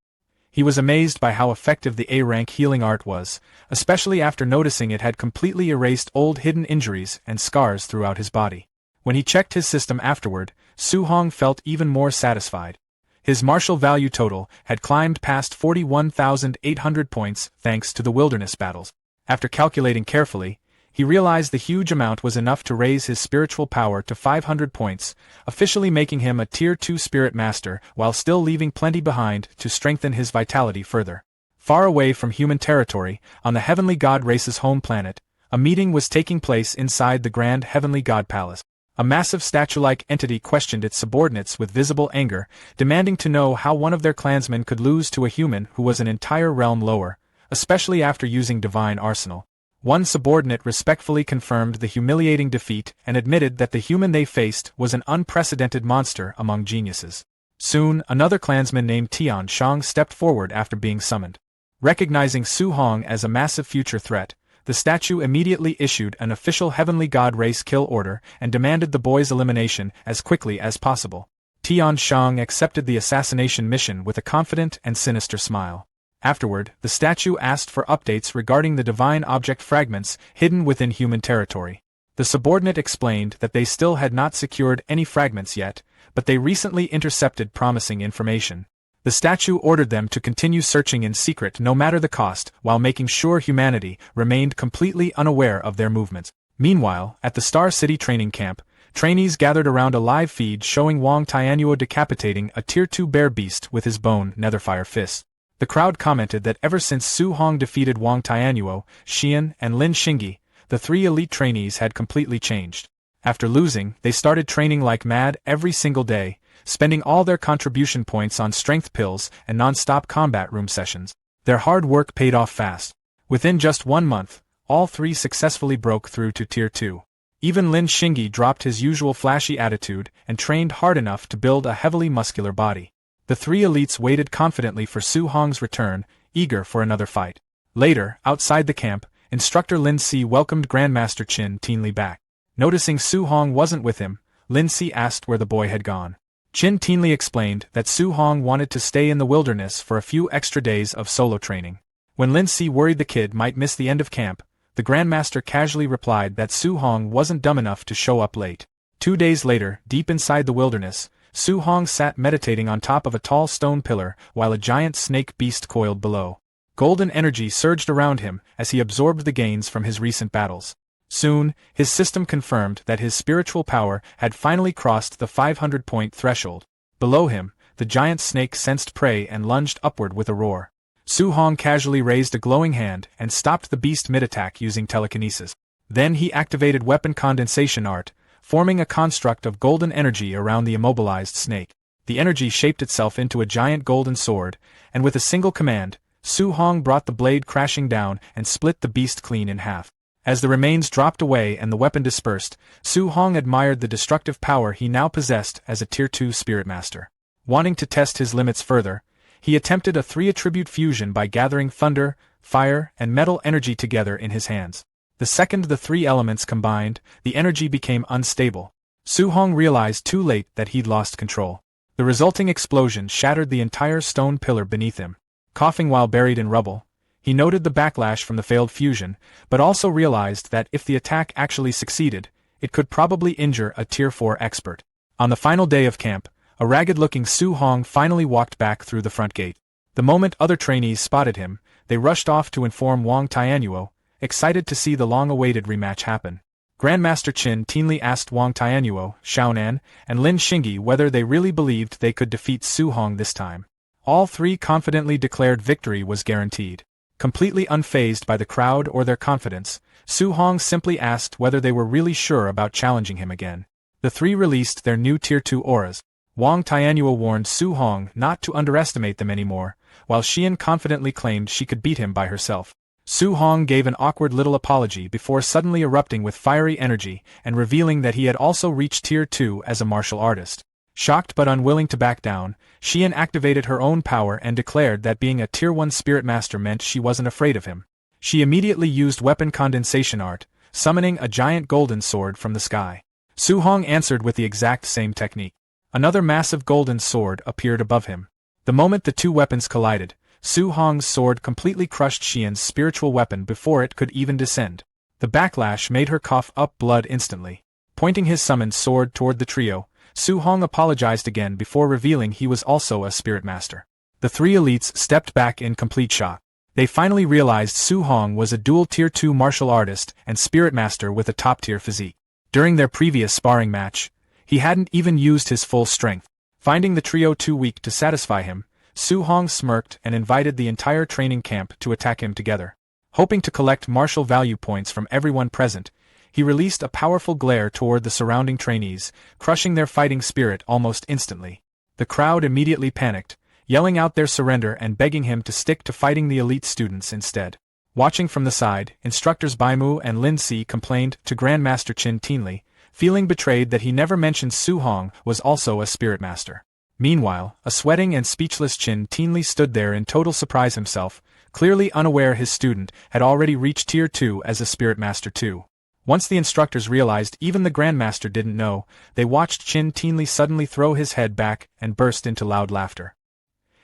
He was amazed by how effective the A-rank healing art was, especially after noticing it had completely erased old hidden injuries and scars throughout his body. When he checked his system afterward, Su Hong felt even more satisfied. His martial value total had climbed past 41,800 points thanks to the wilderness battles. After calculating carefully, he realized the huge amount was enough to raise his spiritual power to 500 points, officially making him a Tier 2 spirit master while still leaving plenty behind to strengthen his vitality further. Far away from human territory, on the Heavenly God race's home planet, a meeting was taking place inside the Grand Heavenly God Palace. A massive statue-like entity questioned its subordinates with visible anger, demanding to know how one of their clansmen could lose to a human who was an entire realm lower, especially after using divine arsenal. One subordinate respectfully confirmed the humiliating defeat and admitted that the human they faced was an unprecedented monster among geniuses. Soon, another clansman named Tian Shang stepped forward after being summoned. Recognizing Su Hong as a massive future threat, the statue immediately issued an official heavenly god race kill order and demanded the boy's elimination as quickly as possible. Tian Shang accepted the assassination mission with a confident and sinister smile. Afterward, the statue asked for updates regarding the divine object fragments hidden within human territory. The subordinate explained that they still had not secured any fragments yet, but they recently intercepted promising information. The statue ordered them to continue searching in secret no matter the cost, while making sure humanity remained completely unaware of their movements. Meanwhile, at the Star City training camp, trainees gathered around a live feed showing Wang Tianyuo decapitating a Tier 2 bear beast with his bone netherfire fists. The crowd commented that ever since Su Hong defeated Wang Tianyuo, Xian, and Lin Xingyi, the three elite trainees had completely changed. After losing, they started training like mad every single day, spending all their contribution points on strength pills and non-stop combat room sessions. Their hard work paid off fast. Within just 1 month, all three successfully broke through to Tier 2. Even Lin Xingyi dropped his usual flashy attitude and trained hard enough to build a heavily muscular body. The three elites waited confidently for Su Hong's return, eager for another fight. Later, outside the camp, instructor Lin Si welcomed Grandmaster Qin Tianli back. Noticing Su Hong wasn't with him, Lin Si asked where the boy had gone. Qin Tianli explained that Su Hong wanted to stay in the wilderness for a few extra days of solo training. When Lin Si worried the kid might miss the end of camp, the Grandmaster casually replied that Su Hong wasn't dumb enough to show up late. 2 days later, deep inside the wilderness, Su Hong sat meditating on top of a tall stone pillar while a giant snake beast coiled below. Golden energy surged around him as he absorbed the gains from his recent battles. Soon, his system confirmed that his spiritual power had finally crossed the 500-point threshold. Below him, the giant snake sensed prey and lunged upward with a roar. Su Hong casually raised a glowing hand and stopped the beast mid-attack using telekinesis. Then he activated weapon condensation art, forming a construct of golden energy around the immobilized snake. The energy shaped itself into a giant golden sword, and with a single command, Su Hong brought the blade crashing down and split the beast clean in half. As the remains dropped away and the weapon dispersed, Su Hong admired the destructive power he now possessed as a Tier 2 Spirit Master. Wanting to test his limits further, he attempted a 3-attribute fusion by gathering thunder, fire, and metal energy together in his hands. The second the three elements combined, the energy became unstable. Su Hong realized too late that he'd lost control. The resulting explosion shattered the entire stone pillar beneath him. Coughing while buried in rubble, he noted the backlash from the failed fusion, but also realized that if the attack actually succeeded, it could probably injure a Tier 4 expert. On the final day of camp, a ragged-looking Su Hong finally walked back through the front gate. The moment other trainees spotted him, they rushed off to inform Wang Tianyuo, excited to see the long-awaited rematch happen. Grandmaster Qin Tianli asked Wang Tianyuo, Xiaonan, and Lin Xingyi whether they really believed they could defeat Su Hong this time. All three confidently declared victory was guaranteed. Completely unfazed by the crowd or their confidence, Su Hong simply asked whether they were really sure about challenging him again. The three released their new Tier 2 auras. Wang Tianyuo warned Su Hong not to underestimate them anymore, while Xian confidently claimed she could beat him by herself. Su Hong gave an awkward little apology before suddenly erupting with fiery energy and revealing that he had also reached Tier 2 as a martial artist. Shocked but unwilling to back down, Xian activated her own power and declared that being a Tier 1 Spirit Master meant she wasn't afraid of him. She immediately used weapon condensation art, summoning a giant golden sword from the sky. Su Hong answered with the exact same technique. Another massive golden sword appeared above him. The moment the two weapons collided, Su Hong's sword completely crushed Xian's spiritual weapon before it could even descend. The backlash made her cough up blood instantly. Pointing his summoned sword toward the trio, Su Hong apologized again before revealing he was also a Spirit Master. The three elites stepped back in complete shock. They finally realized Su Hong was a dual Tier 2 martial artist and Spirit Master with a top-tier physique. During their previous sparring match, he hadn't even used his full strength. Finding the trio too weak to satisfy him, Su Hong smirked and invited the entire training camp to attack him together. Hoping to collect martial value points from everyone present, he released a powerful glare toward the surrounding trainees, crushing their fighting spirit almost instantly. The crowd immediately panicked, yelling out their surrender and begging him to stick to fighting the elite students instead. Watching from the side, instructors Baimu and Lin Si complained to Grandmaster Qin Tianli, feeling betrayed that he never mentioned Su Hong was also a spirit master. Meanwhile, a sweating and speechless Qin Tianli stood there in total surprise himself, clearly unaware his student had already reached Tier 2 as a spirit master too. Once the instructors realized even the Grandmaster didn't know, they watched Qin Tianli suddenly throw his head back and burst into loud laughter.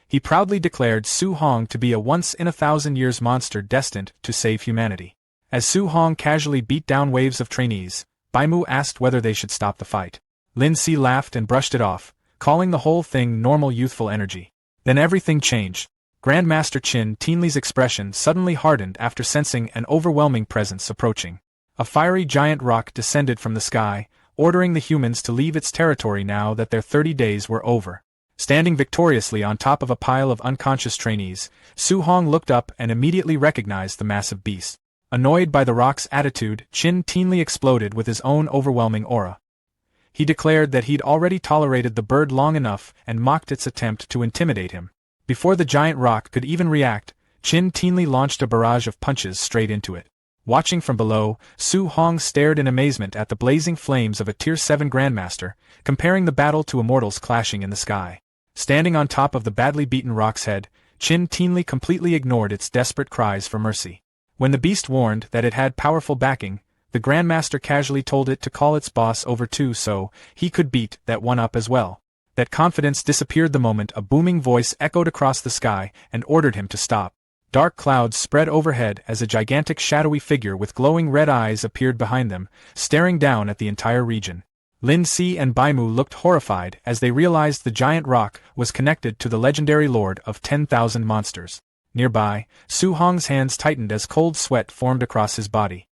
He proudly declared Su Hong to be a once-in-a-thousand-years monster destined to save humanity. As Su Hong casually beat down waves of trainees, Baimu asked whether they should stop the fight. Lin Si laughed and brushed it off, calling the whole thing normal youthful energy. Then everything changed. Grandmaster Qin Tianli's expression suddenly hardened after sensing an overwhelming presence approaching. A fiery giant rock descended from the sky, ordering the humans to leave its territory now that their 30 days were over. Standing victoriously on top of a pile of unconscious trainees, Su Hong looked up and immediately recognized the massive beast. Annoyed by the rock's attitude, Qin Tianli exploded with his own overwhelming aura. He declared that he'd already tolerated the bird long enough and mocked its attempt to intimidate him. Before the giant rock could even react, Qin Tianli launched a barrage of punches straight into it. Watching from below, Su Hong stared in amazement at the blazing flames of a Tier 7 Grandmaster, comparing the battle to immortals clashing in the sky. Standing on top of the badly beaten rock's head, Qin Tianli completely ignored its desperate cries for mercy. When the beast warned that it had powerful backing, the Grandmaster casually told it to call its boss over too so he could beat that one up as well. That confidence disappeared the moment a booming voice echoed across the sky and ordered him to stop. Dark clouds spread overhead as a gigantic shadowy figure with glowing red eyes appeared behind them, staring down at the entire region. Lin Si and Baimu looked horrified as they realized the giant rock was connected to the legendary Lord of 10,000 Monsters. Nearby, Su Hong's hands tightened as cold sweat formed across his body.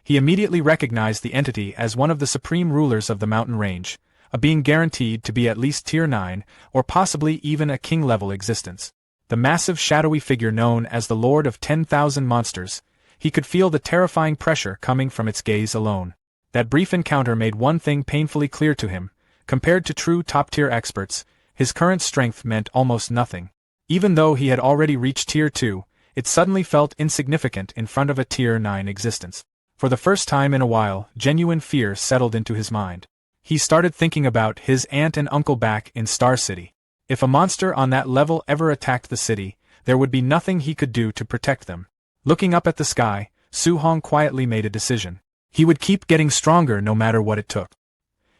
He immediately recognized the entity as one of the supreme rulers of the mountain range, a being guaranteed to be at least Tier 9, or possibly even a king-level existence. The massive shadowy figure known as the Lord of 10,000 Monsters, he could feel the terrifying pressure coming from its gaze alone. That brief encounter made one thing painfully clear to him: compared to true top-tier experts, his current strength meant almost nothing. Even though he had already reached Tier 2, it suddenly felt insignificant in front of a Tier 9 existence. For the first time in a while, genuine fear settled into his mind. He started thinking about his aunt and uncle back in Star City. If a monster on that level ever attacked the city, there would be nothing he could do to protect them. Looking up at the sky, Su Hong quietly made a decision. He would keep getting stronger no matter what it took.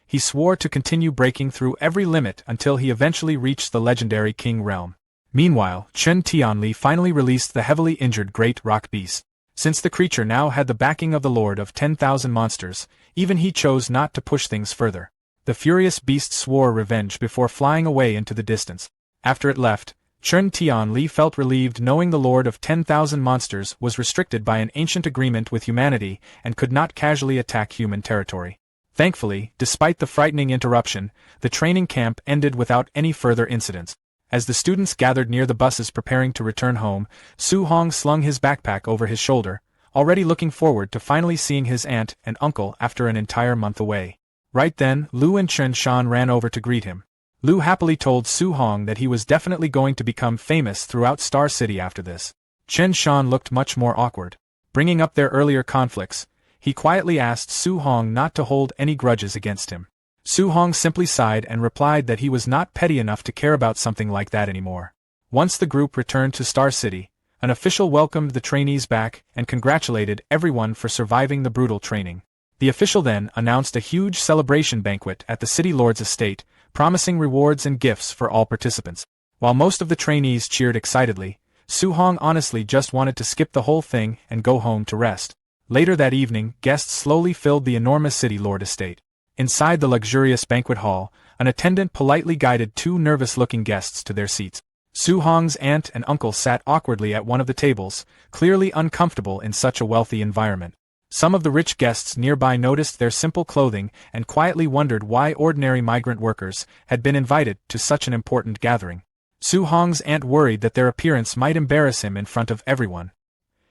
He swore to continue breaking through every limit until he eventually reached the legendary King Realm. Meanwhile, Qin Tianli finally released the heavily injured Great Rock Beast. Since the creature now had the backing of the Lord of 10,000 Monsters, even he chose not to push things further. The furious beast swore revenge before flying away into the distance. After it left, Qin Tianli felt relieved knowing the Lord of 10,000 Monsters was restricted by an ancient agreement with humanity and could not casually attack human territory. Thankfully, despite the frightening interruption, the training camp ended without any further incidents. As the students gathered near the buses preparing to return home, Su Hong slung his backpack over his shoulder, already looking forward to finally seeing his aunt and uncle after an entire month away. Right then, Lu and Chen Shan ran over to greet him. Lu happily told Su Hong that he was definitely going to become famous throughout Star City after this. Chen Shan looked much more awkward. Bringing up their earlier conflicts, he quietly asked Su Hong not to hold any grudges against him. Su Hong simply sighed and replied that he was not petty enough to care about something like that anymore. Once the group returned to Star City, an official welcomed the trainees back and congratulated everyone for surviving the brutal training. The official then announced a huge celebration banquet at the city lord's estate, promising rewards and gifts for all participants. While most of the trainees cheered excitedly, Su Hong honestly just wanted to skip the whole thing and go home to rest. Later that evening, guests slowly filled the enormous city lord estate. Inside the luxurious banquet hall, an attendant politely guided two nervous-looking guests to their seats. Su Hong's aunt and uncle sat awkwardly at one of the tables, clearly uncomfortable in such a wealthy environment. Some of the rich guests nearby noticed their simple clothing and quietly wondered why ordinary migrant workers had been invited to such an important gathering. Su Hong's aunt worried that their appearance might embarrass him in front of everyone.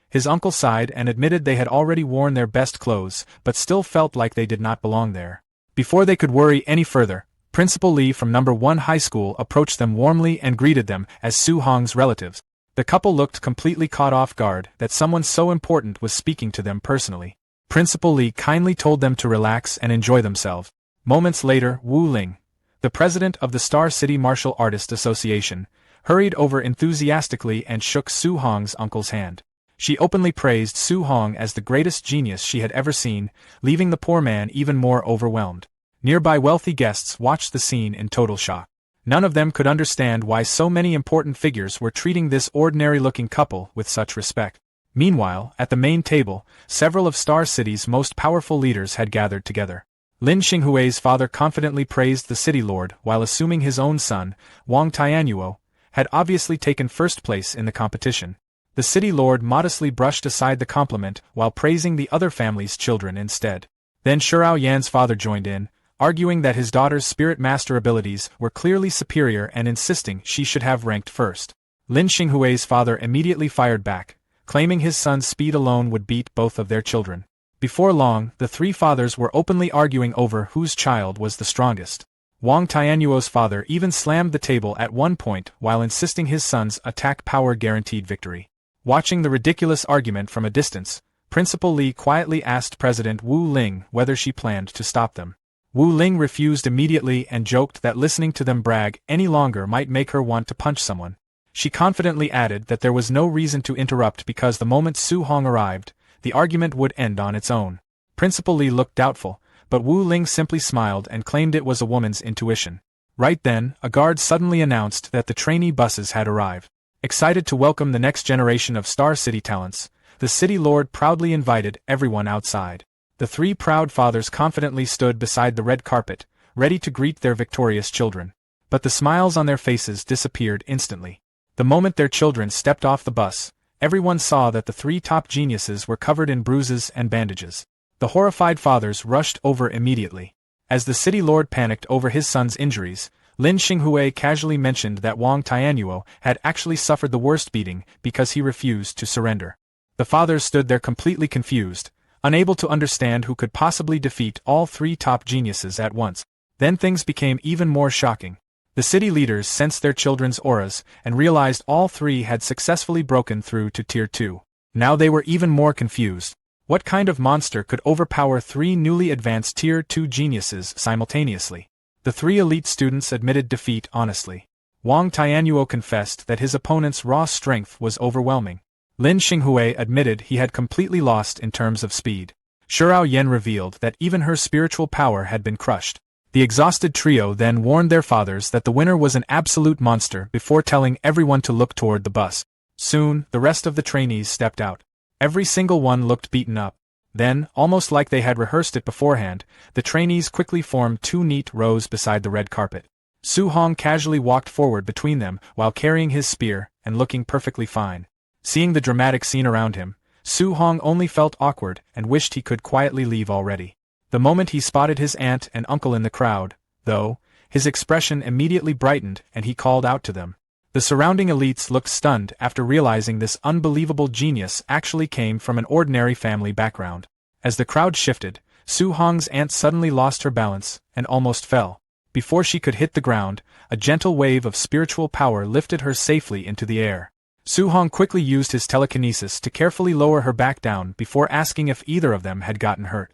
His uncle sighed and admitted they had already worn their best clothes, but still felt like they did not belong there. Before they could worry any further, Principal Lee from number 1 high school approached them warmly and greeted them as Su Hong's relatives. The couple looked completely caught off guard that someone so important was speaking to them personally. Principal Lee kindly told them to relax and enjoy themselves. Moments later, Wu Ling, the president of the Star City Martial Artists Association, hurried over enthusiastically and shook Su Hong's uncle's hand. She openly praised Su Hong as the greatest genius she had ever seen, leaving the poor man even more overwhelmed. Nearby wealthy guests watched the scene in total shock. None of them could understand why so many important figures were treating this ordinary-looking couple with such respect. Meanwhile, at the main table, several of Star City's most powerful leaders had gathered together. Lin Xinghui's father confidently praised the city lord while assuming his own son, Wang Tianyuo, had obviously taken first place in the competition. The city lord modestly brushed aside the compliment while praising the other family's children instead. Then Shurao Yan's father joined in, arguing that his daughter's spirit master abilities were clearly superior and insisting she should have ranked first. Lin Xinghui's father immediately fired back, claiming his son's speed alone would beat both of their children. Before long, the three fathers were openly arguing over whose child was the strongest. Wang Tianyuo's father even slammed the table at one point while insisting his son's attack power guaranteed victory. Watching the ridiculous argument from a distance, Principal Lee quietly asked President Wu Ling whether she planned to stop them. Wu Ling refused immediately and joked that listening to them brag any longer might make her want to punch someone. She confidently added that there was no reason to interrupt because the moment Su Hong arrived, the argument would end on its own. Principal Lee looked doubtful, but Wu Ling simply smiled and claimed it was a woman's intuition. Right then, a guard suddenly announced that the trainee buses had arrived. Excited to welcome the next generation of Star City talents, the city lord proudly invited everyone outside. The three proud fathers confidently stood beside the red carpet, ready to greet their victorious children. But the smiles on their faces disappeared instantly. The moment their children stepped off the bus, everyone saw that the three top geniuses were covered in bruises and bandages. The horrified fathers rushed over immediately. As the city lord panicked over his son's injuries, Lin Xinghui casually mentioned that Wang Tianyuo had actually suffered the worst beating because he refused to surrender. The fathers stood there completely confused, unable to understand who could possibly defeat all three top geniuses at once. Then things became even more shocking. The city leaders sensed their children's auras and realized all three had successfully broken through to Tier 2. Now they were even more confused. What kind of monster could overpower three newly advanced Tier 2 geniuses simultaneously? The three elite students admitted defeat honestly. Wang Tianyuo confessed that his opponent's raw strength was overwhelming. Lin Xinghui admitted he had completely lost in terms of speed. Shurao Yan revealed that even her spiritual power had been crushed. The exhausted trio then warned their fathers that the winner was an absolute monster before telling everyone to look toward the bus. Soon, the rest of the trainees stepped out. Every single one looked beaten up. Then, almost like they had rehearsed it beforehand, the trainees quickly formed two neat rows beside the red carpet. Su Hong casually walked forward between them while carrying his spear and looking perfectly fine. Seeing the dramatic scene around him, Su Hong only felt awkward and wished he could quietly leave already. The moment he spotted his aunt and uncle in the crowd, though, his expression immediately brightened and he called out to them. The surrounding elites looked stunned after realizing this unbelievable genius actually came from an ordinary family background. As the crowd shifted, Su Hong's aunt suddenly lost her balance and almost fell. Before she could hit the ground, a gentle wave of spiritual power lifted her safely into the air. Su Hong quickly used his telekinesis to carefully lower her back down before asking if either of them had gotten hurt.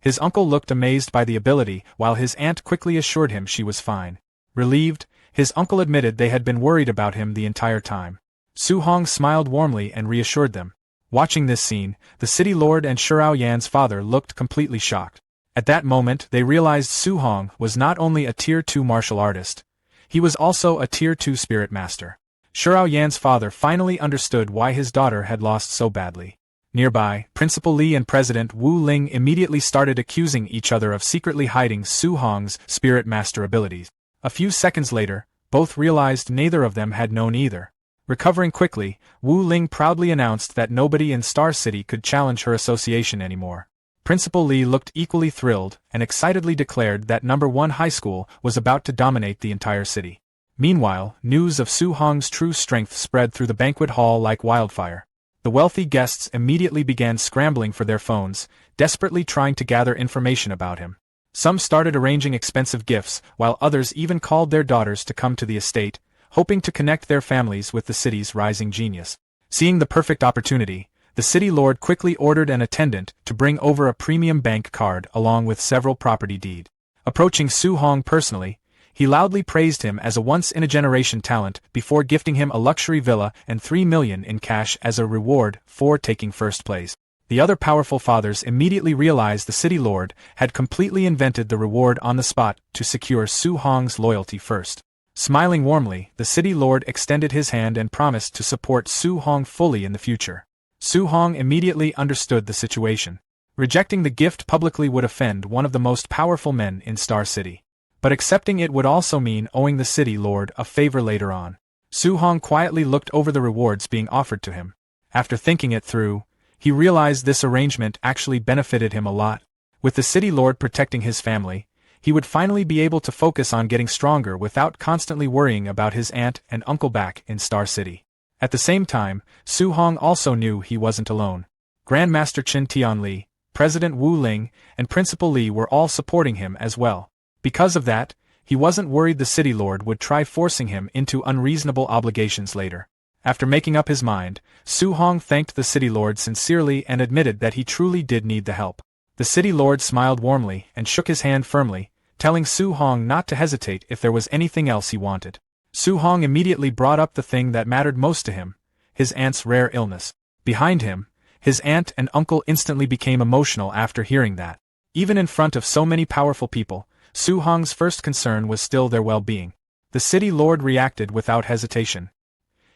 His uncle looked amazed by the ability while his aunt quickly assured him she was fine. Relieved, his uncle admitted they had been worried about him the entire time. Su Hong smiled warmly and reassured them. Watching this scene, the city lord and Shurao Yan's father looked completely shocked. At that moment they realized Su Hong was not only a Tier 2 martial artist, he was also a Tier 2 spirit master. Shurao Yan's father finally understood why his daughter had lost so badly. Nearby, Principal Lee and President Wu Ling immediately started accusing each other of secretly hiding Su Hong's spirit master abilities. A few seconds later, both realized neither of them had known either. Recovering quickly, Wu Ling proudly announced that nobody in Star City could challenge her association anymore. Principal Lee looked equally thrilled and excitedly declared that number 1 high school was about to dominate the entire city. Meanwhile, news of Su Hong's true strength spread through the banquet hall like wildfire. The wealthy guests immediately began scrambling for their phones, desperately trying to gather information about him. Some started arranging expensive gifts, while others even called their daughters to come to the estate, hoping to connect their families with the city's rising genius. Seeing the perfect opportunity, the city lord quickly ordered an attendant to bring over a premium bank card along with several property deeds. Approaching Su Hong personally, he loudly praised him as a once-in-a-generation talent before gifting him a luxury villa and 3 million in cash as a reward for taking first place. The other powerful fathers immediately realized the city lord had completely invented the reward on the spot to secure Su Hong's loyalty first. Smiling warmly, the city lord extended his hand and promised to support Su Hong fully in the future. Su Hong immediately understood the situation. Rejecting the gift publicly would offend one of the most powerful men in Star City. But accepting it would also mean owing the city lord a favor later on. Su Hong quietly looked over the rewards being offered to him. After thinking it through, he realized this arrangement actually benefited him a lot. With the city lord protecting his family, he would finally be able to focus on getting stronger without constantly worrying about his aunt and uncle back in Star City. At the same time, Su Hong also knew he wasn't alone. Grandmaster Chen Tianli, President Wu Ling, and Principal Li were all supporting him as well. Because of that, he wasn't worried the city lord would try forcing him into unreasonable obligations later. After making up his mind, Su Hong thanked the city lord sincerely and admitted that he truly did need the help. The city lord smiled warmly and shook his hand firmly, telling Su Hong not to hesitate if there was anything else he wanted. Su Hong immediately brought up the thing that mattered most to him, his aunt's rare illness. Behind him, his aunt and uncle instantly became emotional after hearing that. Even in front of so many powerful people, Su Hong's first concern was still their well-being. The city lord reacted without hesitation.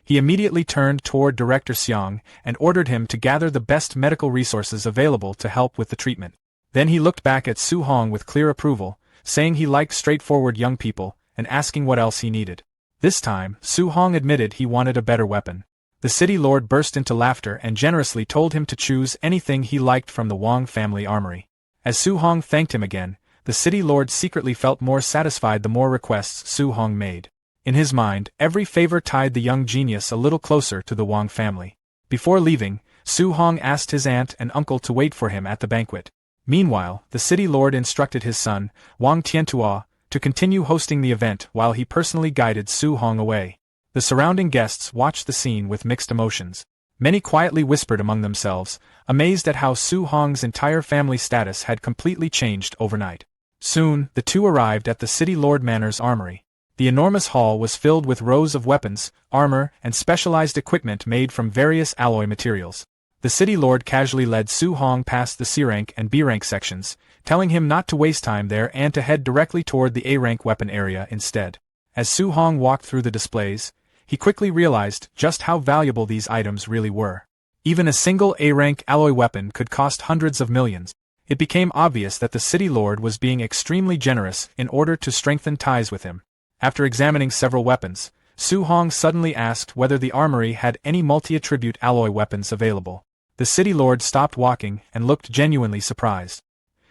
He immediately turned toward Director Xiang and ordered him to gather the best medical resources available to help with the treatment. Then he looked back at Su Hong with clear approval, saying he liked straightforward young people, and asking what else he needed. This time, Su Hong admitted he wanted a better weapon. The city lord burst into laughter and generously told him to choose anything he liked from the Wang family armory. As Su Hong thanked him again, the city lord secretly felt more satisfied the more requests Su Hong made. In his mind, every favor tied the young genius a little closer to the Wang family. Before leaving, Su Hong asked his aunt and uncle to wait for him at the banquet. Meanwhile, the city lord instructed his son, Wang Tiantua, to continue hosting the event while he personally guided Su Hong away. The surrounding guests watched the scene with mixed emotions. Many quietly whispered among themselves, amazed at how Su Hong's entire family status had completely changed overnight. Soon, the two arrived at the city lord Manor's armory. The enormous hall was filled with rows of weapons, armor, and specialized equipment made from various alloy materials. The city lord casually led Su Hong past the C-rank and B-rank sections, telling him not to waste time there and to head directly toward the A-rank weapon area instead. As Su Hong walked through the displays, he quickly realized just how valuable these items really were. Even a single A-rank alloy weapon could cost hundreds of millions. It became obvious that the city lord was being extremely generous in order to strengthen ties with him. After examining several weapons, Su Hong suddenly asked whether the armory had any multi-attribute alloy weapons available. The city lord stopped walking and looked genuinely surprised.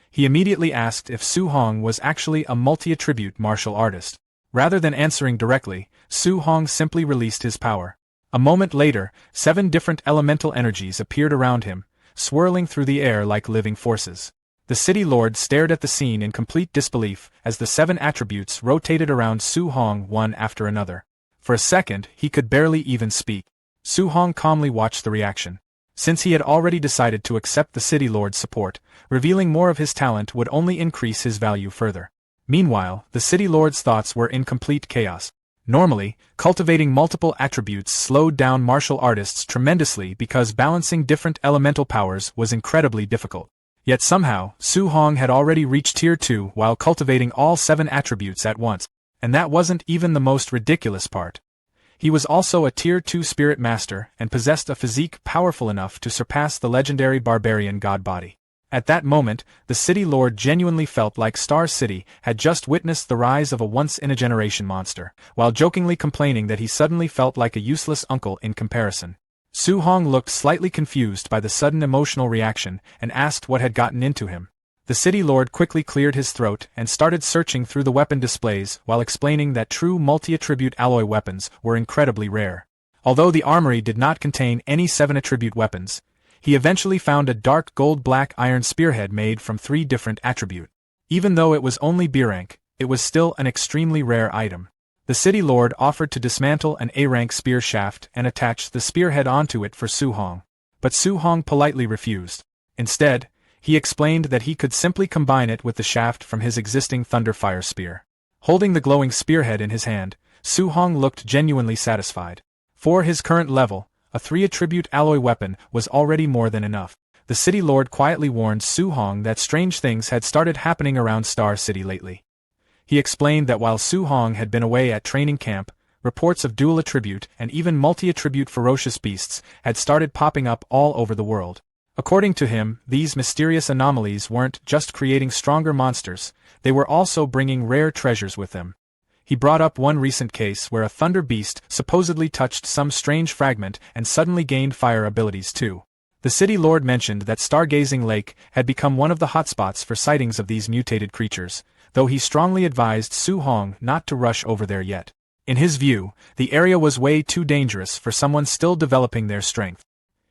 He immediately asked if Su Hong was actually a multi-attribute martial artist. Rather than answering directly, Su Hong simply released his power. A moment later, 7 different elemental energies appeared around him, swirling through the air like living forces. The city lord stared at the scene in complete disbelief as the 7 attributes rotated around Su Hong one after another. For a second, he could barely even speak. Su Hong calmly watched the reaction. Since he had already decided to accept the city lord's support, revealing more of his talent would only increase his value further. Meanwhile, the city lord's thoughts were in complete chaos. Normally, cultivating multiple attributes slowed down martial artists tremendously because balancing different elemental powers was incredibly difficult. Yet somehow, Su Hong had already reached Tier 2 while cultivating all 7 attributes at once. And that wasn't even the most ridiculous part. He was also a Tier 2 spirit master and possessed a physique powerful enough to surpass the legendary barbarian god body. At that moment, the city lord genuinely felt like Star City had just witnessed the rise of a once-in-a-generation monster, while jokingly complaining that he suddenly felt like a useless uncle in comparison. Su Hong looked slightly confused by the sudden emotional reaction and asked what had gotten into him. The city lord quickly cleared his throat and started searching through the weapon displays while explaining that true multi-attribute alloy weapons were incredibly rare. Although the armory did not contain any 7 attribute weapons, he eventually found a dark gold-black iron spearhead made from 3 different attribute. Even though it was only B rank, it was still an extremely rare item. The city lord offered to dismantle an A rank spear shaft and attach the spearhead onto it for Su Hong. But Su Hong politely refused. Instead, he explained that he could simply combine it with the shaft from his existing Thunderfire spear. Holding the glowing spearhead in his hand, Su Hong looked genuinely satisfied. For his current level, a 3 attribute alloy weapon was already more than enough. The city lord quietly warned Su Hong that strange things had started happening around Star City lately. He explained that while Su Hong had been away at training camp, reports of dual attribute and even multi-attribute ferocious beasts had started popping up all over the world. According to him, these mysterious anomalies weren't just creating stronger monsters, they were also bringing rare treasures with them. He brought up one recent case where a thunder beast supposedly touched some strange fragment and suddenly gained fire abilities too. The city lord mentioned that Stargazing Lake had become one of the hotspots for sightings of these mutated creatures, though he strongly advised Su Hong not to rush over there yet. In his view, the area was way too dangerous for someone still developing their strength.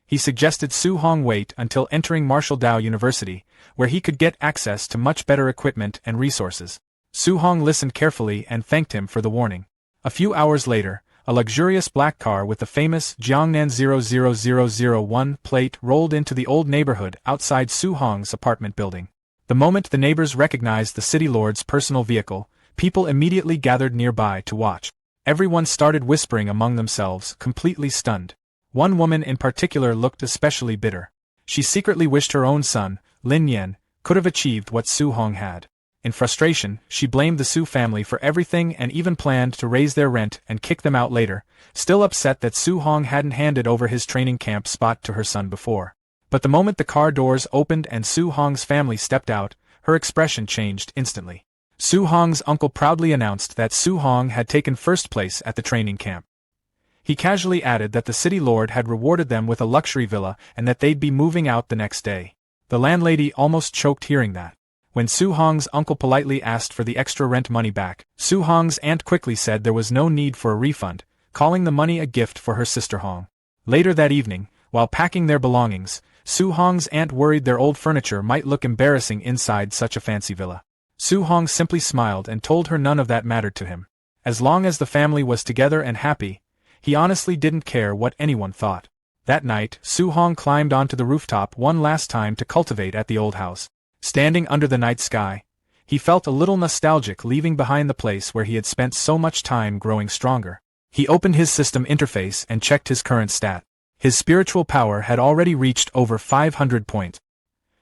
He suggested Su Hong wait until entering Martial Dao University, where he could get access to much better equipment and resources. Su Hong listened carefully and thanked him for the warning. A few hours later, a luxurious black car with the famous Jiangnan 00001 plate rolled into the old neighborhood outside Su Hong's apartment building. The moment the neighbors recognized the city lord's personal vehicle, people immediately gathered nearby to watch. Everyone started whispering among themselves, completely stunned. One woman in particular looked especially bitter. She secretly wished her own son, Lin Yan, could have achieved what Su Hong had. In frustration, she blamed the Su family for everything and even planned to raise their rent and kick them out later, still upset that Su Hong hadn't handed over his training camp spot to her son before. But the moment the car doors opened and Su Hong's family stepped out, her expression changed instantly. Su Hong's uncle proudly announced that Su Hong had taken first place at the training camp. He casually added that the city lord had rewarded them with a luxury villa and that they'd be moving out the next day. The landlady almost choked hearing that. When Su Hong's uncle politely asked for the extra rent money back, Su Hong's aunt quickly said there was no need for a refund, calling the money a gift for her sister Hong. Later that evening, while packing their belongings, Su Hong's aunt worried their old furniture might look embarrassing inside such a fancy villa. Su Hong simply smiled and told her none of that mattered to him. As long as the family was together and happy, he honestly didn't care what anyone thought. That night, Su Hong climbed onto the rooftop one last time to cultivate at the old house. Standing under the night sky, he felt a little nostalgic leaving behind the place where he had spent so much time growing stronger. He opened his system interface and checked his current stat. His spiritual power had already reached over 500 points.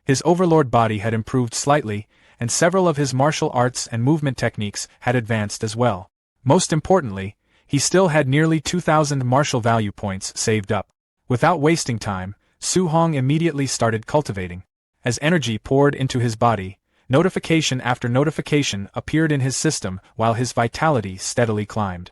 His overlord body had improved slightly, and several of his martial arts and movement techniques had advanced as well. Most importantly, he still had nearly 2,000 martial value points saved up. Without wasting time, Su Hong immediately started cultivating. As energy poured into his body, notification after notification appeared in his system while his vitality steadily climbed.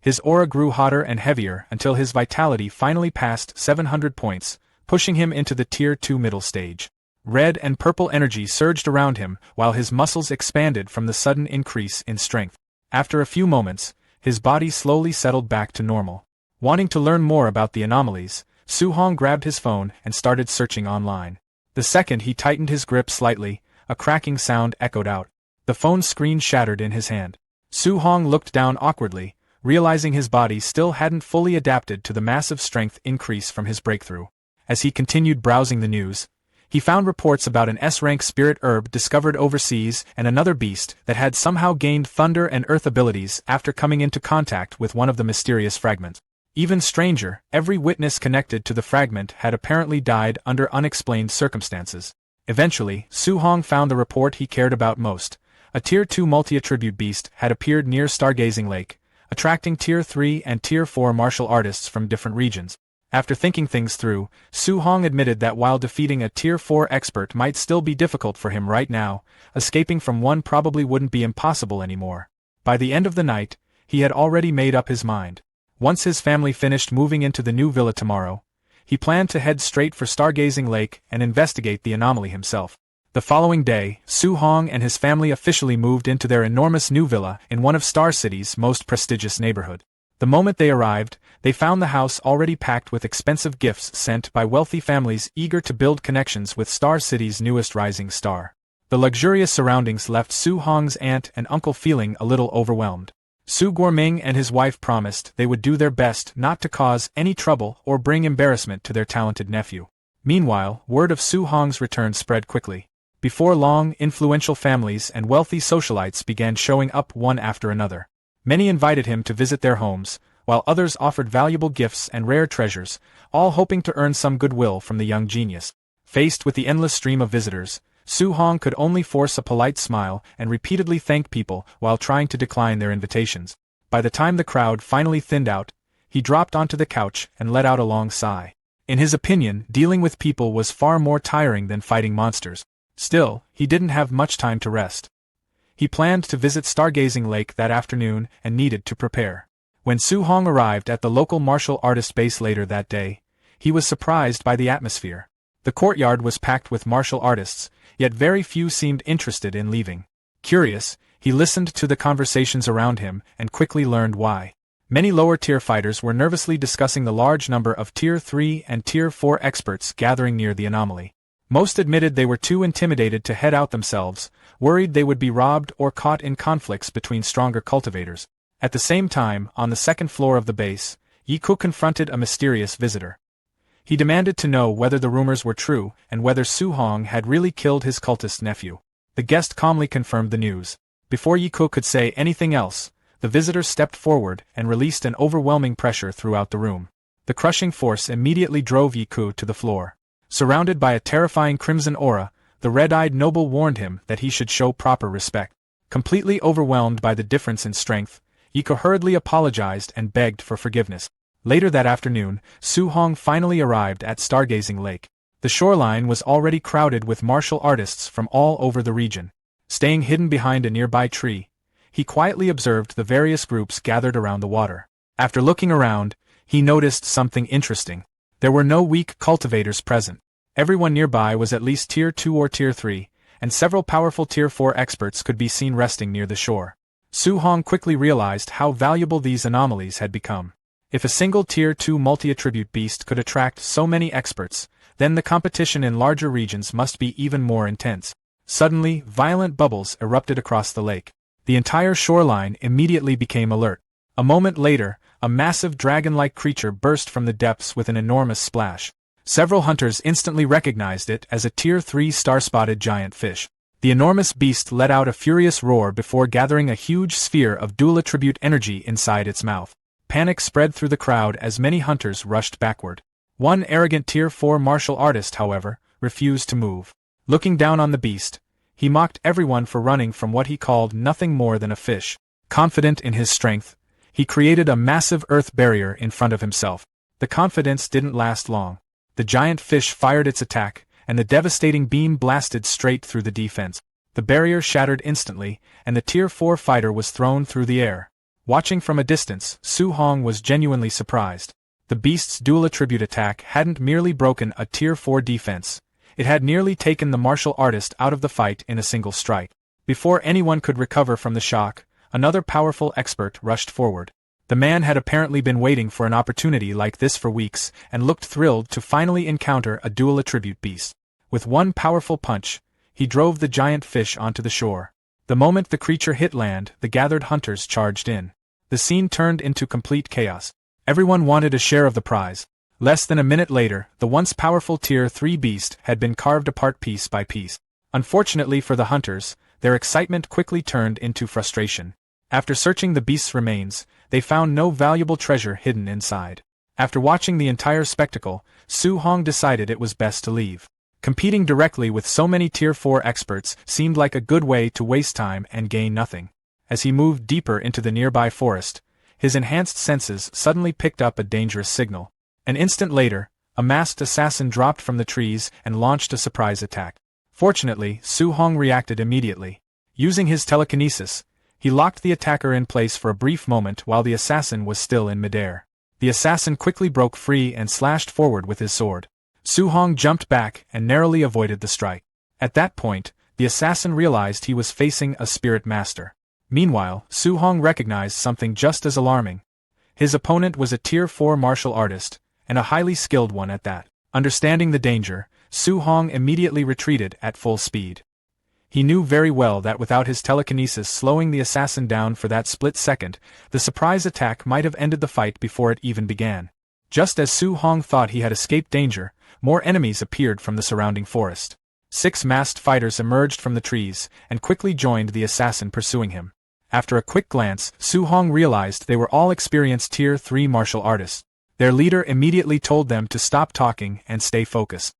His aura grew hotter and heavier until his vitality finally passed 700 points, pushing him into the Tier 2 middle stage. Red and purple energy surged around him while his muscles expanded from the sudden increase in strength. After a few moments, his body slowly settled back to normal. Wanting to learn more about the anomalies, Su Hong grabbed his phone and started searching online. The second he tightened his grip slightly, a cracking sound echoed out. The phone screen shattered in his hand. Su Hong looked down awkwardly, realizing his body still hadn't fully adapted to the massive strength increase from his breakthrough. As he continued browsing the news, he found reports about an S-rank spirit herb discovered overseas and another beast that had somehow gained thunder and earth abilities after coming into contact with one of the mysterious fragments. Even stranger, every witness connected to the fragment had apparently died under unexplained circumstances. Eventually, Su Hong found the report he cared about most. A Tier 2 multi-attribute beast had appeared near Stargazing Lake, attracting Tier 3 and Tier 4 martial artists from different regions. After thinking things through, Su Hong admitted that while defeating a Tier 4 expert might still be difficult for him right now, escaping from one probably wouldn't be impossible anymore. By the end of the night, he had already made up his mind. Once his family finished moving into the new villa tomorrow, he planned to head straight for Stargazing Lake and investigate the anomaly himself. The following day, Su Hong and his family officially moved into their enormous new villa in one of Star City's most prestigious neighborhood. The moment they arrived, they found the house already packed with expensive gifts sent by wealthy families eager to build connections with Star City's newest rising star. The luxurious surroundings left Su Hong's aunt and uncle feeling a little overwhelmed. Su Guoming and his wife promised they would do their best not to cause any trouble or bring embarrassment to their talented nephew. Meanwhile, word of Su Hong's return spread quickly. Before long, influential families and wealthy socialites began showing up one after another. Many invited him to visit their homes, while others offered valuable gifts and rare treasures, all hoping to earn some goodwill from the young genius. Faced with the endless stream of visitors, Su Hong could only force a polite smile and repeatedly thank people while trying to decline their invitations. By the time the crowd finally thinned out, he dropped onto the couch and let out a long sigh. In his opinion, dealing with people was far more tiring than fighting monsters. Still, he didn't have much time to rest. He planned to visit Stargazing Lake that afternoon and needed to prepare. When Su Hong arrived at the local martial artist base later that day, he was surprised by the atmosphere. The courtyard was packed with martial artists, yet very few seemed interested in leaving. Curious, he listened to the conversations around him and quickly learned why. Many lower-tier fighters were nervously discussing the large number of Tier 3 and Tier 4 experts gathering near the anomaly. Most admitted they were too intimidated to head out themselves, worried they would be robbed or caught in conflicts between stronger cultivators. At the same time, on the second floor of the base, Yiku confronted a mysterious visitor. He demanded to know whether the rumors were true and whether Su Hong had really killed his cultist nephew. The guest calmly confirmed the news. Before Yiku could say anything else, the visitor stepped forward and released an overwhelming pressure throughout the room. The crushing force immediately drove Yiku to the floor. Surrounded by a terrifying crimson aura, the red-eyed noble warned him that he should show proper respect. Completely overwhelmed by the difference in strength, Yiku hurriedly apologized and begged for forgiveness. Later that afternoon, Su Hong finally arrived at Stargazing Lake. The shoreline was already crowded with martial artists from all over the region. Staying hidden behind a nearby tree, he quietly observed the various groups gathered around the water. After looking around, he noticed something interesting. There were no weak cultivators present. Everyone nearby was at least Tier 2 or Tier 3, and several powerful Tier 4 experts could be seen resting near the shore. Su Hong quickly realized how valuable these anomalies had become. If a single Tier 2 multi-attribute beast could attract so many experts, then the competition in larger regions must be even more intense. Suddenly, violent bubbles erupted across the lake. The entire shoreline immediately became alert. A moment later, a massive dragon-like creature burst from the depths with an enormous splash. Several hunters instantly recognized it as a Tier 3 star-spotted giant fish. The enormous beast let out a furious roar before gathering a huge sphere of dual-attribute energy inside its mouth. Panic spread through the crowd as many hunters rushed backward. One arrogant Tier 4 martial artist, however, refused to move. Looking down on the beast, he mocked everyone for running from what he called nothing more than a fish. Confident in his strength, he created a massive earth barrier in front of himself. The confidence didn't last long. The giant fish fired its attack, and the devastating beam blasted straight through the defense. The barrier shattered instantly, and the Tier 4 fighter was thrown through the air. Watching from a distance, Su Hong was genuinely surprised. The beast's dual-attribute attack hadn't merely broken a Tier 4 defense, it had nearly taken the martial artist out of the fight in a single strike. Before anyone could recover from the shock, another powerful expert rushed forward. The man had apparently been waiting for an opportunity like this for weeks and looked thrilled to finally encounter a dual-attribute beast. With one powerful punch, he drove the giant fish onto the shore. The moment the creature hit land, the gathered hunters charged in. The scene turned into complete chaos. Everyone wanted a share of the prize. Less than a minute later, the once powerful Tier 3 beast had been carved apart piece by piece. Unfortunately for the hunters, their excitement quickly turned into frustration. After searching the beast's remains, they found no valuable treasure hidden inside. After watching the entire spectacle, Su Hong decided it was best to leave. Competing directly with so many Tier 4 experts seemed like a good way to waste time and gain nothing. As he moved deeper into the nearby forest, his enhanced senses suddenly picked up a dangerous signal. An instant later, a masked assassin dropped from the trees and launched a surprise attack. Fortunately, Su Hong reacted immediately. Using his telekinesis, he locked the attacker in place for a brief moment while the assassin was still in midair. The assassin quickly broke free and slashed forward with his sword. Su Hong jumped back and narrowly avoided the strike. At that point, the assassin realized he was facing a spirit master. Meanwhile, Su Hong recognized something just as alarming. His opponent was a Tier 4 martial artist, and a highly skilled one at that. Understanding the danger, Su Hong immediately retreated at full speed. He knew very well that without his telekinesis slowing the assassin down for that split second, the surprise attack might have ended the fight before it even began. Just as Su Hong thought he had escaped danger, more enemies appeared from the surrounding forest. 6 masked fighters emerged from the trees, and quickly joined the assassin pursuing him. After a quick glance, Su Hong realized they were all experienced Tier 3 martial artists. Their leader immediately told them to stop talking and stay focused.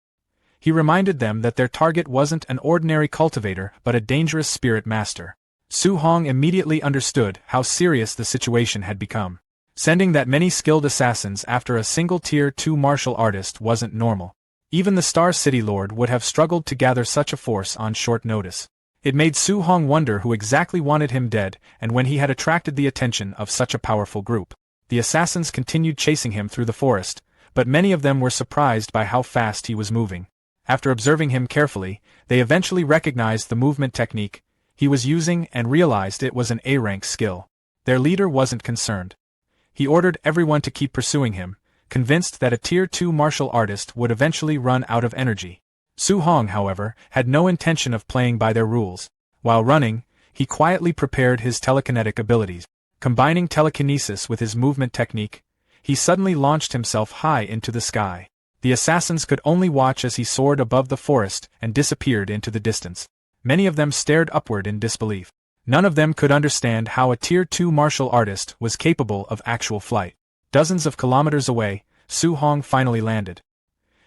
He reminded them that their target wasn't an ordinary cultivator but a dangerous spirit master. Su Hong immediately understood how serious the situation had become. Sending that many skilled assassins after a single Tier 2 martial artist wasn't normal. Even the Star City Lord would have struggled to gather such a force on short notice. It made Su Hong wonder who exactly wanted him dead and when he had attracted the attention of such a powerful group. The assassins continued chasing him through the forest, but many of them were surprised by how fast he was moving. After observing him carefully, they eventually recognized the movement technique he was using and realized it was an A-rank skill. Their leader wasn't concerned. He ordered everyone to keep pursuing him, convinced that a Tier 2 martial artist would eventually run out of energy. Su Hong, however, had no intention of playing by their rules. While running, he quietly prepared his telekinetic abilities. Combining telekinesis with his movement technique, he suddenly launched himself high into the sky. The assassins could only watch as he soared above the forest and disappeared into the distance. Many of them stared upward in disbelief. None of them could understand how a Tier 2 martial artist was capable of actual flight. Dozens of kilometers away, Su Hong finally landed.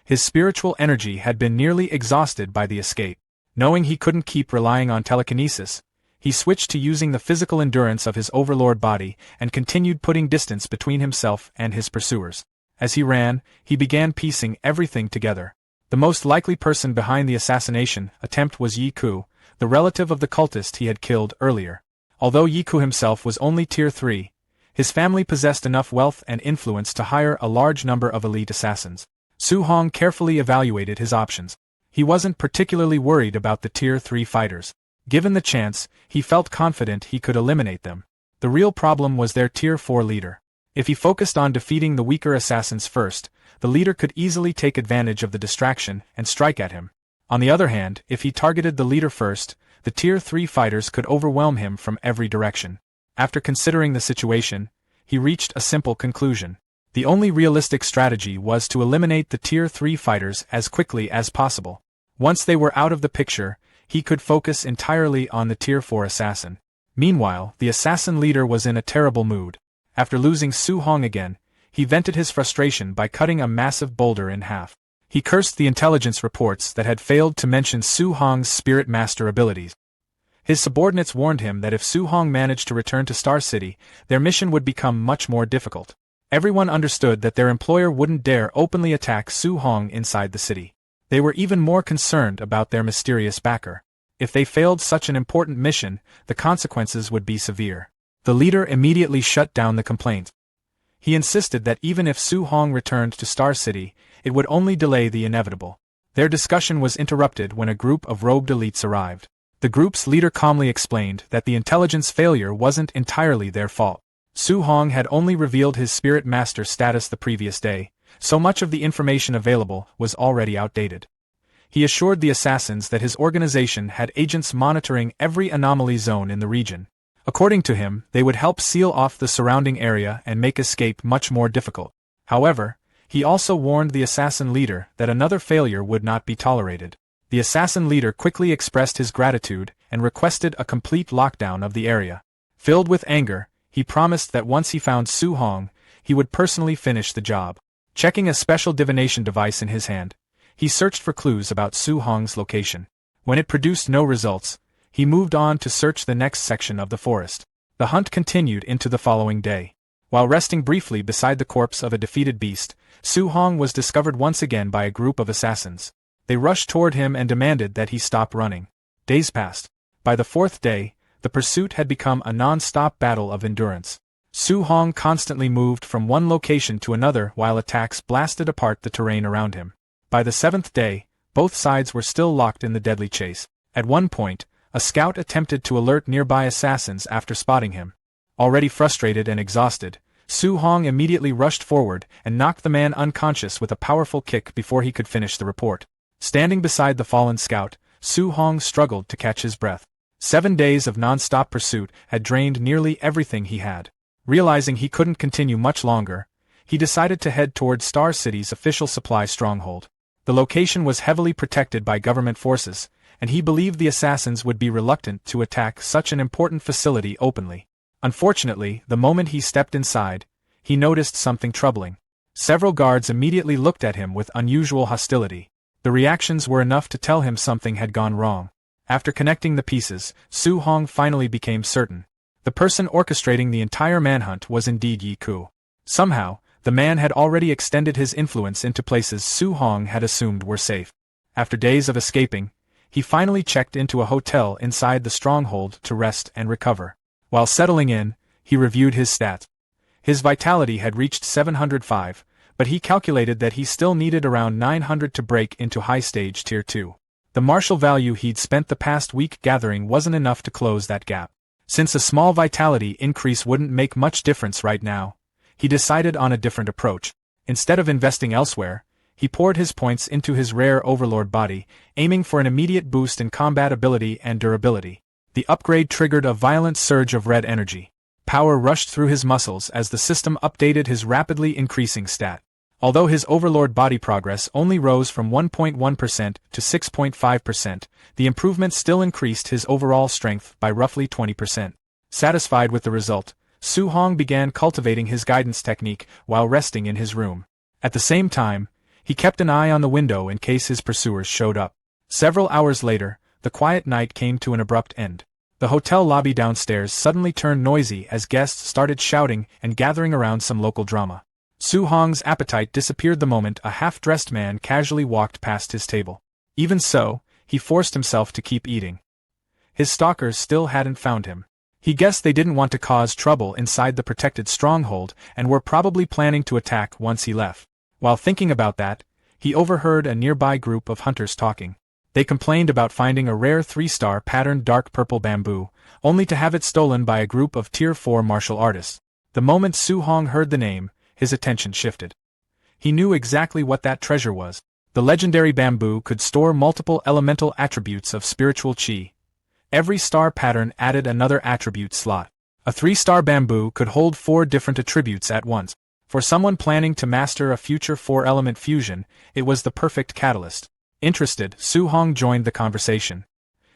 His spiritual energy had been nearly exhausted by the escape. Knowing he couldn't keep relying on telekinesis, he switched to using the physical endurance of his overlord body and continued putting distance between himself and his pursuers. As he ran, he began piecing everything together. The most likely person behind the assassination attempt was Yi Ku, the relative of the cultist he had killed earlier. Although Yi Ku himself was only Tier 3, his family possessed enough wealth and influence to hire a large number of elite assassins. Su Hong carefully evaluated his options. He wasn't particularly worried about the Tier 3 fighters. Given the chance, he felt confident he could eliminate them. The real problem was their Tier 4 leader. If he focused on defeating the weaker assassins first, the leader could easily take advantage of the distraction and strike at him. On the other hand, if he targeted the leader first, the Tier 3 fighters could overwhelm him from every direction. After considering the situation, he reached a simple conclusion. The only realistic strategy was to eliminate the Tier 3 fighters as quickly as possible. Once they were out of the picture, he could focus entirely on the Tier 4 assassin. Meanwhile, the assassin leader was in a terrible mood. After losing Su Hong again, he vented his frustration by cutting a massive boulder in half. He cursed the intelligence reports that had failed to mention Su Hong's spirit master abilities. His subordinates warned him that if Su Hong managed to return to Star City, their mission would become much more difficult. Everyone understood that their employer wouldn't dare openly attack Su Hong inside the city. They were even more concerned about their mysterious backer. If they failed such an important mission, the consequences would be severe. The leader immediately shut down the complaint. He insisted that even if Su Hong returned to Star City, it would only delay the inevitable. Their discussion was interrupted when a group of robed elites arrived. The group's leader calmly explained that the intelligence failure wasn't entirely their fault. Su Hong had only revealed his spirit master status the previous day, so much of the information available was already outdated. He assured the assassins that his organization had agents monitoring every anomaly zone in the region. According to him, they would help seal off the surrounding area and make escape much more difficult. However, he also warned the assassin leader that another failure would not be tolerated. The assassin leader quickly expressed his gratitude and requested a complete lockdown of the area. Filled with anger, he promised that once he found Su Hong, he would personally finish the job. Checking a special divination device in his hand, he searched for clues about Su Hong's location. When it produced no results, he moved on to search the next section of the forest. The hunt continued into the following day. While resting briefly beside the corpse of a defeated beast, Su Hong was discovered once again by a group of assassins. They rushed toward him and demanded that he stop running. Days passed. By the 4th day, the pursuit had become a non-stop battle of endurance. Su Hong constantly moved from one location to another while attacks blasted apart the terrain around him. By the 7th day, both sides were still locked in the deadly chase. At one point, a scout attempted to alert nearby assassins after spotting him. Already frustrated and exhausted, Su Hong immediately rushed forward and knocked the man unconscious with a powerful kick before he could finish the report. Standing beside the fallen scout, Su Hong struggled to catch his breath. 7 days of non-stop pursuit had drained nearly everything he had. Realizing he couldn't continue much longer, he decided to head toward Star City's official supply stronghold. The location was heavily protected by government forces, and he believed the assassins would be reluctant to attack such an important facility openly. Unfortunately, the moment he stepped inside, he noticed something troubling. Several guards immediately looked at him with unusual hostility. The reactions were enough to tell him something had gone wrong. After connecting the pieces, Su Hong finally became certain. The person orchestrating the entire manhunt was indeed Yi Ku. Somehow, the man had already extended his influence into places Su Hong had assumed were safe. After days of escaping, he finally checked into a hotel inside the stronghold to rest and recover. While settling in, he reviewed his stats. His vitality had reached 705, but he calculated that he still needed around 900 to break into high-stage Tier 2. The martial value he'd spent the past week gathering wasn't enough to close that gap. Since a small vitality increase wouldn't make much difference right now, he decided on a different approach. Instead of investing elsewhere, he poured his points into his rare Overlord body, aiming for an immediate boost in combat ability and durability. The upgrade triggered a violent surge of red energy. Power rushed through his muscles as the system updated his rapidly increasing stat. Although his Overlord body progress only rose from 1.1% to 6.5%, the improvement still increased his overall strength by roughly 20%. Satisfied with the result, Su Hong began cultivating his guidance technique while resting in his room. At the same time, he kept an eye on the window in case his pursuers showed up. Several hours later, the quiet night came to an abrupt end. The hotel lobby downstairs suddenly turned noisy as guests started shouting and gathering around some local drama. Su Hong's appetite disappeared the moment a half-dressed man casually walked past his table. Even so, he forced himself to keep eating. His stalkers still hadn't found him. He guessed they didn't want to cause trouble inside the protected stronghold and were probably planning to attack once he left. While thinking about that, he overheard a nearby group of hunters talking. They complained about finding a rare 3-star patterned dark purple bamboo, only to have it stolen by a group of Tier 4 martial artists. The moment Su Hong heard the name, his attention shifted. He knew exactly what that treasure was. The legendary bamboo could store multiple elemental attributes of spiritual chi. Every star pattern added another attribute slot. A 3-star bamboo could hold 4 different attributes at once. For someone planning to master a future 4-element fusion, it was the perfect catalyst. Interested, Su Hong joined the conversation.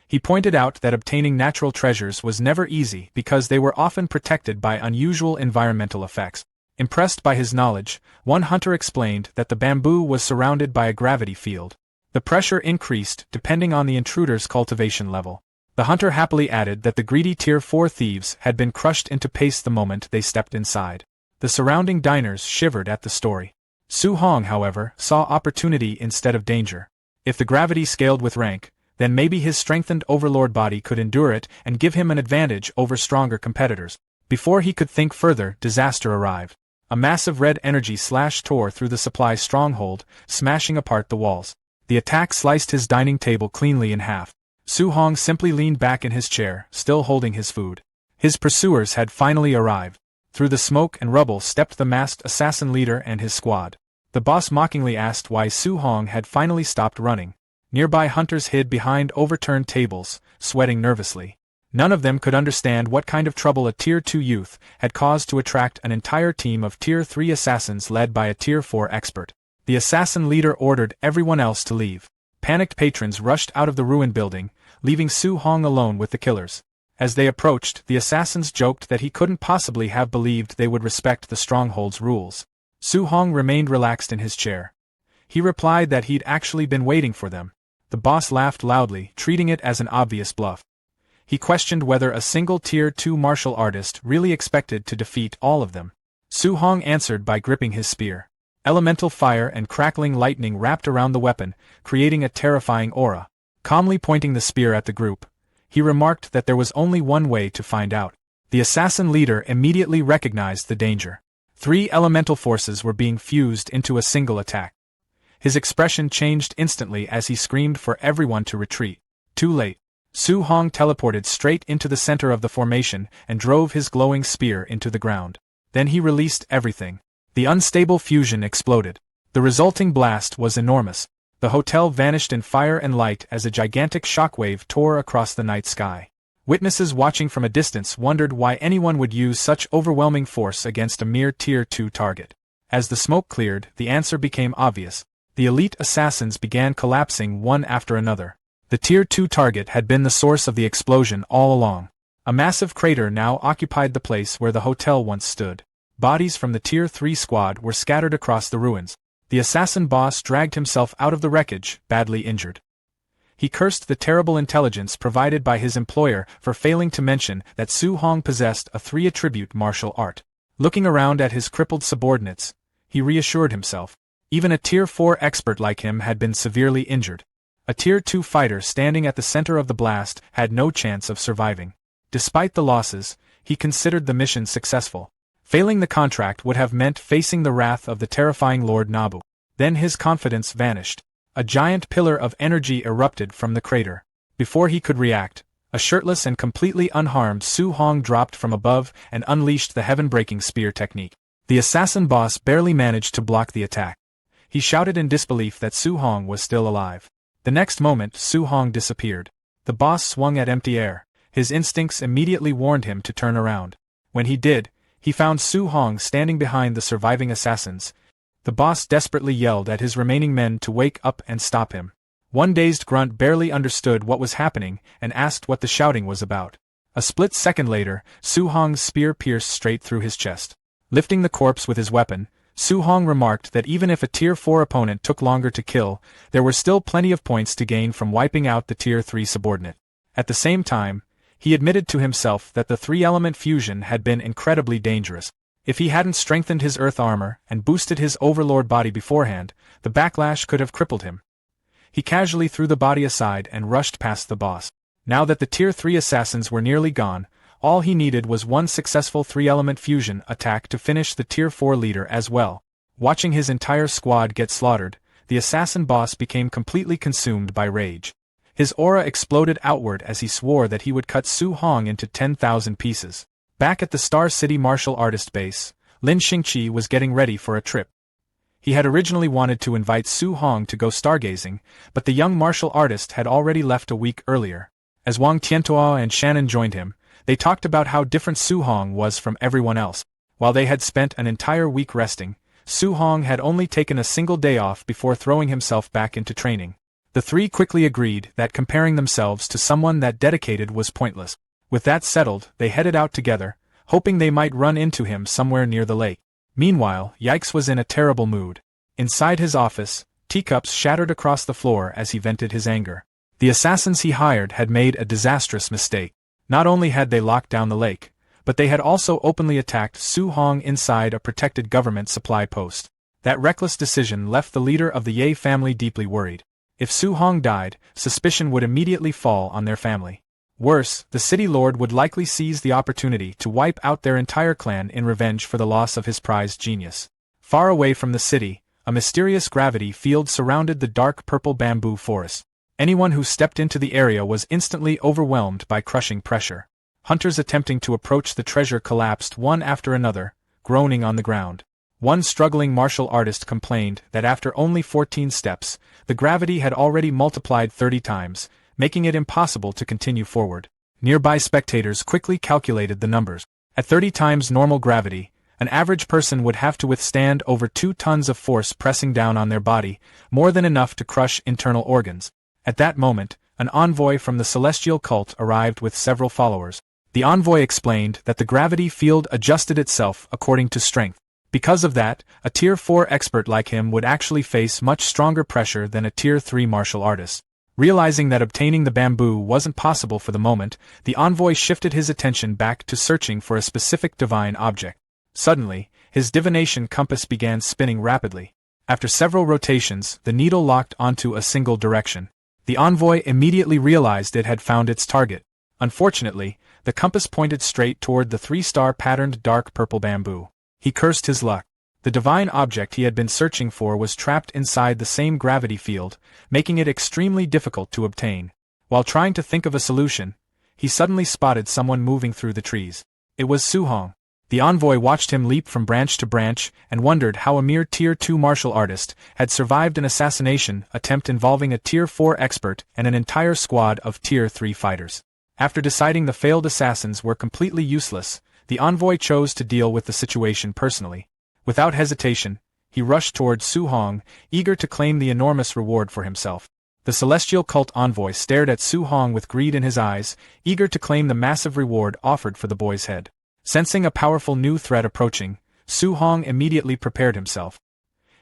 He pointed out that obtaining natural treasures was never easy because they were often protected by unusual environmental effects. Impressed by his knowledge, one hunter explained that the bamboo was surrounded by a gravity field. The pressure increased depending on the intruder's cultivation level. The hunter happily added that the greedy Tier 4 thieves had been crushed into paste the moment they stepped inside. The surrounding diners shivered at the story. Su Hong, however, saw opportunity instead of danger. If the gravity scaled with rank, then maybe his strengthened Overlord body could endure it and give him an advantage over stronger competitors. Before he could think further, disaster arrived. A massive red energy slash tore through the supply stronghold, smashing apart the walls. The attack sliced his dining table cleanly in half. Su Hong simply leaned back in his chair, still holding his food. His pursuers had finally arrived. Through the smoke and rubble stepped the masked assassin leader and his squad. The boss mockingly asked why Su Hong had finally stopped running. Nearby hunters hid behind overturned tables, sweating nervously. None of them could understand what kind of trouble a Tier 2 youth had caused to attract an entire team of Tier 3 assassins led by a Tier 4 expert. The assassin leader ordered everyone else to leave. Panicked patrons rushed out of the ruined building, leaving Su Hong alone with the killers. As they approached, the assassins joked that he couldn't possibly have believed they would respect the stronghold's rules. Su Hong remained relaxed in his chair. He replied that he'd actually been waiting for them. The boss laughed loudly, treating it as an obvious bluff. He questioned whether a single Tier 2 martial artist really expected to defeat all of them. Su Hong answered by gripping his spear. Elemental fire and crackling lightning wrapped around the weapon, creating a terrifying aura. Calmly pointing the spear at the group, he remarked that there was only one way to find out. The assassin leader immediately recognized the danger. 3 elemental forces were being fused into a single attack. His expression changed instantly as he screamed for everyone to retreat. Too late. Su Hong teleported straight into the center of the formation and drove his glowing spear into the ground. Then he released everything. The unstable fusion exploded. The resulting blast was enormous. The hotel vanished in fire and light as a gigantic shockwave tore across the night sky. Witnesses watching from a distance wondered why anyone would use such overwhelming force against a mere Tier 2 target. As the smoke cleared, the answer became obvious. The elite assassins began collapsing one after another. The Tier 2 target had been the source of the explosion all along. A massive crater now occupied the place where the hotel once stood. Bodies from the Tier 3 squad were scattered across the ruins. The assassin boss dragged himself out of the wreckage, badly injured. He cursed the terrible intelligence provided by his employer for failing to mention that Su Hong possessed a 3-attribute martial art. Looking around at his crippled subordinates, he reassured himself. Even a Tier 4 expert like him had been severely injured. A Tier 2 fighter standing at the center of the blast had no chance of surviving. Despite the losses, he considered the mission successful. Failing the contract would have meant facing the wrath of the terrifying Lord Nabu. Then his confidence vanished. A giant pillar of energy erupted from the crater. Before he could react, a shirtless and completely unharmed Su Hong dropped from above and unleashed the heaven-breaking spear technique. The assassin boss barely managed to block the attack. He shouted in disbelief that Su Hong was still alive. The next moment, Su Hong disappeared. The boss swung at empty air. His instincts immediately warned him to turn around. When he did, he found Su Hong standing behind the surviving assassins. The boss desperately yelled at his remaining men to wake up and stop him. One dazed grunt barely understood what was happening and asked what the shouting was about. A split second later, Su Hong's spear pierced straight through his chest. Lifting the corpse with his weapon, Su Hong remarked that even if a Tier 4 opponent took longer to kill, there were still plenty of points to gain from wiping out the Tier 3 subordinate. At the same time, he admitted to himself that the 3-element fusion had been incredibly dangerous. If he hadn't strengthened his earth armor and boosted his overlord body beforehand, the backlash could have crippled him. He casually threw the body aside and rushed past the boss. Now that the Tier 3 assassins were nearly gone, all he needed was one successful 3-element fusion attack to finish the Tier 4 leader as well. Watching his entire squad get slaughtered, the assassin boss became completely consumed by rage. His aura exploded outward as he swore that he would cut Su Hong into 10,000 pieces. Back at the Star City martial artist base, Lin Xingqi was getting ready for a trip. He had originally wanted to invite Su Hong to go stargazing, but the young martial artist had already left a week earlier. As Wang Tiantuo and Shannon joined him, they talked about how different Su Hong was from everyone else. While they had spent an entire week resting, Su Hong had only taken a single day off before throwing himself back into training. The three quickly agreed that comparing themselves to someone that dedicated was pointless. With that settled, they headed out together, hoping they might run into him somewhere near the lake. Meanwhile, Yikes was in a terrible mood. Inside his office, teacups shattered across the floor as he vented his anger. The assassins he hired had made a disastrous mistake. Not only had they locked down the lake, but they had also openly attacked Su Hong inside a protected government supply post. That reckless decision left the leader of the Ye family deeply worried. If Su Hong died, suspicion would immediately fall on their family. Worse, the city lord would likely seize the opportunity to wipe out their entire clan in revenge for the loss of his prized genius. Far away from the city, a mysterious gravity field surrounded the dark purple bamboo forest. Anyone who stepped into the area was instantly overwhelmed by crushing pressure. Hunters attempting to approach the treasure collapsed one after another, groaning on the ground. One struggling martial artist complained that after only 14 steps, the gravity had already multiplied 30 times, making it impossible to continue forward. Nearby spectators quickly calculated the numbers. At 30 times normal gravity, an average person would have to withstand over 2 tons of force pressing down on their body, more than enough to crush internal organs. At that moment, an envoy from the celestial cult arrived with several followers. The envoy explained that the gravity field adjusted itself according to strength. Because of that, a Tier 4 expert like him would actually face much stronger pressure than a Tier 3 martial artist. Realizing that obtaining the bamboo wasn't possible for the moment, the envoy shifted his attention back to searching for a specific divine object. Suddenly, his divination compass began spinning rapidly. After several rotations, the needle locked onto a single direction. The envoy immediately realized it had found its target. Unfortunately, the compass pointed straight toward the 3-star patterned dark purple bamboo. He cursed his luck. The divine object he had been searching for was trapped inside the same gravity field, making it extremely difficult to obtain. While trying to think of a solution, he suddenly spotted someone moving through the trees. It was Su Hong. The envoy watched him leap from branch to branch and wondered how a mere Tier 2 martial artist had survived an assassination attempt involving a Tier 4 expert and an entire squad of Tier 3 fighters. After deciding the failed assassins were completely useless, the envoy chose to deal with the situation personally. Without hesitation, he rushed toward Su Hong, eager to claim the enormous reward for himself. The celestial cult envoy stared at Su Hong with greed in his eyes, eager to claim the massive reward offered for the boy's head. Sensing a powerful new threat approaching, Su Hong immediately prepared himself.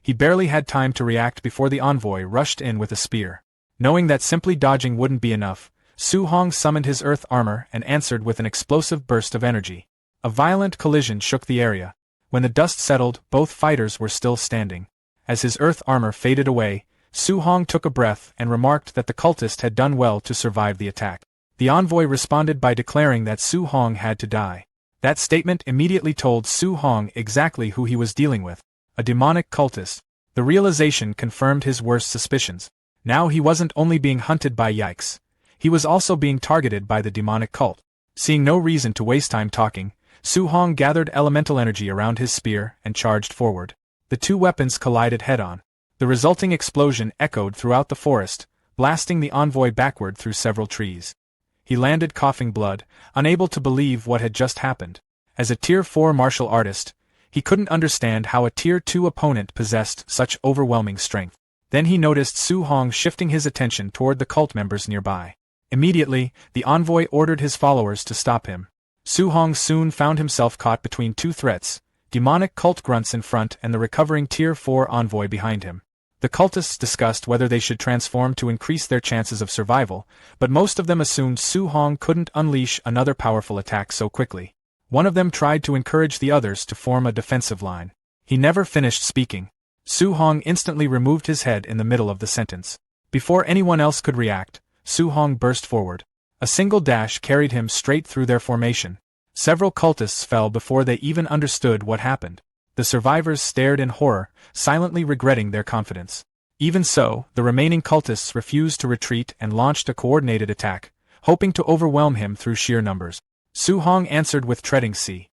He barely had time to react before the envoy rushed in with a spear. Knowing that simply dodging wouldn't be enough, Su Hong summoned his earth armor and answered with an explosive burst of energy. A violent collision shook the area. When the dust settled, both fighters were still standing. As his earth armor faded away, Su Hong took a breath and remarked that the cultist had done well to survive the attack. The envoy responded by declaring that Su Hong had to die. That statement immediately told Su Hong exactly who he was dealing with. A demonic cultist. The realization confirmed his worst suspicions. Now he wasn't only being hunted by Yikes. He was also being targeted by the demonic cult. Seeing no reason to waste time talking, Su Hong gathered elemental energy around his spear and charged forward. The two weapons collided head-on. The resulting explosion echoed throughout the forest, blasting the envoy backward through several trees. He landed coughing blood, unable to believe what had just happened. As a Tier 4 martial artist, he couldn't understand how a Tier 2 opponent possessed such overwhelming strength. Then he noticed Su Hong shifting his attention toward the cult members nearby. Immediately, the envoy ordered his followers to stop him. Su Hong soon found himself caught between two threats, demonic cult grunts in front and the recovering Tier 4 envoy behind him. The cultists discussed whether they should transform to increase their chances of survival, but most of them assumed Su Hong couldn't unleash another powerful attack so quickly. One of them tried to encourage the others to form a defensive line. He never finished speaking. Su Hong instantly removed his head in the middle of the sentence. Before anyone else could react, Su Hong burst forward. A single dash carried him straight through their formation. Several cultists fell before they even understood what happened. The survivors stared in horror, silently regretting their confidence. Even so, the remaining cultists refused to retreat and launched a coordinated attack, hoping to overwhelm him through sheer numbers. Su Hong answered with treading sea.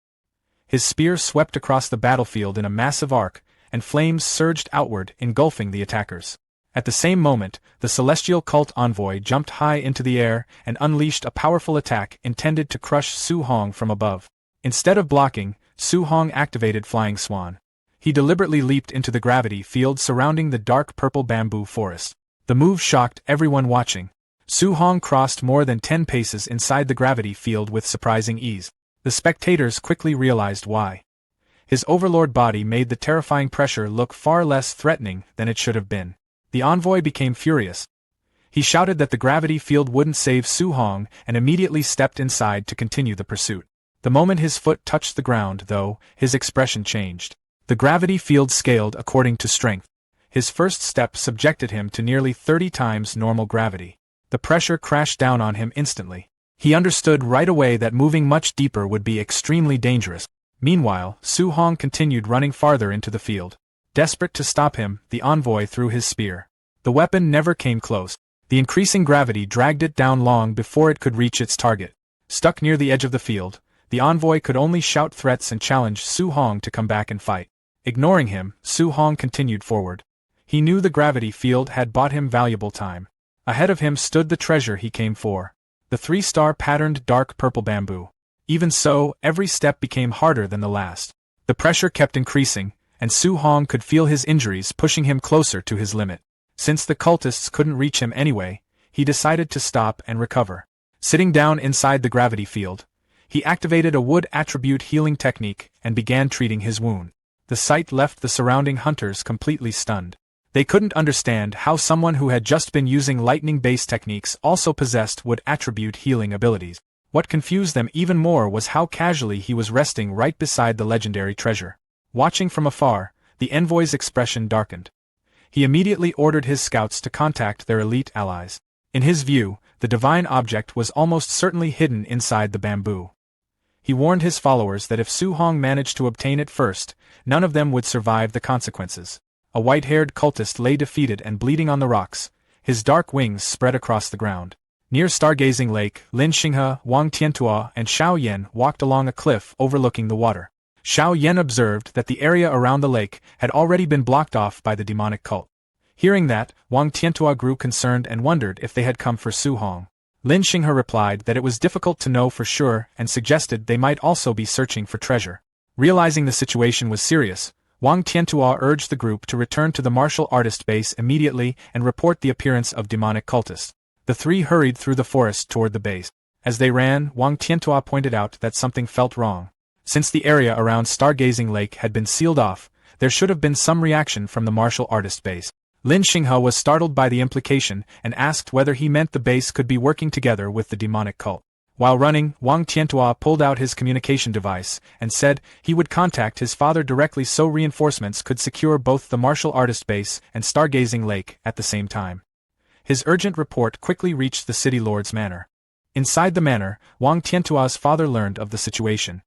His spear swept across the battlefield in a massive arc, and flames surged outward, engulfing the attackers. At the same moment, the celestial cult envoy jumped high into the air and unleashed a powerful attack intended to crush Su Hong from above. Instead of blocking, Su Hong activated Flying Swan. He deliberately leaped into the gravity field surrounding the dark purple bamboo forest. The move shocked everyone watching. Su Hong crossed more than 10 paces inside the gravity field with surprising ease. The spectators quickly realized why. His overlord body made the terrifying pressure look far less threatening than it should have been. The envoy became furious. He shouted that the gravity field wouldn't save Su Hong and immediately stepped inside to continue the pursuit. The moment his foot touched the ground, though, his expression changed. The gravity field scaled according to strength. His first step subjected him to nearly 30 times normal gravity. The pressure crashed down on him instantly. He understood right away that moving much deeper would be extremely dangerous. Meanwhile, Su Hong continued running farther into the field. Desperate to stop him, the envoy threw his spear. The weapon never came close. The increasing gravity dragged it down long before it could reach its target. Stuck near the edge of the field, the envoy could only shout threats and challenge Su Hong to come back and fight. Ignoring him, Su Hong continued forward. He knew the gravity field had bought him valuable time. Ahead of him stood the treasure he came for. The 3-star patterned dark purple bamboo. Even so, every step became harder than the last. The pressure kept increasing, and Su Hong could feel his injuries pushing him closer to his limit. Since the cultists couldn't reach him anyway, he decided to stop and recover. Sitting down inside the gravity field, he activated a wood attribute healing technique and began treating his wound. The sight left the surrounding hunters completely stunned. They couldn't understand how someone who had just been using lightning-based techniques also possessed wood attribute healing abilities. What confused them even more was how casually he was resting right beside the legendary treasure. Watching from afar, the envoy's expression darkened. He immediately ordered his scouts to contact their elite allies. In his view, the divine object was almost certainly hidden inside the bamboo. He warned his followers that if Su Hong managed to obtain it first, none of them would survive the consequences. A white-haired cultist lay defeated and bleeding on the rocks, his dark wings spread across the ground. Near Stargazing Lake, Lin Xinghe, Wang Tiantua, and Xiao Yan walked along a cliff overlooking the water. Xiao Yan observed that the area around the lake had already been blocked off by the demonic cult. Hearing that, Wang Tiantua grew concerned and wondered if they had come for Su Hong. Lin Xinghe replied that it was difficult to know for sure and suggested they might also be searching for treasure. Realizing the situation was serious, Wang Tiantua urged the group to return to the martial artist base immediately and report the appearance of demonic cultists. The three hurried through the forest toward the base. As they ran, Wang Tiantua pointed out that something felt wrong. Since the area around Stargazing Lake had been sealed off, there should have been some reaction from the martial artist base. Lin Xinghe was startled by the implication and asked whether he meant the base could be working together with the demonic cult. While running, Wang Tiantua pulled out his communication device and said he would contact his father directly so reinforcements could secure both the martial artist base and Stargazing Lake at the same time. His urgent report quickly reached the city lord's manor. Inside the manor, Wang Tiantua's father learned of the situation.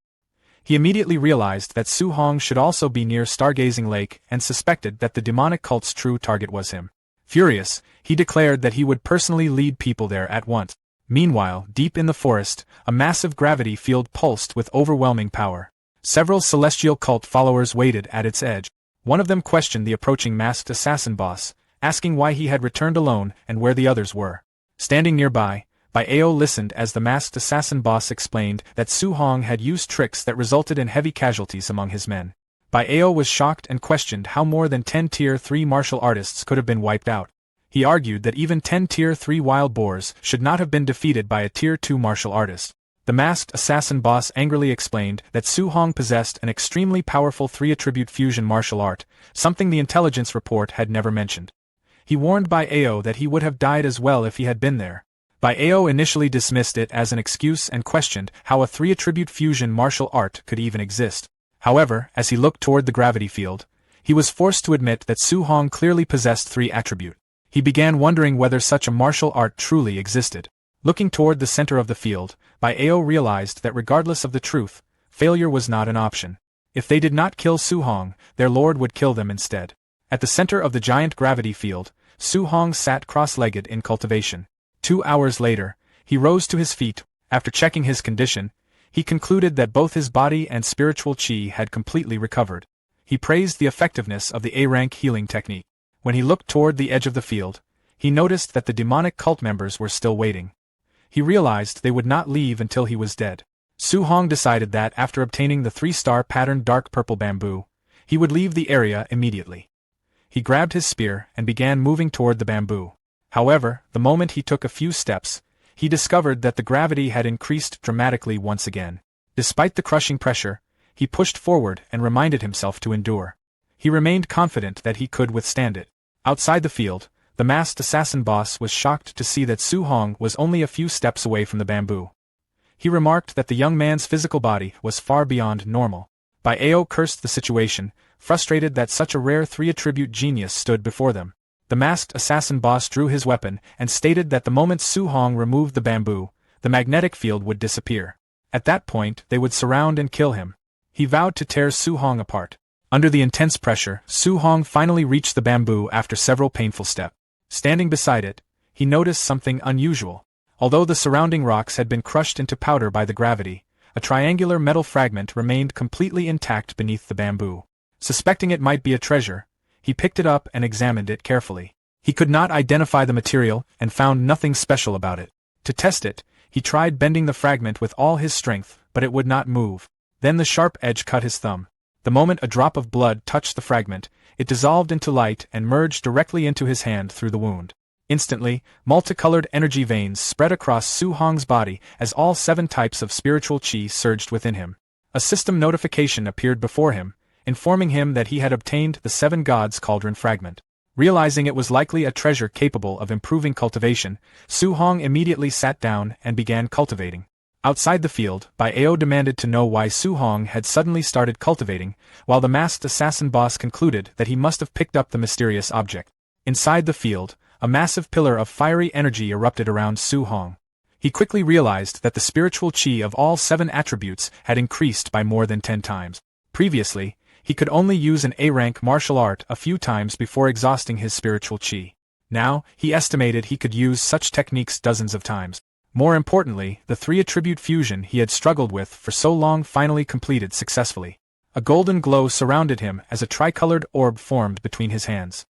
He immediately realized that Su Hong should also be near Stargazing Lake and suspected that the demonic cult's true target was him. Furious, he declared that he would personally lead people there at once. Meanwhile, deep in the forest, a massive gravity field pulsed with overwhelming power. Several celestial cult followers waited at its edge. One of them questioned the approaching masked assassin boss, asking why he had returned alone and where the others were. Standing nearby, Ao listened as the masked assassin boss explained that Su Hong had used tricks that resulted in heavy casualties among his men. Ao was shocked and questioned how more than 10 Tier 3 martial artists could have been wiped out. He argued that even 10 Tier 3 wild boars should not have been defeated by a Tier 2 martial artist. The masked assassin boss angrily explained that Su Hong possessed an extremely powerful 3-attribute fusion martial art, something the intelligence report had never mentioned. He warned Ao that he would have died as well if he had been there. Ao initially dismissed it as an excuse and questioned how a 3-attribute fusion martial art could even exist. However, as he looked toward the gravity field, he was forced to admit that Su Hong clearly possessed 3-attribute. He began wondering whether such a martial art truly existed. Looking toward the center of the field, Ao realized that regardless of the truth, failure was not an option. If they did not kill Su Hong, their lord would kill them instead. At the center of the giant gravity field, Su Hong sat cross-legged in cultivation. 2 hours later, he rose to his feet. After checking his condition, he concluded that both his body and spiritual qi had completely recovered. He praised the effectiveness of the A-rank healing technique. When he looked toward the edge of the field, he noticed that the demonic cult members were still waiting. He realized they would not leave until he was dead. Su Hong decided that after obtaining the 3-star patterned dark purple bamboo, he would leave the area immediately. He grabbed his spear and began moving toward the bamboo. However, the moment he took a few steps, he discovered that the gravity had increased dramatically once again. Despite the crushing pressure, he pushed forward and reminded himself to endure. He remained confident that he could withstand it. Outside the field, the masked assassin boss was shocked to see that Su Hong was only a few steps away from the bamboo. He remarked that the young man's physical body was far beyond normal. Ao cursed the situation, frustrated that such a rare 3-attribute genius stood before them. The masked assassin boss drew his weapon and stated that the moment Su Hong removed the bamboo, the magnetic field would disappear. At that point, they would surround and kill him. He vowed to tear Su Hong apart. Under the intense pressure, Su Hong finally reached the bamboo after several painful steps. Standing beside it, he noticed something unusual. Although the surrounding rocks had been crushed into powder by the gravity, a triangular metal fragment remained completely intact beneath the bamboo. Suspecting it might be a treasure, he picked it up and examined it carefully. He could not identify the material and found nothing special about it. To test it, he tried bending the fragment with all his strength, but it would not move. Then the sharp edge cut his thumb. The moment a drop of blood touched the fragment, it dissolved into light and merged directly into his hand through the wound. Instantly, multicolored energy veins spread across Su Hong's body as all 7 types of spiritual qi surged within him. A system notification appeared before him, informing him that he had obtained the 7 Gods Cauldron fragment. Realizing it was likely a treasure capable of improving cultivation, Su Hong immediately sat down and began cultivating. Outside the field, Ao demanded to know why Su Hong had suddenly started cultivating, while the masked assassin boss concluded that he must have picked up the mysterious object. Inside the field, a massive pillar of fiery energy erupted around Su Hong. He quickly realized that the spiritual qi of all 7 attributes had increased by more than 10 times. Previously, he could only use an A-rank martial art a few times before exhausting his spiritual qi. Now, he estimated he could use such techniques dozens of times. More importantly, the 3-attribute fusion he had struggled with for so long finally completed successfully. A golden glow surrounded him as a tricolored orb formed between his hands.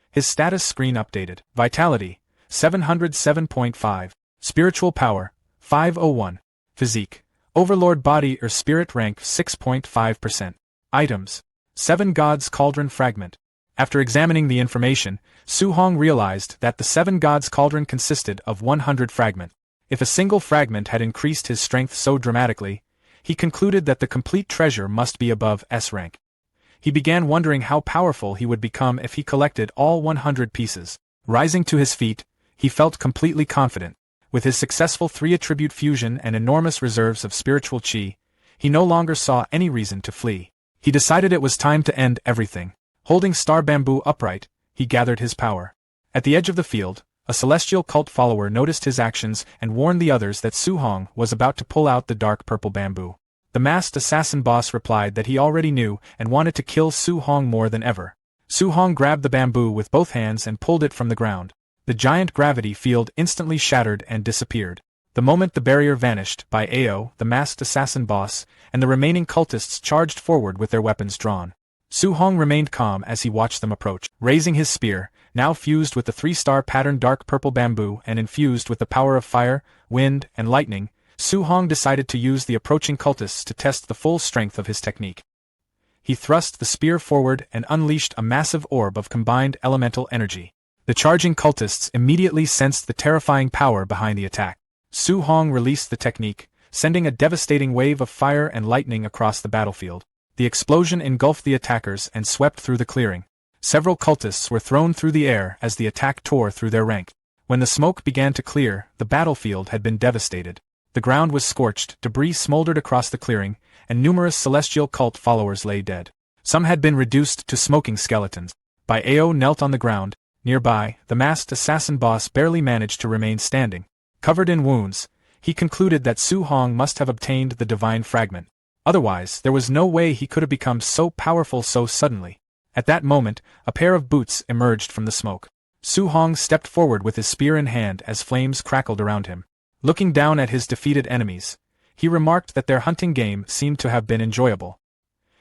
His status screen updated. Vitality, 707.5. Spiritual power, 501. Physique, Overlord body or spirit rank 6.5%. Items, 7 Gods Cauldron Fragment. After examining the information, Su-hong realized that the 7 Gods Cauldron consisted of 100 fragments. If a single fragment had increased his strength so dramatically, he concluded that the complete treasure must be above S rank. He began wondering how powerful he would become if he collected all 100 pieces. Rising to his feet, he felt completely confident. With his successful 3-attribute fusion and enormous reserves of spiritual chi, he no longer saw any reason to flee. He decided it was time to end everything. Holding Star Bamboo upright, he gathered his power. At the edge of the field, a celestial cult follower noticed his actions and warned the others that Su-hong was about to pull out the dark purple bamboo. The masked assassin boss replied that he already knew and wanted to kill Su-hong more than ever. Su-hong grabbed the bamboo with both hands and pulled it from the ground. The giant gravity field instantly shattered and disappeared. The moment the barrier vanished, Bai Ao, the masked assassin boss, and the remaining cultists charged forward with their weapons drawn. Su-hong remained calm as he watched them approach. Raising his spear, now fused with the 3-star pattern dark purple bamboo and infused with the power of fire, wind, and lightning, Su-hong decided to use the approaching cultists to test the full strength of his technique. He thrust the spear forward and unleashed a massive orb of combined elemental energy. The charging cultists immediately sensed the terrifying power behind the attack. Su-hong released the technique, sending a devastating wave of fire and lightning across the battlefield. The explosion engulfed the attackers and swept through the clearing. Several cultists were thrown through the air as the attack tore through their rank. When the smoke began to clear, the battlefield had been devastated. The ground was scorched, debris smoldered across the clearing, and numerous celestial cult followers lay dead. Some had been reduced to smoking skeletons. Bai Ao knelt on the ground. Nearby, the masked assassin boss barely managed to remain standing. Covered in wounds, he concluded that Su-hong must have obtained the divine fragment. Otherwise, there was no way he could have become so powerful so suddenly. At that moment, a pair of boots emerged from the smoke. Su-hong stepped forward with his spear in hand as flames crackled around him. Looking down at his defeated enemies, he remarked that their hunting game seemed to have been enjoyable.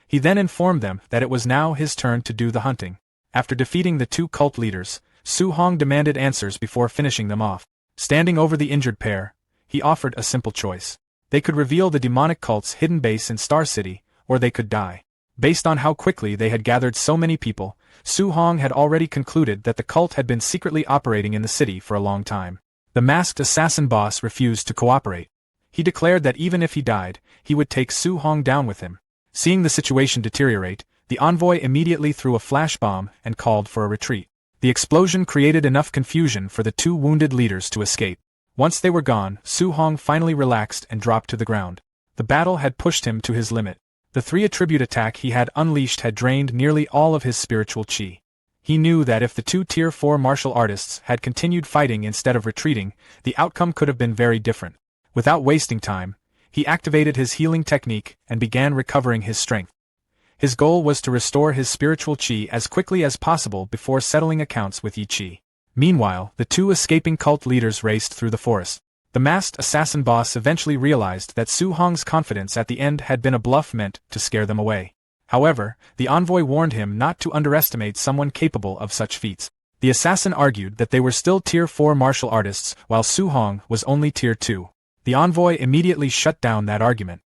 He then informed them that it was now his turn to do the hunting. After defeating the 2 cult leaders, Su-hong demanded answers before finishing them off. Standing over the injured pair, he offered a simple choice. They could reveal the demonic cult's hidden base in Star City, or they could die. Based on how quickly they had gathered so many people, Su-hong had already concluded that the cult had been secretly operating in the city for a long time. The masked assassin boss refused to cooperate. He declared that even if he died, he would take Su-hong down with him. Seeing the situation deteriorate, the envoy immediately threw a flash bomb and called for a retreat. The explosion created enough confusion for the 2 wounded leaders to escape. Once they were gone, Su-hong finally relaxed and dropped to the ground. The battle had pushed him to his limit. The 3-attribute attack he had unleashed had drained nearly all of his spiritual chi. He knew that if the 2 Tier 4 martial artists had continued fighting instead of retreating, the outcome could have been very different. Without wasting time, he activated his healing technique and began recovering his strength. His goal was to restore his spiritual chi as quickly as possible before settling accounts with Yi Chi. Meanwhile, the 2 escaping cult leaders raced through the forest. The masked assassin boss eventually realized that Su-hong's confidence at the end had been a bluff meant to scare them away. However, the envoy warned him not to underestimate someone capable of such feats. The assassin argued that they were still Tier 4 martial artists while Su-hong was only Tier 2. The envoy immediately shut down that argument.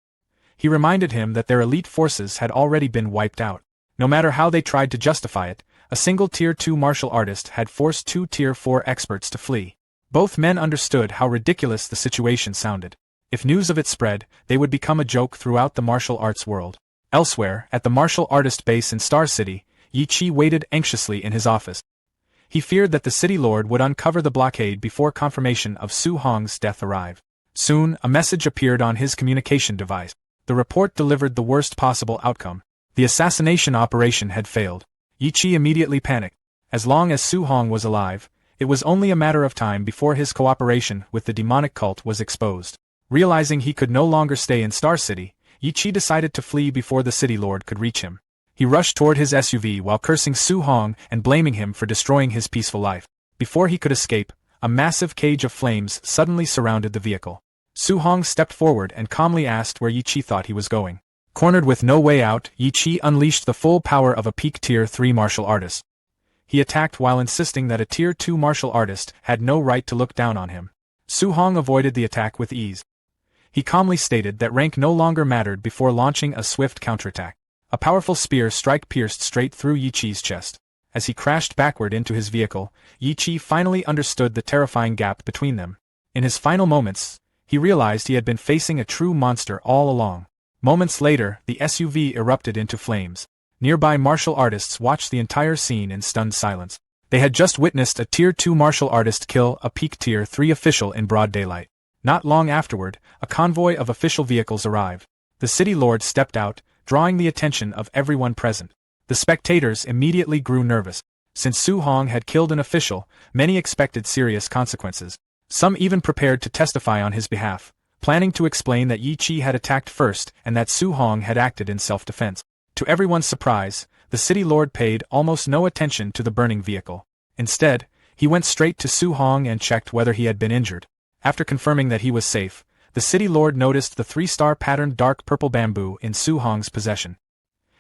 He reminded him that their elite forces had already been wiped out. No matter how they tried to justify it, a single Tier 2 martial artist had forced 2 Tier 4 experts to flee. Both men understood how ridiculous the situation sounded. If news of it spread, they would become a joke throughout the martial arts world. Elsewhere, at the martial artist base in Star City, Yi Chi waited anxiously in his office. He feared that the city lord would uncover the blockade before confirmation of Su-hong's death arrived. Soon, a message appeared on his communication device. The report delivered the worst possible outcome. The assassination operation had failed. Yi Chi immediately panicked. As long as Su-hong was alive, it was only a matter of time before his cooperation with the demonic cult was exposed. Realizing he could no longer stay in Star City, Yi Chi decided to flee before the city lord could reach him. He rushed toward his SUV while cursing Su-hong and blaming him for destroying his peaceful life. Before he could escape, a massive cage of flames suddenly surrounded the vehicle. Su-hong stepped forward and calmly asked where Yi Chi thought he was going. Cornered with no way out, Yi Chi unleashed the full power of a peak Tier 3 martial artist. He attacked while insisting that a Tier 2 martial artist had no right to look down on him. Su Hong avoided the attack with ease. He calmly stated that rank no longer mattered before launching a swift counterattack. A powerful spear strike pierced straight through Yi Chi's chest. As he crashed backward into his vehicle, Yi Chi finally understood the terrifying gap between them. In his final moments, he realized he had been facing a true monster all along. Moments later, the SUV erupted into flames. Nearby martial artists watched the entire scene in stunned silence. They had just witnessed a Tier 2 martial artist kill a peak Tier 3 official in broad daylight. Not long afterward, a convoy of official vehicles arrived. The city lord stepped out, drawing the attention of everyone present. The spectators immediately grew nervous. Since Su Hong had killed an official, many expected serious consequences. Some even prepared to testify on his behalf, planning to explain that Yi Chi had attacked first and that Su Hong had acted in self-defense. To everyone's surprise, the city lord paid almost no attention to the burning vehicle. Instead, he went straight to Su Hong and checked whether he had been injured. After confirming that he was safe, the city lord noticed the 3-star patterned dark purple bamboo in Su Hong's possession.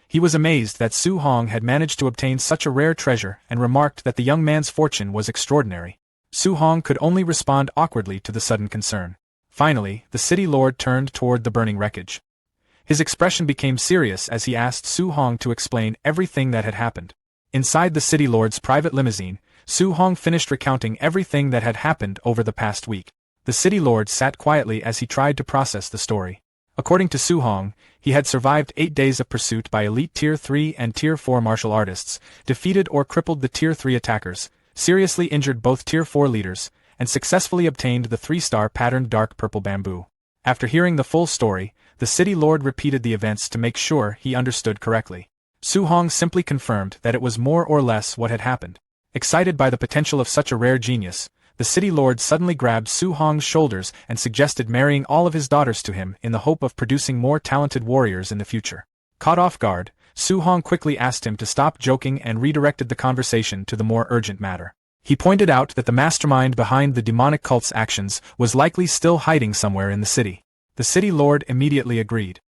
He was amazed that Su Hong had managed to obtain such a rare treasure and remarked that the young man's fortune was extraordinary. Su Hong could only respond awkwardly to the sudden concern. Finally, the city lord turned toward the burning wreckage. His expression became serious as he asked Su Hong to explain everything that had happened. Inside the city lord's private limousine, Su Hong finished recounting everything that had happened over the past week. The city lord sat quietly as he tried to process the story. According to Su Hong, he had survived 8 days of pursuit by elite Tier 3 and Tier 4 martial artists, defeated or crippled the Tier 3 attackers, seriously injured both Tier 4 leaders, and successfully obtained the 3-star patterned dark purple bamboo. After hearing the full story, the city lord repeated the events to make sure he understood correctly. Su Hong simply confirmed that it was more or less what had happened. Excited by the potential of such a rare genius, the city lord suddenly grabbed Su Hong's shoulders and suggested marrying all of his daughters to him in the hope of producing more talented warriors in the future. Caught off guard, Su Hong quickly asked him to stop joking and redirected the conversation to the more urgent matter. He pointed out that the mastermind behind the demonic cult's actions was likely still hiding somewhere in the city. The city lord immediately agreed.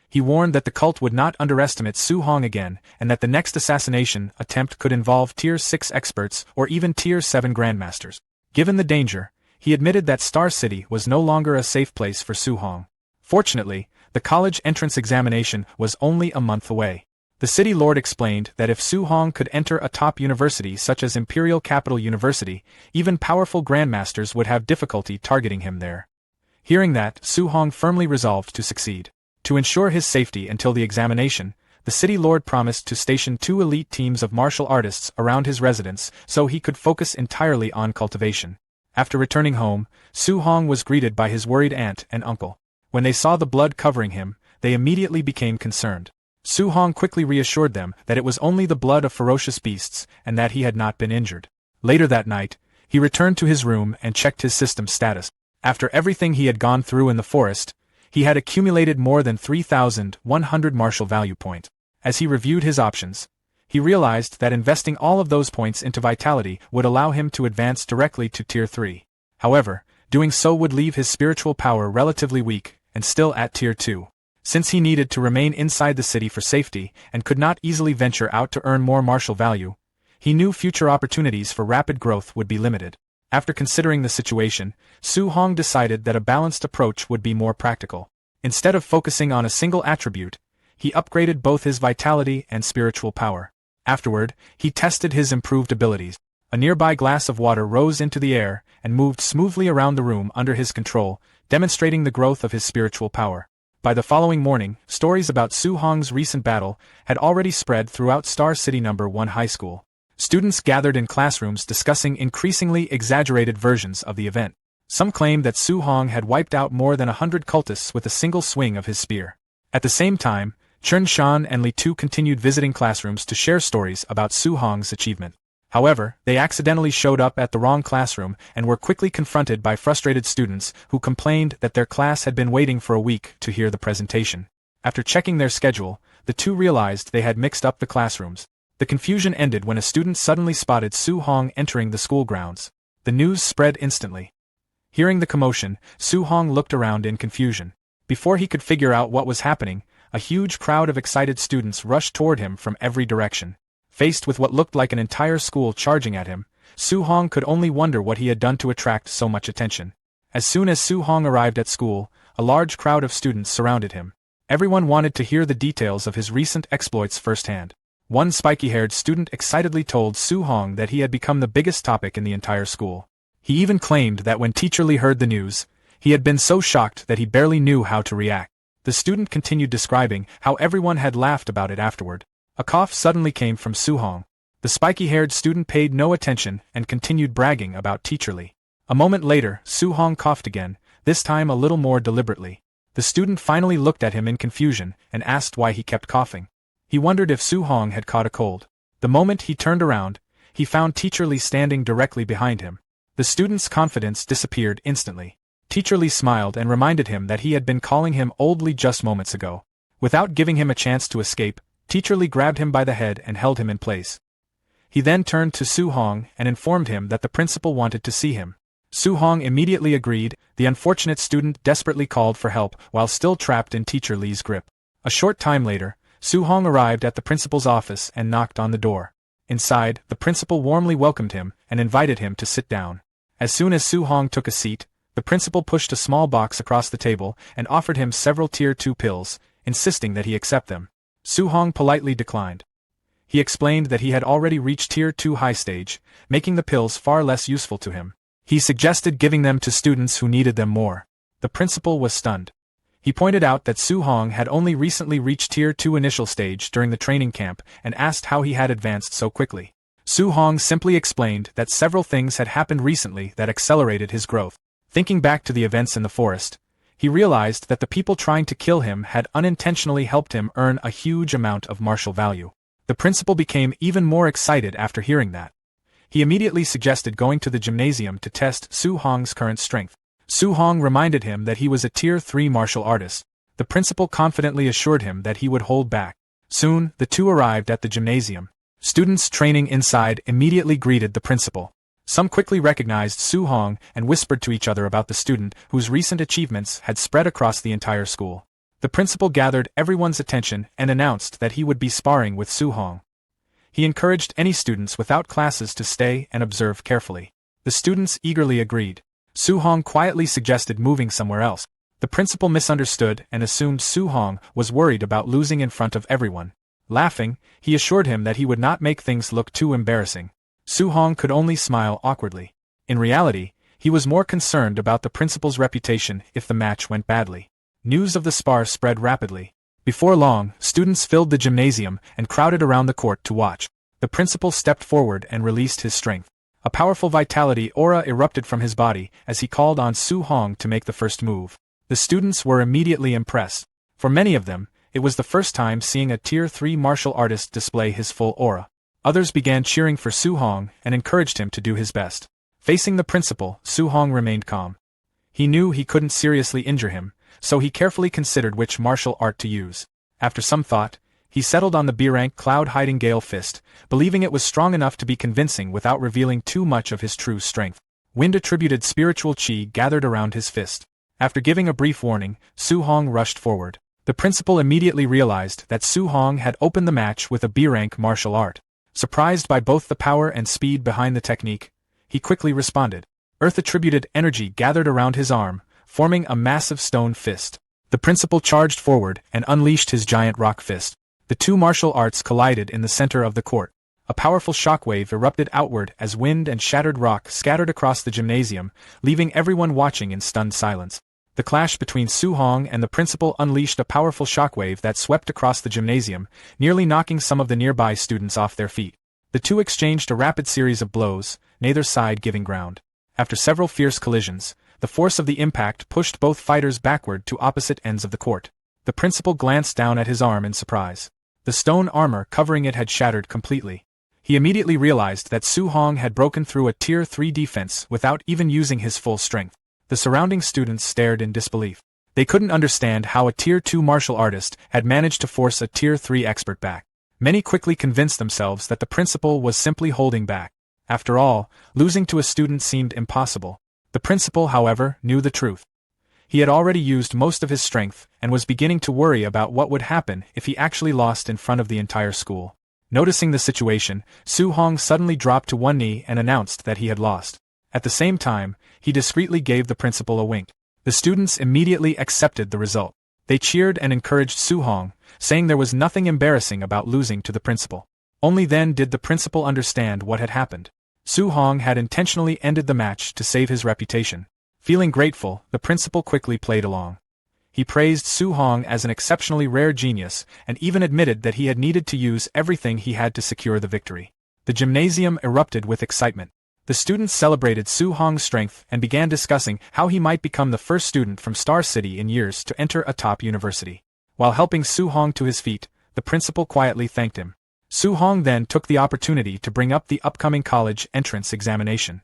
He warned that the cult would not underestimate Su Hong again and that the next assassination attempt could involve Tier 6 experts or even Tier 7 grandmasters. Given the danger, he admitted that Star City was no longer a safe place for Su Hong. Fortunately, the college entrance examination was only a month away. The city lord explained that if Su Hong could enter a top university such as Imperial Capital University, even powerful grandmasters would have difficulty targeting him there. Hearing that, Su Hong firmly resolved to succeed. To ensure his safety until the examination, the city lord promised to station 2 elite teams of martial artists around his residence so he could focus entirely on cultivation. After returning home, Su Hong was greeted by his worried aunt and uncle. When they saw the blood covering him, they immediately became concerned. Su Hong quickly reassured them that it was only the blood of ferocious beasts and that he had not been injured. Later that night, he returned to his room and checked his system status. After everything he had gone through in the forest, he had accumulated more than 3,100 martial value points. As he reviewed his options, he realized that investing all of those points into vitality would allow him to advance directly to Tier 3. However, doing so would leave his spiritual power relatively weak and still at Tier 2. Since he needed to remain inside the city for safety and could not easily venture out to earn more martial value, he knew future opportunities for rapid growth would be limited. After considering the situation, Su Hong decided that a balanced approach would be more practical. Instead of focusing on a single attribute, he upgraded both his vitality and spiritual power. Afterward, he tested his improved abilities. A nearby glass of water rose into the air and moved smoothly around the room under his control, demonstrating the growth of his spiritual power. By the following morning, stories about Su Hong's recent battle had already spread throughout Star City No. 1 High School. Students gathered in classrooms discussing increasingly exaggerated versions of the event. Some claimed that Su Hong had wiped out more than 100 cultists with a single swing of his spear. At the same time, Chun Shan and Li Tu continued visiting classrooms to share stories about Su Hong's achievement. However, they accidentally showed up at the wrong classroom and were quickly confronted by frustrated students who complained that their class had been waiting for a week to hear the presentation. After checking their schedule, the two realized they had mixed up the classrooms. The confusion ended when a student suddenly spotted Su Hong entering the school grounds. The news spread instantly. Hearing the commotion, Su Hong looked around in confusion. Before he could figure out what was happening, a huge crowd of excited students rushed toward him from every direction. Faced with what looked like an entire school charging at him, Su Hong could only wonder what he had done to attract so much attention. As soon as Su Hong arrived at school, a large crowd of students surrounded him. Everyone wanted to hear the details of his recent exploits firsthand. One spiky-haired student excitedly told Su Hong that he had become the biggest topic in the entire school. He even claimed that when Teacher Lee heard the news, he had been so shocked that he barely knew how to react. The student continued describing how everyone had laughed about it afterward. A cough suddenly came from Su Hong. The spiky-haired student paid no attention and continued bragging about Teacher Lee. A moment later, Su Hong coughed again, this time a little more deliberately. The student finally looked at him in confusion and asked why he kept coughing. He wondered if Su Hong had caught a cold. The moment he turned around, he found Teacher Lee standing directly behind him. The student's confidence disappeared instantly. Teacher Lee smiled and reminded him that he had been calling him Old Lee just moments ago. Without giving him a chance to escape, Teacher Lee grabbed him by the head and held him in place. He then turned to Su Hong and informed him that the principal wanted to see him. Su Hong immediately agreed. The unfortunate student desperately called for help while still trapped in Teacher Lee's grip. A short time later, Su Hong arrived at the principal's office and knocked on the door. Inside, the principal warmly welcomed him and invited him to sit down. As soon as Su Hong took a seat, the principal pushed a small box across the table and offered him several Tier 2 pills, insisting that he accept them. Su Hong politely declined. He explained that he had already reached Tier 2 high stage, making the pills far less useful to him. He suggested giving them to students who needed them more. The principal was stunned. He pointed out that Su Hong had only recently reached Tier 2 initial stage during the training camp and asked how he had advanced so quickly. Su Hong simply explained that several things had happened recently that accelerated his growth. Thinking back to the events in the forest, he realized that the people trying to kill him had unintentionally helped him earn a huge amount of martial value. The principal became even more excited after hearing that. He immediately suggested going to the gymnasium to test Su Hong's current strength. Su Hong reminded him that he was a Tier 3 martial artist. The principal confidently assured him that he would hold back. Soon, the two arrived at the gymnasium. Students training inside immediately greeted the principal. Some quickly recognized Su Hong and whispered to each other about the student whose recent achievements had spread across the entire school. The principal gathered everyone's attention and announced that he would be sparring with Su Hong. He encouraged any students without classes to stay and observe carefully. The students eagerly agreed. Su Hong quietly suggested moving somewhere else. The principal misunderstood and assumed Su Hong was worried about losing in front of everyone. Laughing, he assured him that he would not make things look too embarrassing. Su Hong could only smile awkwardly. In reality, he was more concerned about the principal's reputation if the match went badly. News of the spar spread rapidly. Before long, students filled the gymnasium and crowded around the court to watch. The principal stepped forward and released his strength. A powerful vitality aura erupted from his body as he called on Su Hong to make the first move. The students were immediately impressed. For many of them, it was the first time seeing a Tier 3 martial artist display his full aura. Others began cheering for Su Hong and encouraged him to do his best. Facing the principal, Su Hong remained calm. He knew he couldn't seriously injure him, so he carefully considered which martial art to use. After some thought, he settled on the B-rank Cloud-Hiding Gale Fist, believing it was strong enough to be convincing without revealing too much of his true strength. Wind-attributed spiritual chi gathered around his fist. After giving a brief warning, Su Hong rushed forward. The principal immediately realized that Su Hong had opened the match with a B-rank martial art. Surprised by both the power and speed behind the technique, he quickly responded. Earth-attributed energy gathered around his arm, forming a massive stone fist. The principal charged forward and unleashed his giant rock fist. The two martial arts collided in the center of the court. A powerful shockwave erupted outward as wind and shattered rock scattered across the gymnasium, leaving everyone watching in stunned silence. The clash between Su Hong and the principal unleashed a powerful shockwave that swept across the gymnasium, nearly knocking some of the nearby students off their feet. The two exchanged a rapid series of blows, neither side giving ground. After several fierce collisions, the force of the impact pushed both fighters backward to opposite ends of the court. The principal glanced down at his arm in surprise. The stone armor covering it had shattered completely. He immediately realized that Su Hong had broken through a Tier 3 defense without even using his full strength. The surrounding students stared in disbelief. They couldn't understand how a Tier 2 martial artist had managed to force a Tier 3 expert back. Many quickly convinced themselves that the principal was simply holding back. After all, losing to a student seemed impossible. The principal, however, knew the truth. He had already used most of his strength and was beginning to worry about what would happen if he actually lost in front of the entire school. Noticing the situation, Su Hong suddenly dropped to one knee and announced that he had lost. At the same time, he discreetly gave the principal a wink. The students immediately accepted the result. They cheered and encouraged Su Hong, saying there was nothing embarrassing about losing to the principal. Only then did the principal understand what had happened. Su Hong had intentionally ended the match to save his reputation. Feeling grateful, the principal quickly played along. He praised Su Hong as an exceptionally rare genius and even admitted that he had needed to use everything he had to secure the victory. The gymnasium erupted with excitement. The students celebrated Su Hong's strength and began discussing how he might become the first student from Star City in years to enter a top university. While helping Su Hong to his feet, the principal quietly thanked him. Su Hong then took the opportunity to bring up the upcoming college entrance examination.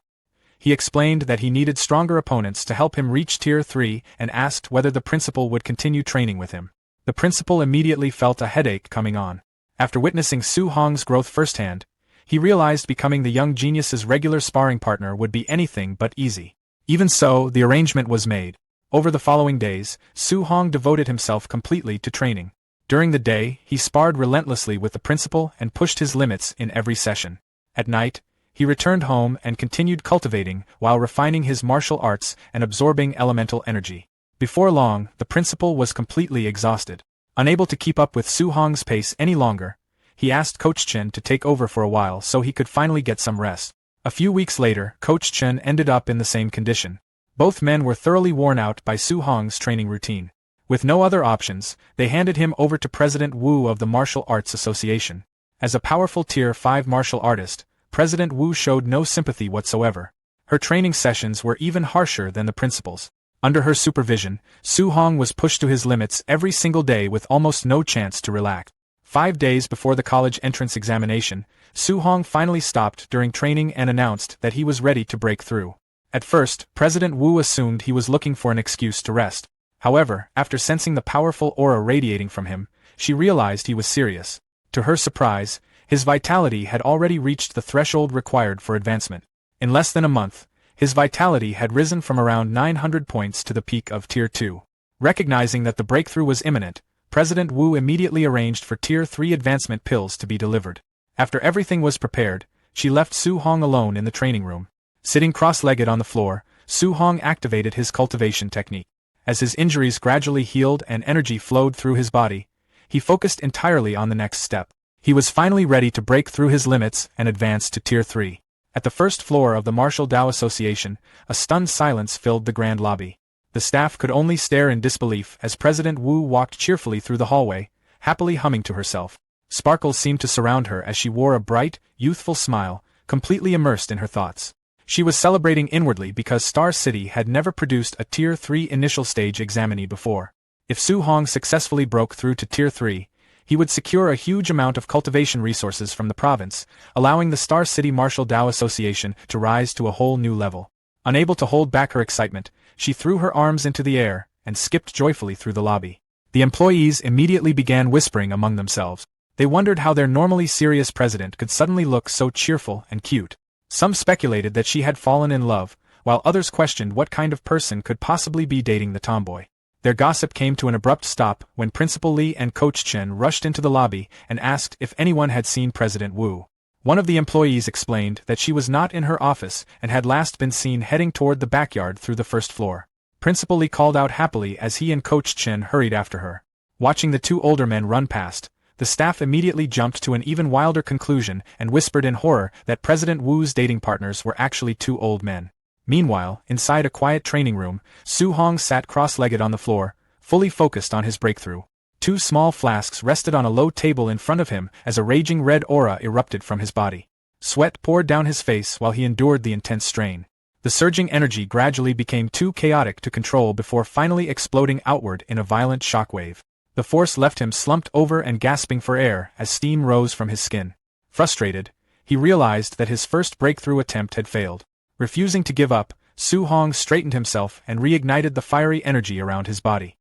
He explained that he needed stronger opponents to help him reach Tier 3 and asked whether the principal would continue training with him. The principal immediately felt a headache coming on. After witnessing Su Hong's growth firsthand, he realized becoming the young genius's regular sparring partner would be anything but easy. Even so, the arrangement was made. Over the following days, Su Hong devoted himself completely to training. During the day, he sparred relentlessly with the principal and pushed his limits in every session. At night, he returned home and continued cultivating while refining his martial arts and absorbing elemental energy. Before long, the principal was completely exhausted. Unable to keep up with Su Hong's pace any longer, he asked Coach Chen to take over for a while so he could finally get some rest. A few weeks later, Coach Chen ended up in the same condition. Both men were thoroughly worn out by Su Hong's training routine. With no other options, they handed him over to President Wu of the Martial Arts Association. As a powerful Tier 5 martial artist, President Wu showed no sympathy whatsoever. Her training sessions were even harsher than the principal's. Under her supervision, Su Hong was pushed to his limits every single day with almost no chance to relax. 5 days before the college entrance examination, Su Hong finally stopped during training and announced that he was ready to break through. At first, President Wu assumed he was looking for an excuse to rest. However, after sensing the powerful aura radiating from him, she realized he was serious. To her surprise, his vitality had already reached the threshold required for advancement. In less than a month, his vitality had risen from around 900 points to the peak of Tier 2. Recognizing that the breakthrough was imminent, President Wu immediately arranged for Tier 3 advancement pills to be delivered. After everything was prepared, she left Su Hong alone in the training room. Sitting cross-legged on the floor, Su Hong activated his cultivation technique. As his injuries gradually healed and energy flowed through his body, he focused entirely on the next step. He was finally ready to break through his limits and advance to Tier 3. At the first floor of the Martial Dao Association, a stunned silence filled the grand lobby. The staff could only stare in disbelief as President Wu walked cheerfully through the hallway, happily humming to herself. Sparkles seemed to surround her as she wore a bright, youthful smile, completely immersed in her thoughts. She was celebrating inwardly because Star City had never produced a Tier 3 initial stage examinee before. If Su Hong successfully broke through to Tier 3, he would secure a huge amount of cultivation resources from the province, allowing the Star City Martial Dao Association to rise to a whole new level. Unable to hold back her excitement, she threw her arms into the air and skipped joyfully through the lobby. The employees immediately began whispering among themselves. They wondered how their normally serious president could suddenly look so cheerful and cute. Some speculated that she had fallen in love, while others questioned what kind of person could possibly be dating the tomboy. Their gossip came to an abrupt stop when Principal Li and Coach Chen rushed into the lobby and asked if anyone had seen President Wu. One of the employees explained that she was not in her office and had last been seen heading toward the backyard through the first floor. Principal Li called out happily as he and Coach Chen hurried after her. Watching the two older men run past, the staff immediately jumped to an even wilder conclusion and whispered in horror that President Wu's dating partners were actually two old men. Meanwhile, inside a quiet training room, Su Hong sat cross-legged on the floor, fully focused on his breakthrough. 2 small flasks rested on a low table in front of him as a raging red aura erupted from his body. Sweat poured down his face while he endured the intense strain. The surging energy gradually became too chaotic to control before finally exploding outward in a violent shockwave. The force left him slumped over and gasping for air as steam rose from his skin. Frustrated, he realized that his first breakthrough attempt had failed. Refusing to give up, Su Hong straightened himself and reignited the fiery energy around his body.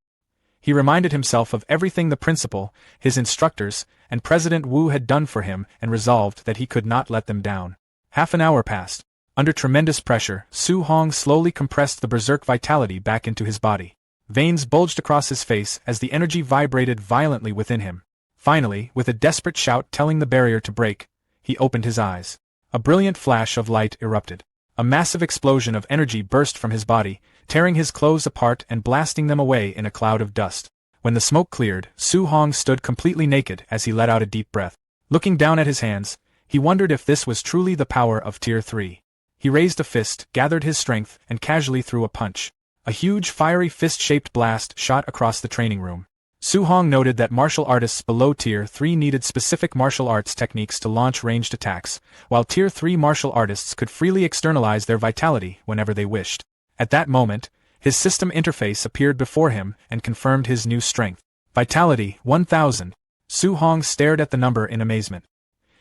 He reminded himself of everything the principal, his instructors, and President Wu had done for him and resolved that he could not let them down. Half an hour passed. Under tremendous pressure, Su Hong slowly compressed the berserk vitality back into his body. Veins bulged across his face as the energy vibrated violently within him. Finally, with a desperate shout telling the barrier to break, he opened his eyes. A brilliant flash of light erupted. A massive explosion of energy burst from his body, tearing his clothes apart and blasting them away in a cloud of dust. When the smoke cleared, Su Hong stood completely naked as he let out a deep breath. Looking down at his hands, he wondered if this was truly the power of Tier 3. He raised a fist, gathered his strength, and casually threw a punch. A huge fiery fist-shaped blast shot across the training room. Su Hong noted that martial artists below Tier 3 needed specific martial arts techniques to launch ranged attacks, while Tier 3 martial artists could freely externalize their vitality whenever they wished. At that moment, his system interface appeared before him and confirmed his new strength. Vitality, 1000. Su Hong stared at the number in amazement.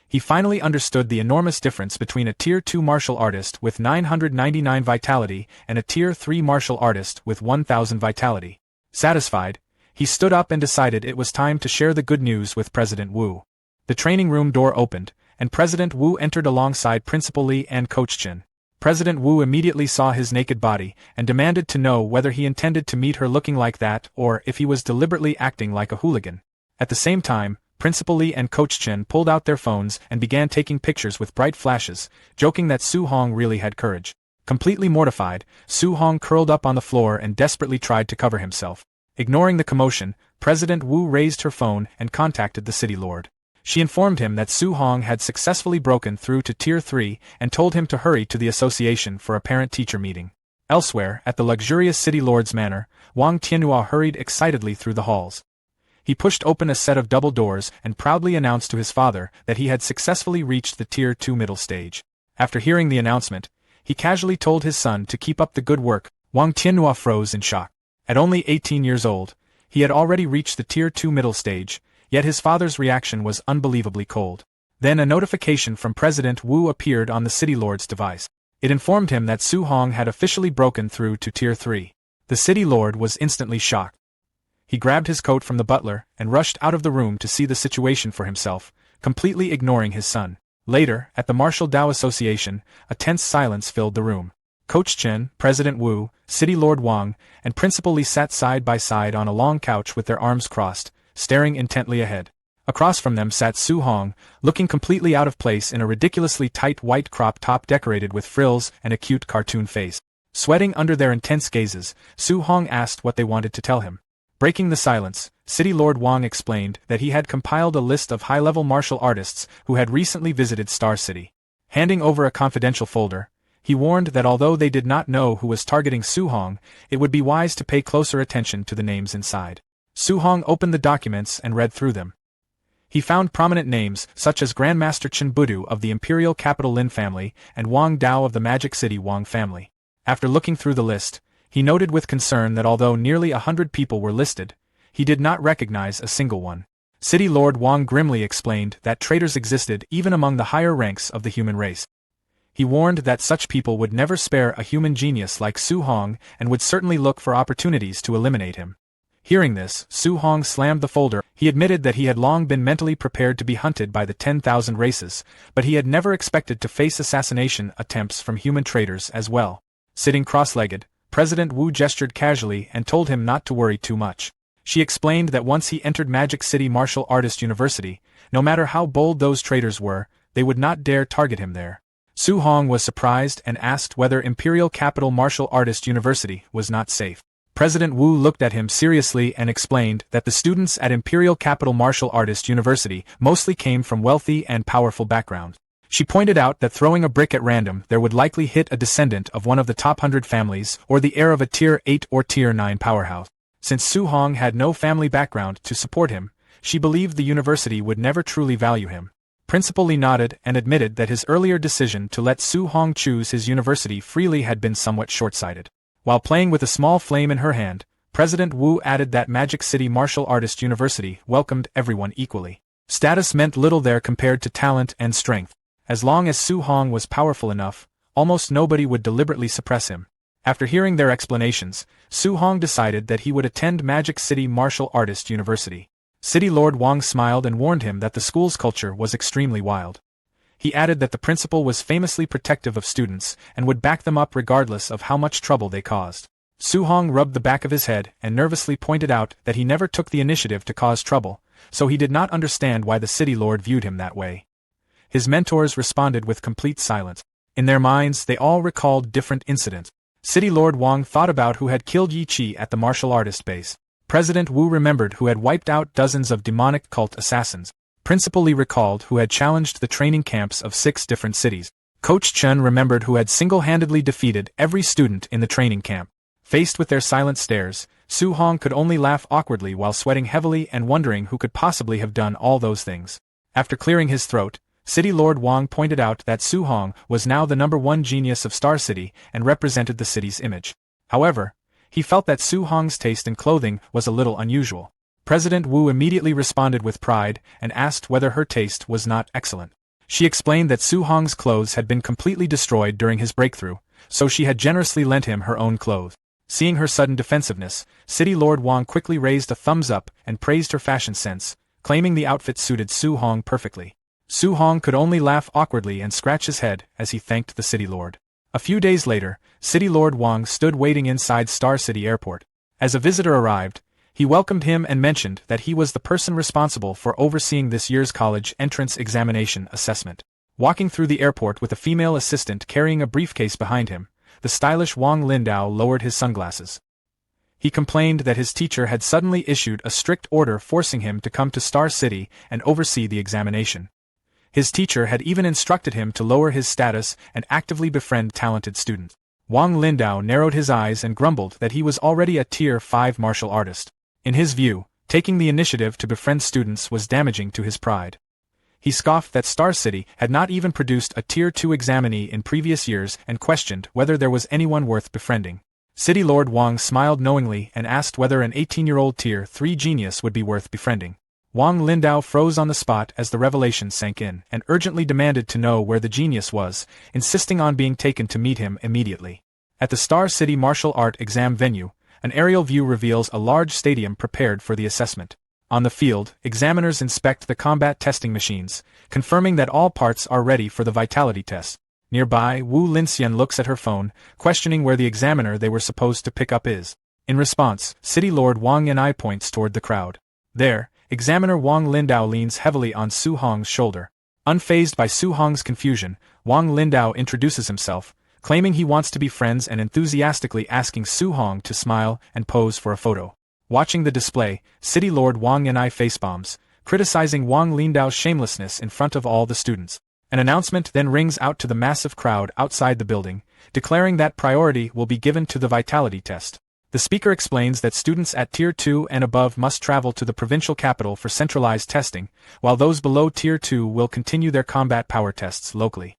He finally understood the enormous difference between a Tier 2 martial artist with 999 vitality and a Tier 3 martial artist with 1000 vitality. Satisfied, he stood up and decided it was time to share the good news with President Wu. The training room door opened, and President Wu entered alongside Principal Li and Coach Chen. President Wu immediately saw his naked body and demanded to know whether he intended to meet her looking like that or if he was deliberately acting like a hooligan. At the same time, Principal Li and Coach Chen pulled out their phones and began taking pictures with bright flashes, joking that Su Hong really had courage. Completely mortified, Su Hong curled up on the floor and desperately tried to cover himself. Ignoring the commotion, President Wu raised her phone and contacted the city lord. She informed him that Su Hong had successfully broken through to Tier 3 and told him to hurry to the association for a parent-teacher meeting. Elsewhere, at the luxurious city lord's manor, Wang Tianhua hurried excitedly through the halls. He pushed open a set of double doors and proudly announced to his father that he had successfully reached the Tier 2 middle stage. After hearing the announcement, he casually told his son to keep up the good work. Wang Tianhua froze in shock. At only 18 years old, he had already reached the Tier 2 middle stage, yet his father's reaction was unbelievably cold. Then a notification from President Wu appeared on the city lord's device. It informed him that Su Hong had officially broken through to Tier 3. The city lord was instantly shocked. He grabbed his coat from the butler and rushed out of the room to see the situation for himself, completely ignoring his son. Later, at the Martial Dao Association, a tense silence filled the room. Coach Chen, President Wu, City Lord Wang, and Principal Li sat side by side on a long couch with their arms crossed, staring intently ahead. Across from them sat Su Hong, looking completely out of place in a ridiculously tight white crop top decorated with frills and a cute cartoon face. Sweating under their intense gazes, Su Hong asked what they wanted to tell him. Breaking the silence, City Lord Wang explained that he had compiled a list of high-level martial artists who had recently visited Star City. Handing over a confidential folder, he warned that although they did not know who was targeting Su Hong, it would be wise to pay closer attention to the names inside. Su Hong opened the documents and read through them. He found prominent names such as Grandmaster Chen Budu of the Imperial Capital Lin family and Wang Dao of the Magic City Wang family. After looking through the list, he noted with concern that although nearly 100 people were listed, he did not recognize a single one. City Lord Wang grimly explained that traitors existed even among the higher ranks of the human race. He warned that such people would never spare a human genius like Su Hong and would certainly look for opportunities to eliminate him. Hearing this, Su Hong slammed the folder. He admitted that he had long been mentally prepared to be hunted by the 10,000 races, but he had never expected to face assassination attempts from human traitors as well. Sitting cross-legged, President Wu gestured casually and told him not to worry too much. She explained that once he entered Magic City Martial Artist University, no matter how bold those traitors were, they would not dare target him there. Su Hong was surprised and asked whether Imperial Capital Martial Artist University was not safe. President Wu looked at him seriously and explained that the students at Imperial Capital Martial Artist University mostly came from wealthy and powerful backgrounds. She pointed out that throwing a brick at random there would likely hit a descendant of one of the top 100 families or the heir of a Tier 8 or Tier 9 powerhouse. Since Su Hong had no family background to support him, she believed the university would never truly value him. Principal Li nodded and admitted that his earlier decision to let Su Hong choose his university freely had been somewhat short-sighted. While playing with a small flame in her hand, President Wu added that Magic City Martial Artist University welcomed everyone equally. Status meant little there compared to talent and strength. As long as Su Hong was powerful enough, almost nobody would deliberately suppress him. After hearing their explanations, Su Hong decided that he would attend Magic City Martial Artist University. City Lord Wang smiled and warned him that the school's culture was extremely wild. He added that the principal was famously protective of students and would back them up regardless of how much trouble they caused. Su Hong rubbed the back of his head and nervously pointed out that he never took the initiative to cause trouble, so he did not understand why the city lord viewed him that way. His mentors responded with complete silence. In their minds, they all recalled different incidents. City Lord Wang thought about who had killed Yi Chi at the martial artist base. President Wu remembered who had wiped out dozens of demonic cult assassins. Principal Li recalled who had challenged the training camps of 6 different cities. Coach Chen remembered who had single-handedly defeated every student in the training camp. Faced with their silent stares, Su Hong could only laugh awkwardly while sweating heavily and wondering who could possibly have done all those things. After clearing his throat, City Lord Wang pointed out that Su Hong was now the #1 genius of Star City and represented the city's image. However, he felt that Su Hong's taste in clothing was a little unusual. President Wu immediately responded with pride and asked whether her taste was not excellent. She explained that Su Hong's clothes had been completely destroyed during his breakthrough, so she had generously lent him her own clothes. Seeing her sudden defensiveness, City Lord Wang quickly raised a thumbs up and praised her fashion sense, claiming the outfit suited Su Hong perfectly. Su Hong could only laugh awkwardly and scratch his head as he thanked the city lord. A few days later, City Lord Wang stood waiting inside Star City Airport. As a visitor arrived, he welcomed him and mentioned that he was the person responsible for overseeing this year's college entrance examination assessment. Walking through the airport with a female assistant carrying a briefcase behind him, the stylish Wang Lindao lowered his sunglasses. He complained that his teacher had suddenly issued a strict order forcing him to come to Star City and oversee the examination. His teacher had even instructed him to lower his status and actively befriend talented students. Wang Lindao narrowed his eyes and grumbled that he was already a Tier 5 martial artist. In his view, taking the initiative to befriend students was damaging to his pride. He scoffed that Star City had not even produced a Tier 2 examinee in previous years and questioned whether there was anyone worth befriending. City Lord Wang smiled knowingly and asked whether an 18-year-old Tier 3 genius would be worth befriending. Wang Lindao froze on the spot as the revelation sank in and urgently demanded to know where the genius was, insisting on being taken to meet him immediately. At the Star City martial art exam venue, an aerial view reveals a large stadium prepared for the assessment. On the field, examiners inspect the combat testing machines, confirming that all parts are ready for the vitality test. Nearby, Wu Linxian looks at her phone, questioning where the examiner they were supposed to pick up is. In response, City Lord Wang Yanai points toward the crowd. There, Examiner Wang Lindao leans heavily on Su Hong's shoulder. Unfazed by Su Hong's confusion, Wang Lindao introduces himself, claiming he wants to be friends and enthusiastically asking Su Hong to smile and pose for a photo. Watching the display, City Lord Wang Yanai facebombs, criticizing Wang Lindao's shamelessness in front of all the students. An announcement then rings out to the massive crowd outside the building, declaring that priority will be given to the vitality test. The speaker explains that students at Tier 2 and above must travel to the provincial capital for centralized testing, while those below Tier 2 will continue their combat power tests locally.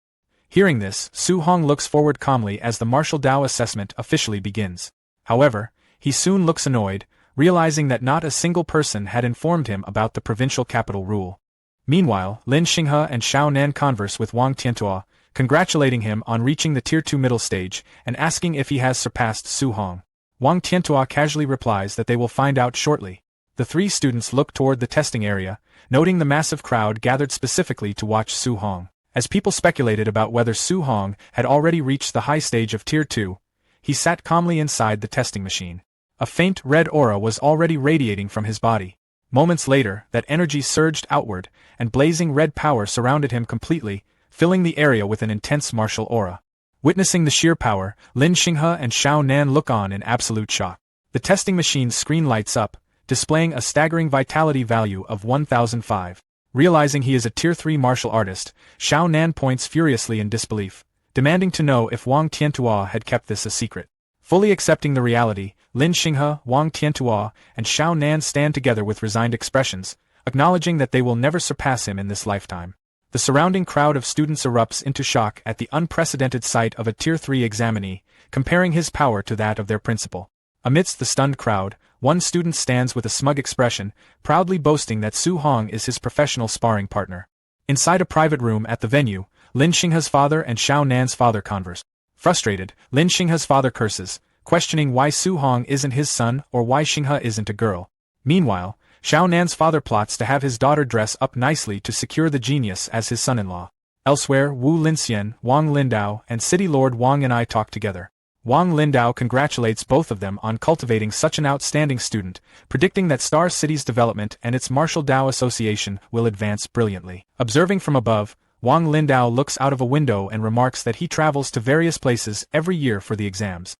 Hearing this, Su Hong looks forward calmly as the martial Dao assessment officially begins. However, he soon looks annoyed, realizing that not a single person had informed him about the provincial capital rule. Meanwhile, Lin Xinghe and Xiao Nan converse with Wang Tiantua, congratulating him on reaching the Tier 2 middle stage and asking if he has surpassed Su Hong. Wang Tiantua casually replies that they will find out shortly. The 3 students look toward the testing area, noting the massive crowd gathered specifically to watch Su Hong. As people speculated about whether Su Hong had already reached the high stage of Tier 2, he sat calmly inside the testing machine. A faint red aura was already radiating from his body. Moments later, that energy surged outward, and blazing red power surrounded him completely, filling the area with an intense martial aura. Witnessing the sheer power, Lin Xinghe and Xiao Nan look on in absolute shock. The testing machine's screen lights up, displaying a staggering vitality value of 1005. Realizing he is a Tier 3 martial artist, Xiao Nan points furiously in disbelief, demanding to know if Wang Tiantua had kept this a secret. Fully accepting the reality, Lin Xinghe, Wang Tiantua, and Xiao Nan stand together with resigned expressions, acknowledging that they will never surpass him in this lifetime. The surrounding crowd of students erupts into shock at the unprecedented sight of a Tier 3 examinee, comparing his power to that of their principal. Amidst the stunned crowd, one student stands with a smug expression, proudly boasting that Su Hong is his professional sparring partner. Inside a private room at the venue, Lin Xinghe's father and Xiao Nan's father converse. Frustrated, Lin Xinghe's father curses, questioning why Su Hong isn't his son or why Xinghe isn't a girl. Meanwhile, Xiao Nan's father plots to have his daughter dress up nicely to secure the genius as his son-in-law. Elsewhere, Wu Linxian, Wang Lindao, and City Lord Wang Yanai talk together. Wang Lindao congratulates both of them on cultivating such an outstanding student, predicting that Star City's development and its Martial Dao Association will advance brilliantly. Observing from above, Wang Lindao looks out of a window and remarks that he travels to various places every year for the exams.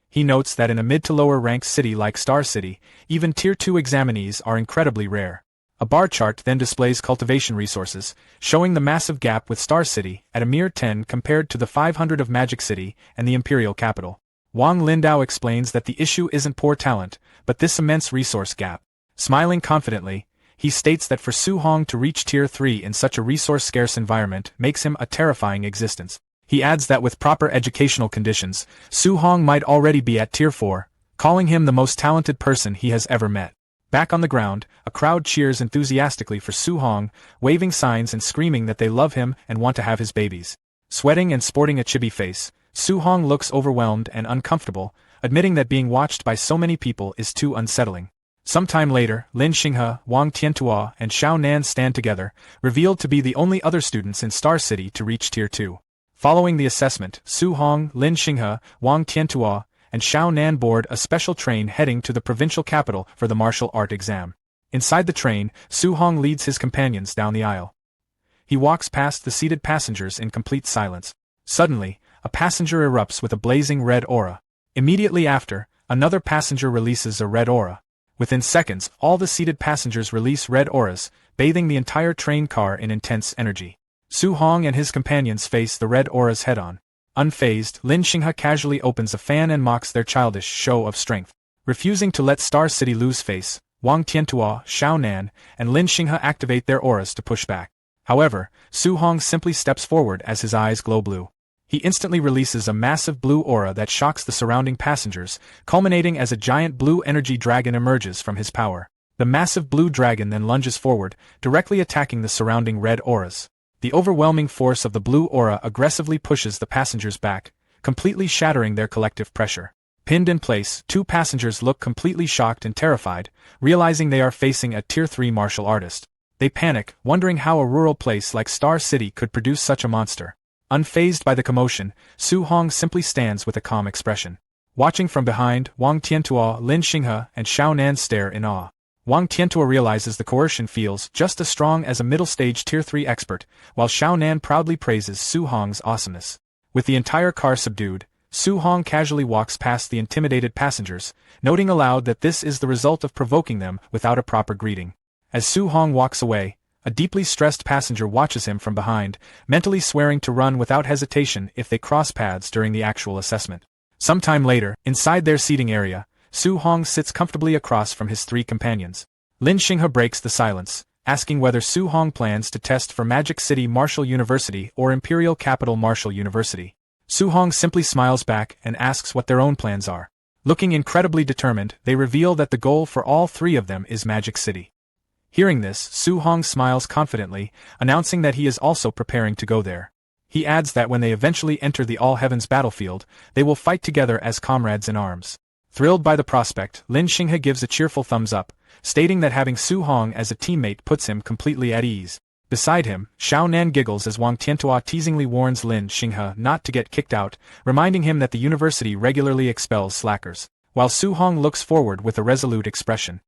He notes that in a mid to lower ranked city like Star City, even Tier 2 examinees are incredibly rare. A bar chart then displays cultivation resources, showing the massive gap with Star City at a mere 10 compared to the 500 of Magic City and the Imperial Capital. Wang Lindao explains that the issue isn't poor talent, but this immense resource gap. Smiling confidently, he states that for Su Hong to reach Tier 3 in such a resource-scarce environment makes him a terrifying existence. He adds that with proper educational conditions, Su Hong might already be at Tier 4, calling him the most talented person he has ever met. Back on the ground, a crowd cheers enthusiastically for Su Hong, waving signs and screaming that they love him and want to have his babies. Sweating and sporting a chibi face, Su Hong looks overwhelmed and uncomfortable, admitting that being watched by so many people is too unsettling. Sometime later, Lin Xinghe, Wang Tiantua, and Xiao Nan stand together, revealed to be the only other students in Star City to reach Tier 2. Following the assessment, Su Hong, Lin Xinghe, Wang Tiantua, and Xiao Nan board a special train heading to the provincial capital for the martial art exam. Inside the train, Su Hong leads his companions down the aisle. He walks past the seated passengers in complete silence. Suddenly, a passenger erupts with a blazing red aura. Immediately after, another passenger releases a red aura. Within seconds, all the seated passengers release red auras, bathing the entire train car in intense energy. Su Hong and his companions face the red auras head-on. Unfazed, Lin Xinghe casually opens a fan and mocks their childish show of strength. Refusing to let Star City lose face, Wang Tiantua, Xiao Nan, and Lin Xinghe activate their auras to push back. However, Su Hong simply steps forward as his eyes glow blue. He instantly releases a massive blue aura that shocks the surrounding passengers, culminating as a giant blue energy dragon emerges from his power. The massive blue dragon then lunges forward, directly attacking the surrounding red auras. The overwhelming force of the blue aura aggressively pushes the passengers back, completely shattering their collective pressure. Pinned in place, two passengers look completely shocked and terrified, realizing they are facing a Tier 3 martial artist. They panic, wondering how a rural place like Star City could produce such a monster. Unfazed by the commotion, Su Hong simply stands with a calm expression. Watching from behind, Wang Tiantua, Lin Xinghe, and Xiao Nan stare in awe. Wang Tiantua realizes the coercion feels just as strong as a middle-stage Tier 3 expert, while Xiao Nan proudly praises Su Hong's awesomeness. With the entire car subdued, Su Hong casually walks past the intimidated passengers, noting aloud that this is the result of provoking them without a proper greeting. As Su Hong walks away, a deeply stressed passenger watches him from behind, mentally swearing to run without hesitation if they cross paths during the actual assessment. Sometime later, inside their seating area, Su Hong sits comfortably across from his three companions. Lin Xinghe breaks the silence, asking whether Su Hong plans to test for Magic City Martial University or Imperial Capital Martial University. Su Hong simply smiles back and asks what their own plans are. Looking incredibly determined, they reveal that the goal for all three of them is Magic City. Hearing this, Su Hong smiles confidently, announcing that he is also preparing to go there. He adds that when they eventually enter the All Heavens battlefield, they will fight together as comrades in arms. Thrilled by the prospect, Lin Xinghe gives a cheerful thumbs up, stating that having Su Hong as a teammate puts him completely at ease. Beside him, Xiao Nan giggles as Wang Tiantua teasingly warns Lin Xinghe not to get kicked out, reminding him that the university regularly expels slackers. While Su Hong looks forward with a resolute expression.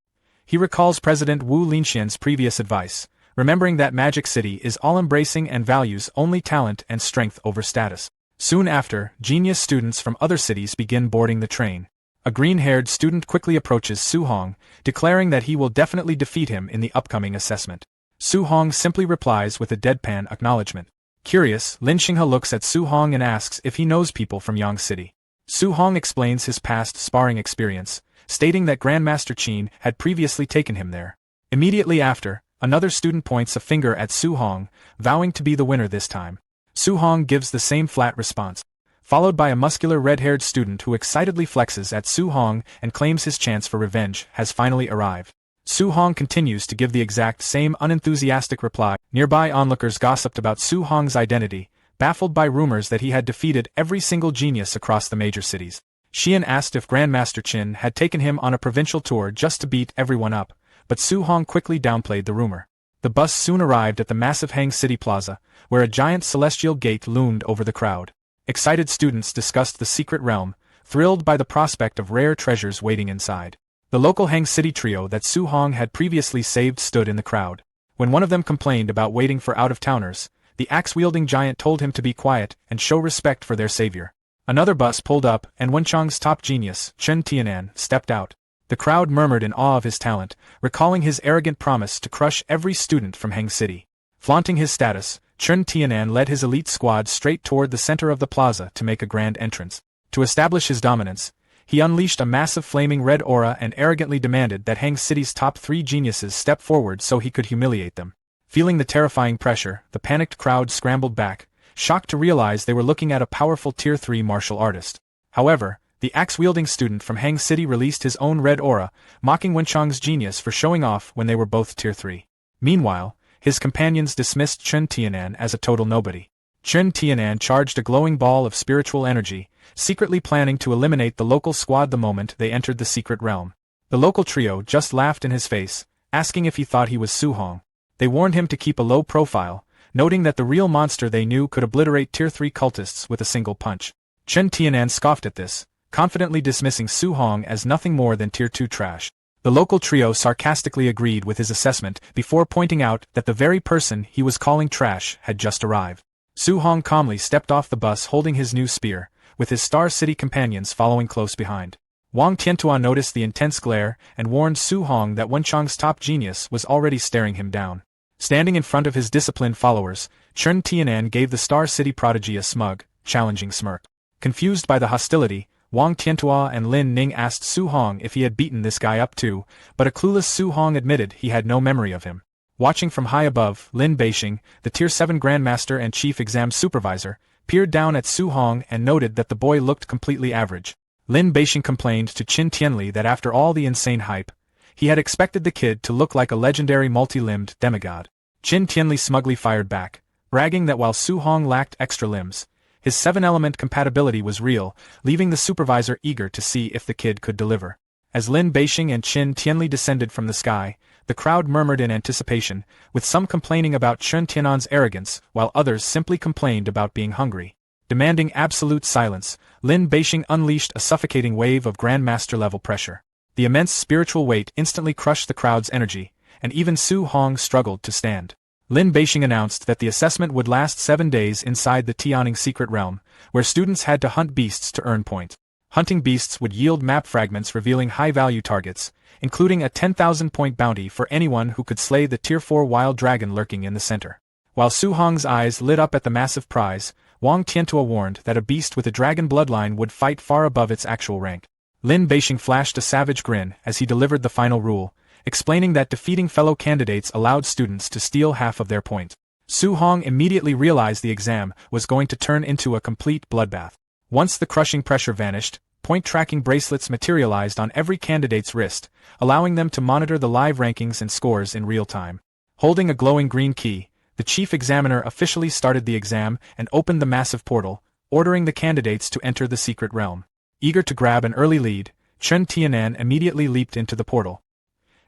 He recalls President Wu Linxian's previous advice, remembering that Magic City is all-embracing and values only talent and strength over status. Soon after, genius students from other cities begin boarding the train. A green-haired student quickly approaches Su Hong, declaring that he will definitely defeat him in the upcoming assessment. Su Hong simply replies with a deadpan acknowledgement. Curious, Lin Xinghe looks at Su Hong and asks if he knows people from Yang City. Su Hong explains his past sparring experience, stating that Grandmaster Qin had previously taken him there. Immediately after, another student points a finger at Su Hong, vowing to be the winner this time. Su Hong gives the same flat response, followed by a muscular red-haired student who excitedly flexes at Su Hong and claims his chance for revenge has finally arrived. Su Hong continues to give the exact same unenthusiastic reply. Nearby onlookers gossiped about Su Hong's identity, baffled by rumors that he had defeated every single genius across the major cities. Xian asked if Grandmaster Qin had taken him on a provincial tour just to beat everyone up, but Su Hong quickly downplayed the rumor. The bus soon arrived at the massive Hang City Plaza, where a giant celestial gate loomed over the crowd. Excited students discussed the secret realm, thrilled by the prospect of rare treasures waiting inside. The local Hang City trio that Su Hong had previously saved stood in the crowd. When one of them complained about waiting for out-of-towners, the axe-wielding giant told him to be quiet and show respect for their savior. Another bus pulled up and Wenchang's top genius, Chen Tianan, stepped out. The crowd murmured in awe of his talent, recalling his arrogant promise to crush every student from Hang City. Flaunting his status, Chen Tianan led his elite squad straight toward the center of the plaza to make a grand entrance. To establish his dominance, he unleashed a massive flaming red aura and arrogantly demanded that Hang City's top 3 geniuses step forward so he could humiliate them. Feeling the terrifying pressure, the panicked crowd scrambled back, shocked to realize they were looking at a powerful Tier 3 martial artist. However, the axe-wielding student from Hang City released his own red aura, mocking Wenchang's genius for showing off when they were both Tier 3. Meanwhile, his companions dismissed Chen Tianan as a total nobody. Chen Tianan charged a glowing ball of spiritual energy, secretly planning to eliminate the local squad the moment they entered the secret realm. The local trio just laughed in his face, asking if he thought he was Su Hong. They warned him to keep a low profile, noting that the real monster they knew could obliterate Tier 3 cultists with a single punch. Chen Tianan scoffed at this, confidently dismissing Su Hong as nothing more than Tier 2 trash. The local trio sarcastically agreed with his assessment before pointing out that the very person he was calling trash had just arrived. Su Hong calmly stepped off the bus holding his new spear, with his Star City companions following close behind. Wang Tiantua noticed the intense glare and warned Su Hong that Wenchang's top genius was already staring him down. Standing in front of his disciplined followers, Chen Tianan gave the Star City prodigy a smug, challenging smirk. Confused by the hostility, Wang Tiantua and Lin Ning asked Su Hong if he had beaten this guy up too, but a clueless Su Hong admitted he had no memory of him. Watching from high above, Lin Beixing, the Tier 7 Grandmaster and Chief Exam Supervisor, peered down at Su Hong and noted that the boy looked completely average. Lin Beixing complained to Qin Tianli that after all the insane hype, he had expected the kid to look like a legendary multi-limbed demigod. Qin Tianli smugly fired back, bragging that while Su Hong lacked extra limbs, his 7-element compatibility was real, leaving the supervisor eager to see if the kid could deliver. As Lin Beixing and Qin Tianli descended from the sky, the crowd murmured in anticipation, with some complaining about Chen Tianan's arrogance, while others simply complained about being hungry. Demanding absolute silence, Lin Beixing unleashed a suffocating wave of Grandmaster-level pressure. The immense spiritual weight instantly crushed the crowd's energy, and even Su Hong struggled to stand. Lin Beixing announced that the assessment would last 7 days inside the Tianing secret realm, where students had to hunt beasts to earn points. Hunting beasts would yield map fragments revealing high-value targets, including a 10,000-point bounty for anyone who could slay the Tier 4 wild dragon lurking in the center. While Su Hong's eyes lit up at the massive prize, Wang Tiantua warned that a beast with a dragon bloodline would fight far above its actual rank. Lin Beixing flashed a savage grin as he delivered the final rule, explaining that defeating fellow candidates allowed students to steal half of their points. Su Hong immediately realized the exam was going to turn into a complete bloodbath. Once the crushing pressure vanished, point-tracking bracelets materialized on every candidate's wrist, allowing them to monitor the live rankings and scores in real time. Holding a glowing green key, the chief examiner officially started the exam and opened the massive portal, ordering the candidates to enter the secret realm. Eager to grab an early lead, Chen Tianan immediately leaped into the portal.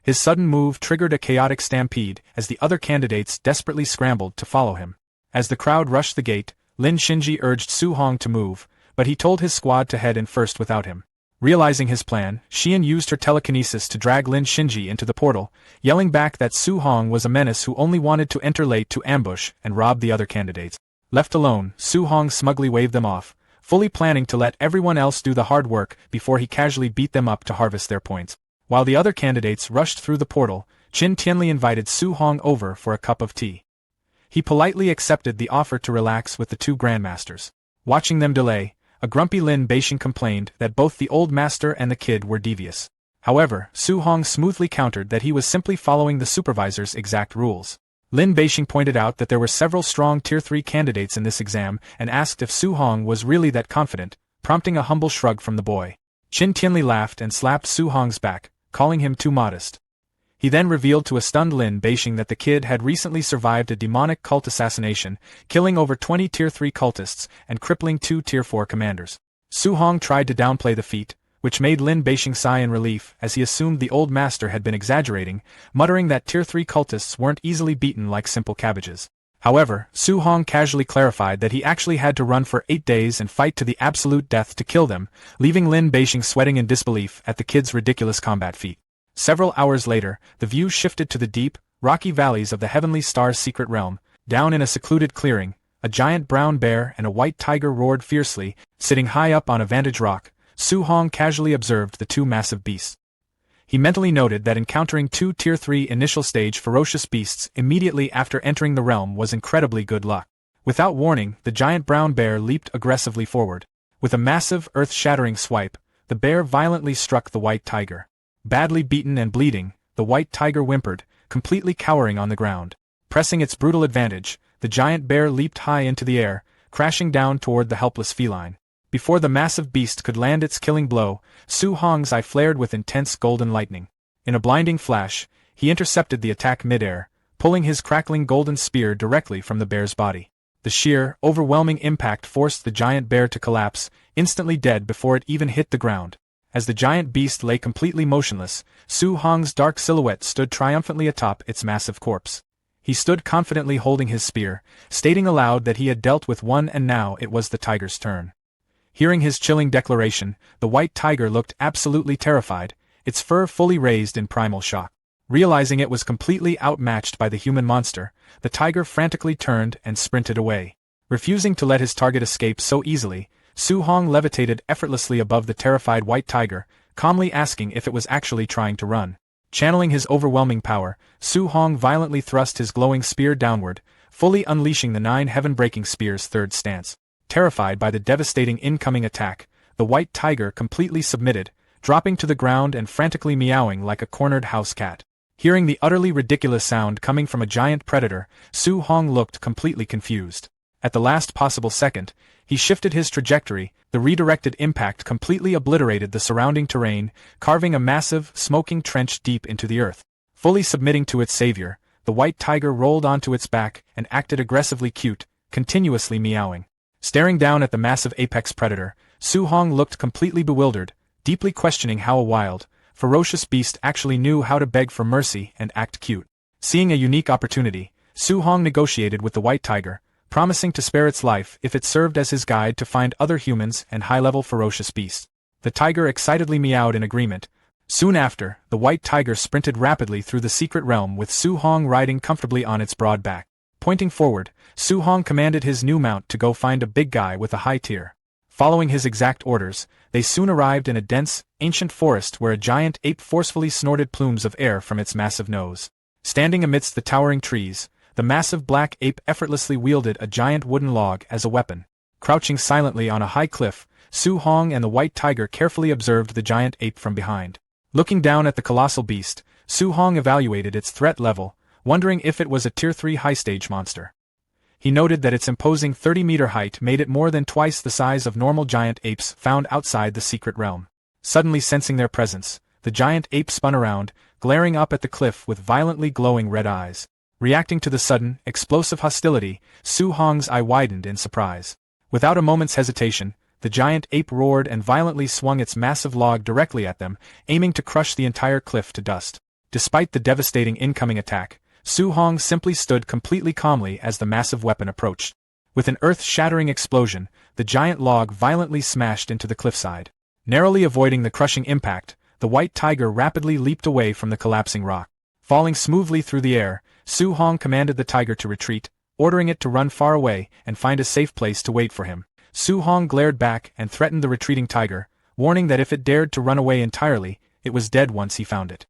His sudden move triggered a chaotic stampede as the other candidates desperately scrambled to follow him. As the crowd rushed the gate, Lin Xinji urged Su Hong to move, but he told his squad to head in first without him. Realizing his plan, Xian used her telekinesis to drag Lin Xinji into the portal, yelling back that Su Hong was a menace who only wanted to enter late to ambush and rob the other candidates. Left alone, Su Hong smugly waved them off, fully planning to let everyone else do the hard work before he casually beat them up to harvest their points. While the other candidates rushed through the portal, Qin Tianli invited Su Hong over for a cup of tea. He politely accepted the offer to relax with the 2 grandmasters. Watching them delay, a grumpy Lin Beixing complained that both the old master and the kid were devious. However, Su Hong smoothly countered that he was simply following the supervisor's exact rules. Lin Beixing pointed out that there were several strong Tier 3 candidates in this exam and asked if Su Hong was really that confident, prompting a humble shrug from the boy. Qin Tianli laughed and slapped Su Hong's back, calling him too modest. He then revealed to a stunned Lin Beixing that the kid had recently survived a demonic cult assassination, killing over 20 Tier 3 cultists and crippling 2 Tier 4 commanders. Su Hong tried to downplay the feat, which made Lin Beixing sigh in relief as he assumed the old master had been exaggerating, muttering that Tier 3 cultists weren't easily beaten like simple cabbages. However, Su Hong casually clarified that he actually had to run for 8 days and fight to the absolute death to kill them, leaving Lin Beijing sweating in disbelief at the kid's ridiculous combat feat. Several hours later, the view shifted to the deep, rocky valleys of the Heavenly Star's secret realm. Down in a secluded clearing, a giant brown bear and a white tiger roared fiercely. Sitting high up on a vantage rock, Su Hong casually observed the two massive beasts. He mentally noted that encountering two Tier 3 initial stage ferocious beasts immediately after entering the realm was incredibly good luck. Without warning, the giant brown bear leaped aggressively forward. With a massive, earth-shattering swipe, the bear violently struck the white tiger. Badly beaten and bleeding, the white tiger whimpered, completely cowering on the ground. Pressing its brutal advantage, the giant bear leaped high into the air, crashing down toward the helpless feline. Before the massive beast could land its killing blow, Su Hong's eye flared with intense golden lightning. In a blinding flash, he intercepted the attack mid-air, pulling his crackling golden spear directly from the bear's body. The sheer, overwhelming impact forced the giant bear to collapse, instantly dead before it even hit the ground. As the giant beast lay completely motionless, Su Hong's dark silhouette stood triumphantly atop its massive corpse. He stood confidently holding his spear, stating aloud that he had dealt with one and now it was the tiger's turn. Hearing his chilling declaration, the white tiger looked absolutely terrified, its fur fully raised in primal shock. Realizing it was completely outmatched by the human monster, the tiger frantically turned and sprinted away. Refusing to let his target escape so easily, Su Hong levitated effortlessly above the terrified white tiger, calmly asking if it was actually trying to run. Channeling his overwhelming power, Su Hong violently thrust his glowing spear downward, fully unleashing the 9 heaven-breaking spear's third stance. Terrified by the devastating incoming attack, the white tiger completely submitted, dropping to the ground and frantically meowing like a cornered house cat. Hearing the utterly ridiculous sound coming from a giant predator, Su Hong looked completely confused. At the last possible second, he shifted his trajectory. The redirected impact completely obliterated the surrounding terrain, carving a massive, smoking trench deep into the earth. Fully submitting to its savior, the white tiger rolled onto its back and acted aggressively cute, continuously meowing. Staring down at the massive apex predator, Su Hong looked completely bewildered, deeply questioning how a wild, ferocious beast actually knew how to beg for mercy and act cute. Seeing a unique opportunity, Su Hong negotiated with the white tiger, promising to spare its life if it served as his guide to find other humans and high-level ferocious beasts. The tiger excitedly meowed in agreement. Soon after, the white tiger sprinted rapidly through the secret realm with Su Hong riding comfortably on its broad back. Pointing forward, Su Hong commanded his new mount to go find a big guy with a high tier. Following his exact orders, they soon arrived in a dense, ancient forest where a giant ape forcefully snorted plumes of air from its massive nose. Standing amidst the towering trees, the massive black ape effortlessly wielded a giant wooden log as a weapon. Crouching silently on a high cliff, Su Hong and the white tiger carefully observed the giant ape from behind. Looking down at the colossal beast, Su Hong evaluated its threat level, wondering if it was a Tier 3 high-stage monster. He noted that its imposing 30-meter height made it more than twice the size of normal giant apes found outside the secret realm. Suddenly sensing their presence, the giant ape spun around, glaring up at the cliff with violently glowing red eyes. Reacting to the sudden, explosive hostility, Su Hong's eye widened in surprise. Without a moment's hesitation, the giant ape roared and violently swung its massive log directly at them, aiming to crush the entire cliff to dust. Despite the devastating incoming attack, Su Hong simply stood completely calmly as the massive weapon approached. With an earth-shattering explosion, the giant log violently smashed into the cliffside. Narrowly avoiding the crushing impact, the white tiger rapidly leaped away from the collapsing rock. Falling smoothly through the air, Su Hong commanded the tiger to retreat, ordering it to run far away and find a safe place to wait for him. Su Hong glared back and threatened the retreating tiger, warning that if it dared to run away entirely, it was dead once he found it.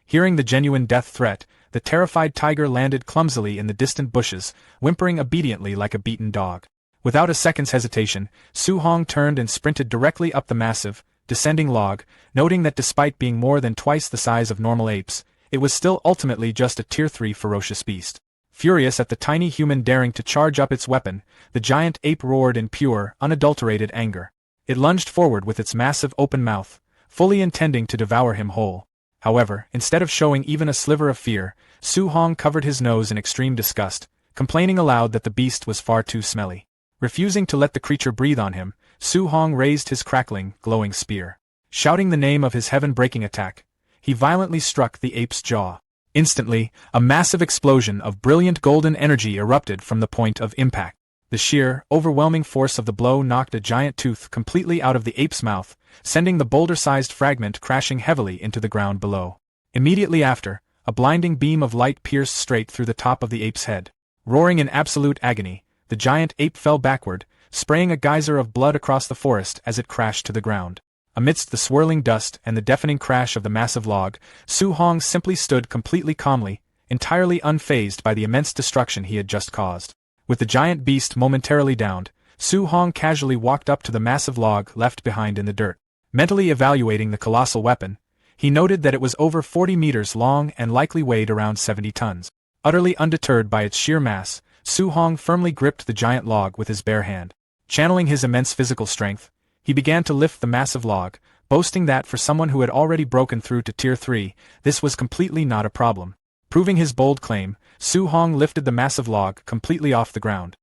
Hearing the genuine death threat, the terrified tiger landed clumsily in the distant bushes, whimpering obediently like a beaten dog. Without a second's hesitation, Su Hong turned and sprinted directly up the massive, descending log, noting that despite being more than twice the size of normal apes, it was still ultimately just a Tier 3 ferocious beast. Furious at the tiny human daring to charge up its weapon, the giant ape roared in pure, unadulterated anger. It lunged forward with its massive open mouth, fully intending to devour him whole. However, instead of showing even a sliver of fear, Su Hong covered his nose in extreme disgust, complaining aloud that the beast was far too smelly. Refusing to let the creature breathe on him, Su Hong raised his crackling, glowing spear. Shouting the name of his heaven-breaking attack, he violently struck the ape's jaw. Instantly, a massive explosion of brilliant golden energy erupted from the point of impact. The sheer, overwhelming force of the blow knocked a giant tooth completely out of the ape's mouth, sending the boulder-sized fragment crashing heavily into the ground below. Immediately after, a blinding beam of light pierced straight through the top of the ape's head. Roaring in absolute agony, the giant ape fell backward, spraying a geyser of blood across the forest as it crashed to the ground. Amidst the swirling dust and the deafening crash of the massive log, Su Hong simply stood completely calmly, entirely unfazed by the immense destruction he had just caused. With the giant beast momentarily downed, Su Hong casually walked up to the massive log left behind in the dirt. Mentally evaluating the colossal weapon, he noted that it was over 40 meters long and likely weighed around 70 tons. Utterly undeterred by its sheer mass, Su Hong firmly gripped the giant log with his bare hand. Channeling his immense physical strength, he began to lift the massive log, boasting that for someone who had already broken through to Tier 3, this was completely not a problem. Proving his bold claim, Su Hong lifted the massive log completely off the ground.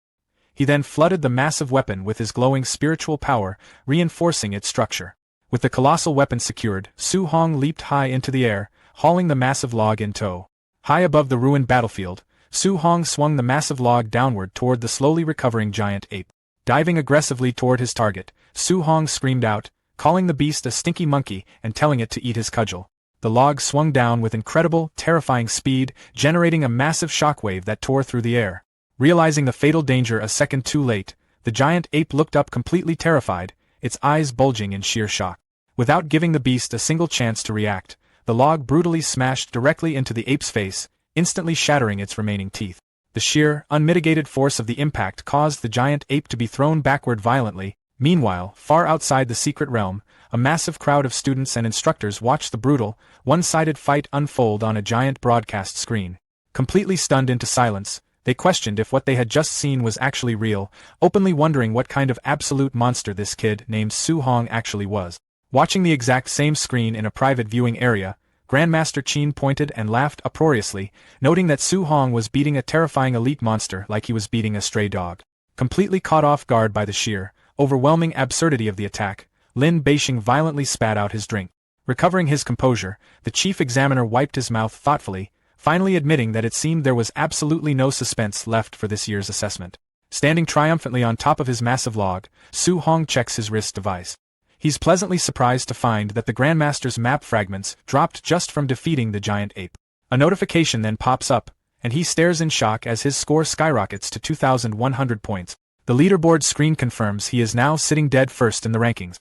He then flooded the massive weapon with his glowing spiritual power, reinforcing its structure. With the colossal weapon secured, Su Hong leaped high into the air, hauling the massive log in tow. High above the ruined battlefield, Su Hong swung the massive log downward toward the slowly recovering giant ape. Diving aggressively toward his target, Su Hong screamed out, calling the beast a stinky monkey and telling it to eat his cudgel. The log swung down with incredible, terrifying speed, generating a massive shockwave that tore through the air. Realizing the fatal danger a second too late, the giant ape looked up completely terrified, its eyes bulging in sheer shock. Without giving the beast a single chance to react, the log brutally smashed directly into the ape's face, instantly shattering its remaining teeth. The sheer, unmitigated force of the impact caused the giant ape to be thrown backward violently. Meanwhile, far outside the secret realm, a massive crowd of students and instructors watched the brutal, one-sided fight unfold on a giant broadcast screen. Completely stunned into silence, they questioned if what they had just seen was actually real, openly wondering what kind of absolute monster this kid named Su Hong actually was. Watching the exact same screen in a private viewing area, Grandmaster Qin pointed and laughed uproariously, noting that Su Hong was beating a terrifying elite monster like he was beating a stray dog. Completely caught off guard by the sheer, overwhelming absurdity of the attack, Lin Beixing violently spat out his drink. Recovering his composure, the chief examiner wiped his mouth thoughtfully, finally admitting that it seemed there was absolutely no suspense left for this year's assessment. Standing triumphantly on top of his massive log, Su Hong checks his wrist device. He's pleasantly surprised to find that the Grandmaster's map fragments dropped just from defeating the giant ape. A notification then pops up, and he stares in shock as his score skyrockets to 2,100 points. The leaderboard screen confirms he is now sitting dead first in the rankings.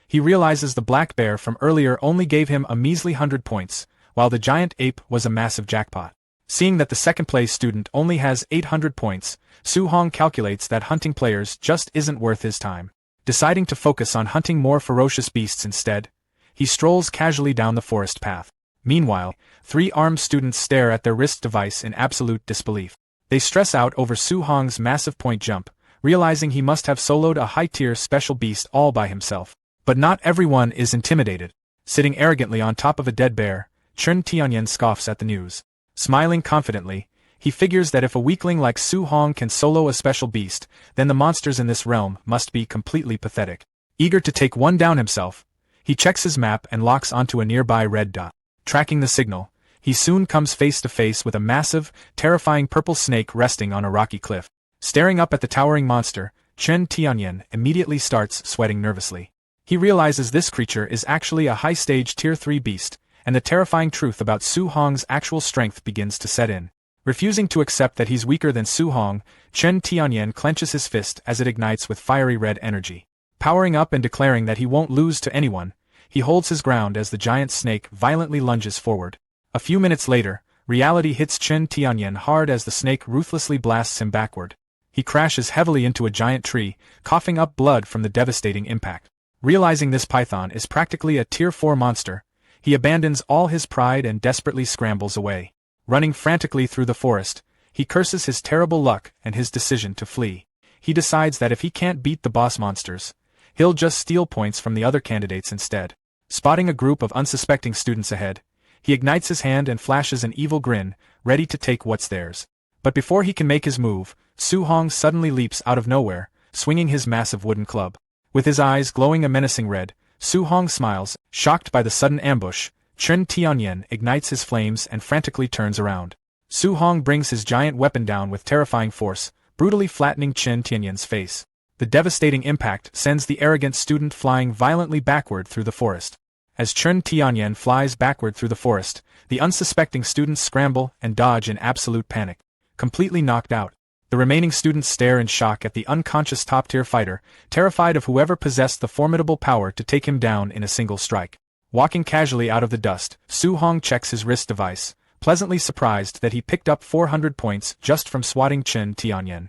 He realizes the black bear from earlier only gave him a measly 100 points, while the giant ape was a massive jackpot. Seeing that the second-place student only has 800 points, Su Hong calculates that hunting players just isn't worth his time. Deciding to focus on hunting more ferocious beasts instead, he strolls casually down the forest path. Meanwhile, 3 armed students stare at their wrist device in absolute disbelief. They stress out over Su Hong's massive point jump, realizing he must have soloed a high-tier special beast all by himself. But not everyone is intimidated. Sitting arrogantly on top of a dead bear, Chen Tianyan scoffs at the news. Smiling confidently, he figures that if a weakling like Su Hong can solo a special beast, then the monsters in this realm must be completely pathetic. Eager to take one down himself, he checks his map and locks onto a nearby red dot. Tracking the signal, he soon comes face to face with a massive, terrifying purple snake resting on a rocky cliff. Staring up at the towering monster, Chen Tianyan immediately starts sweating nervously. He realizes this creature is actually a high-stage Tier 3 beast, and the terrifying truth about Su Hong's actual strength begins to set in. Refusing to accept that he's weaker than Su Hong, Chen Tianyan clenches his fist as it ignites with fiery red energy. Powering up and declaring that he won't lose to anyone, he holds his ground as the giant snake violently lunges forward. A few minutes later, reality hits Chen Tianyan hard as the snake ruthlessly blasts him backward. He crashes heavily into a giant tree, coughing up blood from the devastating impact. Realizing this python is practically a Tier 4 monster, he abandons all his pride and desperately scrambles away. Running frantically through the forest, he curses his terrible luck and his decision to flee. He decides that if he can't beat the boss monsters, he'll just steal points from the other candidates instead. Spotting a group of unsuspecting students ahead, he ignites his hand and flashes an evil grin, ready to take what's theirs. But before he can make his move, Su Hong suddenly leaps out of nowhere, swinging his massive wooden club. With his eyes glowing a menacing red, Su Hong smiles, shocked by the sudden ambush, Chen Tianyan ignites his flames and frantically turns around. Su Hong brings his giant weapon down with terrifying force, brutally flattening Chen Tianyan's face. The devastating impact sends the arrogant student flying violently backward through the forest. As Chen Tianyan flies backward through the forest, the unsuspecting students scramble and dodge in absolute panic. Completely knocked out, the remaining students stare in shock at the unconscious top-tier fighter, terrified of whoever possessed the formidable power to take him down in a single strike. Walking casually out of the dust, Su Hong checks his wrist device, pleasantly surprised that he picked up 400 points just from swatting Chen Tianyan.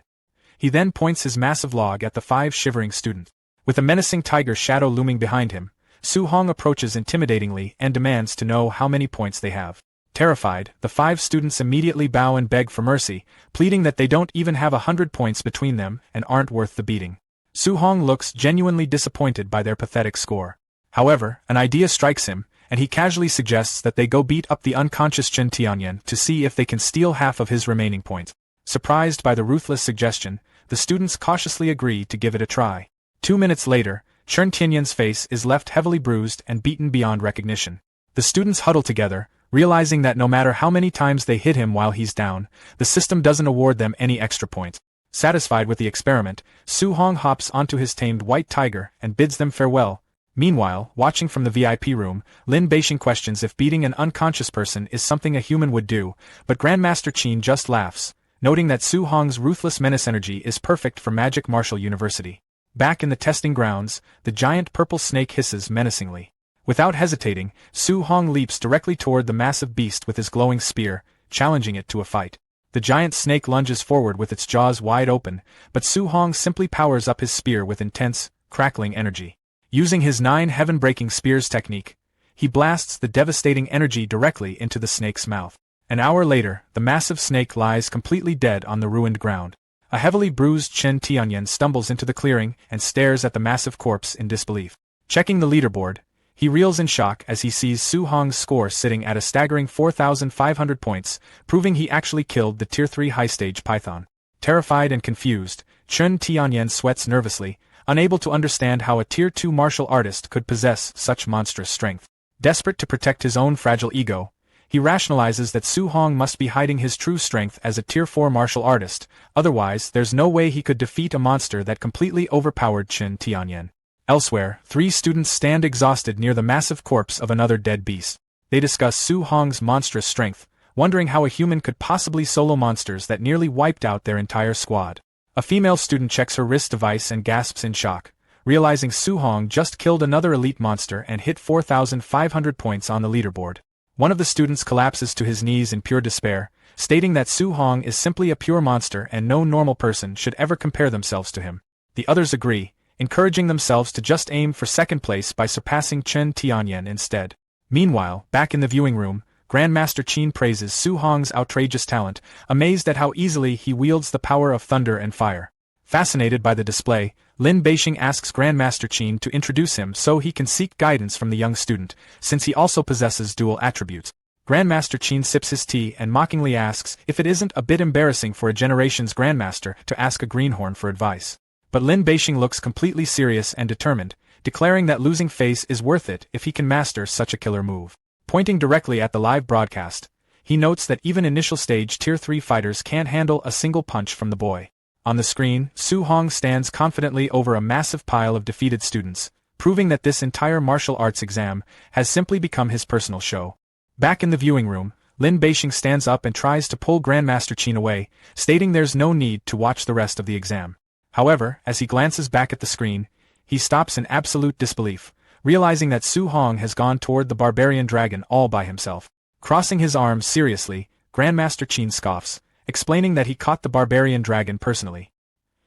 He then points his massive log at the 5 shivering students. With a menacing tiger shadow looming behind him, Su Hong approaches intimidatingly and demands to know how many points they have. Terrified, the 5 students immediately bow and beg for mercy, pleading that they don't even have 100 points between them and aren't worth the beating. Su Hong looks genuinely disappointed by their pathetic score. However, an idea strikes him, and he casually suggests that they go beat up the unconscious Chen Tianyan to see if they can steal half of his remaining points. Surprised by the ruthless suggestion, the students cautiously agree to give it a try. 2 minutes later, Chen Tianyan's face is left heavily bruised and beaten beyond recognition. The students huddle together, realizing that no matter how many times they hit him while he's down, the system doesn't award them any extra points. Satisfied with the experiment, Su Hong hops onto his tamed white tiger and bids them farewell. Meanwhile, watching from the VIP room, Lin Beixing questions if beating an unconscious person is something a human would do, but Grandmaster Qin just laughs, noting that Su Hong's ruthless menace energy is perfect for Magic Martial University. Back in the testing grounds, the giant purple snake hisses menacingly. Without hesitating, Su Hong leaps directly toward the massive beast with his glowing spear, challenging it to a fight. The giant snake lunges forward with its jaws wide open, but Su Hong simply powers up his spear with intense, crackling energy. Using his 9 heaven-breaking spears technique, he blasts the devastating energy directly into the snake's mouth. An hour later, the massive snake lies completely dead on the ruined ground. A heavily bruised Chen Tianyan stumbles into the clearing and stares at the massive corpse in disbelief. Checking the leaderboard, he reels in shock as he sees Su Hong's score sitting at a staggering 4,500 points, proving he actually killed the Tier 3 high-stage python. Terrified and confused, Chen Tianyan sweats nervously, unable to understand how a Tier 2 martial artist could possess such monstrous strength. Desperate to protect his own fragile ego, he rationalizes that Su Hong must be hiding his true strength as a Tier 4 martial artist, otherwise there's no way he could defeat a monster that completely overpowered Chen Tianyan. Elsewhere, 3 students stand exhausted near the massive corpse of another dead beast. They discuss Su Hong's monstrous strength, wondering how a human could possibly solo monsters that nearly wiped out their entire squad. A female student checks her wrist device and gasps in shock, realizing Su Hong just killed another elite monster and hit 4,500 points on the leaderboard. One of the students collapses to his knees in pure despair, stating that Su Hong is simply a pure monster and no normal person should ever compare themselves to him. The others agree, encouraging themselves to just aim for second place by surpassing Chen Tianyan instead. Meanwhile, back in the viewing room, Grandmaster Qin praises Su Hong's outrageous talent, amazed at how easily he wields the power of thunder and fire. Fascinated by the display, Lin Beixing asks Grandmaster Qin to introduce him so he can seek guidance from the young student, since he also possesses dual attributes. Grandmaster Qin sips his tea and mockingly asks if it isn't a bit embarrassing for a generation's grandmaster to ask a greenhorn for advice. But Lin Beixing looks completely serious and determined, declaring that losing face is worth it if he can master such a killer move. Pointing directly at the live broadcast, he notes that even initial stage Tier 3 fighters can't handle a single punch from the boy. On the screen, Su Hong stands confidently over a massive pile of defeated students, proving that this entire martial arts exam has simply become his personal show. Back in the viewing room, Lin Beixing stands up and tries to pull Grandmaster Qin away, stating there's no need to watch the rest of the exam. However, as he glances back at the screen, he stops in absolute disbelief, realizing that Su Hong has gone toward the barbarian dragon all by himself. Crossing his arms seriously, Grandmaster Qin scoffs, explaining that he caught the barbarian dragon personally.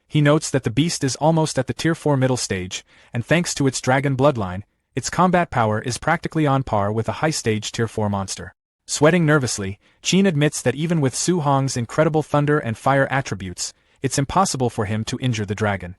He notes that the beast is almost at the Tier 4 middle stage, and thanks to its dragon bloodline, its combat power is practically on par with a high-stage Tier 4 monster. Sweating nervously, Qin admits that even with Su Hong's incredible thunder and fire attributes, it's impossible for him to injure the dragon.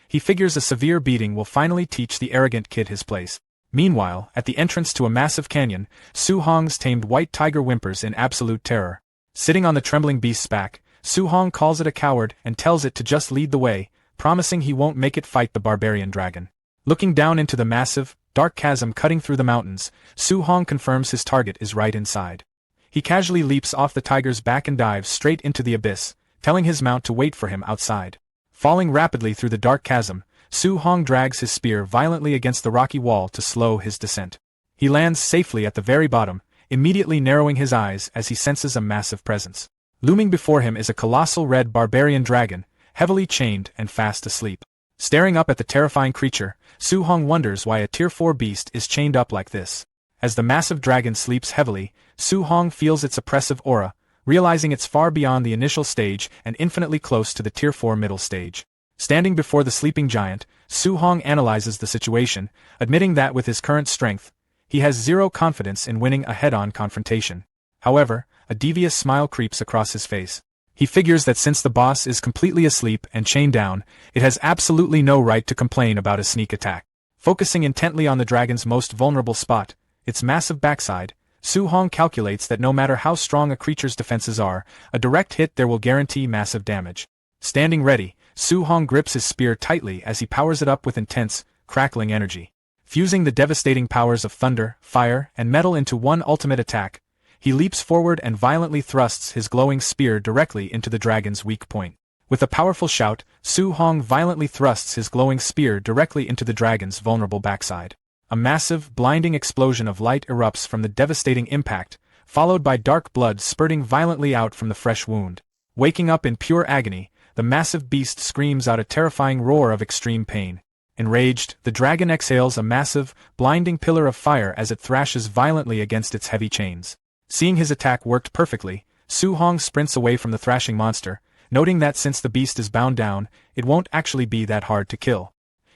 He figures a severe beating will finally teach the arrogant kid his place. Meanwhile, at the entrance to a massive canyon, Su Hong's tamed white tiger whimpers in absolute terror. Sitting on the trembling beast's back, Su Hong calls it a coward and tells it to just lead the way, promising he won't make it fight the barbarian dragon. Looking down into the massive, dark chasm cutting through the mountains, Su Hong confirms his target is right inside. He casually leaps off the tiger's back and dives straight into the abyss, telling his mount to wait for him outside. Falling rapidly through the dark chasm, Su Hong drags his spear violently against the rocky wall to slow his descent. He lands safely at the very bottom, immediately narrowing his eyes as he senses a massive presence. Looming before him is a colossal red barbarian dragon, heavily chained and fast asleep. Staring up at the terrifying creature, Su Hong wonders why a Tier 4 beast is chained up like this. As the massive dragon sleeps heavily, Su Hong feels its oppressive aura, realizing it's far beyond the initial stage and infinitely close to the Tier 4 middle stage. Standing before the sleeping giant, Su Hong analyzes the situation, admitting that with his current strength, he has zero confidence in winning a head-on confrontation. However, a devious smile creeps across his face. He figures that since the boss is completely asleep and chained down, it has absolutely no right to complain about a sneak attack. Focusing intently on the dragon's most vulnerable spot, its massive backside, Su Hong calculates that no matter how strong a creature's defenses are, a direct hit there will guarantee massive damage. Standing ready, Su Hong grips his spear tightly as he powers it up with intense, crackling energy. Fusing the devastating powers of thunder, fire, and metal into one ultimate attack, he leaps forward and violently thrusts his glowing spear directly into the dragon's weak point. With a powerful shout, Su Hong violently thrusts his glowing spear directly into the dragon's vulnerable backside. A massive, blinding explosion of light erupts from the devastating impact, followed by dark blood spurting violently out from the fresh wound. Waking up in pure agony, the massive beast screams out a terrifying roar of extreme pain. Enraged, the dragon exhales a massive, blinding pillar of fire as it thrashes violently against its heavy chains. Seeing his attack worked perfectly, Su Hong sprints away from the thrashing monster, noting that since the beast is bound down, it won't actually be that hard to kill.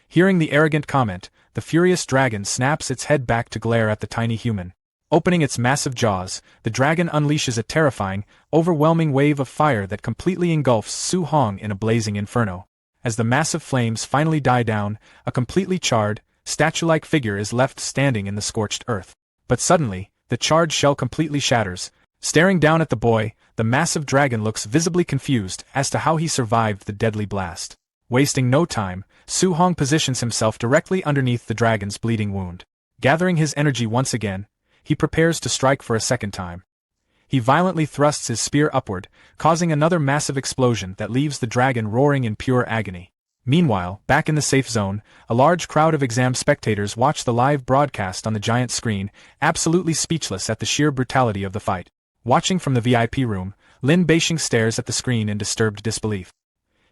Hearing the arrogant comment, the furious dragon snaps its head back to glare at the tiny human. Opening its massive jaws, the dragon unleashes a terrifying, overwhelming wave of fire that completely engulfs Su Hong in a blazing inferno. As the massive flames finally die down, a completely charred, statue-like figure is left standing in the scorched earth. But suddenly, the charred shell completely shatters. Staring down at the boy, the massive dragon looks visibly confused as to how he survived the deadly blast. Wasting no time, Su Hong positions himself directly underneath the dragon's bleeding wound. Gathering his energy once again, he prepares to strike for a second time. He violently thrusts his spear upward, causing another massive explosion that leaves the dragon roaring in pure agony. Meanwhile, back in the safe zone, a large crowd of exam spectators watch the live broadcast on the giant screen, absolutely speechless at the sheer brutality of the fight. Watching from the VIP room, Lin Beixing stares at the screen in disturbed disbelief.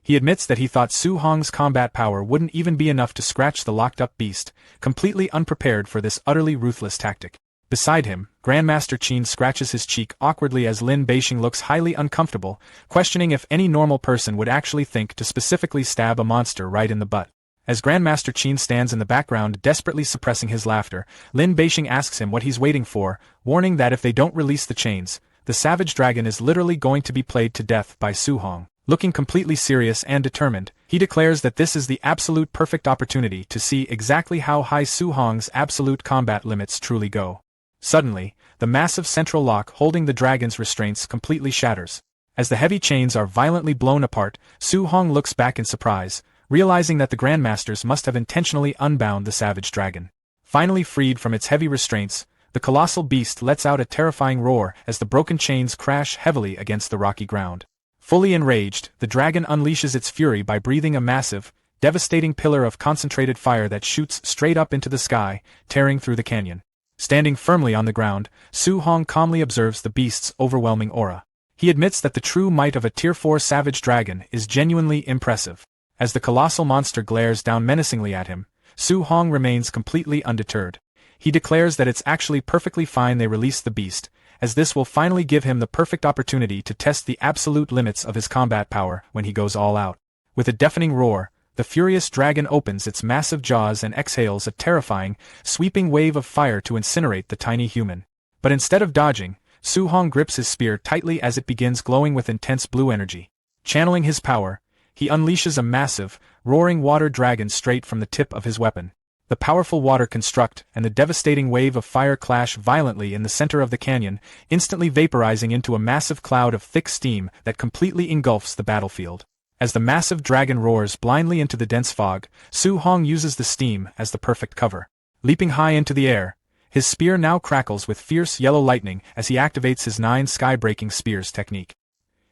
He admits that he thought Su Hong's combat power wouldn't even be enough to scratch the locked-up beast, completely unprepared for this utterly ruthless tactic. Beside him, Grandmaster Qin scratches his cheek awkwardly as Lin Beixing looks highly uncomfortable, questioning if any normal person would actually think to specifically stab a monster right in the butt. As Grandmaster Qin stands in the background desperately suppressing his laughter, Lin Beixing asks him what he's waiting for, warning that if they don't release the chains, the savage dragon is literally going to be played to death by Su Hong. Looking completely serious and determined, he declares that this is the absolute perfect opportunity to see exactly how high Su Hong's absolute combat limits truly go. Suddenly, the massive central lock holding the dragon's restraints completely shatters. As the heavy chains are violently blown apart, Su Hong looks back in surprise, realizing that the Grandmasters must have intentionally unbound the savage dragon. Finally freed from its heavy restraints, the colossal beast lets out a terrifying roar as the broken chains crash heavily against the rocky ground. Fully enraged, the dragon unleashes its fury by breathing a massive, devastating pillar of concentrated fire that shoots straight up into the sky, tearing through the canyon. Standing firmly on the ground, Su Hong calmly observes the beast's overwhelming aura. He admits that the true might of a Tier 4 savage dragon is genuinely impressive. As the colossal monster glares down menacingly at him, Su Hong remains completely undeterred. He declares that it's actually perfectly fine they release the beast, as this will finally give him the perfect opportunity to test the absolute limits of his combat power when he goes all out. With a deafening roar, the furious dragon opens its massive jaws and exhales a terrifying, sweeping wave of fire to incinerate the tiny human. But instead of dodging, Su Hong grips his spear tightly as it begins glowing with intense blue energy. Channeling his power, he unleashes a massive, roaring water dragon straight from the tip of his weapon. The powerful water construct and the devastating wave of fire clash violently in the center of the canyon, instantly vaporizing into a massive cloud of thick steam that completely engulfs the battlefield. As the massive dragon roars blindly into the dense fog, Su Hong uses the steam as the perfect cover. Leaping high into the air, his spear now crackles with fierce yellow lightning as he activates his 9 sky-breaking spears technique.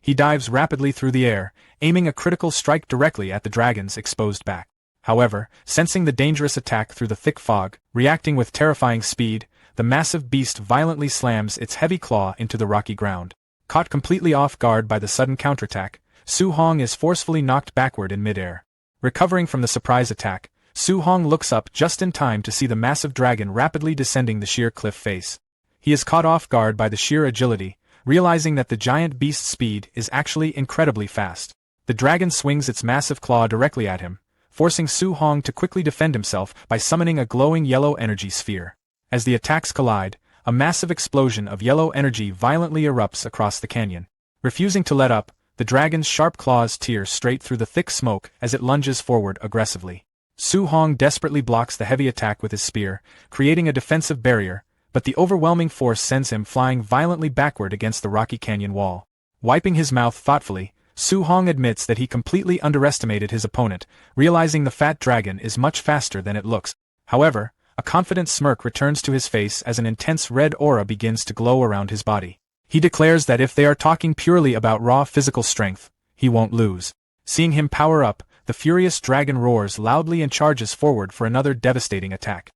He dives rapidly through the air, aiming a critical strike directly at the dragon's exposed back. However, sensing the dangerous attack through the thick fog, reacting with terrifying speed, the massive beast violently slams its heavy claw into the rocky ground. Caught completely off guard by the sudden counterattack, Su Hong is forcefully knocked backward in midair. Recovering from the surprise attack, Su Hong looks up just in time to see the massive dragon rapidly descending the sheer cliff face. He is caught off guard by the sheer agility, realizing that the giant beast's speed is actually incredibly fast. The dragon swings its massive claw directly at him, forcing Su Hong to quickly defend himself by summoning a glowing yellow energy sphere. As the attacks collide, a massive explosion of yellow energy violently erupts across the canyon. Refusing to let up, the dragon's sharp claws tear straight through the thick smoke as it lunges forward aggressively. Su Hong desperately blocks the heavy attack with his spear, creating a defensive barrier, but the overwhelming force sends him flying violently backward against the rocky canyon wall. Wiping his mouth thoughtfully, Su Hong admits that he completely underestimated his opponent, realizing the fat dragon is much faster than it looks. However, a confident smirk returns to his face as an intense red aura begins to glow around his body. He declares that if they are talking purely about raw physical strength, he won't lose. Seeing him power up, the furious dragon roars loudly and charges forward for another devastating attack.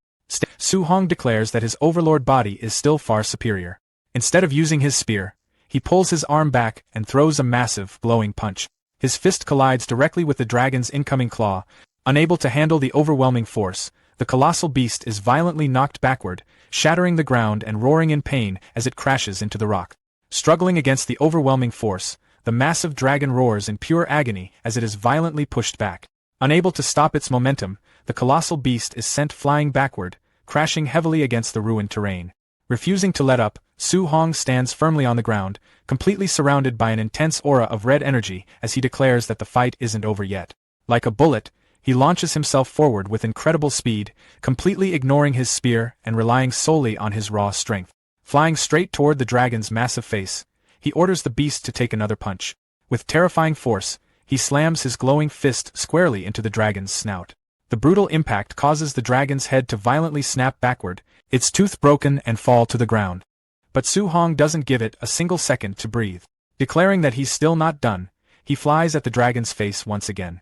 Su Hong declares that his overlord body is still far superior. Instead of using his spear, he pulls his arm back and throws a massive, glowing punch. His fist collides directly with the dragon's incoming claw. Unable to handle the overwhelming force, the colossal beast is violently knocked backward, shattering the ground and roaring in pain as it crashes into the rock. Struggling against the overwhelming force, the massive dragon roars in pure agony as it is violently pushed back. Unable to stop its momentum, the colossal beast is sent flying backward, crashing heavily against the ruined terrain. Refusing to let up, Su Hong stands firmly on the ground, completely surrounded by an intense aura of red energy as he declares that the fight isn't over yet. Like a bullet, he launches himself forward with incredible speed, completely ignoring his spear and relying solely on his raw strength. Flying straight toward the dragon's massive face, he orders the beast to take another punch. With terrifying force, he slams his glowing fist squarely into the dragon's snout. The brutal impact causes the dragon's head to violently snap backward, its tooth broken and fall to the ground. But Su Hong doesn't give it a single second to breathe. Declaring that he's still not done, he flies at the dragon's face once again.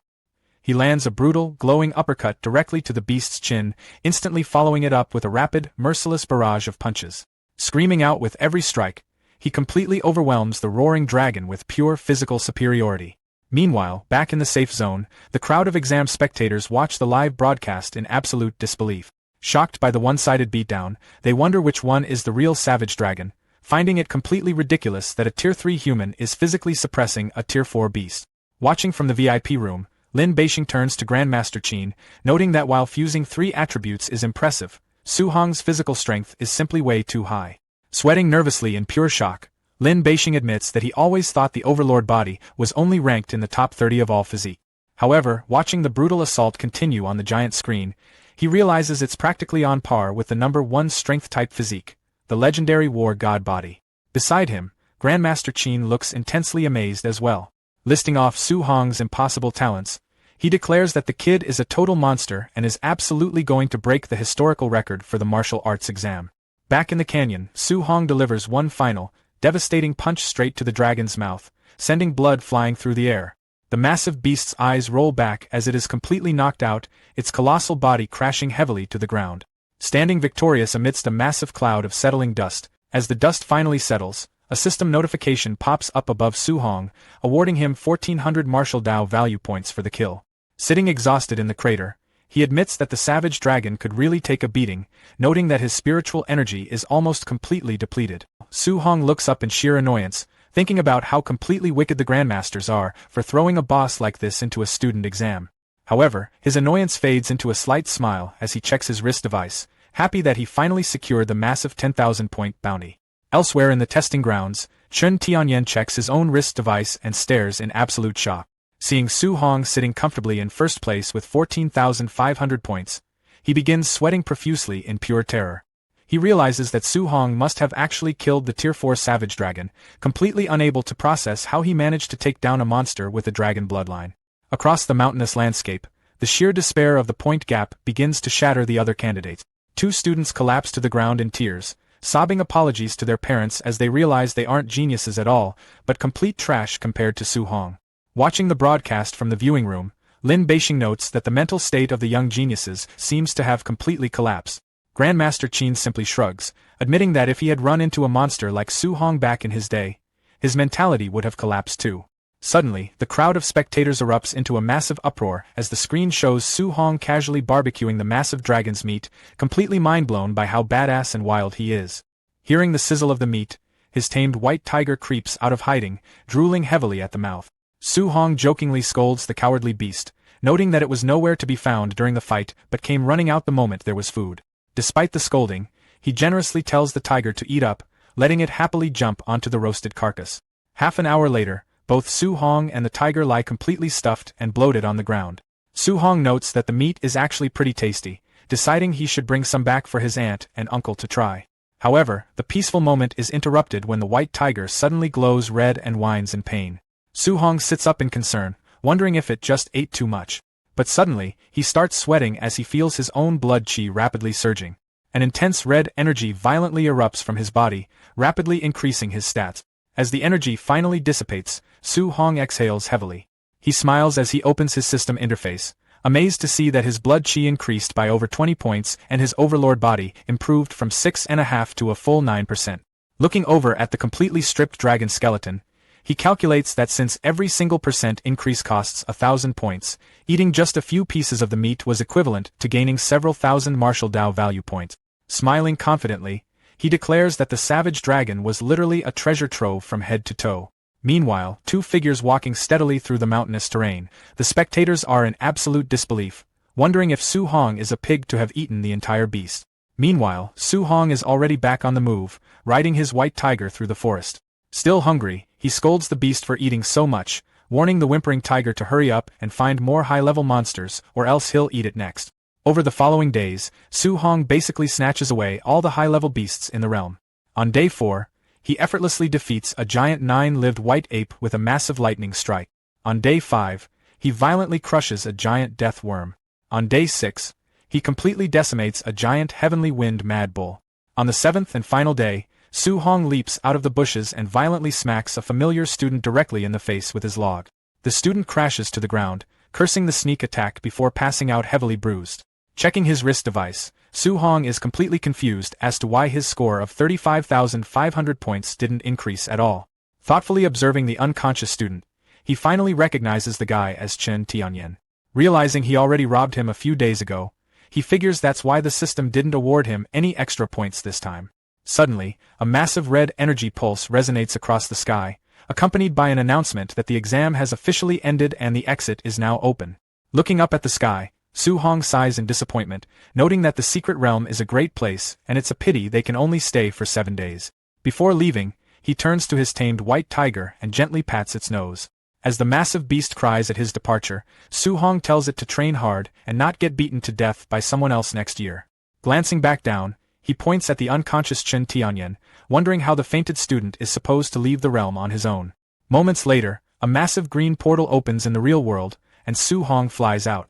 He lands a brutal, glowing uppercut directly to the beast's chin, instantly following it up with a rapid, merciless barrage of punches. Screaming out with every strike, he completely overwhelms the roaring dragon with pure physical superiority. Meanwhile, back in the safe zone, the crowd of exam spectators watch the live broadcast in absolute disbelief. Shocked by the one-sided beatdown, they wonder which one is the real savage dragon, finding it completely ridiculous that a Tier 3 human is physically suppressing a Tier 4 beast. Watching from the VIP room, Lin Beixing turns to Grandmaster Qin, noting that while fusing 3 attributes is impressive, Su Hong's physical strength is simply way too high. Sweating nervously in pure shock, Lin Beixing admits that he always thought the Overlord body was only ranked in the top 30 of all physique. However, watching the brutal assault continue on the giant screen, he realizes it's practically on par with the number 1 strength-type physique, the legendary war god body. Beside him, Grandmaster Qin looks intensely amazed as well. Listing off Su Hong's impossible talents, he declares that the kid is a total monster and is absolutely going to break the historical record for the martial arts exam. Back in the canyon, Su Hong delivers one final, devastating punch straight to the dragon's mouth, sending blood flying through the air. The massive beast's eyes roll back as it is completely knocked out, its colossal body crashing heavily to the ground. Standing victorious amidst a massive cloud of settling dust, as the dust finally settles, a system notification pops up above Su Hong, awarding him 1400 martial Dao value points for the kill. Sitting exhausted in the crater, he admits that the savage dragon could really take a beating, noting that his spiritual energy is almost completely depleted. Su Hong looks up in sheer annoyance, thinking about how completely wicked the Grandmasters are for throwing a boss like this into a student exam. However, his annoyance fades into a slight smile as he checks his wrist device, happy that he finally secured the massive 10,000-point bounty. Elsewhere in the testing grounds, Chun Tianyan checks his own wrist device and stares in absolute shock. Seeing Su Hong sitting comfortably in first place with 14,500 points, he begins sweating profusely in pure terror. He realizes that Su Hong must have actually killed the Tier 4 Savage Dragon, completely unable to process how he managed to take down a monster with a dragon bloodline. Across the mountainous landscape, the sheer despair of the point gap begins to shatter the other candidates. Two students collapse to the ground in tears, sobbing apologies to their parents as they realize they aren't geniuses at all, but complete trash compared to Su Hong. Watching the broadcast from the viewing room, Lin Beixing notes that the mental state of the young geniuses seems to have completely collapsed. Grandmaster Qin simply shrugs, admitting that if he had run into a monster like Su Hong back in his day, his mentality would have collapsed too. Suddenly, the crowd of spectators erupts into a massive uproar as the screen shows Su Hong casually barbecuing the massive dragon's meat, completely mind-blown by how badass and wild he is. Hearing the sizzle of the meat, his tamed white tiger creeps out of hiding, drooling heavily at the mouth. Su Hong jokingly scolds the cowardly beast, noting that it was nowhere to be found during the fight but came running out the moment there was food. Despite the scolding, he generously tells the tiger to eat up, letting it happily jump onto the roasted carcass. Half an hour later, both Su Hong and the tiger lie completely stuffed and bloated on the ground. Su Hong notes that the meat is actually pretty tasty, deciding he should bring some back for his aunt and uncle to try. However, the peaceful moment is interrupted when the white tiger suddenly glows red and whines in pain. Su Hong sits up in concern, wondering if it just ate too much. But suddenly, he starts sweating as he feels his own blood qi rapidly surging. An intense red energy violently erupts from his body, rapidly increasing his stats. As the energy finally dissipates, Su Hong exhales heavily. He smiles as he opens his system interface, amazed to see that his blood qi increased by over 20 points and his overlord body improved from 6.5 to a full 9%. Looking over at the completely stripped dragon skeleton, he calculates that since every single % increase costs 1,000 points, eating just a few pieces of the meat was equivalent to gaining several thousand martial Dao value points. Smiling confidently, he declares that the savage dragon was literally a treasure trove from head to toe. Meanwhile, two figures walking steadily through the mountainous terrain, the spectators are in absolute disbelief, wondering if Su Hong is a pig to have eaten the entire beast. Meanwhile, Su Hong is already back on the move, riding his white tiger through the forest. Still hungry, he scolds the beast for eating so much, warning the whimpering tiger to hurry up and find more high-level monsters or else he'll eat it next. Over the following days, Su Hong basically snatches away all the high-level beasts in the realm. On day 4, he effortlessly defeats a giant 9-lived white ape with a massive lightning strike. On day 5, he violently crushes a giant death worm. On day 6, he completely decimates a giant heavenly wind mad bull. On the 7th and final day, Su Hong leaps out of the bushes and violently smacks a familiar student directly in the face with his log. The student crashes to the ground, cursing the sneak attack before passing out heavily bruised. Checking his wrist device, Su Hong is completely confused as to why his score of 35,500 points didn't increase at all. Thoughtfully observing the unconscious student, he finally recognizes the guy as Chen Tianyan. Realizing he already robbed him a few days ago, he figures that's why the system didn't award him any extra points this time. Suddenly, a massive red energy pulse resonates across the sky, accompanied by an announcement that the exam has officially ended and the exit is now open. Looking up at the sky, Su Hong sighs in disappointment, noting that the secret realm is a great place and it's a pity they can only stay for 7 days. Before leaving, he turns to his tamed white tiger and gently pats its nose. As the massive beast cries at his departure, Su Hong tells it to train hard and not get beaten to death by someone else next year. Glancing back down, he points at the unconscious Chen Tianyan, wondering how the fainted student is supposed to leave the realm on his own. Moments later, a massive green portal opens in the real world, and Su Hong flies out.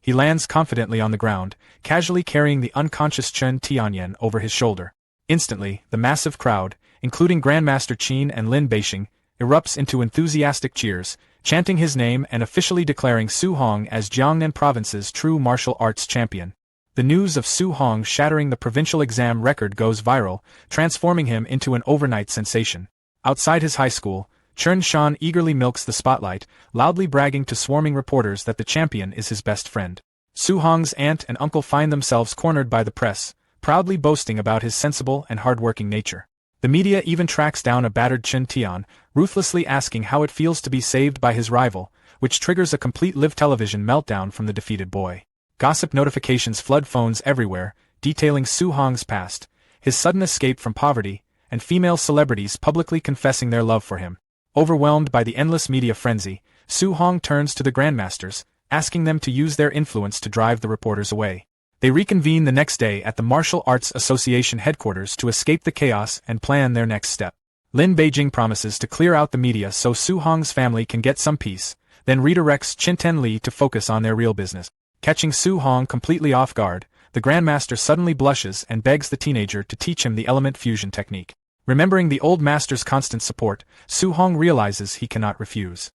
He lands confidently on the ground, casually carrying the unconscious Chen Tianyan over his shoulder. Instantly, the massive crowd, including Grandmaster Qin and Lin Beixing, erupts into enthusiastic cheers, chanting his name and officially declaring Su Hong as Jiangnan Province's true martial arts champion. The news of Su Hong shattering the provincial exam record goes viral, transforming him into an overnight sensation. Outside his high school, Chen Shan eagerly milks the spotlight, loudly bragging to swarming reporters that the champion is his best friend. Su Hong's aunt and uncle find themselves cornered by the press, proudly boasting about his sensible and hardworking nature. The media even tracks down a battered Chen Tian, ruthlessly asking how it feels to be saved by his rival, which triggers a complete live television meltdown from the defeated boy. Gossip notifications flood phones everywhere, detailing Su Hong's past, his sudden escape from poverty, and female celebrities publicly confessing their love for him. Overwhelmed by the endless media frenzy, Su Hong turns to the Grandmasters, asking them to use their influence to drive the reporters away. They reconvene the next day at the Martial Arts Association headquarters to escape the chaos and plan their next step. Lin Beijing promises to clear out the media so Su Hong's family can get some peace, then redirects Qinten Li to focus on their real business. Catching Su Hong completely off guard, the Grandmaster suddenly blushes and begs the teenager to teach him the element fusion technique. Remembering the old master's constant support, Su-hong realizes he cannot refuse.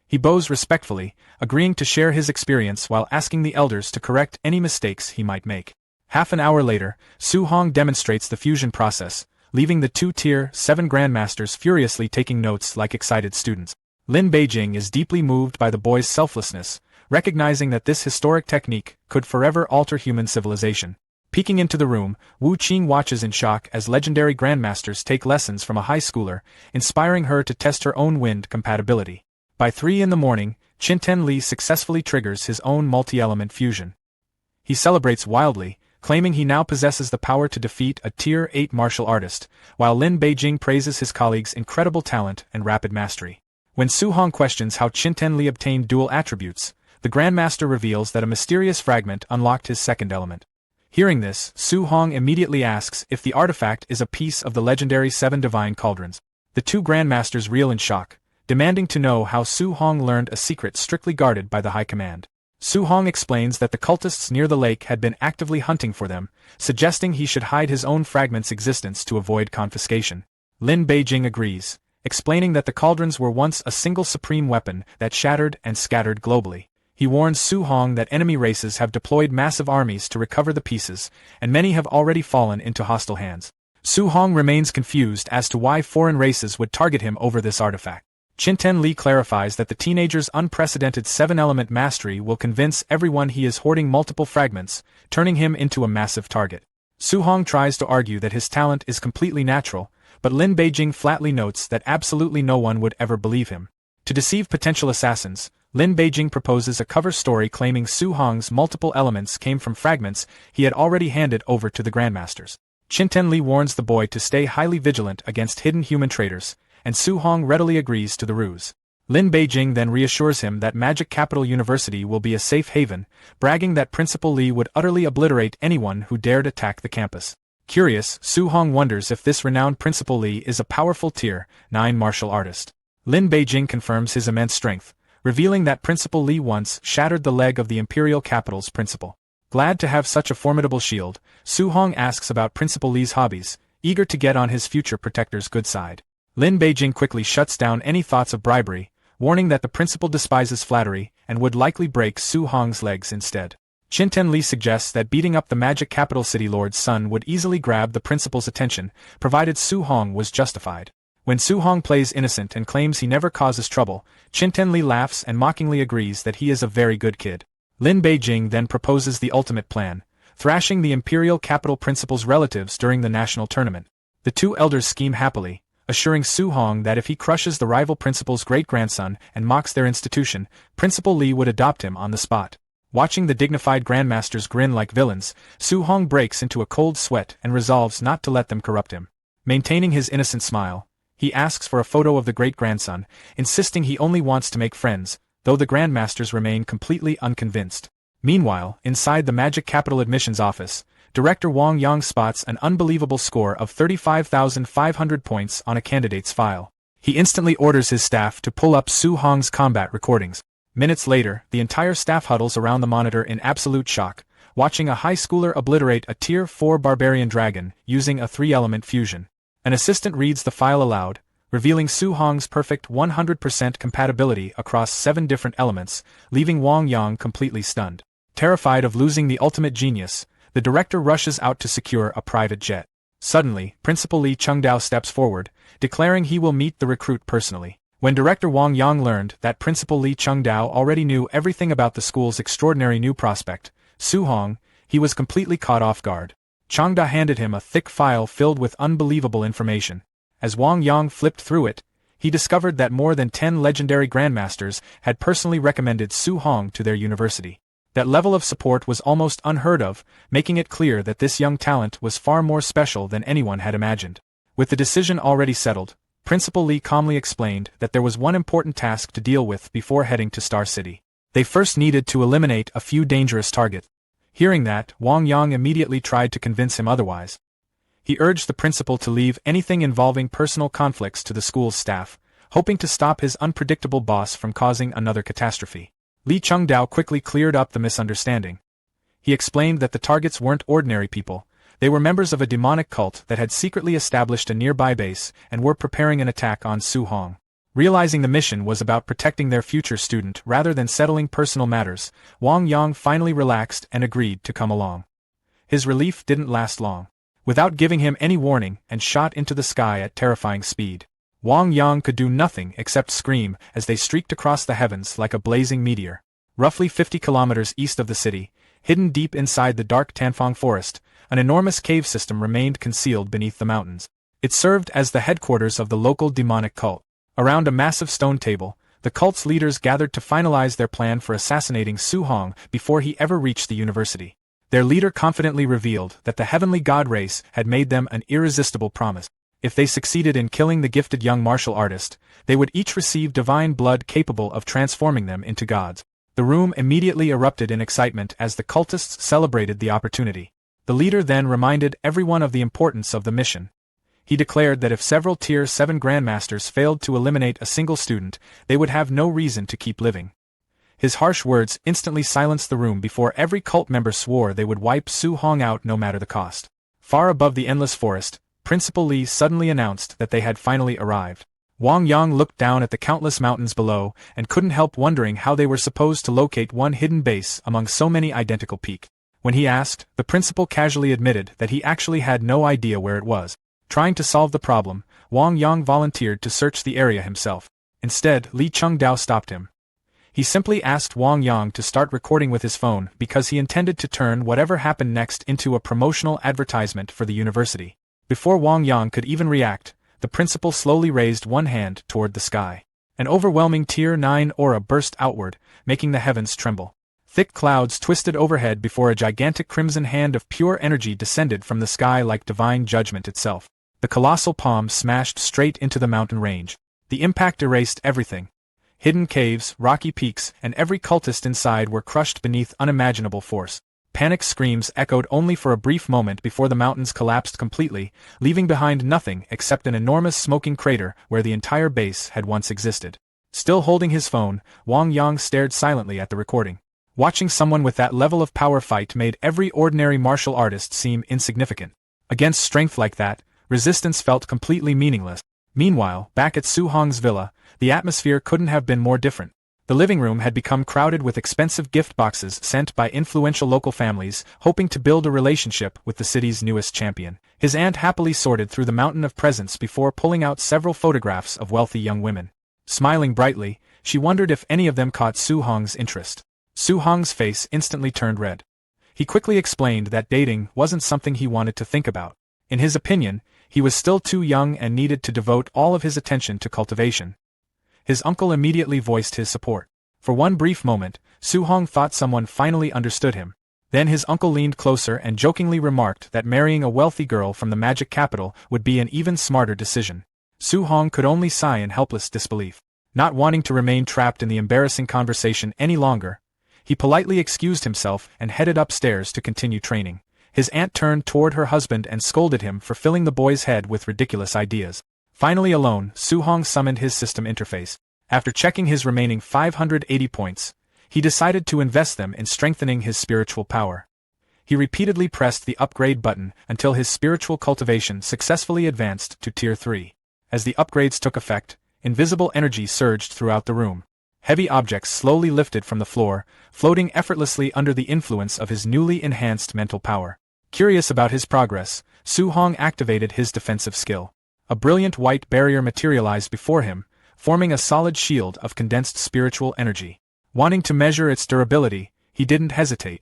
He bows respectfully, agreeing to share his experience while asking the elders to correct any mistakes he might make. Half an hour later, Su-hong demonstrates the fusion process, leaving the two Tier 7 Grandmasters furiously taking notes like excited students. Lin Beijing is deeply moved by the boy's selflessness, recognizing that this historic technique could forever alter human civilization. Peeking into the room, Wu Qing watches in shock as legendary grandmasters take lessons from a high schooler, inspiring her to test her own wind compatibility. By 3 in the morning, Qinten Li successfully triggers his own multi-element fusion. He celebrates wildly, claiming he now possesses the power to defeat a Tier 8 martial artist, while Lin Beijing praises his colleague's incredible talent and rapid mastery. When Su-hong questions how Qinten Li obtained dual attributes, the Grandmaster reveals that a mysterious fragment unlocked his second element. Hearing this, Su-hong immediately asks if the artifact is a piece of the legendary 7 Divine Cauldrons. The two Grandmasters reel in shock, demanding to know how Su-hong learned a secret strictly guarded by the High Command. Su-hong explains that the cultists near the lake had been actively hunting for them, suggesting he should hide his own fragment's existence to avoid confiscation. Lin Beijing agrees, explaining that the cauldrons were once a single supreme weapon that shattered and scattered globally. He warns Su-hong that enemy races have deployed massive armies to recover the pieces, and many have already fallen into hostile hands. Su-hong remains confused as to why foreign races would target him over this artifact. Qinten Li clarifies that the teenager's unprecedented 7-element mastery will convince everyone he is hoarding multiple fragments, turning him into a massive target. Su-hong tries to argue that his talent is completely natural, but Lin Beijing flatly notes that absolutely no one would ever believe him. To deceive potential assassins, Lin Beijing proposes a cover story claiming Su-hong's multiple elements came from fragments he had already handed over to the Grandmasters. Qinten Li warns the boy to stay highly vigilant against hidden human traitors, and Su-hong readily agrees to the ruse. Lin Beijing then reassures him that Magic Capital University will be a safe haven, bragging that Principal Li would utterly obliterate anyone who dared attack the campus. Curious, Su-hong wonders if this renowned Principal Li is a powerful Tier 9 martial artist. Lin Beijing confirms his immense strength, revealing that Principal Li once shattered the leg of the Imperial Capital's principal. Glad to have such a formidable shield, Su-hong asks about Principal Li's hobbies, eager to get on his future protector's good side. Lin Beijing quickly shuts down any thoughts of bribery, warning that the principal despises flattery and would likely break Su-hong's legs instead. Qinten Li suggests that beating up the Magic Capital City Lord's son would easily grab the principal's attention, provided Su-hong was justified. When Su-hong plays innocent and claims he never causes trouble, Qinten Li laughs and mockingly agrees that he is a very good kid. Lin Beijing then proposes the ultimate plan, thrashing the Imperial Capital Principal's relatives during the national tournament. The two elders scheme happily, assuring Su-hong that if he crushes the rival principal's great-grandson and mocks their institution, Principal Li would adopt him on the spot. Watching the dignified grandmasters grin like villains, Su-hong breaks into a cold sweat and resolves not to let them corrupt him. Maintaining his innocent smile, he asks for a photo of the great-grandson, insisting he only wants to make friends, though the grandmasters remain completely unconvinced. Meanwhile, inside the Magic Capital admissions office, Director Wang Yang spots an unbelievable score of 35,500 points on a candidate's file. He instantly orders his staff to pull up Su-hong's combat recordings. Minutes later, the entire staff huddles around the monitor in absolute shock, watching a high schooler obliterate a Tier 4 barbarian dragon using a 3-element fusion. An assistant reads the file aloud, revealing Su-hong's perfect 100% compatibility across 7 different elements, leaving Wang Yang completely stunned. Terrified of losing the ultimate genius, the director rushes out to secure a private jet. Suddenly, Principal Li Chengdao steps forward, declaring he will meet the recruit personally. When Director Wang Yang learned that Principal Li Chengdao already knew everything about the school's extraordinary new prospect, Su-hong, he was completely caught off guard. Chengda handed him a thick file filled with unbelievable information. As Wang Yang flipped through it, he discovered that more than 10 legendary grandmasters had personally recommended Su-hong to their university. That level of support was almost unheard of, making it clear that this young talent was far more special than anyone had imagined. With the decision already settled, Principal Li calmly explained that there was one important task to deal with before heading to Star City. They first needed to eliminate a few dangerous targets. Hearing that, Wang Yang immediately tried to convince him otherwise. He urged the principal to leave anything involving personal conflicts to the school's staff, hoping to stop his unpredictable boss from causing another catastrophe. Li Chengdao quickly cleared up the misunderstanding. He explained that the targets weren't ordinary people. They were members of a demonic cult that had secretly established a nearby base and were preparing an attack on Su Hong. Realizing the mission was about protecting their future student rather than settling personal matters, Wang Yang finally relaxed and agreed to come along. His relief didn't last long. Without giving him any warning, and shot into the sky at terrifying speed. Wang Yang could do nothing except scream as they streaked across the heavens like a blazing meteor. Roughly 50 kilometers east of the city, hidden deep inside the dark Tanfong forest, an enormous cave system remained concealed beneath the mountains. It served as the headquarters of the local demonic cult. Around a massive stone table, the cult's leaders gathered to finalize their plan for assassinating Su Hong before he ever reached the university. Their leader confidently revealed that the heavenly god race had made them an irresistible promise. If they succeeded in killing the gifted young martial artist, they would each receive divine blood capable of transforming them into gods. The room immediately erupted in excitement as the cultists celebrated the opportunity. The leader then reminded everyone of the importance of the mission. He declared that if several Tier 7 Grandmasters failed to eliminate a single student, they would have no reason to keep living. His harsh words instantly silenced the room before every cult member swore they would wipe Su Hong out no matter the cost. Far above the endless forest, Principal Li suddenly announced that they had finally arrived. Wang Yang looked down at the countless mountains below and couldn't help wondering how they were supposed to locate one hidden base among so many identical peaks. When he asked, the principal casually admitted that he actually had no idea where it was. Trying to solve the problem, Wang Yang volunteered to search the area himself. Instead, Li Chengdao stopped him. He simply asked Wang Yang to start recording with his phone because he intended to turn whatever happened next into a promotional advertisement for the university. Before Wang Yang could even react, the principal slowly raised one hand toward the sky. An overwhelming Tier 9 aura burst outward, making the heavens tremble. Thick clouds twisted overhead before a gigantic crimson hand of pure energy descended from the sky like divine judgment itself. The colossal palm smashed straight into the mountain range. The impact erased everything. Hidden caves, rocky peaks, and every cultist inside were crushed beneath unimaginable force. Panic screams echoed only for a brief moment before the mountains collapsed completely, leaving behind nothing except an enormous smoking crater where the entire base had once existed. Still holding his phone, Wang Yang stared silently at the recording. Watching someone with that level of power fight made every ordinary martial artist seem insignificant. Against strength like that, resistance felt completely meaningless. Meanwhile, back at Su Hong's villa, the atmosphere couldn't have been more different. The living room had become crowded with expensive gift boxes sent by influential local families, hoping to build a relationship with the city's newest champion. His aunt happily sorted through the mountain of presents before pulling out several photographs of wealthy young women. Smiling brightly, she wondered if any of them caught Su Hong's interest. Su Hong's face instantly turned red. He quickly explained that dating wasn't something he wanted to think about. In his opinion, he was still too young and needed to devote all of his attention to cultivation. His uncle immediately voiced his support. For one brief moment, Su Hong thought someone finally understood him. Then his uncle leaned closer and jokingly remarked that marrying a wealthy girl from the magic capital would be an even smarter decision. Su Hong could only sigh in helpless disbelief. Not wanting to remain trapped in the embarrassing conversation any longer, he politely excused himself and headed upstairs to continue training. His aunt turned toward her husband and scolded him for filling the boy's head with ridiculous ideas. Finally alone, Su Hong summoned his system interface. After checking his remaining 580 points, he decided to invest them in strengthening his spiritual power. He repeatedly pressed the upgrade button until his spiritual cultivation successfully advanced to Tier 3. As the upgrades took effect, invisible energy surged throughout the room. Heavy objects slowly lifted from the floor, floating effortlessly under the influence of his newly enhanced mental power. Curious about his progress, Su Hong activated his defensive skill. A brilliant white barrier materialized before him, forming a solid shield of condensed spiritual energy. Wanting to measure its durability, he didn't hesitate.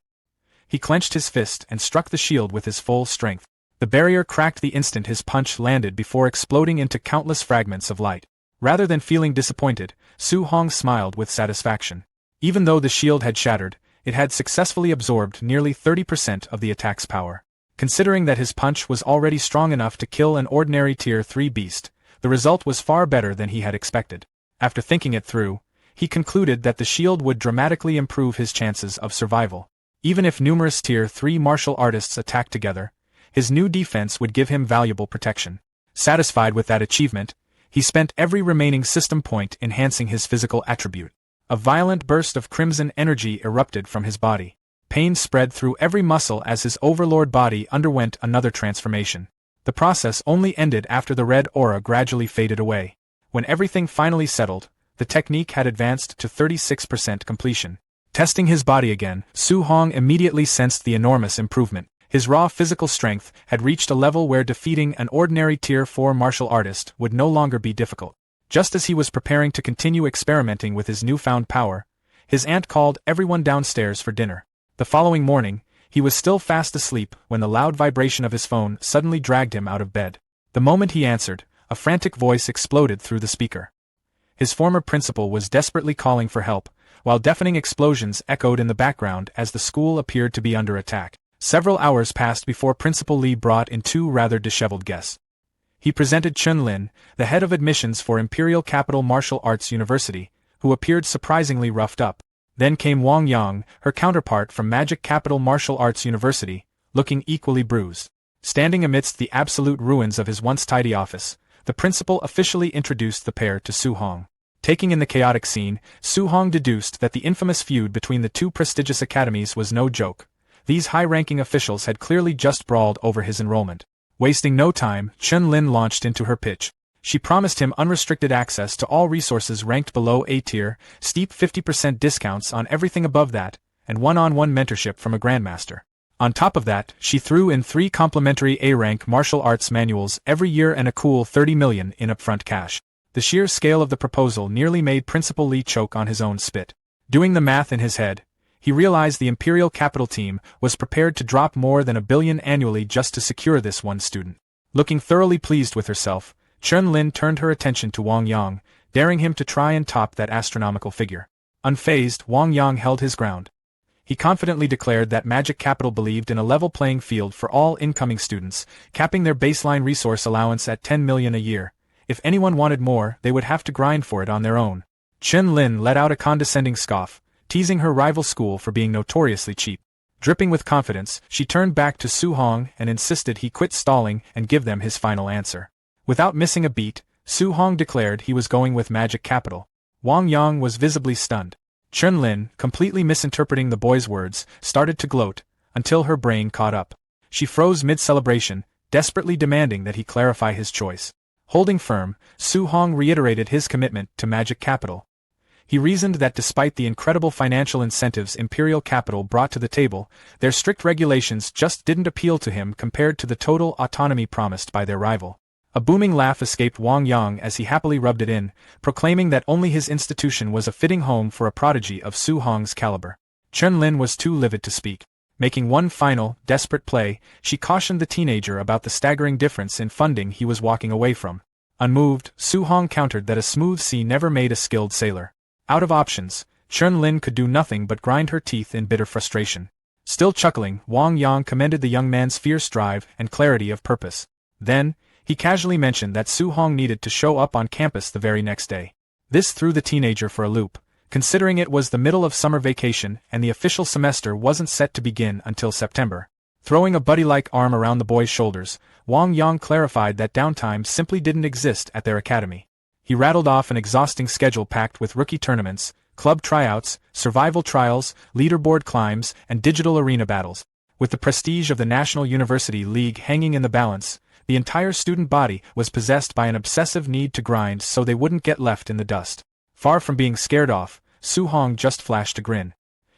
He clenched his fist and struck the shield with his full strength. The barrier cracked the instant his punch landed before exploding into countless fragments of light. Rather than feeling disappointed, Su Hong smiled with satisfaction. Even though the shield had shattered, it had successfully absorbed nearly 30% of the attack's power. Considering that his punch was already strong enough to kill an ordinary Tier 3 beast, the result was far better than he had expected. After thinking it through, he concluded that the shield would dramatically improve his chances of survival. Even if numerous Tier 3 martial artists attacked together, his new defense would give him valuable protection. Satisfied with that achievement, he spent every remaining system point enhancing his physical attribute. A violent burst of crimson energy erupted from his body. Pain spread through every muscle as his overlord body underwent another transformation. The process only ended after the red aura gradually faded away. When everything finally settled, the technique had advanced to 36% completion. Testing his body again, Su Hong immediately sensed the enormous improvement. His raw physical strength had reached a level where defeating an ordinary Tier 4 martial artist would no longer be difficult. Just as he was preparing to continue experimenting with his newfound power, his aunt called everyone downstairs for dinner. The following morning, he was still fast asleep when the loud vibration of his phone suddenly dragged him out of bed. The moment he answered, a frantic voice exploded through the speaker. His former principal was desperately calling for help, while deafening explosions echoed in the background as the school appeared to be under attack. Several hours passed before Principal Lee brought in two rather disheveled guests. He presented Chun Lin, the head of admissions for Imperial Capital Martial Arts University, who appeared surprisingly roughed up. Then came Wang Yang, her counterpart from Magic Capital Martial Arts University, looking equally bruised. Standing amidst the absolute ruins of his once tidy office, the principal officially introduced the pair to Su Hong. Taking in the chaotic scene, Su Hong deduced that the infamous feud between the two prestigious academies was no joke. These high-ranking officials had clearly just brawled over his enrollment. Wasting no time, Chun Lin launched into her pitch. She promised him unrestricted access to all resources ranked below A tier, steep 50% discounts on everything above that, and one-on-one mentorship from a grandmaster. On top of that, she threw in 3 complimentary A-rank martial arts manuals every year and a cool 30 million in upfront cash. The sheer scale of the proposal nearly made Principal Lee choke on his own spit. Doing the math in his head, he realized the Imperial Capital team was prepared to drop more than $1 billion annually just to secure this one student. Looking thoroughly pleased with herself, Chun Lin turned her attention to Wang Yang, daring him to try and top that astronomical figure. Unfazed, Wang Yang held his ground. He confidently declared that Magic Capital believed in a level playing field for all incoming students, capping their baseline resource allowance at 10 million a year. If anyone wanted more, they would have to grind for it on their own. Chun Lin let out a condescending scoff, teasing her rival school for being notoriously cheap. Dripping with confidence, she turned back to Su Hong and insisted he quit stalling and give them his final answer. Without missing a beat, Su Hong declared he was going with Magic Capital. Wang Yang was visibly stunned. Chun Lin, completely misinterpreting the boy's words, started to gloat, until her brain caught up. She froze mid-celebration, desperately demanding that he clarify his choice. Holding firm, Su Hong reiterated his commitment to Magic Capital. He reasoned that despite the incredible financial incentives Imperial Capital brought to the table, their strict regulations just didn't appeal to him compared to the total autonomy promised by their rival. A booming laugh escaped Wang Yang as he happily rubbed it in, proclaiming that only his institution was a fitting home for a prodigy of Su Hong's caliber. Chun Lin was too livid to speak. Making one final, desperate play, she cautioned the teenager about the staggering difference in funding he was walking away from. Unmoved, Su Hong countered that a smooth sea never made a skilled sailor. Out of options, Chun Lin could do nothing but grind her teeth in bitter frustration. Still chuckling, Wang Yang commended the young man's fierce drive and clarity of purpose. Then, he casually mentioned that Su Hong needed to show up on campus the very next day. This threw the teenager for a loop, considering it was the middle of summer vacation and the official semester wasn't set to begin until September. Throwing a buddy-like arm around the boy's shoulders, Wang Yang clarified that downtime simply didn't exist at their academy. He rattled off an exhausting schedule packed with rookie tournaments, club tryouts, survival trials, leaderboard climbs, and digital arena battles. With the prestige of the National University League hanging in the balance, the entire student body was possessed by an obsessive need to grind so they wouldn't get left in the dust. Far from being scared off, Su Hong just flashed a grin.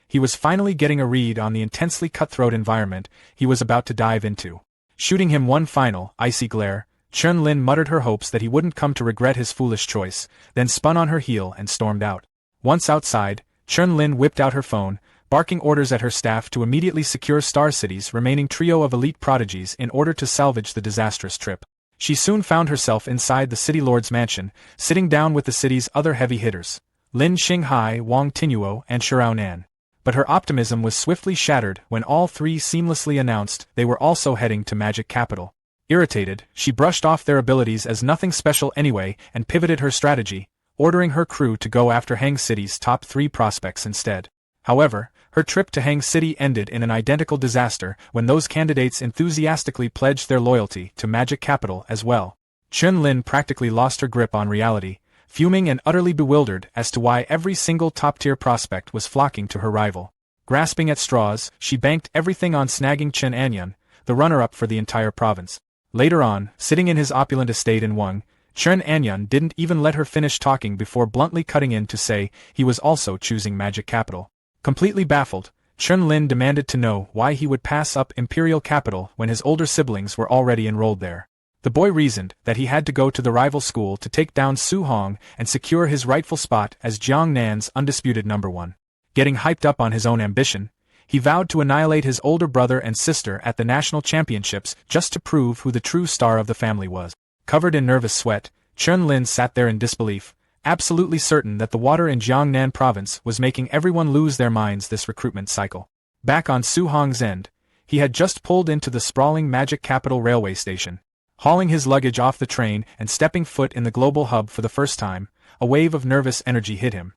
He was finally getting a read on the intensely cutthroat environment he was about to dive into. Shooting him one final, icy glare, Chun Lin muttered her hopes that he wouldn't come to regret his foolish choice, then spun on her heel and stormed out. Once outside, Chun Lin whipped out her phone, barking orders at her staff to immediately secure Star City's remaining trio of elite prodigies in order to salvage the disastrous trip. She soon found herself inside the city lord's mansion, sitting down with the city's other heavy hitters, Lin Xinghai, Wang Tinuo, and Shirao Nan. But her optimism was swiftly shattered when all three seamlessly announced they were also heading to Magic Capital. Irritated, she brushed off their abilities as nothing special anyway and pivoted her strategy, ordering her crew to go after Hang City's top 3 prospects instead. However, her trip to Hang City ended in an identical disaster when those candidates enthusiastically pledged their loyalty to Magic Capital as well. Chun Lin practically lost her grip on reality, fuming and utterly bewildered as to why every single top-tier prospect was flocking to her rival. Grasping at straws, she banked everything on snagging Chen Anyun, the runner-up for the entire province. Later on, sitting in his opulent estate in Wang, Chen Anyun didn't even let her finish talking before bluntly cutting in to say he was also choosing magic capital. Completely baffled, Chen Lin demanded to know why he would pass up imperial capital when his older siblings were already enrolled there. The boy reasoned that he had to go to the rival school to take down Su Hong and secure his rightful spot as Jiangnan's undisputed number one. Getting hyped up on his own ambition, he vowed to annihilate his older brother and sister at the national championships just to prove who the true star of the family was. Covered in nervous sweat, Chen Lin sat there in disbelief, absolutely certain that the water in Jiangnan province was making everyone lose their minds this recruitment cycle. Back on Su Hong's end, he had just pulled into the sprawling Magic Capital railway station. Hauling his luggage off the train and stepping foot in the global hub for the first time, a wave of nervous energy hit him.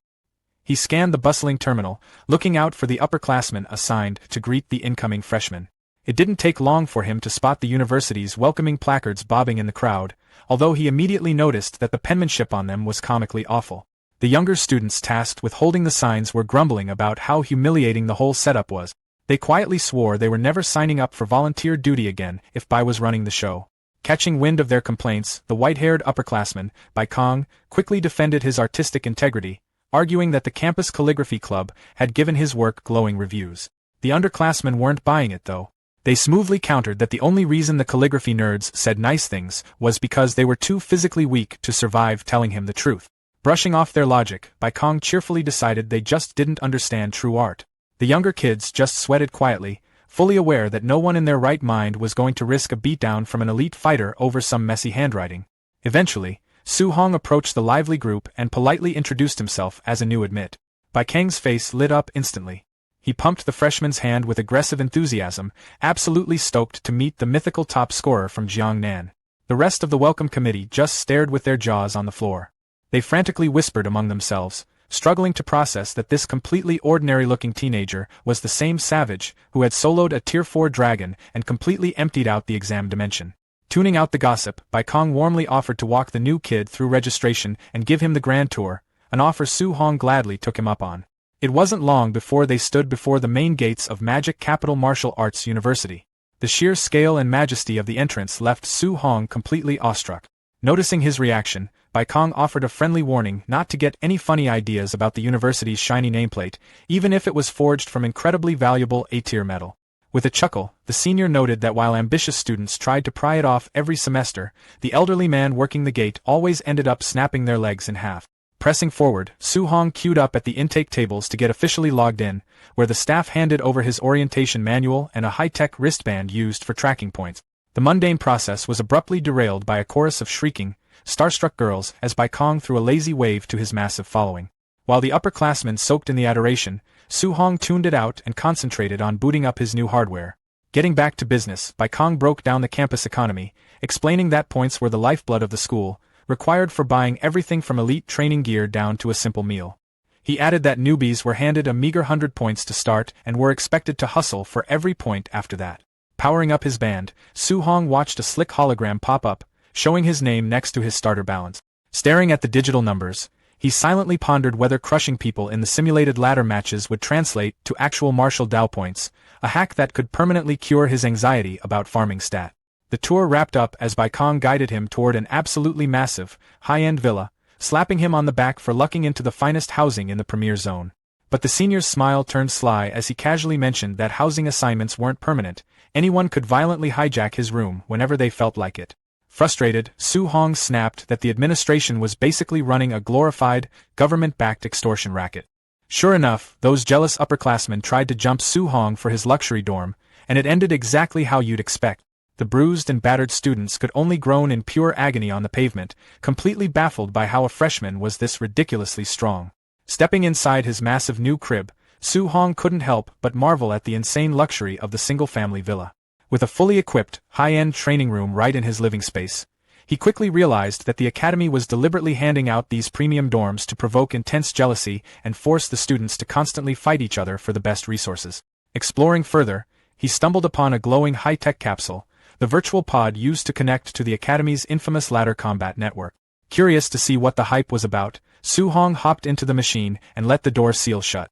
He scanned the bustling terminal, looking out for the upperclassmen assigned to greet the incoming freshmen. It didn't take long for him to spot the university's welcoming placards bobbing in the crowd, although he immediately noticed that the penmanship on them was comically awful. The younger students tasked with holding the signs were grumbling about how humiliating the whole setup was. They quietly swore they were never signing up for volunteer duty again if Bai was running the show. Catching wind of their complaints, the white-haired upperclassman, Bai Kong, quickly defended his artistic integrity, arguing that the campus calligraphy club had given his work glowing reviews. The underclassmen weren't buying it though. They smoothly countered that the only reason the calligraphy nerds said nice things was because they were too physically weak to survive telling him the truth. Brushing off their logic, Bai Kong cheerfully decided they just didn't understand true art. The younger kids just sweated quietly, fully aware that no one in their right mind was going to risk a beatdown from an elite fighter over some messy handwriting. Eventually, Su Hong approached the lively group and politely introduced himself as a new admit. Bai Kang's face lit up instantly. He pumped the freshman's hand with aggressive enthusiasm, absolutely stoked to meet the mythical top scorer from Jiangnan. The rest of the welcome committee just stared with their jaws on the floor. They frantically whispered among themselves, struggling to process that this completely ordinary-looking teenager was the same savage who had soloed a Tier 4 dragon and completely emptied out the exam dimension. Tuning out the gossip, Bai Kong warmly offered to walk the new kid through registration and give him the grand tour, an offer Su Hong gladly took him up on. It wasn't long before they stood before the main gates of Magic Capital Martial Arts University. The sheer scale and majesty of the entrance left Su Hong completely awestruck. Noticing his reaction, Bai Kong offered a friendly warning not to get any funny ideas about the university's shiny nameplate, even if it was forged from incredibly valuable A-tier metal. With a chuckle, the senior noted that while ambitious students tried to pry it off every semester, the elderly man working the gate always ended up snapping their legs in half. Pressing forward, Su Hong queued up at the intake tables to get officially logged in, where the staff handed over his orientation manual and a high-tech wristband used for tracking points. The mundane process was abruptly derailed by a chorus of shrieking, starstruck girls as Bai Kong threw a lazy wave to his massive following. While the upperclassmen soaked in the adoration, Su Hong tuned it out and concentrated on booting up his new hardware. Getting back to business, Bai Kong broke down the campus economy, explaining that points were the lifeblood of the school, required for buying everything from elite training gear down to a simple meal. He added that newbies were handed a meager 100 points to start and were expected to hustle for every point after that. Powering up his band, Su Hong watched a slick hologram pop up, showing his name next to his starter balance. Staring at the digital numbers, he silently pondered whether crushing people in the simulated ladder matches would translate to actual martial Dao points, a hack that could permanently cure his anxiety about farming stat. The tour wrapped up as Bai Kong guided him toward an absolutely massive, high-end villa, slapping him on the back for lucking into the finest housing in the premier zone. But the senior's smile turned sly as he casually mentioned that housing assignments weren't permanent, anyone could violently hijack his room whenever they felt like it. Frustrated, Su Hong snapped that the administration was basically running a glorified, government-backed extortion racket. Sure enough, those jealous upperclassmen tried to jump Su Hong for his luxury dorm, and it ended exactly how you'd expect. The bruised and battered students could only groan in pure agony on the pavement, completely baffled by how a freshman was this ridiculously strong. Stepping inside his massive new crib, Su Hong couldn't help but marvel at the insane luxury of the single-family villa. With a fully equipped, high-end training room right in his living space, he quickly realized that the academy was deliberately handing out these premium dorms to provoke intense jealousy and force the students to constantly fight each other for the best resources. Exploring further, he stumbled upon a glowing high-tech capsule, the virtual pod used to connect to the academy's infamous ladder combat network. Curious to see what the hype was about, Su Hong hopped into the machine and let the door seal shut.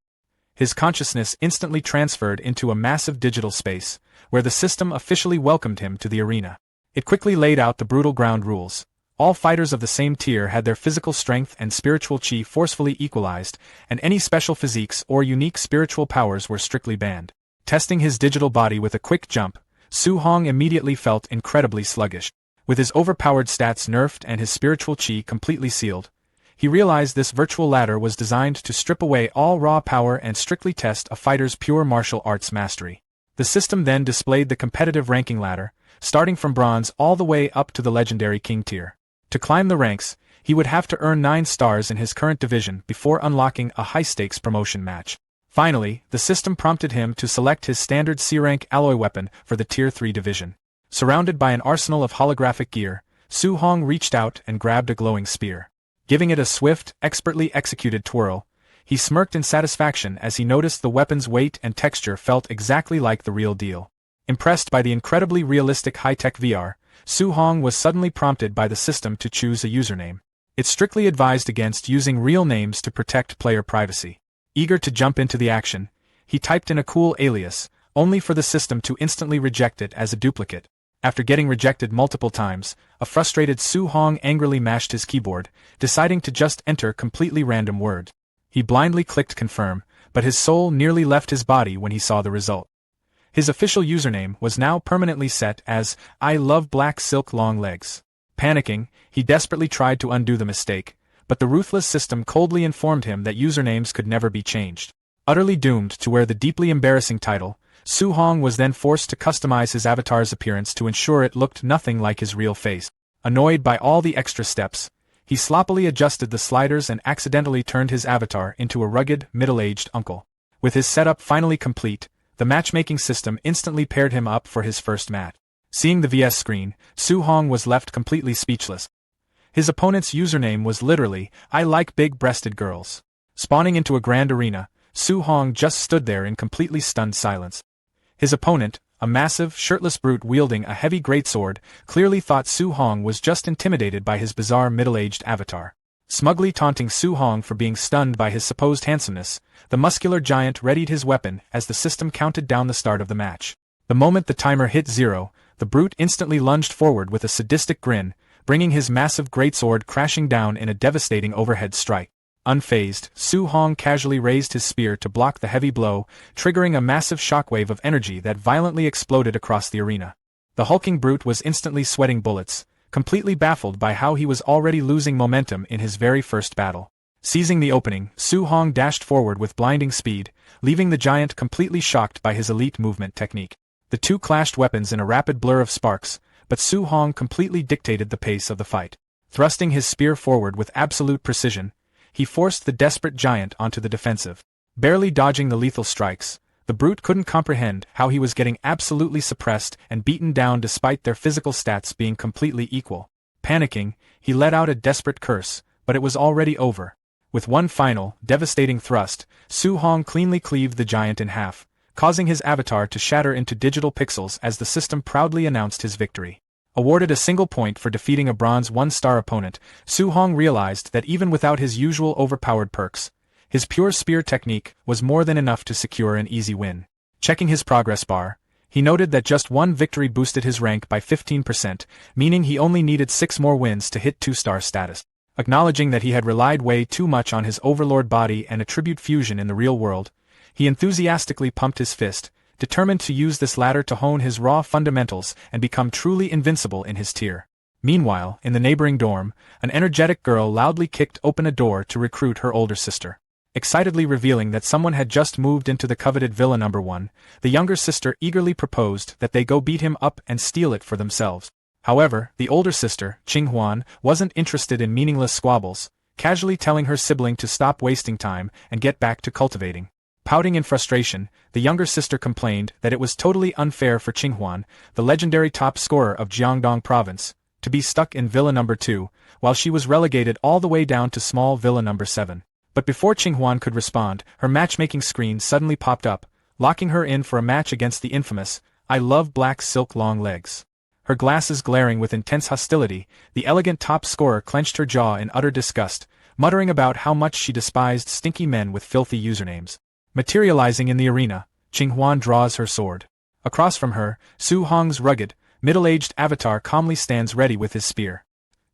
His consciousness instantly transferred into a massive digital space, where the system officially welcomed him to the arena. It quickly laid out the brutal ground rules. All fighters of the same tier had their physical strength and spiritual chi forcefully equalized, and any special physiques or unique spiritual powers were strictly banned. Testing his digital body with a quick jump, Su Hong immediately felt incredibly sluggish. With his overpowered stats nerfed and his spiritual chi completely sealed, he realized this virtual ladder was designed to strip away all raw power and strictly test a fighter's pure martial arts mastery. The system then displayed the competitive ranking ladder, starting from bronze all the way up to the legendary king tier. To climb the ranks, he would have to earn 9 stars in his current division before unlocking a high-stakes promotion match. Finally, the system prompted him to select his standard C-rank alloy weapon for the Tier 3 division. Surrounded by an arsenal of holographic gear, Su Hong reached out and grabbed a glowing spear. Giving it a swift, expertly executed twirl, he smirked in satisfaction as he noticed the weapon's weight and texture felt exactly like the real deal. Impressed by the incredibly realistic high-tech VR, Su Hong was suddenly prompted by the system to choose a username. It strictly advised against using real names to protect player privacy. Eager to jump into the action, he typed in a cool alias, only for the system to instantly reject it as a duplicate. After getting rejected multiple times, a frustrated Su Hong angrily mashed his keyboard, deciding to just enter completely random word. He blindly clicked confirm, but his soul nearly left his body when he saw the result. His official username was now permanently set as, "I love black silk long legs." Panicking, he desperately tried to undo the mistake, but the ruthless system coldly informed him that usernames could never be changed. Utterly doomed to wear the deeply embarrassing title, Su Hong was then forced to customize his avatar's appearance to ensure it looked nothing like his real face. Annoyed by all the extra steps, he sloppily adjusted the sliders and accidentally turned his avatar into a rugged, middle-aged uncle. With his setup finally complete, the matchmaking system instantly paired him up for his first match. Seeing the VS screen, Su Hong was left completely speechless. His opponent's username was literally, "I like big-breasted girls." Spawning into a grand arena, Su Hong just stood there in completely stunned silence. His opponent, a massive, shirtless brute wielding a heavy greatsword, clearly thought Su Hong was just intimidated by his bizarre middle-aged avatar. Smugly taunting Su Hong for being stunned by his supposed handsomeness, the muscular giant readied his weapon as the system counted down the start of the match. The moment the timer hit 0, the brute instantly lunged forward with a sadistic grin, bringing his massive greatsword crashing down in a devastating overhead strike. Unfazed, Su Hong casually raised his spear to block the heavy blow, triggering a massive shockwave of energy that violently exploded across the arena. The hulking brute was instantly sweating bullets, completely baffled by how he was already losing momentum in his very first battle. Seizing the opening, Su Hong dashed forward with blinding speed, leaving the giant completely shocked by his elite movement technique. The two clashed weapons in a rapid blur of sparks, but Su Hong completely dictated the pace of the fight. Thrusting his spear forward with absolute precision, he forced the desperate giant onto the defensive. Barely dodging the lethal strikes, the brute couldn't comprehend how he was getting absolutely suppressed and beaten down despite their physical stats being completely equal. Panicking, he let out a desperate curse, but it was already over. With one final, devastating thrust, Su Hong cleanly cleaved the giant in half, causing his avatar to shatter into digital pixels as the system proudly announced his victory. Awarded a single point for defeating a bronze 1-star opponent, Su Hong realized that even without his usual overpowered perks, his pure spear technique was more than enough to secure an easy win. Checking his progress bar, he noted that just one victory boosted his rank by 15%, meaning he only needed 6 more wins to hit 2-star status. Acknowledging that he had relied way too much on his overlord body and attribute fusion in the real world, he enthusiastically pumped his fist, determined to use this ladder to hone his raw fundamentals and become truly invincible in his tier. Meanwhile, in the neighboring dorm, an energetic girl loudly kicked open a door to recruit her older sister. Excitedly revealing that someone had just moved into the coveted Villa No. 1, the younger sister eagerly proposed that they go beat him up and steal it for themselves. However, the older sister, Qinghuan, wasn't interested in meaningless squabbles, casually telling her sibling to stop wasting time and get back to cultivating. Pouting in frustration, the younger sister complained that it was totally unfair for Qinghuan, the legendary top scorer of Jiangdong province, to be stuck in Villa No. 2, while she was relegated all the way down to small Villa No. 7. But before Qinghuan could respond, her matchmaking screen suddenly popped up, locking her in for a match against the infamous, "I love black silk long legs." Her glasses glaring with intense hostility, the elegant top scorer clenched her jaw in utter disgust, muttering about how much she despised stinky men with filthy usernames. Materializing in the arena, Qinghwan draws her sword. Across from her, Su Hong's rugged, middle-aged avatar calmly stands ready with his spear.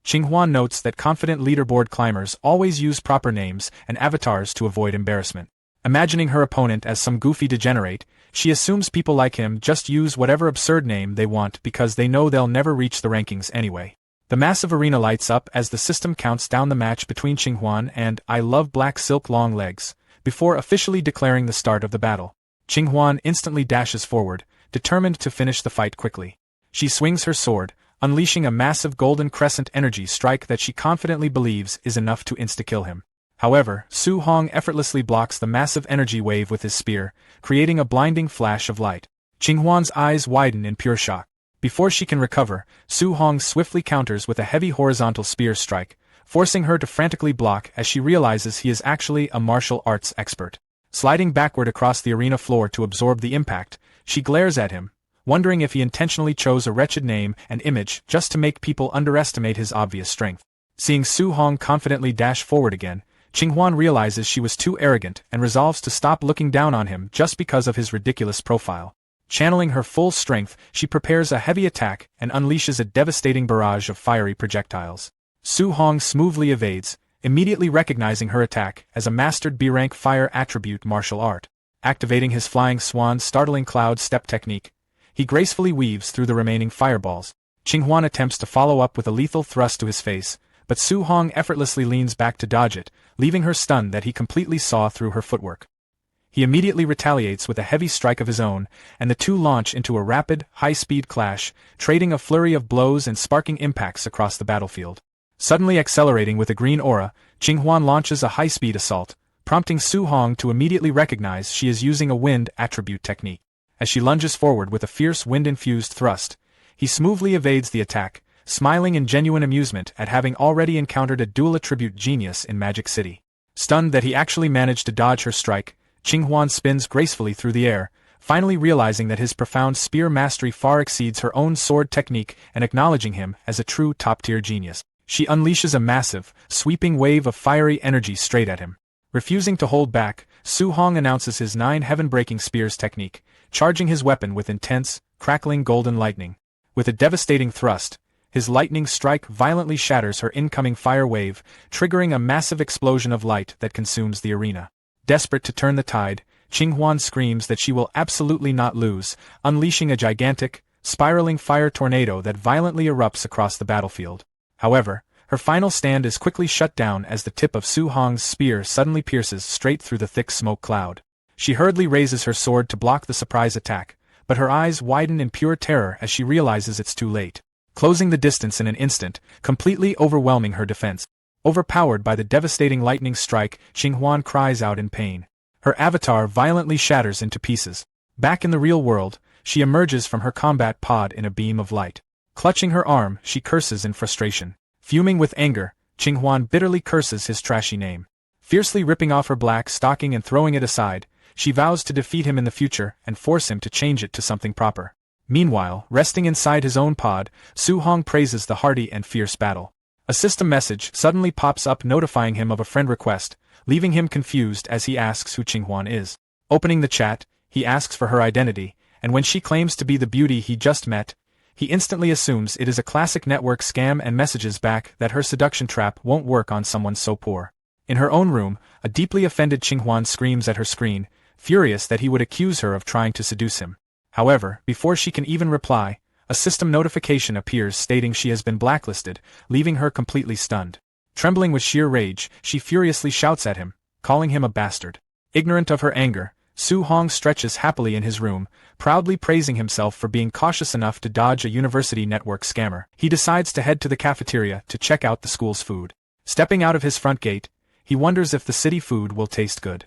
Qinghwan notes that confident leaderboard climbers always use proper names and avatars to avoid embarrassment. Imagining her opponent as some goofy degenerate, she assumes people like him just use whatever absurd name they want because they know they'll never reach the rankings anyway. The massive arena lights up as the system counts down the match between Qinghwan and I Love Black Silk Long Legs, before officially declaring the start of the battle. Qinghwan instantly dashes forward, determined to finish the fight quickly. She swings her sword, unleashing a massive golden crescent energy strike that she confidently believes is enough to insta-kill him. However, Su Hong effortlessly blocks the massive energy wave with his spear, creating a blinding flash of light. Qinghwan's eyes widen in pure shock. Before she can recover, Su Hong swiftly counters with a heavy horizontal spear strike, forcing her to frantically block as she realizes he is actually a martial arts expert. Sliding backward across the arena floor to absorb the impact, she glares at him, wondering if he intentionally chose a wretched name and image just to make people underestimate his obvious strength. Seeing Su Hong confidently dash forward again, Qinghwan realizes she was too arrogant and resolves to stop looking down on him just because of his ridiculous profile. Channeling her full strength, she prepares a heavy attack and unleashes a devastating barrage of fiery projectiles. Su Hong smoothly evades, immediately recognizing her attack as a mastered B-rank fire attribute martial art. Activating his flying swan startling cloud step technique, he gracefully weaves through the remaining fireballs. Qinghwan attempts to follow up with a lethal thrust to his face, but Su Hong effortlessly leans back to dodge it, leaving her stunned that he completely saw through her footwork. He immediately retaliates with a heavy strike of his own, and the two launch into a rapid, high-speed clash, trading a flurry of blows and sparking impacts across the battlefield. Suddenly accelerating with a green aura, Qinghwan launches a high-speed assault, prompting Su Hong to immediately recognize she is using a wind attribute technique. As she lunges forward with a fierce wind-infused thrust, he smoothly evades the attack, smiling in genuine amusement at having already encountered a dual attribute genius in Magic City. Stunned that he actually managed to dodge her strike, Qinghwan spins gracefully through the air, finally realizing that his profound spear mastery far exceeds her own sword technique and acknowledging him as a true top-tier genius. She unleashes a massive, sweeping wave of fiery energy straight at him. Refusing to hold back, Su Hong announces his 9 heaven-breaking spears technique, charging his weapon with intense, crackling golden lightning. With a devastating thrust, his lightning strike violently shatters her incoming fire wave, triggering a massive explosion of light that consumes the arena. Desperate to turn the tide, Qinghwan screams that she will absolutely not lose, unleashing a gigantic, spiraling fire tornado that violently erupts across the battlefield. However, her final stand is quickly shut down as the tip of Su Hong's spear suddenly pierces straight through the thick smoke cloud. She hurriedly raises her sword to block the surprise attack, but her eyes widen in pure terror as she realizes it's too late. Closing the distance in an instant, completely overwhelming her defense. Overpowered by the devastating lightning strike, Qinghwan cries out in pain. Her avatar violently shatters into pieces. Back in the real world, she emerges from her combat pod in a beam of light. Clutching her arm, she curses in frustration. Fuming with anger, Qinghwan bitterly curses his trashy name. Fiercely ripping off her black stocking and throwing it aside, she vows to defeat him in the future and force him to change it to something proper. Meanwhile, resting inside his own pod, Su Hong praises the hardy and fierce battle. A system message suddenly pops up notifying him of a friend request, leaving him confused as he asks who Qinghwan is. Opening the chat, he asks for her identity, and when she claims to be the beauty he just met, he instantly assumes it is a classic network scam and messages back that her seduction trap won't work on someone so poor. In her own room, a deeply offended Qinghwan screams at her screen, furious that he would accuse her of trying to seduce him. However, before she can even reply, a system notification appears stating she has been blacklisted, leaving her completely stunned. Trembling with sheer rage, she furiously shouts at him, calling him a bastard. Ignorant of her anger, Su Hong stretches happily in his room, proudly praising himself for being cautious enough to dodge a university network scammer. He decides to head to the cafeteria to check out the school's food. Stepping out of his front gate, he wonders if the city food will taste good.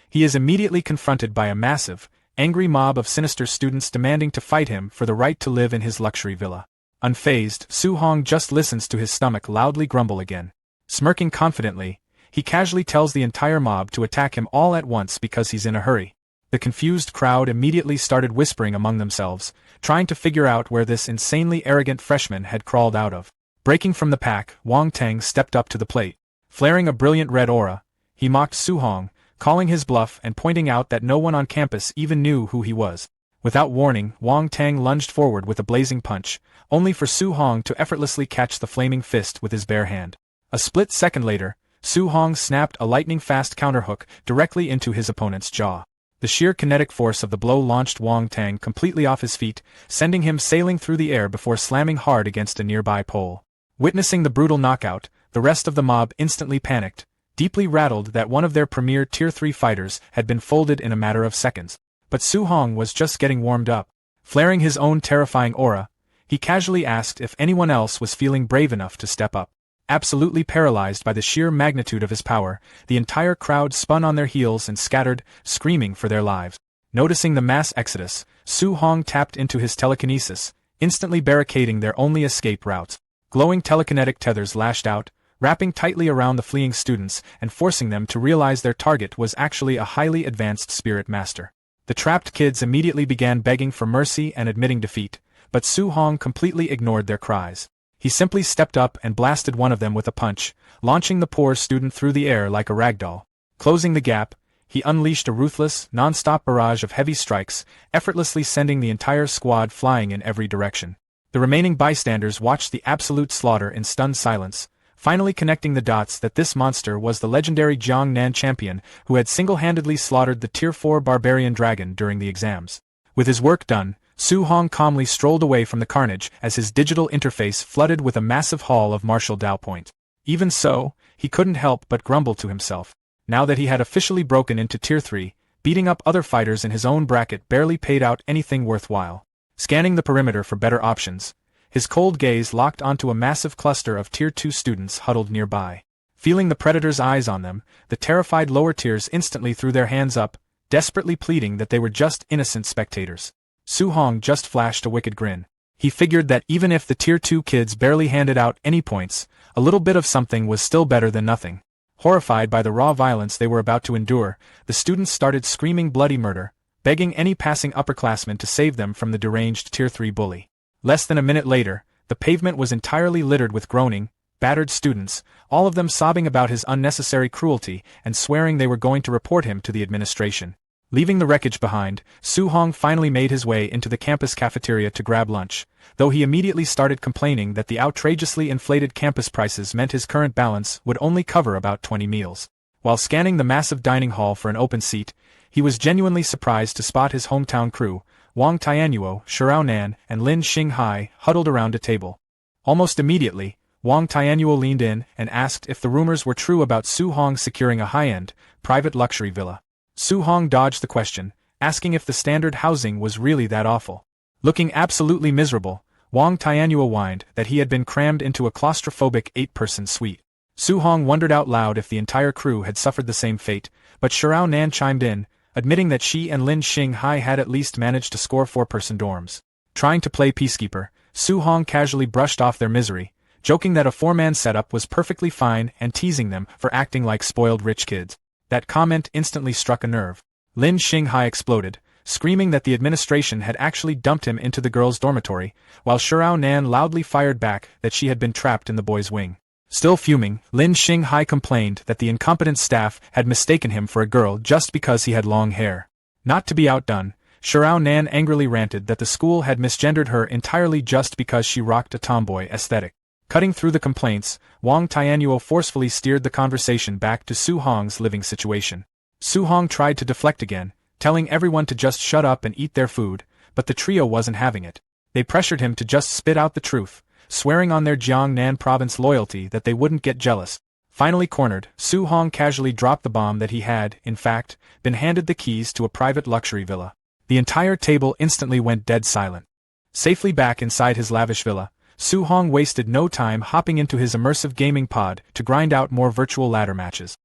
He is immediately confronted by a massive, angry mob of sinister students demanding to fight him for the right to live in his luxury villa. Unfazed, Su Hong just listens to his stomach loudly grumble again. Smirking confidently, he casually tells the entire mob to attack him all at once because he's in a hurry. The confused crowd immediately started whispering among themselves, trying to figure out where this insanely arrogant freshman had crawled out of. Breaking from the pack, Wang Teng stepped up to the plate. Flaring a brilliant red aura, he mocked Su Hong, calling his bluff and pointing out that no one on campus even knew who he was. Without warning, Wang Tang lunged forward with a blazing punch, only for Su Hong to effortlessly catch the flaming fist with his bare hand. A split second later, Su Hong snapped a lightning-fast counterhook directly into his opponent's jaw. The sheer kinetic force of the blow launched Wang Tang completely off his feet, sending him sailing through the air before slamming hard against a nearby pole. Witnessing the brutal knockout, the rest of the mob instantly panicked, deeply rattled that one of their premier Tier 3 fighters had been folded in a matter of seconds. But Su Hong was just getting warmed up. Flaring his own terrifying aura, he casually asked if anyone else was feeling brave enough to step up. Absolutely paralyzed by the sheer magnitude of his power, the entire crowd spun on their heels and scattered, screaming for their lives. Noticing the mass exodus, Su Hong tapped into his telekinesis, instantly barricading their only escape routes. Glowing telekinetic tethers lashed out, wrapping tightly around the fleeing students and forcing them to realize their target was actually a highly advanced spirit master. The trapped kids immediately began begging for mercy and admitting defeat, but Su Hong completely ignored their cries. He simply stepped up and blasted one of them with a punch, launching the poor student through the air like a ragdoll. Closing the gap, he unleashed a ruthless, non-stop barrage of heavy strikes, effortlessly sending the entire squad flying in every direction. The remaining bystanders watched the absolute slaughter in stunned silence, finally connecting the dots that this monster was the legendary Jiangnan champion who had single-handedly slaughtered the Tier 4 barbarian dragon during the exams. With his work done, Su Hong calmly strolled away from the carnage as his digital interface flooded with a massive haul of martial Dao point. Even so, he couldn't help but grumble to himself. Now that he had officially broken into Tier 3, beating up other fighters in his own bracket barely paid out anything worthwhile. Scanning the perimeter for better options, his cold gaze locked onto a massive cluster of Tier 2 students huddled nearby. Feeling the predator's eyes on them, the terrified lower tiers instantly threw their hands up, desperately pleading that they were just innocent spectators. Su Hong just flashed a wicked grin. He figured that even if the Tier 2 kids barely handed out any points, a little bit of something was still better than nothing. Horrified by the raw violence they were about to endure, the students started screaming bloody murder, begging any passing upperclassmen to save them from the deranged Tier 3 bully. Less than a minute later, the pavement was entirely littered with groaning, battered students, all of them sobbing about his unnecessary cruelty and swearing they were going to report him to the administration. Leaving the wreckage behind, Su Hong finally made his way into the campus cafeteria to grab lunch, though he immediately started complaining that the outrageously inflated campus prices meant his current balance would only cover about 20 meals. While scanning the massive dining hall for an open seat, he was genuinely surprised to spot his hometown crew, Wang Tianyuo, Shirao Nan, and Lin Xinghai, huddled around a table. Almost immediately, Wang Tianyuo leaned in and asked if the rumors were true about Su Hong securing a high-end, private luxury villa. Su Hong dodged the question, asking if the standard housing was really that awful. Looking absolutely miserable, Wang Tianyuo whined that he had been crammed into a claustrophobic 8-person suite. Su Hong wondered out loud if the entire crew had suffered the same fate, but Shirao Nan chimed in, admitting that she and Lin Xinghai had at least managed to score 4-person dorms. Trying to play peacekeeper, Su Hong casually brushed off their misery, joking that a 4-man setup was perfectly fine and teasing them for acting like spoiled rich kids. That comment instantly struck a nerve. Lin Xinghai exploded, screaming that the administration had actually dumped him into the girls' dormitory, while Shirao Nan loudly fired back that she had been trapped in the boys' wing. Still fuming, Lin Xinghai complained that the incompetent staff had mistaken him for a girl just because he had long hair. Not to be outdone, Shirao Nan angrily ranted that the school had misgendered her entirely just because she rocked a tomboy aesthetic. Cutting through the complaints, Wang Tianyuo forcefully steered the conversation back to Su Hong's living situation. Su Hong tried to deflect again, telling everyone to just shut up and eat their food, but the trio wasn't having it. They pressured him to just spit out the truth, swearing on their Jiangnan province loyalty that they wouldn't get jealous. Finally cornered, Su Hong casually dropped the bomb that he had, in fact, been handed the keys to a private luxury villa. The entire table instantly went dead silent. Safely back inside his lavish villa, Su Hong wasted no time hopping into his immersive gaming pod to grind out more virtual ladder matches.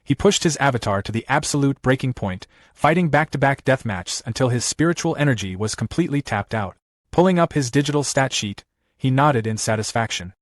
He pushed his avatar to the absolute breaking point, fighting back-to-back deathmatches until his spiritual energy was completely tapped out. Pulling up his digital stat sheet, he nodded in satisfaction.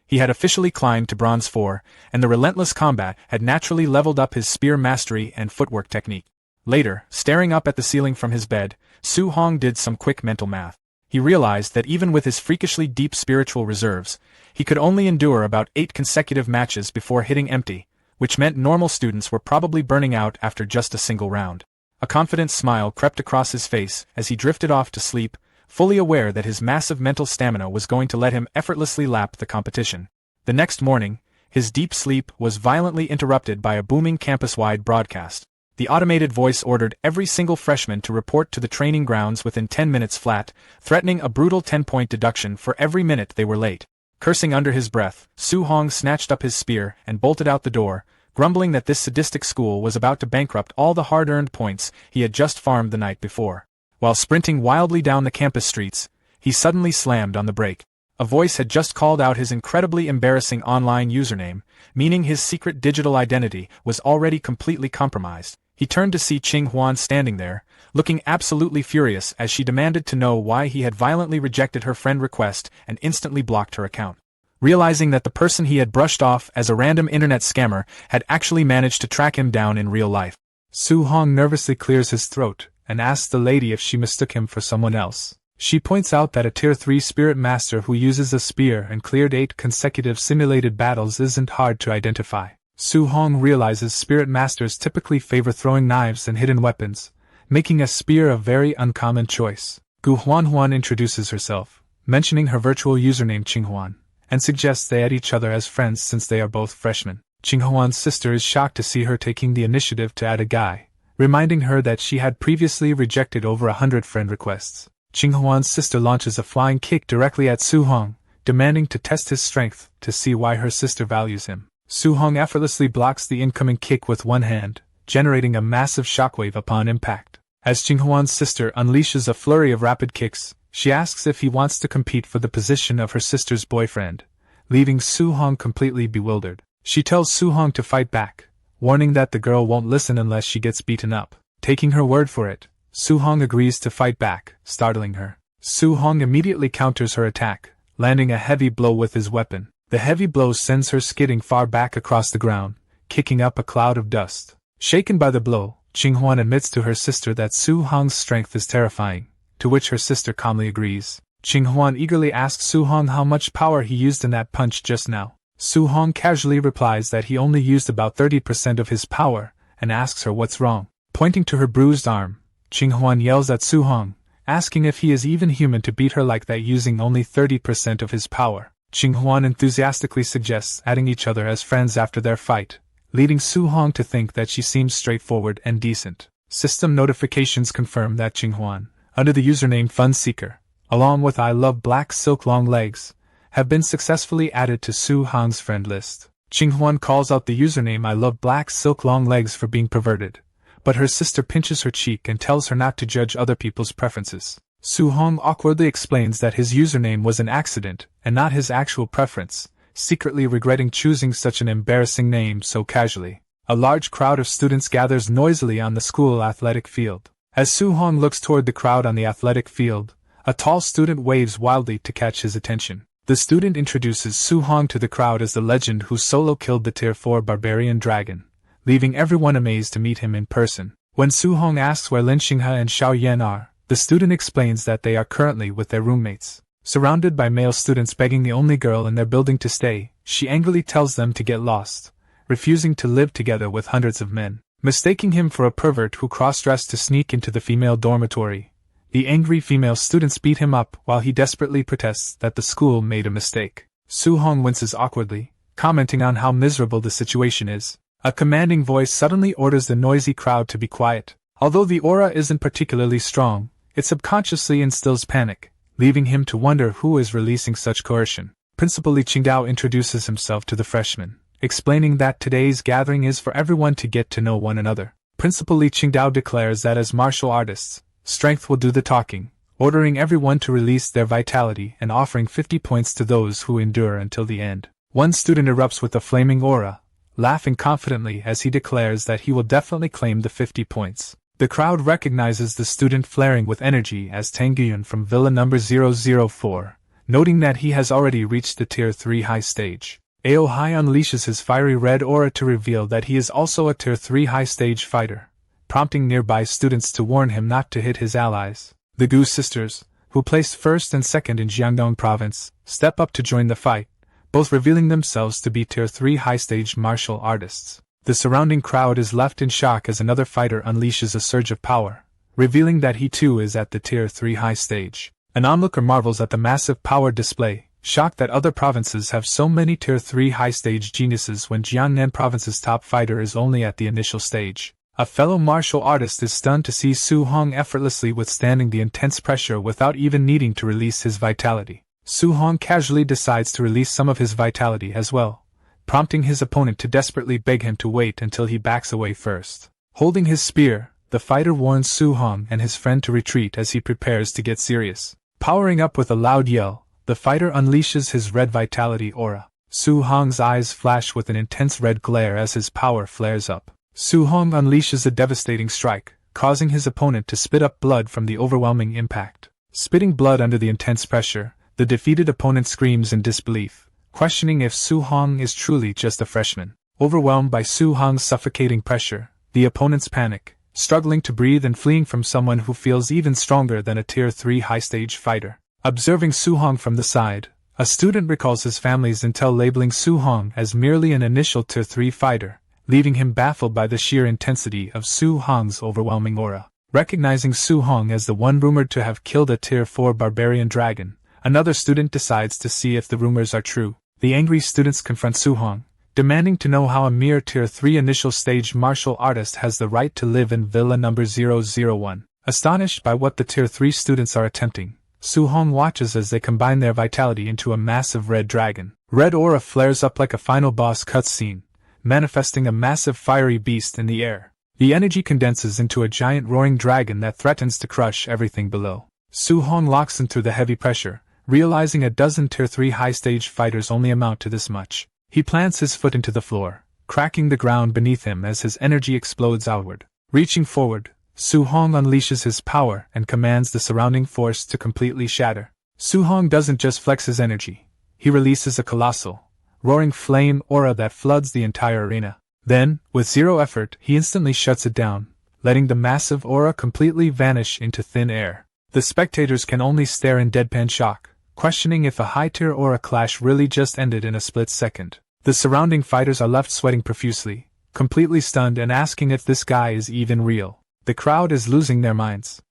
He had officially climbed to Bronze 4, and the relentless combat had naturally leveled up his spear mastery and footwork technique. Later, staring up at the ceiling from his bed, Su Hong did some quick mental math. He realized that even with his freakishly deep spiritual reserves, he could only endure about 8 consecutive matches before hitting empty, which meant normal students were probably burning out after just a single round. A confident smile crept across his face as he drifted off to sleep, fully aware that his massive mental stamina was going to let him effortlessly lap the competition. The next morning, his deep sleep was violently interrupted by a booming campus-wide broadcast. The automated voice ordered every single freshman to report to the training grounds within 10 minutes flat, threatening a brutal 10-point deduction for every minute they were late. Cursing under his breath, Su-hong snatched up his spear and bolted out the door, grumbling that this sadistic school was about to bankrupt all the hard-earned points he had just farmed the night before. While sprinting wildly down the campus streets, he suddenly slammed on the brake. A voice had just called out his incredibly embarrassing online username, meaning his secret digital identity was already completely compromised. He turned to see Qing Huan standing there, looking absolutely furious as she demanded to know why he had violently rejected her friend request and instantly blocked her account. Realizing that the person he had brushed off as a random internet scammer had actually managed to track him down in real life, Su-hong nervously clears his throat and asks the lady if she mistook him for someone else. She points out that a Tier 3 Spirit Master who uses a spear and cleared 8 consecutive simulated battles isn't hard to identify. Su-hong realizes Spirit Masters typically favor throwing knives and hidden weapons, making a spear a very uncommon choice. Gu Huanhuan introduces herself, mentioning her virtual username Qinghuan, and suggests they add each other as friends since they are both freshmen. Qinghuan's sister is shocked to see her taking the initiative to add a guy, reminding her that she had previously rejected over 100 friend requests. Qinghuan's sister launches a flying kick directly at Su-hong, demanding to test his strength to see why her sister values him. Su-hong effortlessly blocks the incoming kick with one hand, generating a massive shockwave upon impact. As Qinghuan's sister unleashes a flurry of rapid kicks, she asks if he wants to compete for the position of her sister's boyfriend, leaving Su-hong completely bewildered. She tells Su-hong to fight back, warning that the girl won't listen unless she gets beaten up. Taking her word for it, Su-hong agrees to fight back, startling her. Su-hong immediately counters her attack, landing a heavy blow with his weapon. The heavy blow sends her skidding far back across the ground, kicking up a cloud of dust. Shaken by the blow, Qinghuan admits to her sister that Su-hong's strength is terrifying, to which her sister calmly agrees. Qinghuan eagerly asks Su-hong how much power he used in that punch just now. Su-hong casually replies that he only used about 30% of his power, and asks her what's wrong. Pointing to her bruised arm, Qinghuan yells at Su-hong, asking if he is even human to beat her like that using only 30% of his power. Qinghuan enthusiastically suggests adding each other as friends after their fight, leading Su-hong to think that she seems straightforward and decent. System notifications confirm that Qinghuan, under the username Funseeker, along with I Love Black Silk Long Legs, have been successfully added to Su-hong's friend list. Qinghuan calls out the username I Love Black Silk Long Legs for being perverted, but her sister pinches her cheek and tells her not to judge other people's preferences. Su-hong awkwardly explains that his username was an accident and not his actual preference, secretly regretting choosing such an embarrassing name so casually. A large crowd of students gathers noisily on the school athletic field. As Su-hong looks toward the crowd on the athletic field, a tall student waves wildly to catch his attention. The student introduces Su-hong to the crowd as the legend who solo killed the Tier 4 barbarian dragon, leaving everyone amazed to meet him in person. When Su-hong asks where Lin Xinghe and Xiao Yan are, the student explains that they are currently with their roommates. Surrounded by male students begging the only girl in their building to stay, she angrily tells them to get lost, refusing to live together with hundreds of men. Mistaking him for a pervert who cross-dressed to sneak into the female dormitory, the angry female students beat him up while he desperately protests that the school made a mistake. Su-hong winces awkwardly, commenting on how miserable the situation is. A commanding voice suddenly orders the noisy crowd to be quiet. Although the aura isn't particularly strong, it subconsciously instills panic, leaving him to wonder who is releasing such coercion. Principal Li Qingdao introduces himself to the freshmen, explaining that today's gathering is for everyone to get to know one another. Principal Li Qingdao declares that as martial artists, strength will do the talking, ordering everyone to release their vitality and offering 50 points to those who endure until the end. One student erupts with a flaming aura, laughing confidently as he declares that he will definitely claim the 50 points. The crowd recognizes the student flaring with energy as Tangyun from Villa number 004, noting that he has already reached the Tier 3 high stage. Ao Hai unleashes his fiery red aura to reveal that he is also a Tier 3 high stage fighter, prompting nearby students to warn him not to hit his allies. The Gu sisters, who placed first and second in Jiangdong province, step up to join the fight, both revealing themselves to be Tier 3 high stage martial artists. The surrounding crowd is left in shock as another fighter unleashes a surge of power, revealing that he too is at the Tier 3 high stage. An onlooker marvels at the massive power display, shocked that other provinces have so many Tier 3 high stage geniuses when Jiangnan province's top fighter is only at the initial stage. A fellow martial artist is stunned to see Su Hong effortlessly withstanding the intense pressure without even needing to release his vitality. Su Hong casually decides to release some of his vitality as well, prompting his opponent to desperately beg him to wait until he backs away first. Holding his spear, the fighter warns Su Hong and his friend to retreat as he prepares to get serious. Powering up with a loud yell, the fighter unleashes his red vitality aura. Su Hong's eyes flash with an intense red glare as his power flares up. Su Hong unleashes a devastating strike, causing his opponent to spit up blood from the overwhelming impact. Spitting blood under the intense pressure, the defeated opponent screams in disbelief, questioning if Su Hong is truly just a freshman. Overwhelmed by Su Hong's suffocating pressure, the opponents panic, struggling to breathe and fleeing from someone who feels even stronger than a Tier 3 high-stage fighter. Observing Su Hong from the side, a student recalls his family's intel labeling Su Hong as merely an initial Tier 3 fighter, leaving him baffled by the sheer intensity of Su Hong's overwhelming aura. Recognizing Su Hong as the one rumored to have killed a Tier 4 barbarian dragon, another student decides to see if the rumors are true. The angry students confront Su Hong, demanding to know how a mere Tier 3 initial stage martial artist has the right to live in Villa number 001. Astonished by what the Tier 3 students are attempting, Su Hong watches as they combine their vitality into a massive red dragon. Red aura flares up like a final boss cutscene, manifesting a massive fiery beast in the air. The energy condenses into a giant roaring dragon that threatens to crush everything below. Su Hong locks in through the heavy pressure, realizing a dozen Tier 3 high-stage fighters only amount to this much. He plants his foot into the floor, cracking the ground beneath him as his energy explodes outward. Reaching forward, Su Hong unleashes his power and commands the surrounding force to completely shatter. Su Hong doesn't just flex his energy, he releases a colossal, roaring flame aura that floods the entire arena. Then, with zero effort, he instantly shuts it down, letting the massive aura completely vanish into thin air. The spectators can only stare in deadpan shock, questioning if a high-tier aura clash really just ended in a split second. The surrounding fighters are left sweating profusely, completely stunned and asking if this guy is even real. The crowd is losing their minds.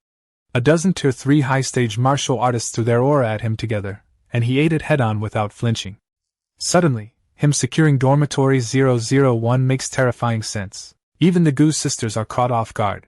A dozen Tier 3 high-stage martial artists threw their aura at him together, and he ate it head-on without flinching. Suddenly, him securing dormitory 001 makes terrifying sense. Even the Gu sisters are caught off guard.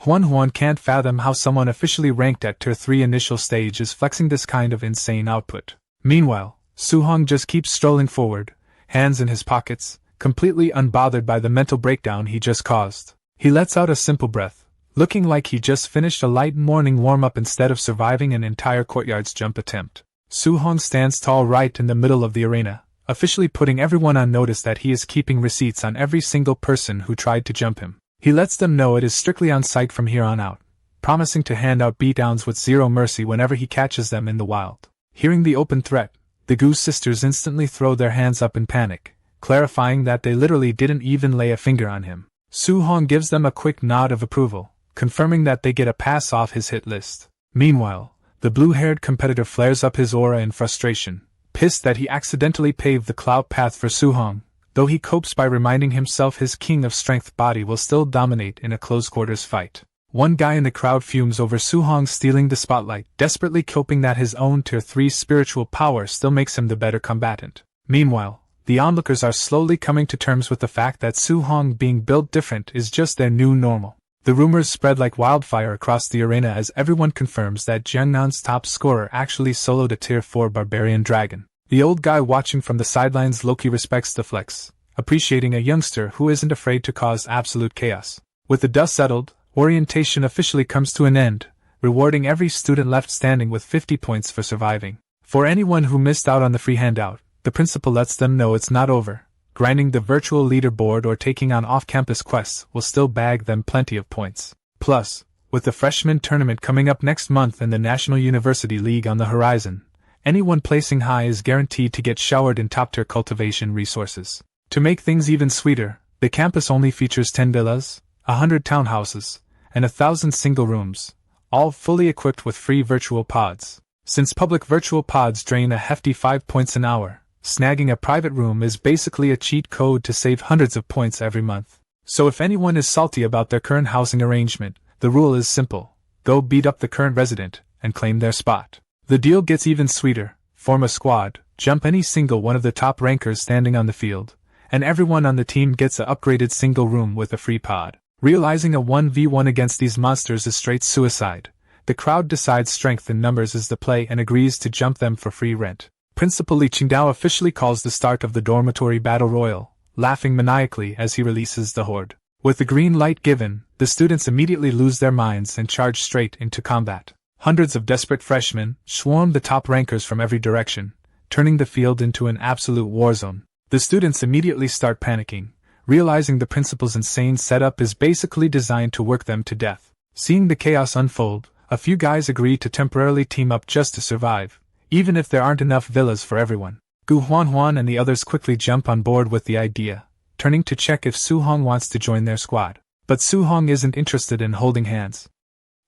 Huan can't fathom how someone officially ranked at Tier 3 initial stage is flexing this kind of insane output. Meanwhile, Su Hong just keeps strolling forward, hands in his pockets, completely unbothered by the mental breakdown he just caused. He lets out a simple breath, looking like he just finished a light morning warm-up instead of surviving an entire courtyard's jump attempt. Su Hong stands tall right in the middle of the arena, officially putting everyone on notice that he is keeping receipts on every single person who tried to jump him. He lets them know it is strictly on sight from here on out, promising to hand out beatdowns with zero mercy whenever he catches them in the wild. Hearing the open threat, the Gu sisters instantly throw their hands up in panic, clarifying that they literally didn't even lay a finger on him. Su Hong gives them a quick nod of approval, confirming that they get a pass off his hit list. Meanwhile, the blue-haired competitor flares up his aura in frustration, pissed that he accidentally paved the clout path for Su Hong, though he copes by reminding himself his king of strength body will still dominate in a close-quarters fight. One guy in the crowd fumes over Su Hong stealing the spotlight, desperately coping that his own Tier 3 spiritual power still makes him the better combatant. Meanwhile, the onlookers are slowly coming to terms with the fact that Su Hong being built different is just their new normal. The rumors spread like wildfire across the arena as everyone confirms that Jiangnan's top scorer actually soloed a Tier 4 barbarian dragon. The old guy watching from the sidelines low-key respects the flex, appreciating a youngster who isn't afraid to cause absolute chaos. With the dust settled, orientation officially comes to an end, rewarding every student left standing with 50 points for surviving. For anyone who missed out on the free handout, the principal lets them know it's not over. Grinding the virtual leaderboard or taking on off-campus quests will still bag them plenty of points. Plus, with the freshman tournament coming up next month and the National University League on the horizon, anyone placing high is guaranteed to get showered in top-tier cultivation resources. To make things even sweeter, the campus only features 10 villas, 100 townhouses, and 1,000 single rooms, all fully equipped with free virtual pods. Since public virtual pods drain a hefty 5 points an hour, snagging a private room is basically a cheat code to save hundreds of points every month. So if anyone is salty about their current housing arrangement, the rule is simple: go beat up the current resident and claim their spot. The deal gets even sweeter: form a squad, jump any single one of the top rankers standing on the field, and everyone on the team gets a upgraded single room with a free pod. Realizing a 1v1 against these monsters is straight suicide, the crowd decides strength in numbers is the play and agrees to jump them for free rent. Principal Li Qingdao officially calls the start of the dormitory battle royal, laughing maniacally as he releases the horde. With the green light given, the students immediately lose their minds and charge straight into combat. Hundreds of desperate freshmen swarm the top rankers from every direction, turning the field into an absolute war zone. The students immediately start panicking, realizing the principal's insane setup is basically designed to work them to death. Seeing the chaos unfold, a few guys agree to temporarily team up just to survive, even if there aren't enough villas for everyone. Gu Huanhuan and the others quickly jump on board with the idea, turning to check if Su Hong wants to join their squad. But Su Hong isn't interested in holding hands.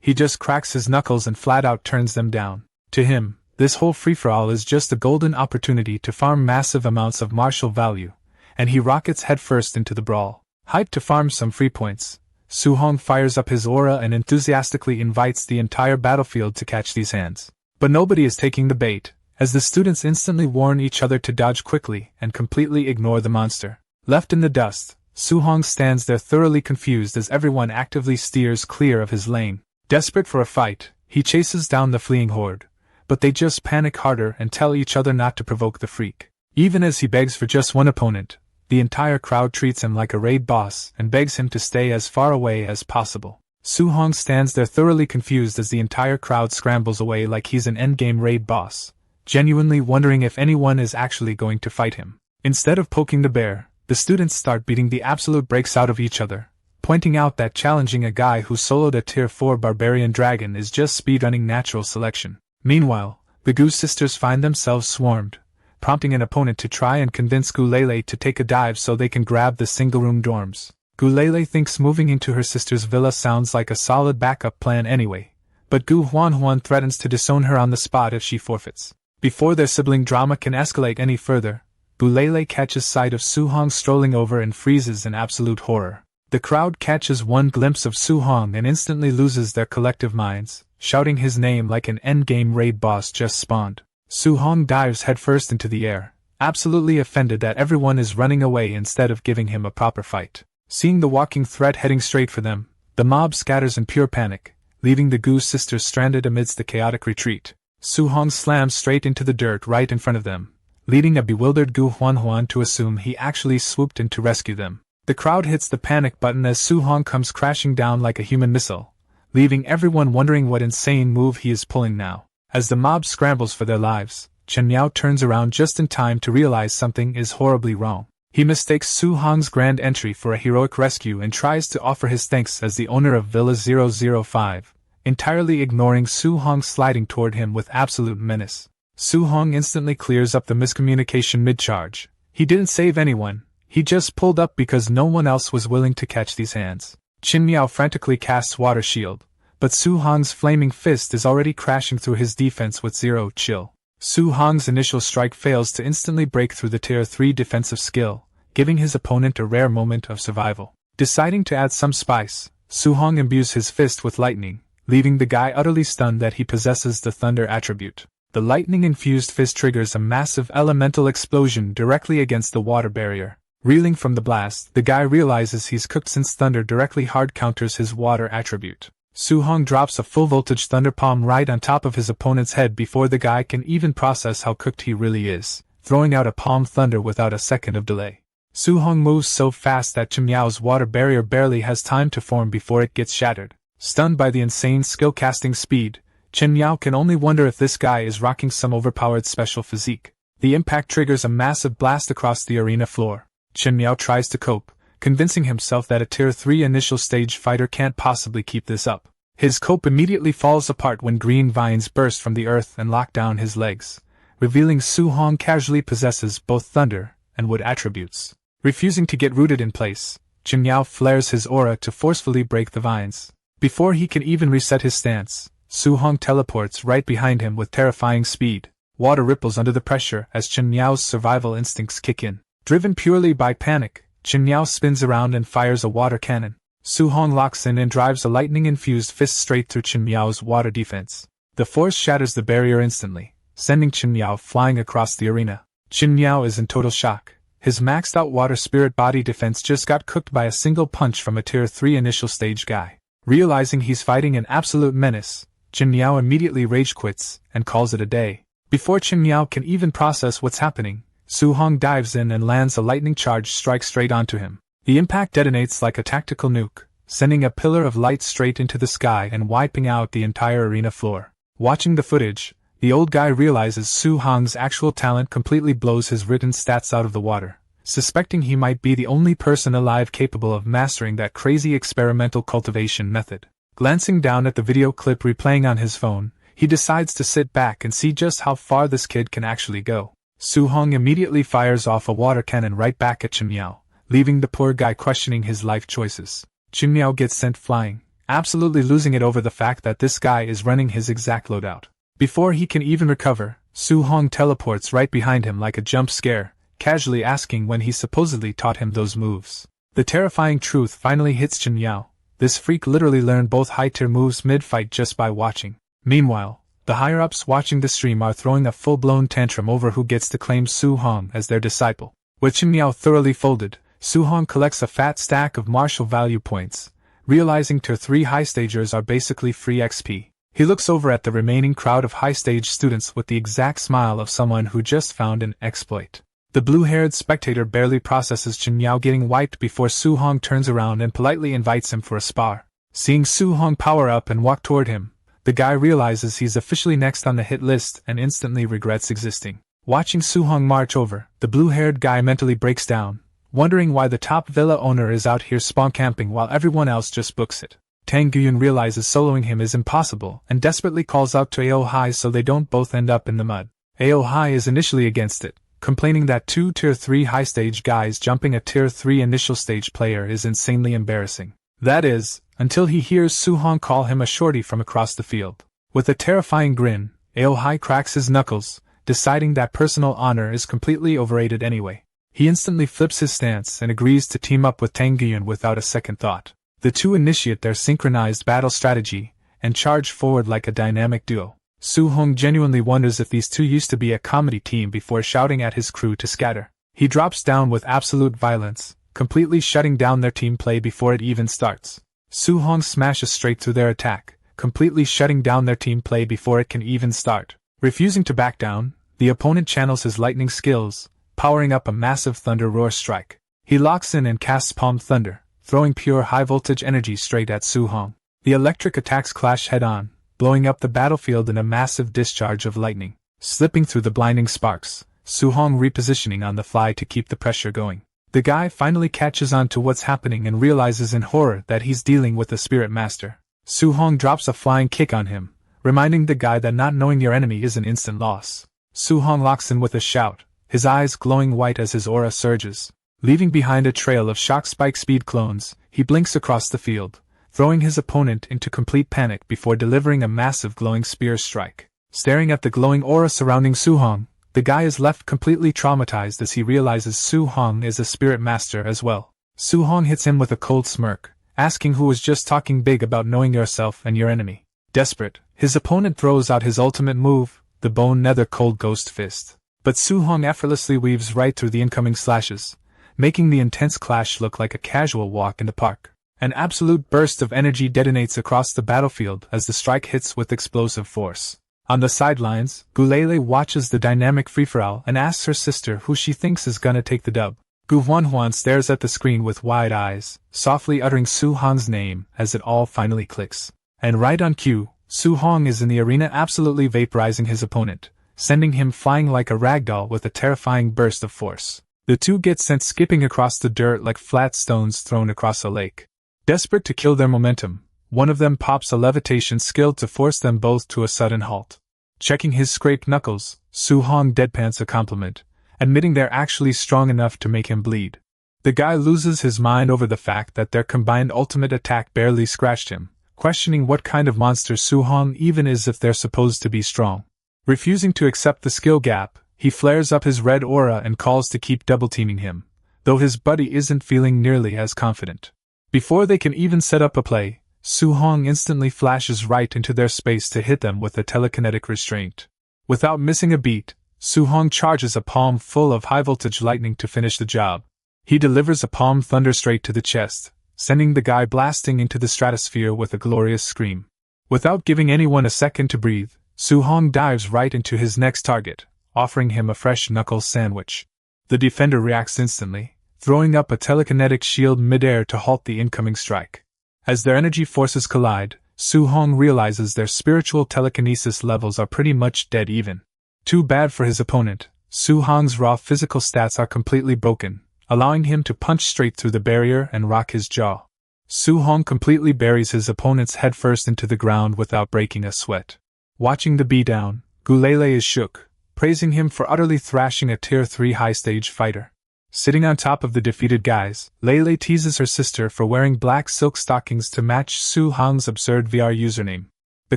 He just cracks his knuckles and flat out turns them down. To him, this whole free-for-all is just a golden opportunity to farm massive amounts of martial value, and he rockets headfirst into the brawl. Hyped to farm some free points, Su Hong fires up his aura and enthusiastically invites the entire battlefield to catch these hands. But nobody is taking the bait, as the students instantly warn each other to dodge quickly and completely ignore the monster. Left in the dust, Su Hong stands there thoroughly confused as everyone actively steers clear of his lane. Desperate for a fight, he chases down the fleeing horde, but they just panic harder and tell each other not to provoke the freak. Even as he begs for just one opponent, the entire crowd treats him like a raid boss and begs him to stay as far away as possible. Su Hong stands there thoroughly confused as the entire crowd scrambles away like he's an endgame raid boss, genuinely wondering if anyone is actually going to fight him. Instead of poking the bear, the students start beating the absolute brakes out of each other, pointing out that challenging a guy who soloed a tier 4 barbarian dragon is just speedrunning natural selection. Meanwhile, the Gu sisters find themselves swarmed, prompting an opponent to try and convince Gu Lele to take a dive so they can grab the single-room dorms. Gu Lele thinks moving into her sister's villa sounds like a solid backup plan anyway, but Gu Huanhuan threatens to disown her on the spot if she forfeits. Before their sibling drama can escalate any further, Gu Lele catches sight of Su Hong strolling over and freezes in absolute horror. The crowd catches one glimpse of Su Hong and instantly loses their collective minds, shouting his name like an endgame raid boss just spawned. Su Hong dives headfirst into the air, absolutely offended that everyone is running away instead of giving him a proper fight. Seeing the walking threat heading straight for them, the mob scatters in pure panic, leaving the Gu sisters stranded amidst the chaotic retreat. Su Hong slams straight into the dirt right in front of them, leading a bewildered Gu Huanhuan to assume he actually swooped in to rescue them. The crowd hits the panic button as Su Hong comes crashing down like a human missile, leaving everyone wondering what insane move he is pulling now. As the mob scrambles for their lives, Chen Miao turns around just in time to realize something is horribly wrong. He mistakes Su Hong's grand entry for a heroic rescue and tries to offer his thanks as the owner of Villa 005, entirely ignoring Su Hong sliding toward him with absolute menace. Su Hong instantly clears up the miscommunication mid-charge. He didn't save anyone, he just pulled up because no one else was willing to catch these hands. Qin Miao frantically casts Water Shield, but Su Hong's flaming fist is already crashing through his defense with zero chill. Su Hong's initial strike fails to instantly break through the tier 3 defensive skill, giving his opponent a rare moment of survival. Deciding to add some spice, Su Hong imbues his fist with lightning, leaving the guy utterly stunned that he possesses the thunder attribute. The lightning-infused fist triggers a massive elemental explosion directly against the water barrier. Reeling from the blast, the guy realizes he's cooked since thunder directly hard counters his water attribute. Su Hong drops a full-voltage thunder palm right on top of his opponent's head before the guy can even process how cooked he really is, throwing out a palm thunder without a second of delay. Su Hong moves so fast that Chen Miao's water barrier barely has time to form before it gets shattered. Stunned by the insane skill-casting speed, Chen Miao can only wonder if this guy is rocking some overpowered special physique. The impact triggers a massive blast across the arena floor. Chen Miao tries to cope, convincing himself that a tier 3 initial stage fighter can't possibly keep this up. His cope immediately falls apart when green vines burst from the earth and lock down his legs, revealing Su Hong casually possesses both thunder and wood attributes. Refusing to get rooted in place, Chen Miao flares his aura to forcefully break the vines. Before he can even reset his stance, Su Hong teleports right behind him with terrifying speed. Water ripples under the pressure as Chen Miao's survival instincts kick in. Driven purely by panic, Chen Miao spins around and fires a water cannon. Su Hong locks in and drives a lightning-infused fist straight through Chen Miao's water defense. The force shatters the barrier instantly, sending Chen Miao flying across the arena. Chen Miao is in total shock. His maxed-out water spirit body defense just got cooked by a single punch from a Tier 3 initial stage guy. Realizing he's fighting an absolute menace, Chen Miao immediately rage quits and calls it a day. Before Chen Miao can even process what's happening, Su Hong dives in and lands a lightning charge strike straight onto him. The impact detonates like a tactical nuke, sending a pillar of light straight into the sky and wiping out the entire arena floor. Watching the footage, the old guy realizes Su Hong's actual talent completely blows his written stats out of the water, suspecting he might be the only person alive capable of mastering that crazy experimental cultivation method. Glancing down at the video clip replaying on his phone, he decides to sit back and see just how far this kid can actually go. Su Hong immediately fires off a water cannon right back at Chen Miao, leaving the poor guy questioning his life choices. Chen Miao gets sent flying, absolutely losing it over the fact that this guy is running his exact loadout. Before he can even recover, Su Hong teleports right behind him like a jump scare, casually asking when he supposedly taught him those moves. The terrifying truth finally hits Chen Miao. This freak literally learned both high-tier moves mid-fight just by watching. Meanwhile, the higher-ups watching the stream are throwing a full-blown tantrum over who gets to claim Su Hong as their disciple. With Chen Miao thoroughly folded, Su Hong collects a fat stack of martial value points, realizing Tier 3 high-stagers are basically free XP. He looks over at the remaining crowd of high-stage students with the exact smile of someone who just found an exploit. The blue-haired spectator barely processes Chen Miao getting wiped before Su Hong turns around and politely invites him for a spar. Seeing Su Hong power up and walk toward him, the guy realizes he's officially next on the hit list and instantly regrets existing. Watching Su Hong march over, the blue-haired guy mentally breaks down, wondering why the top villa owner is out here spawn camping while everyone else just books it. Tang Guyun realizes soloing him is impossible and desperately calls out to Ao Hai so they don't both end up in the mud. Ao Hai is initially against it, complaining that two Tier 3 high-stage guys jumping a Tier 3 initial stage player is insanely embarrassing. That is, until he hears Su Hong call him a shorty from across the field. With a terrifying grin, Ao Hai cracks his knuckles, deciding that personal honor is completely overrated anyway. He instantly flips his stance and agrees to team up with Tang Guyun without a second thought. The two initiate their synchronized battle strategy and charge forward like a dynamic duo. Su Hong genuinely wonders if these two used to be a comedy team before shouting at his crew to scatter. He drops down with absolute violence, completely shutting down their team play before it even starts. Su Hong smashes straight through their attack, completely shutting down their team play before it can even start. Refusing to back down, the opponent channels his lightning skills, powering up a massive thunder roar strike. He locks in and casts Palm Thunder, throwing pure high-voltage energy straight at Su Hong. The electric attacks clash head-on, blowing up the battlefield in a massive discharge of lightning. Slipping through the blinding sparks, Su Hong repositioning on the fly to keep the pressure going. The guy finally catches on to what's happening and realizes in horror that he's dealing with a spirit master. Su Hong drops a flying kick on him, reminding the guy that not knowing your enemy is an instant loss. Su Hong locks in with a shout, his eyes glowing white as his aura surges. Leaving behind a trail of shock spike speed clones, he blinks across the field, throwing his opponent into complete panic before delivering a massive glowing spear strike. Staring at the glowing aura surrounding Su Hong, the guy is left completely traumatized as he realizes Su Hong is a spirit master as well. Su Hong hits him with a cold smirk, asking who was just talking big about knowing yourself and your enemy. Desperate, his opponent throws out his ultimate move, the Bone Nether Cold Ghost Fist. But Su Hong effortlessly weaves right through the incoming slashes, making the intense clash look like a casual walk in the park. An absolute burst of energy detonates across the battlefield as the strike hits with explosive force. On the sidelines, Gulele watches the dynamic free-for-all and asks her sister who she thinks is gonna take the dub. Gu Huanhuan stares at the screen with wide eyes, softly uttering Su Hong's name as it all finally clicks. And right on cue, Su Hong is in the arena absolutely vaporizing his opponent, sending him flying like a ragdoll with a terrifying burst of force. The two get sent skipping across the dirt like flat stones thrown across a lake. Desperate to kill their momentum, one of them pops a levitation skill to force them both to a sudden halt. Checking his scraped knuckles, Su Hong deadpans a compliment, admitting they're actually strong enough to make him bleed. The guy loses his mind over the fact that their combined ultimate attack barely scratched him, questioning what kind of monster Su Hong even is if they're supposed to be strong. Refusing to accept the skill gap, he flares up his red aura and calls to keep double-teaming him, though his buddy isn't feeling nearly as confident. Before they can even set up a play, Su-hong instantly flashes right into their space to hit them with a telekinetic restraint. Without missing a beat, Su-hong charges a palm full of high-voltage lightning to finish the job. He delivers a palm thunder straight to the chest, sending the guy blasting into the stratosphere with a glorious scream. Without giving anyone a second to breathe, Su-hong dives right into his next target, offering him a fresh knuckle sandwich. The defender reacts instantly, throwing up a telekinetic shield midair to halt the incoming strike. As their energy forces collide, Su-hong realizes their spiritual telekinesis levels are pretty much dead even. Too bad for his opponent, Su-hong's raw physical stats are completely broken, allowing him to punch straight through the barrier and rock his jaw. Su-hong completely buries his opponent's head first into the ground without breaking a sweat. Watching the beatdown, Gulele is shook, praising him for utterly thrashing a Tier 3 high-stage fighter. Sitting on top of the defeated guys, Lele teases her sister for wearing black silk stockings to match Su-hong's absurd VR username. The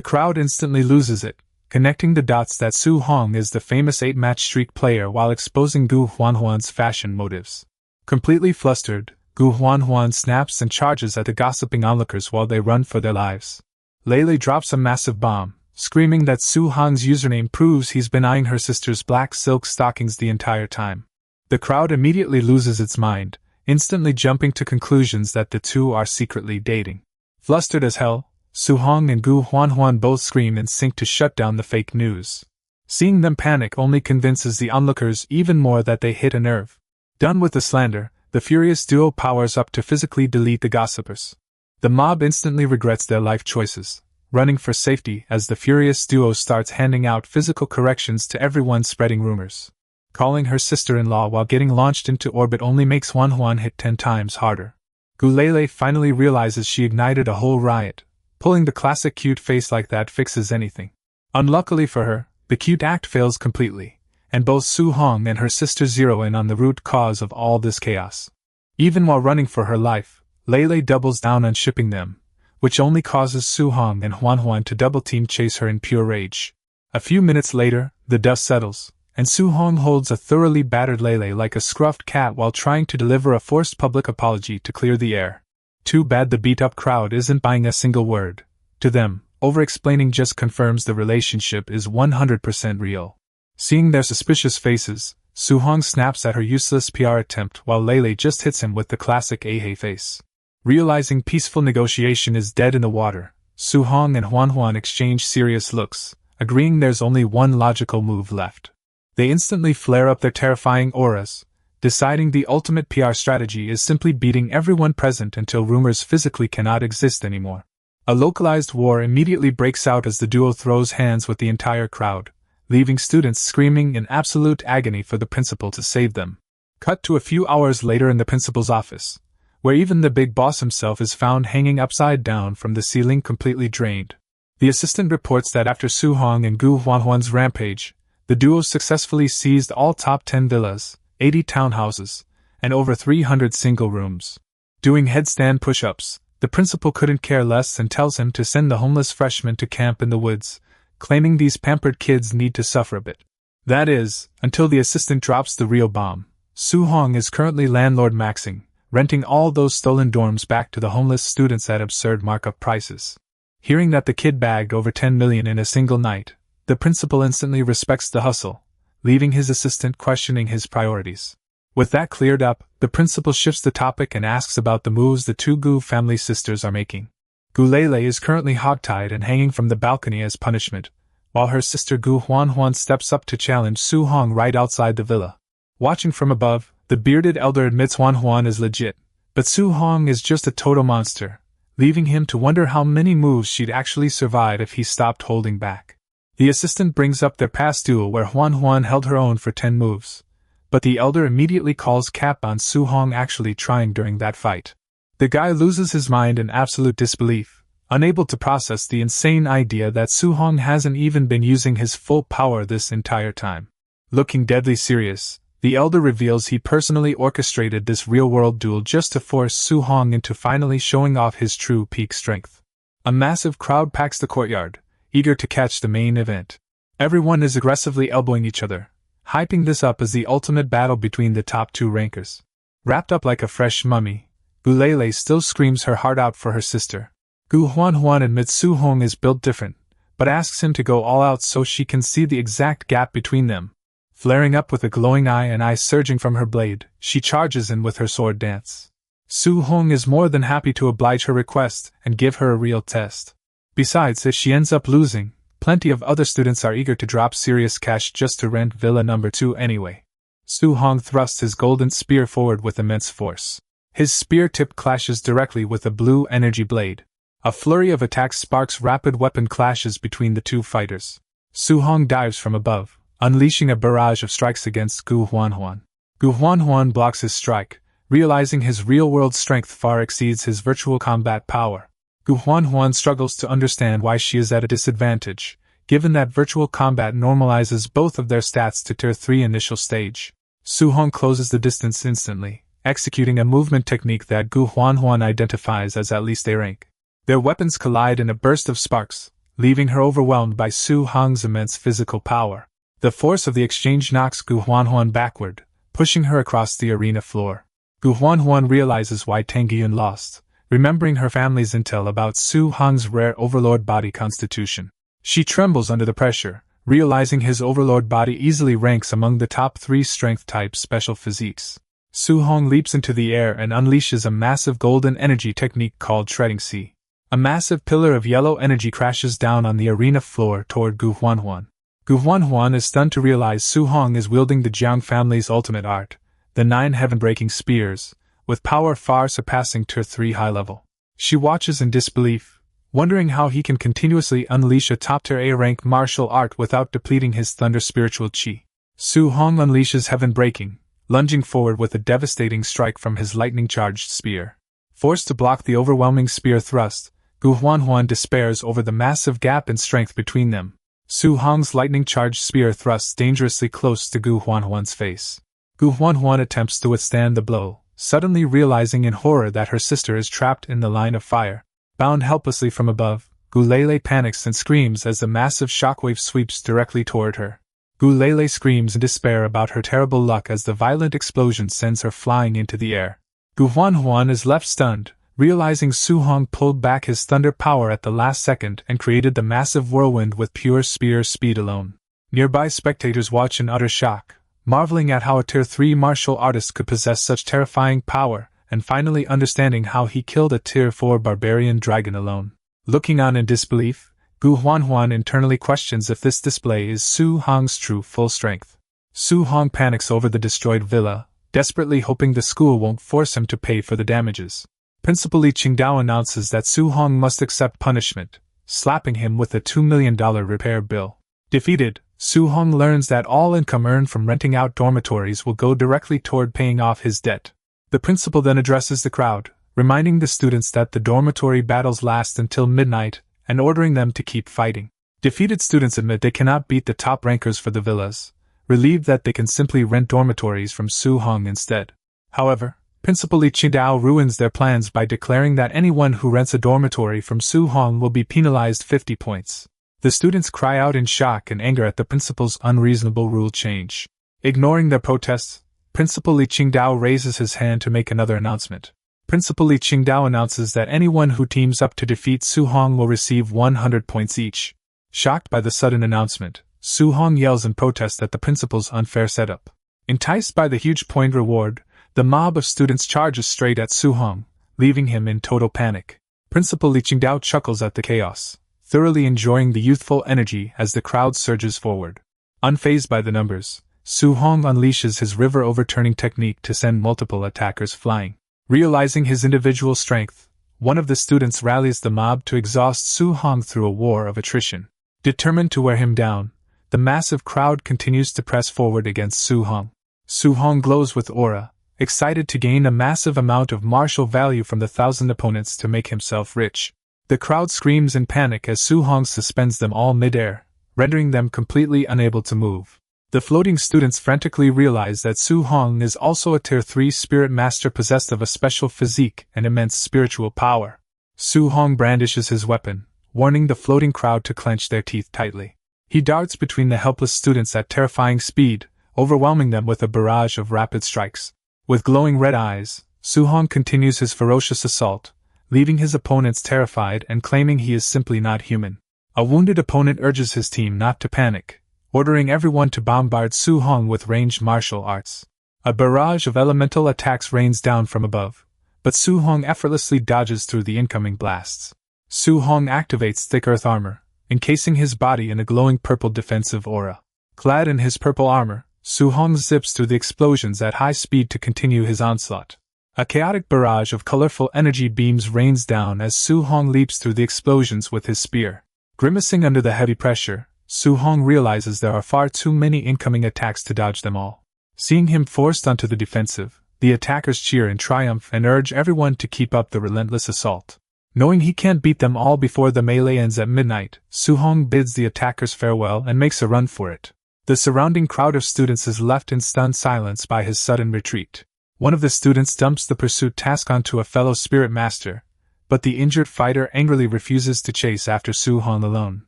crowd instantly loses it, connecting the dots that Su-hong is the famous 8-match streak player while exposing Gu Huanhuan's fashion motives. Completely flustered, Gu Huanhuan snaps and charges at the gossiping onlookers while they run for their lives. Lele drops a massive bomb, screaming that Su-hong's username proves he's been eyeing her sister's black silk stockings the entire time. The crowd immediately loses its mind, instantly jumping to conclusions that the two are secretly dating. Flustered as hell, Su-hong and Gu Huanhuan both scream in sync to shut down the fake news. Seeing them panic only convinces the onlookers even more that they hit a nerve. Done with the slander, the furious duo powers up to physically delete the gossipers. The mob instantly regrets their life choices, running for safety as the furious duo starts handing out physical corrections to everyone spreading rumors. Calling her sister-in-law while getting launched into orbit only makes Huanhuan hit 10 times harder. Gulele finally realizes she ignited a whole riot. Pulling the classic cute face like that fixes anything. Unluckily for her, the cute act fails completely, and both Su-hong and her sister zero in on the root cause of all this chaos. Even while running for her life, Lele doubles down on shipping them, which only causes Su-hong and Huanhuan to double-team chase her in pure rage. A few minutes later, the dust settles, and Su-hong holds a thoroughly battered Lele like a scruffed cat while trying to deliver a forced public apology to clear the air. Too bad the beat-up crowd isn't buying a single word. To them, over-explaining just confirms the relationship is 100% real. Seeing their suspicious faces, Su-hong snaps at her useless PR attempt while Lele just hits him with the classic ahey face. Realizing peaceful negotiation is dead in the water, Su-hong and Huanhuan exchange serious looks, agreeing there's only one logical move left. They instantly flare up their terrifying auras, deciding the ultimate PR strategy is simply beating everyone present until rumors physically cannot exist anymore. A localized war immediately breaks out as the duo throws hands with the entire crowd, leaving students screaming in absolute agony for the principal to save them. Cut to a few hours later in the principal's office, where even the big boss himself is found hanging upside down from the ceiling completely drained. The assistant reports that after Su-hong and Gu Huanhuan's rampage, the duo successfully seized all top 10 villas, 80 townhouses, and over 300 single rooms. Doing headstand push-ups, the principal couldn't care less and tells him to send the homeless freshmen to camp in the woods, claiming these pampered kids need to suffer a bit. That is, until the assistant drops the real bomb. Su-hong is currently landlord maxing, renting all those stolen dorms back to the homeless students at absurd markup prices. Hearing that the kid bagged over 10 million in a single night, the principal instantly respects the hustle, leaving his assistant questioning his priorities. With that cleared up, the principal shifts the topic and asks about the moves the two Gu family sisters are making. Gulele is currently hogtied and hanging from the balcony as punishment, while her sister Gu Huanhuan steps up to challenge Su-hong right outside the villa. Watching from above, the bearded elder admits Huanhuan is legit, but Su-hong is just a total monster, leaving him to wonder how many moves she'd actually survive if he stopped holding back. The assistant brings up their past duel where Huanhuan held her own for 10 moves, but the elder immediately calls cap on Su-hong actually trying during that fight. The guy loses his mind in absolute disbelief, unable to process the insane idea that Su-hong hasn't even been using his full power this entire time. Looking deadly serious, the elder reveals he personally orchestrated this real-world duel just to force Su-hong into finally showing off his true peak strength. A massive crowd packs the courtyard, eager to catch the main event. Everyone is aggressively elbowing each other, hyping this up as the ultimate battle between the top two rankers. Wrapped up like a fresh mummy, Gulele still screams her heart out for her sister. Gu Huanhuan admits Su Hong is built different, but asks him to go all out so she can see the exact gap between them. Flaring up with a glowing eye and eyes surging from her blade, she charges in with her sword dance. Su Hong is more than happy to oblige her request and give her a real test. Besides, if she ends up losing, plenty of other students are eager to drop serious cash just to rent Villa number 2 anyway. Su Hong thrusts his golden spear forward with immense force. His spear tip clashes directly with a blue energy blade. A flurry of attacks sparks rapid weapon clashes between the two fighters. Su Hong dives from above, unleashing a barrage of strikes against Gu Huanhuan. Gu Huanhuan blocks his strike, realizing his real-world strength far exceeds his virtual combat power. Gu Huanhuan struggles to understand why she is at a disadvantage, given that virtual combat normalizes both of their stats to Tier 3 initial stage. Su Hong closes the distance instantly, executing a movement technique that Gu Huanhuan identifies as at least A rank. Their weapons collide in a burst of sparks, leaving her overwhelmed by Su Hong's immense physical power. The force of the exchange knocks Gu Huanhuan backward, pushing her across the arena floor. Gu Huanhuan realizes why Tang Yun lost, remembering her family's intel about Su Hong's rare overlord body constitution. She trembles under the pressure, realizing his overlord body easily ranks among the top 3 strength-type special physiques. Su Hong leaps into the air and unleashes a massive golden energy technique called Shredding Sea. A massive pillar of yellow energy crashes down on the arena floor toward Gu Huanhuan. Gu Huanhuan is stunned to realize Su Hong is wielding the Jiang family's ultimate art, the 9 heaven-breaking spears, with power far surpassing Tier 3 high level. She watches in disbelief, wondering how he can continuously unleash a top-tier A-rank martial art without depleting his thunder spiritual chi. Su Hong unleashes heaven-breaking, lunging forward with a devastating strike from his lightning-charged spear. Forced to block the overwhelming spear thrust, Gu Huanhuan despairs over the massive gap in strength between them. Su Hong's lightning-charged spear thrusts dangerously close to Gu Huanhuan's face. Gu Huanhuan attempts to withstand the blow, suddenly realizing in horror that her sister is trapped in the line of fire. Bound helplessly from above, Gulele panics and screams as the massive shockwave sweeps directly toward her. Gulele screams in despair about her terrible luck as the violent explosion sends her flying into the air. Gu Huanhuan is left stunned, realizing Su Hong pulled back his thunder power at the last second and created the massive whirlwind with pure spear speed alone. Nearby spectators watch in utter shock, marveling at how a Tier 3 martial artist could possess such terrifying power, and finally understanding how he killed a Tier 4 barbarian dragon alone. Looking on in disbelief, Gu Huanhuan internally questions if this display is Su Hong's true full strength. Su Hong panics over the destroyed villa, desperately hoping the school won't force him to pay for the damages. Principal Li Qingdao announces that Su Hong must accept punishment, slapping him with a $2 million repair bill. Defeated, Su Hong learns that all income earned from renting out dormitories will go directly toward paying off his debt. The principal then addresses the crowd, reminding the students that the dormitory battles last until midnight, and ordering them to keep fighting. Defeated students admit they cannot beat the top rankers for the villas, relieved that they can simply rent dormitories from Su Hong instead. However, Principal Li Qingdao ruins their plans by declaring that anyone who rents a dormitory from Su Hong will be penalized 50 points. The students cry out in shock and anger at the principal's unreasonable rule change. Ignoring their protests, Principal Li Qingdao raises his hand to make another announcement. Principal Li Qingdao announces that anyone who teams up to defeat Su Hong will receive 100 points each. Shocked by the sudden announcement, Su Hong yells in protest at the principal's unfair setup. Enticed by the huge point reward, the mob of students charges straight at Su Hong, leaving him in total panic. Principal Li Qingdao chuckles at the chaos, thoroughly enjoying the youthful energy as the crowd surges forward. Unfazed by the numbers, Su Hong unleashes his river overturning technique to send multiple attackers flying. Realizing his individual strength, one of the students rallies the mob to exhaust Su Hong through a war of attrition. Determined to wear him down, the massive crowd continues to press forward against Su Hong. Su Hong glows with aura, excited to gain a massive amount of martial value from the 1,000 opponents to make himself rich. The crowd screams in panic as Su Hong suspends them all mid-air, rendering them completely unable to move. The floating students frantically realize that Su Hong is also a Tier 3 spirit master possessed of a special physique and immense spiritual power. Su Hong brandishes his weapon, warning the floating crowd to clench their teeth tightly. He darts between the helpless students at terrifying speed, overwhelming them with a barrage of rapid strikes. With glowing red eyes, Suhong continues his ferocious assault, leaving his opponents terrified and claiming he is simply not human. A wounded opponent urges his team not to panic, ordering everyone to bombard Suhong with ranged martial arts. A barrage of elemental attacks rains down from above, but Suhong effortlessly dodges through the incoming blasts. Suhong activates thick earth armor, encasing his body in a glowing purple defensive aura. Clad in his purple armor, Suhong zips through the explosions at high speed to continue his onslaught. A chaotic barrage of colorful energy beams rains down as Suhong leaps through the explosions with his spear. Grimacing under the heavy pressure, Suhong realizes there are far too many incoming attacks to dodge them all. Seeing him forced onto the defensive, the attackers cheer in triumph and urge everyone to keep up the relentless assault. Knowing he can't beat them all before the melee ends at midnight, Suhong bids the attackers farewell and makes a run for it. The surrounding crowd of students is left in stunned silence by his sudden retreat. One of the students dumps the pursuit task onto a fellow spirit master, but the injured fighter angrily refuses to chase after Suhong alone.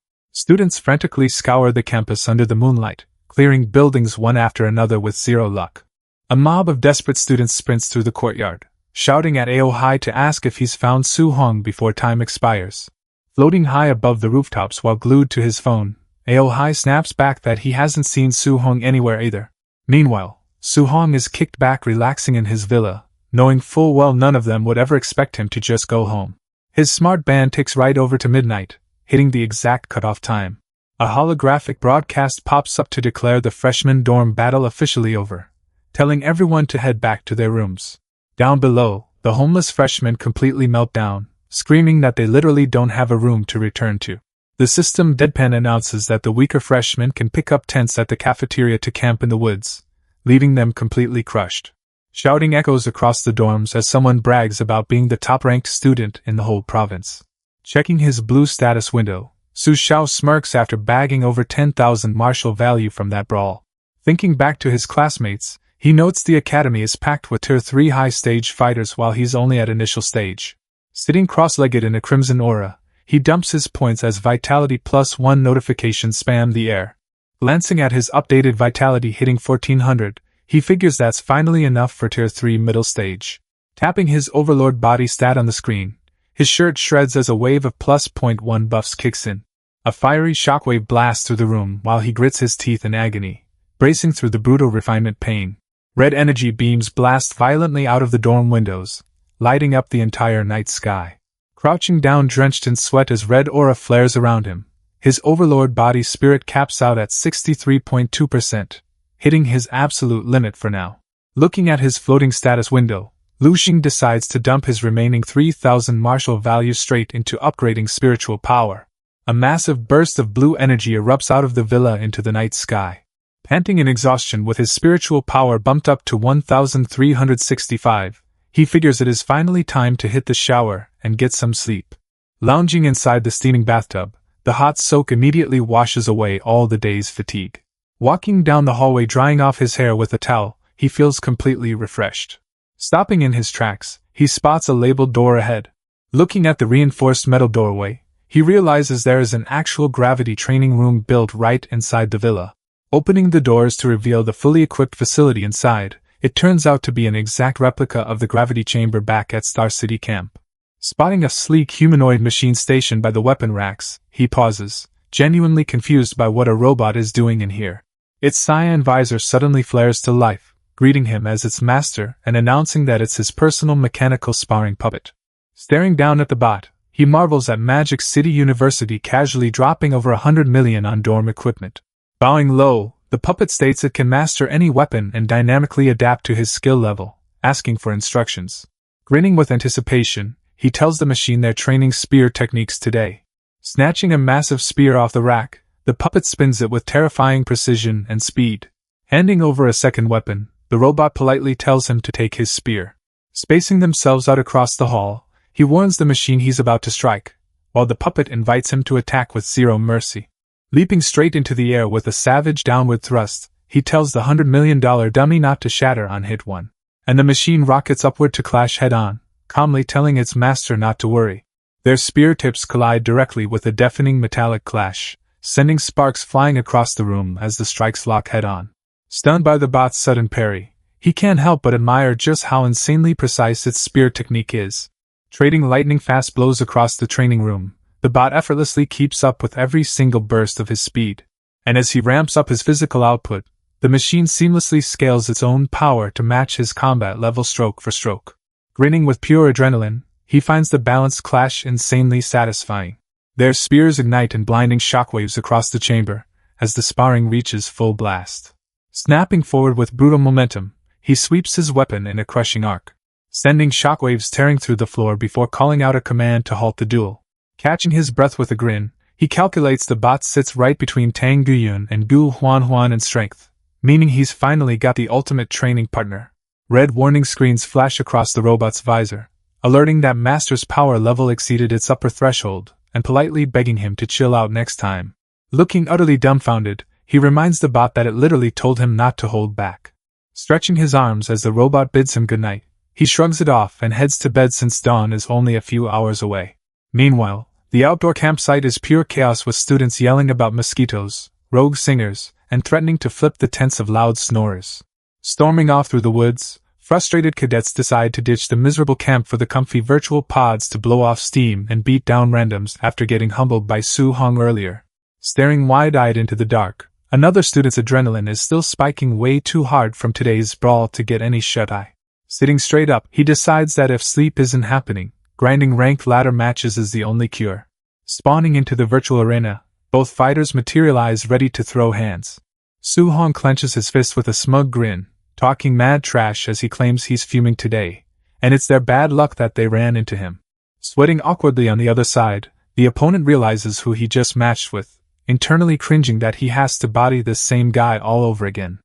Students frantically scour the campus under the moonlight, clearing buildings one after another with zero luck. A mob of desperate students sprints through the courtyard, shouting at Aohai to ask if he's found Suhong before time expires. Floating high above the rooftops while glued to his phone, Aohai snaps back that he hasn't seen Suhong anywhere either. Meanwhile, Suhong is kicked back relaxing in his villa, knowing full well none of them would ever expect him to just go home. His smart band ticks right over to midnight, hitting the exact cutoff time. A holographic broadcast pops up to declare the freshman dorm battle officially over, telling everyone to head back to their rooms. Down below, the homeless freshmen completely melt down, screaming that they literally don't have a room to return to. The system deadpan announces that the weaker freshmen can pick up tents at the cafeteria to camp in the woods, leaving them completely crushed. Shouting echoes across the dorms as someone brags about being the top-ranked student in the whole province. Checking his blue status window, Su Xiao smirks after bagging over 10,000 martial value from that brawl. Thinking back to his classmates, he notes the academy is packed with Tier 3 high-stage fighters while he's only at initial stage. Sitting cross-legged in a crimson aura, he dumps his points as Vitality +1 notifications spam the air. Glancing at his updated Vitality hitting 1400, he figures that's finally enough for Tier 3 middle stage. Tapping his Overlord body stat on the screen, his shirt shreds as a wave of +0.1 buffs kicks in. A fiery shockwave blasts through the room while he grits his teeth in agony, bracing through the brutal refinement pain. Red energy beams blast violently out of the dorm windows, lighting up the entire night sky. Crouching down drenched in sweat as red aura flares around him, his Overlord body spirit caps out at 63.2%, hitting his absolute limit for now. Looking at his floating status window, Lu Xing decides to dump his remaining 3,000 martial value straight into upgrading spiritual power. A massive burst of blue energy erupts out of the villa into the night sky. Panting in exhaustion with his spiritual power bumped up to 1,365, he figures it is finally time to hit the shower and get some sleep. Lounging inside the steaming bathtub, the hot soak immediately washes away all the day's fatigue. Walking down the hallway drying off his hair with a towel, he feels completely refreshed. Stopping in his tracks, he spots a labeled door ahead. Looking at the reinforced metal doorway, he realizes there is an actual gravity training room built right inside the villa. Opening the doors to reveal the fully equipped facility inside, it turns out to be an exact replica of the gravity chamber back at Star City Camp. Spotting a sleek humanoid machine stationed by the weapon racks, he pauses, genuinely confused by what a robot is doing in here. Its cyan visor suddenly flares to life, greeting him as its master and announcing that it's his personal mechanical sparring puppet. Staring down at the bot, he marvels at Magic City University casually dropping over 100 million on dorm equipment. Bowing low, the puppet states it can master any weapon and dynamically adapt to his skill level, asking for instructions. Grinning with anticipation, he tells the machine they're training spear techniques today. Snatching a massive spear off the rack, the puppet spins it with terrifying precision and speed. Handing over a second weapon, the robot politely tells him to take his spear. Spacing themselves out across the hall, he warns the machine he's about to strike, while the puppet invites him to attack with zero mercy. Leaping straight into the air with a savage downward thrust, he tells the $100 million dummy not to shatter on hit 1. And the machine rockets upward to clash head-on, calmly telling its master not to worry. Their spear tips collide directly with a deafening metallic clash, sending sparks flying across the room as the strikes lock head-on. Stunned by the bot's sudden parry, he can't help but admire just how insanely precise its spear technique is. Trading lightning-fast blows across the training room, the bot effortlessly keeps up with every single burst of his speed. And as he ramps up his physical output, the machine seamlessly scales its own power to match his combat level stroke for stroke. Grinning with pure adrenaline, he finds the balanced clash insanely satisfying. Their spears ignite in blinding shockwaves across the chamber, as the sparring reaches full blast. Snapping forward with brutal momentum, he sweeps his weapon in a crushing arc, sending shockwaves tearing through the floor before calling out a command to halt the duel. Catching his breath with a grin, he calculates the bot sits right between Tang Guyun and Gu Huan in strength, meaning he's finally got the ultimate training partner. Red warning screens flash across the robot's visor, alerting that Master's power level exceeded its upper threshold, and politely begging him to chill out next time. Looking utterly dumbfounded, he reminds the bot that it literally told him not to hold back. Stretching his arms as the robot bids him goodnight, he shrugs it off and heads to bed since dawn is only a few hours away. Meanwhile, the outdoor campsite is pure chaos with students yelling about mosquitoes, rogue singers, and threatening to flip the tents of loud snorers. Storming off through the woods, frustrated cadets decide to ditch the miserable camp for the comfy virtual pods to blow off steam and beat down randoms after getting humbled by Su Hong earlier. Staring wide-eyed into the dark, another student's adrenaline is still spiking way too hard from today's brawl to get any shut-eye. Sitting straight up, he decides that if sleep isn't happening, grinding ranked ladder matches is the only cure. Spawning into the virtual arena, both fighters materialize ready to throw hands. Su Hong clenches his fist with a smug grin, talking mad trash as he claims he's fuming today, and it's their bad luck that they ran into him. Sweating awkwardly on the other side, the opponent realizes who he just matched with, internally cringing that he has to body this same guy all over again.